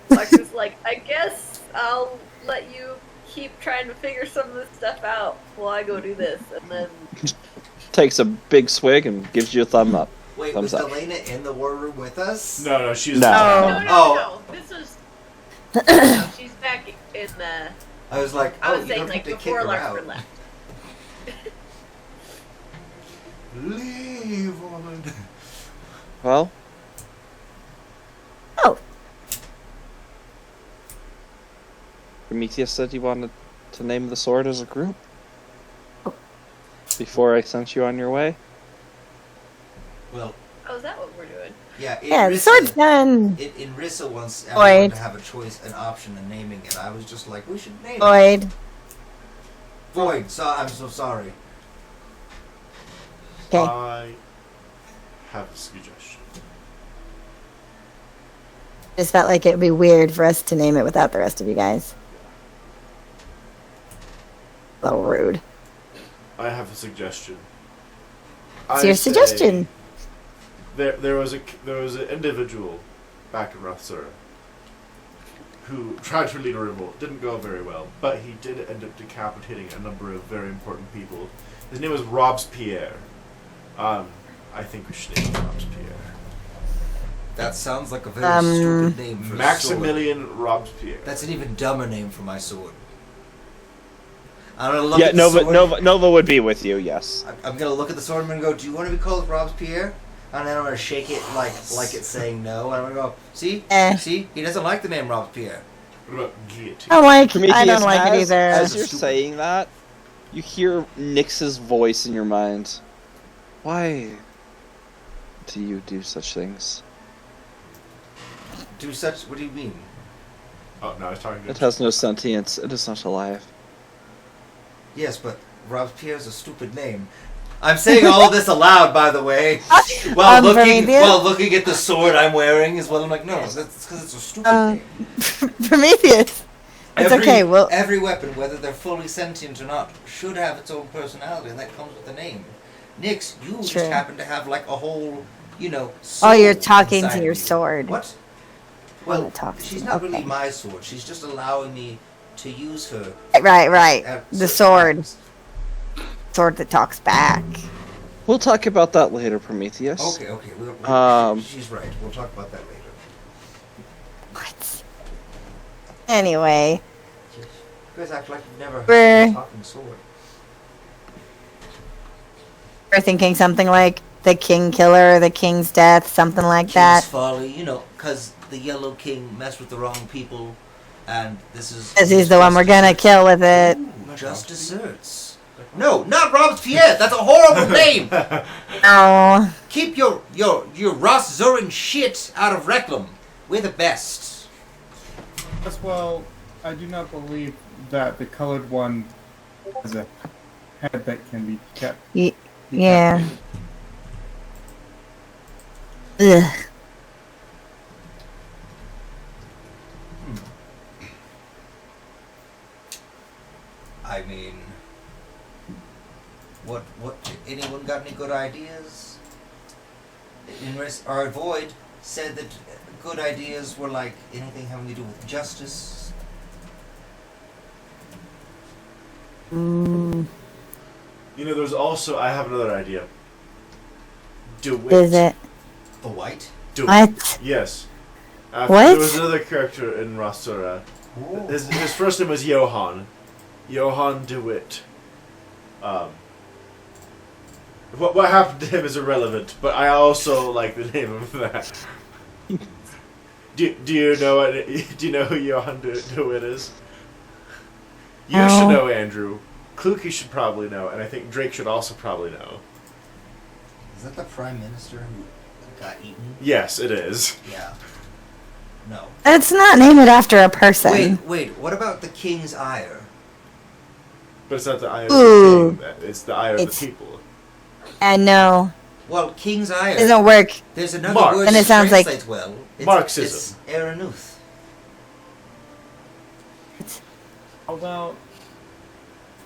Lex is like, I guess I'll let you keep trying to figure some of this stuff out while I go do this, and then Takes a big swig and gives you a thumb up. Wait, Thumbs was up. Delana in the war room with us? No, she's No. no, Oh. This was no, she's back in the. I was like, I oh, was you saying don't like have to kick before her Larkford out. left. Leave, woman. Well, Oh, Prometheus said you wanted to name the sword as a group before I sent you on your way. Well, Oh, is that what we're doing? yeah. In yeah, the sword's done. In Rissa once Void. everyone to have a choice, an option in naming it. I was just like, we should name it. Void. Void. So I'm so sorry. Okay. I have a suggestion. Just felt like it would be weird for us to name it without the rest of you guys. A little rude. I have a suggestion. What's I your say suggestion? There was an individual back in Rothsura who tried to lead a revolt. Didn't go very well, but he did end up decapitating a number of very important people. His name was Robespierre. I think we should name him Robespierre. That sounds like a very stupid name for a sword. Maximilian Robespierre. That's an even dumber name for my sword. I'm gonna look Yeah, at the sword. Nova would be with you. Yes. I'm gonna look at the sword and I'm gonna go, do you want to be called Robespierre? And then I'm gonna shake it like it's saying no. And I'm gonna go, see? See? He doesn't like the name Robespierre. What about guillotine? I Prometheus, don't like it as, either. As you're Stupid. saying that, you hear Nyx's voice in your mind. Why do you do such things? Do such, what do you mean? Oh no, I was talking to. It has no sentience. It is not alive. Yes, but Robespierre's a stupid name. I'm saying all of this aloud, by the way. While Prometheus? looking at the sword I'm wearing as well. I'm like, no, that's because it's a stupid name. Prometheus. It's okay. Well, Every weapon, whether they're fully sentient or not, should have its own personality, and that comes with the name. Nyx, you just True. happen to have like a whole, oh, soul you're talking inside to your of you. sword. What? Wanna Well, talk to she's you. not really Okay. my sword. She's just allowing me to use her. Right. at The certain sword. times. Sword that talks back. We'll talk about that later, Prometheus. Okay. She's right. We'll talk about that later. What? Anyway, You guys act like you've never We're- heard a talking sword. we're thinking something like the King Killer, the King's Death, something like King's that. Folly, because the Yellow King messed with the wrong people, and this is... Because he's the one we're gonna kill with it. Just desserts. No, not Robespierre! That's a horrible name! Oh, Keep your Ross Zurin shit out of Reclam. We're the best. As well, I do not believe that the colored one has a head that can be kept. yeah. Ugh. I mean... What, anyone got any good ideas? Our Void said that good ideas were like anything having to do with justice. There's also, I have another idea. DeWitt. Is it? The white? DeWitt. What? Yes. What? There was another character in Rasura. Ooh. His first name was Johann. Johann DeWitt. What happened to him is irrelevant, but I also like the name of that. Do you know it? Do you know who Johann DeWitt is? You No. should know, Andrew. Kluki should probably know, and I think Drake should also probably know. Is that the prime minister who got eaten? Yes, it is. Yeah. No. Let's not name it after a person. Wait. What about the king's ire? But it's not the eye of Ooh. the king. It's the eye of It's- the people. And no, Well, king's ire. it doesn't work. There's another Marx. word And that it sounds like- translates well. Marxism. It's Aranuth. How about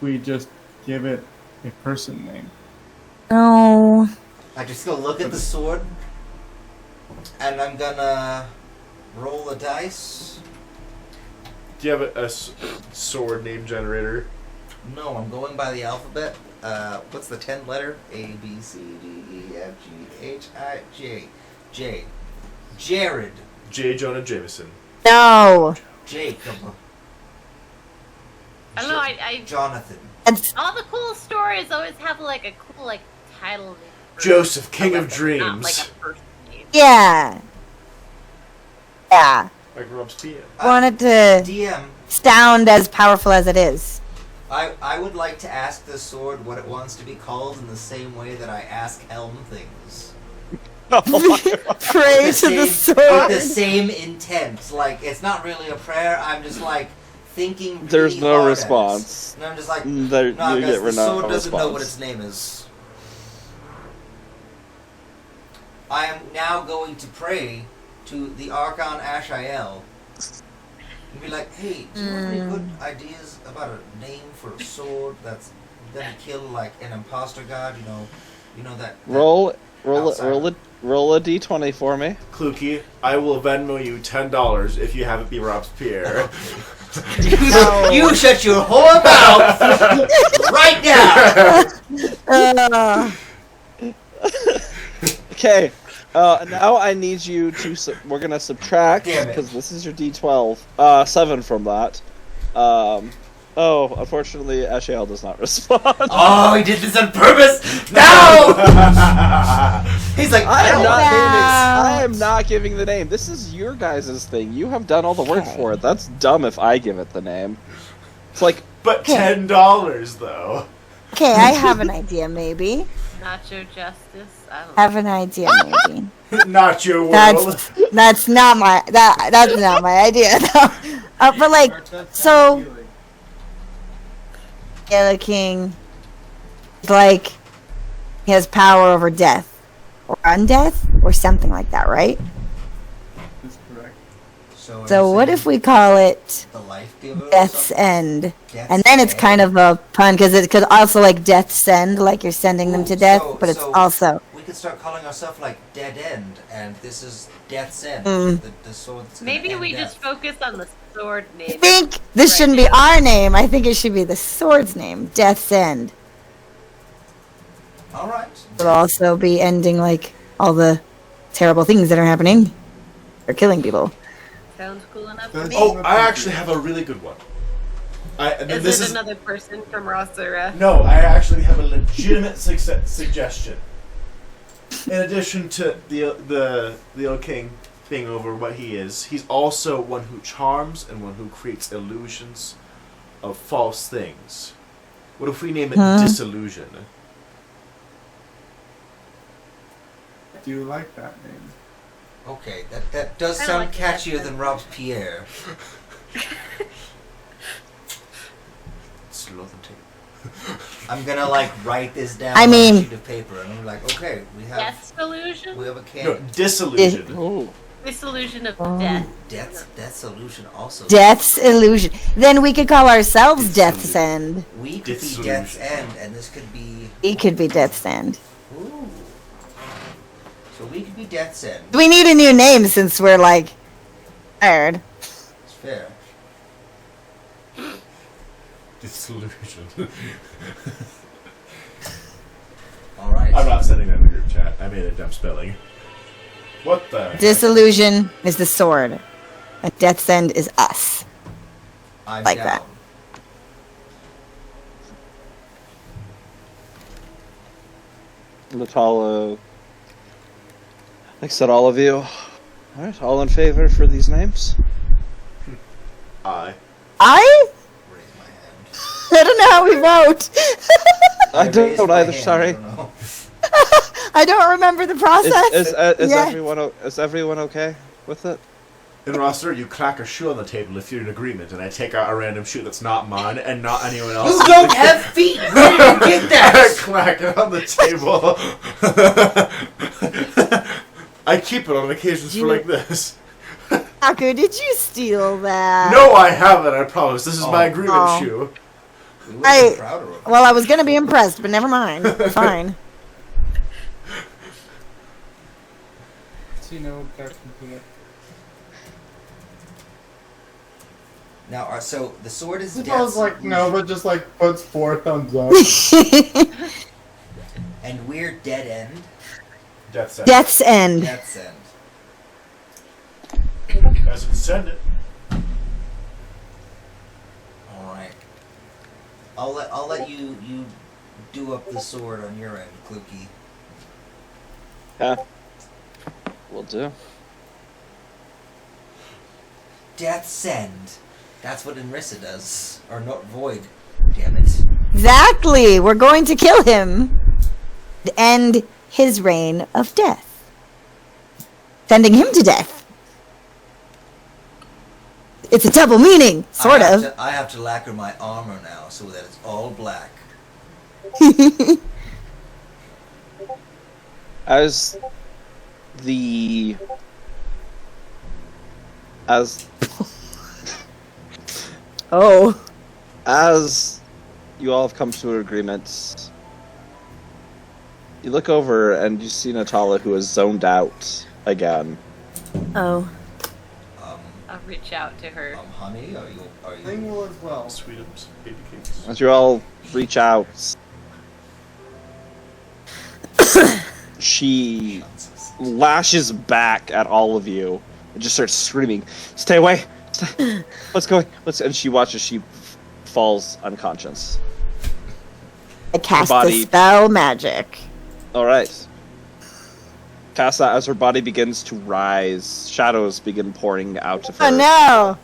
we just give it a person name? No. I just go look at the sword, and I'm gonna roll the dice. Do you have a sword name generator? No, I'm going by the alphabet. What's the 10th letter? A, B, C, D, E, F, G, H, I, J. J. Jared. J. Jonah Jameson. No. Jacob. I don't know. I Jonathan. That's all the cool stories always have like a cool like title. for Joseph, a King of weapon, not, like Dreams. a person name. yeah. Yeah. Like Robespierre. Wanted to DM. sound as powerful as it is. I would like to ask the sword what it wants to be called in the same way that I ask Helm things. Pray to the With sword. the same intent. Like, it's not really a prayer, I'm just like thinking really There's no hard at it. response. And I'm just like, There, no, you guys, get the sword no doesn't know what response. its name is. I am now going to pray to the Archon Ashael and be like, hey, do you have any good ideas about a name for a sword that's gonna kill like an imposter god? You know that Roll outsider. a d20 for me. Kluki, I will Venmo you $10 if you have it be Robespierre. You shut your whole mouth right now. Okay. Now I need you to. We're gonna subtract Damn it. because this is your d12. 7 from that. Unfortunately, Ashael does not respond. Oh, he did this on purpose. No. He's like, I am not giving the name. This is your guys' thing. You have done all the work for it. That's dumb if I give it the name. It's like, But $10 though. Okay, I have an idea maybe. Nacho Justice. I don't know. Have an idea maybe. Not your world. That's not my that's not my idea though. But like so Gala King like he has power over death or undeath or something like that, right? That's correct. So what if we call it the life giver? Death's End? And then it's kind of a pun because it could also like Death's End, like you're sending them to death, but it's also we could start calling ourselves like Dead End, and this is Death's End. The sword that's gonna Maybe end we death. just focus on the sword name. I think this shouldn't be our name. I think it should be the sword's name, Death's End. All right. It'll also be ending like all the terrible things that are happening. Or killing people. Sounds cool enough for me. Oh, I actually have a really good one. Is it another person from Rossura? No, I actually have a legitimate suggestion. In addition to the old king being over what he is, he's also one who charms and one who creates illusions of false things. What if we name it Disillusion? Do you like that name? Okay, that does I sound like that. catchier than Robespierre. Slow the tape. I'm gonna like write this down I on mean- a sheet of paper, and I'm like, okay, we have Death-solution? a can. No, Disillusion. oh, Dissolution of death. Death solution also. Death's Illusion. Then we could call ourselves Death's End. We could be Dissolution. Death's End, and this could be. We could be Death's End. Ooh. So we could be Death's End. We need a new name since we're like tired. It's fair. Disillusion. All right. I'm not sending that in the group chat. I made damn spelling. What the heck? Disillusion is the sword. And Death's End is us. I'm Like down. that. Natala. Like I said, all of you. Alright, all in favor for these names? I. I? Raise my hand. I don't know how we vote. I don't raised my either, hand, sorry. I don't know. I don't remember the process. Is Yeah. everyone okay with it? In roster, you crack a shoe on the table if you're in agreement, and I take out a random shoe that's not mine and not anyone else. You don't have feet! Where did you get I that? clack it on the table. I keep it on occasions for like this. Aku, did you steal that? No, I haven't, I promise. This is my agreement Oh. shoe. We would have been prouder of it. Well, I was gonna be impressed, but never mind. Fine. So you know, Captain Peanut. Now, so the sword is I death. was like, no, but just like puts 4 thumbs up. And we're dead end. Death sentence. Death's End. Death's end. As in send it. Alright. I'll let you do up the sword on your end, Kluki. Yeah. Will do. Death's end. That's what Inrissa does. Or not Void. Damn it. Exactly. We're going to kill him. To end his reign of death. Sending him to death. It's a double meaning, sort of. I have to lacquer my armor now so that it's all black. As Oh. as you all have come to an agreement, you look over and you see Natala, who is zoned out again. Oh. I'll reach out to her. Honey, are you Thing will as well. Sweetums, baby cakes. As you all reach out, she lashes back at all of you and just starts screaming, "Stay away! What's going? And she watches. She falls unconscious. I cast the body- spell magic. All right. Cast that as her body begins to rise. Shadows begin pouring out of her. Oh no!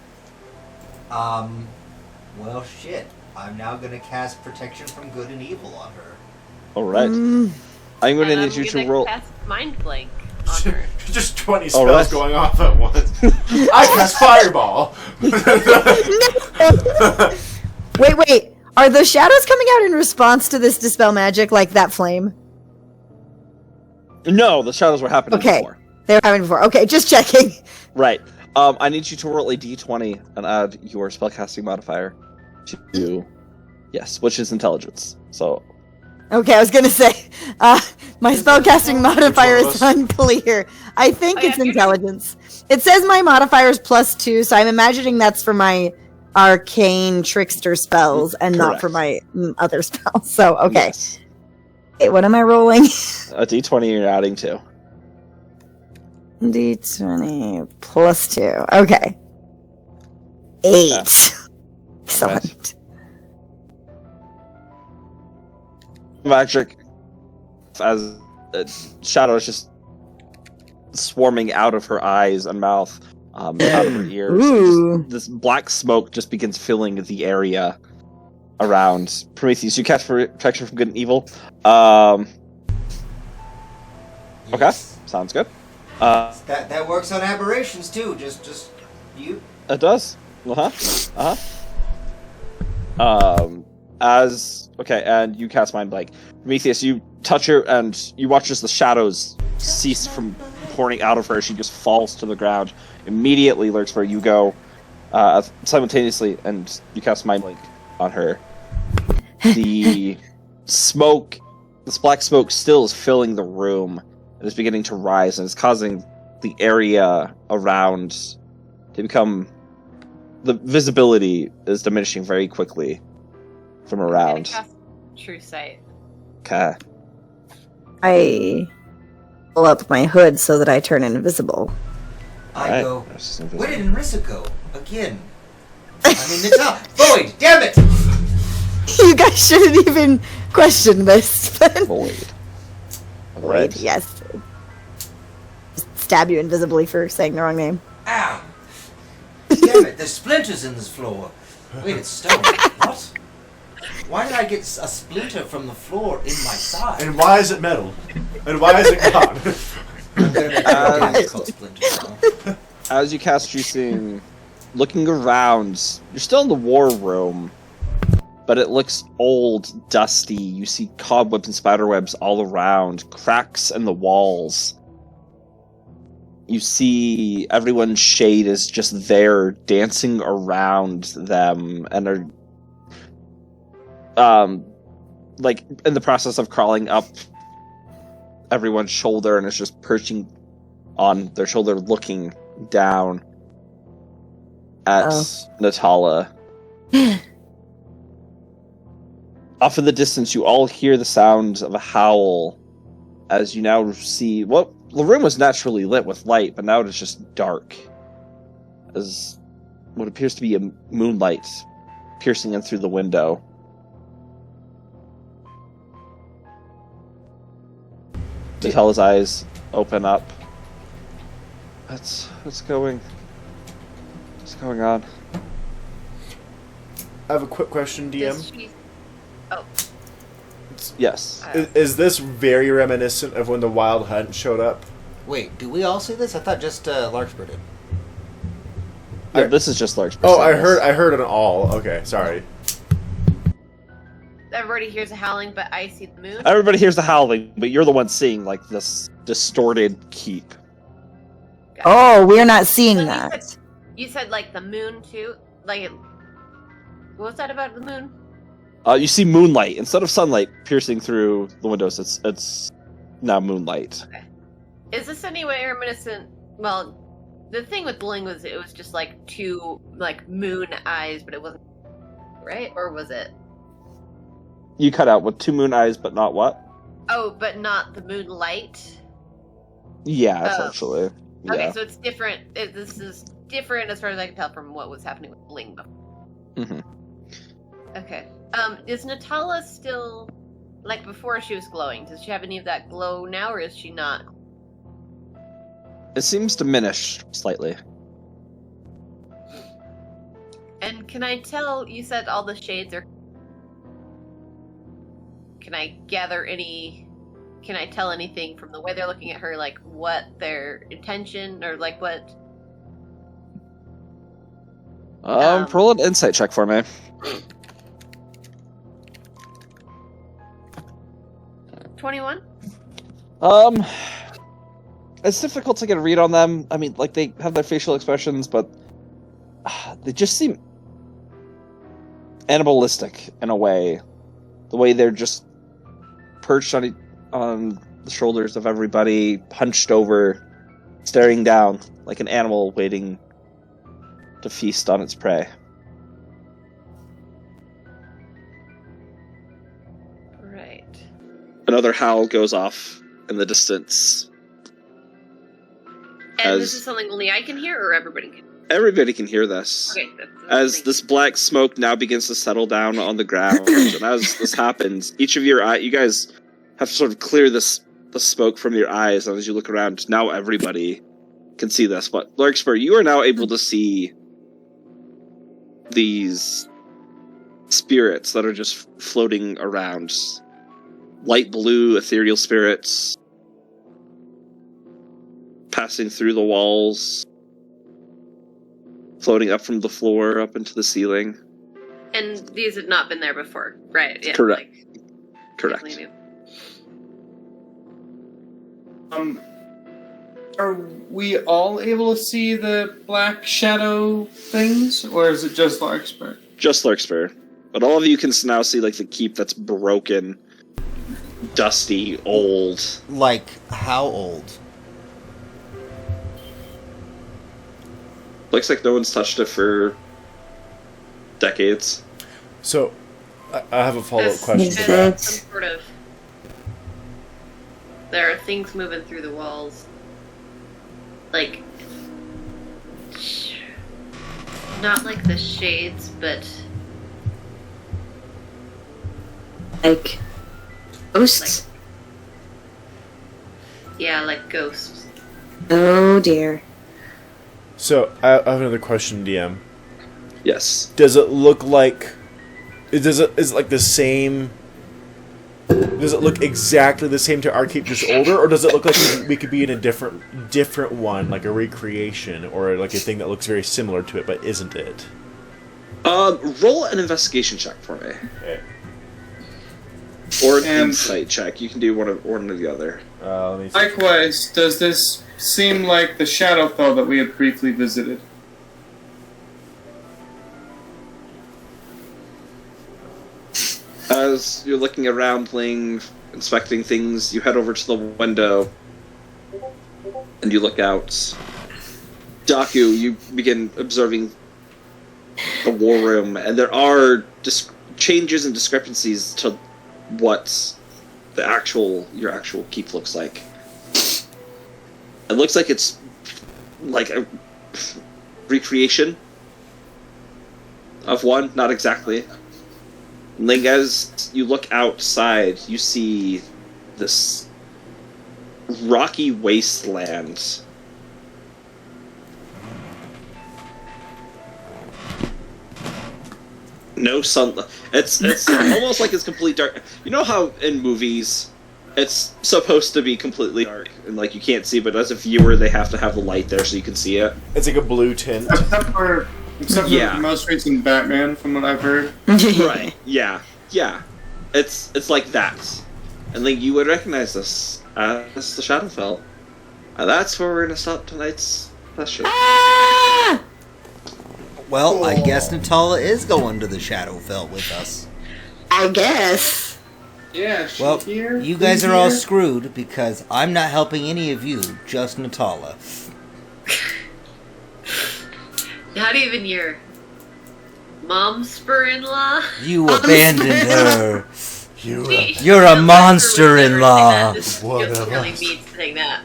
Well, shit. I'm now gonna cast Protection from Good and Evil on her. All right. Mm. I'm going to And need you to gonna roll. cast Mind Blank on her. Just 20 All spells right. going off at once. I cast Fireball! Wait. Are the shadows coming out in response to this dispel magic, like that flame? No, the shadows were happening Okay. before. They were having before. Okay, just checking. Right. I need you to roll a d20 and add your spellcasting modifier to. Yes, which is intelligence. So. Okay, I was gonna say, my spellcasting modifier Which one of is us? unclear. I think Oh, yeah, it's you're intelligence. It says my modifier is +2, so I'm imagining that's for my arcane trickster spells and not for my other spells. So, okay. Yes. Wait, what am I rolling? A d20 you're adding to. D20 +2. Okay. 8. Excellent. Magic, as shadow is just swarming out of her eyes and mouth, out of her ears. Ooh. This black smoke just begins filling the area around. Prometheus, you cast protection from good and evil. Okay, Yes. sounds good. That works on aberrations too. Just you. It does. And you cast Mind Blank. Prometheus, you touch her, and you watch as the shadows cease from pouring out of her. She just falls to the ground. Immediately lurks where you go, simultaneously, and you cast Mind Blank on her. The smoke, this black smoke, still is filling the room. It is beginning to rise, and it's causing the area around to become. The visibility is diminishing very quickly from I'm around. gonna cast True Sight. Okay. I pull up my hood so that I turn invisible. I Alright, go, Narcissus where invisible. did Narissa go? Again. I mean, Natal. Void, damn it! You guys shouldn't even question this. But Void. Void, Right. yes. Just stab you invisibly for saying the wrong name. Ow! Damn it, there's splinters in this floor. Wait, it's stone. What? Why did I get a splinter from the floor in my side? And why is it metal? And why is it gone? I'm gonna make a dance called Splinter now. As you cast Juicing, looking around, you're still in the war room, but it looks old, dusty. You see cobwebs and spiderwebs all around, cracks in the walls. You see everyone's shade is just there, dancing around them, and are like in the process of crawling up everyone's shoulder, and is just perching on their shoulder, looking down at Natala. Off in the distance, you all hear the sound of a howl as you now see what the room was naturally lit with light, but now it is just dark as what appears to be a moonlight piercing in through the window. Natala's eyes open up. What's going on? I have a quick question, DM. Oh, Yes. Is this very reminiscent of when the Wild Hunt showed up? Wait, do we all see this? I thought just Larkspur did. Yeah, this is just large. Oh, I heard an all. Okay, sorry. everybody hears a howling, but I see the moon. Everybody hears the howling, but you're the one seeing like this distorted keep. Oh, we're not seeing So that. You said like the moon too. Like, what was that about the moon? You see moonlight instead of sunlight piercing through the windows. It's now moonlight. Okay. Is this anyway reminiscent? Well, the thing with Bling was it was just like two like moon eyes, but it wasn't right, or was it? You cut out with two moon eyes, but not what? Oh, but not the moonlight. Yeah, Oh. essentially. Yeah. Okay, so it's different. This is different as far as I can tell from what was happening with Bling before. hmm Okay. Is Natala still like before she was glowing? Does she have any of that glow now, or is she not? It seems diminished slightly. And can I tell? You said all the shades are. Can I gather any? Can I tell anything from the way they're looking at her, like what their intention or like what? Roll an insight check for me. 21? It's difficult to get a read on them. I mean, like, they have their facial expressions, but they just seem animalistic in a way. The way they're just perched on the shoulders of everybody, hunched over, staring down like an animal waiting to feast on its prey. Right. Another howl goes off in the distance. And this is something only I can hear, or everybody can? Everybody can hear this. Okay. As this black smoke now begins to settle down on the ground, and as this happens, each of you guys have to sort of clear the smoke from your eyes, and as you look around, now everybody can see this. But Larkspur, you are now able to see these spirits that are just floating around. Light blue, ethereal spirits passing through the walls, floating up from the floor up into the ceiling. And these had not been there before, right? Yeah, Correct. like, Correct. definitely new. Are we all able to see the black shadow things, or is it just Larkspur? Just Larkspur. But all of you can now see like the keep that's broken, dusty, old. Like, how old? Looks like no one's touched it for decades. So, I have a follow-up As- question as to that. some sort of There are things moving through the walls. Like, not like the shades, but Like ghosts. yeah, like ghosts. Oh dear. So I have another question, DM. Yes. Does it look like? Is it like the same? Does it look exactly the same to our keep, just older, or does it look like we could be in a different one, like a recreation, or like a thing that looks very similar to it but isn't it? Roll an investigation check for me, Okay. or an And- insight check. You can do one or the other. Let me see. Likewise, does this seem like the Shadowfell that we had briefly visited? As you're looking around, inspecting things, you head over to the window, and you look out. Daku, you begin observing the war room, and there are changes and discrepancies to what your actual keep looks like. It looks like it's like a recreation of one, not exactly. Ling, as you look outside, you see this rocky wasteland. No sunlight. It's almost like it's complete dark. You know how in movies it's supposed to be completely dark and like you can't see, but as a viewer they have to have the light there so you can see it. It's like a blue tint. Except for Yeah. the most recent Batman, from what I've heard. Right. Yeah. Yeah. It's like that. And like you would recognize this as the Shadowfell. And that's where we're gonna stop tonight's session. Ah! Well, I guess Natala is going to the Shadowfell with us. I guess. Yeah, she Well, here, you guys he's are all here. screwed because I'm not helping any of you, just Natala. Not even your mom's spur-in-law. You abandoned her. She- You're a she monster-in-law. This One feels of really us. mean saying that.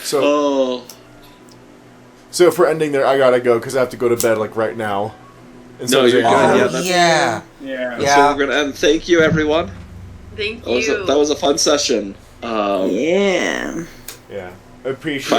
So, Oh. if we're ending there, I gotta go because I have to go to bed like right now. And No, you're good. Oh, Yeah, that's- yeah. Yeah. Yeah. So we're gonna end. Thank you, everyone. Thank That you. was a fun session. Yeah. Yeah. I appreciate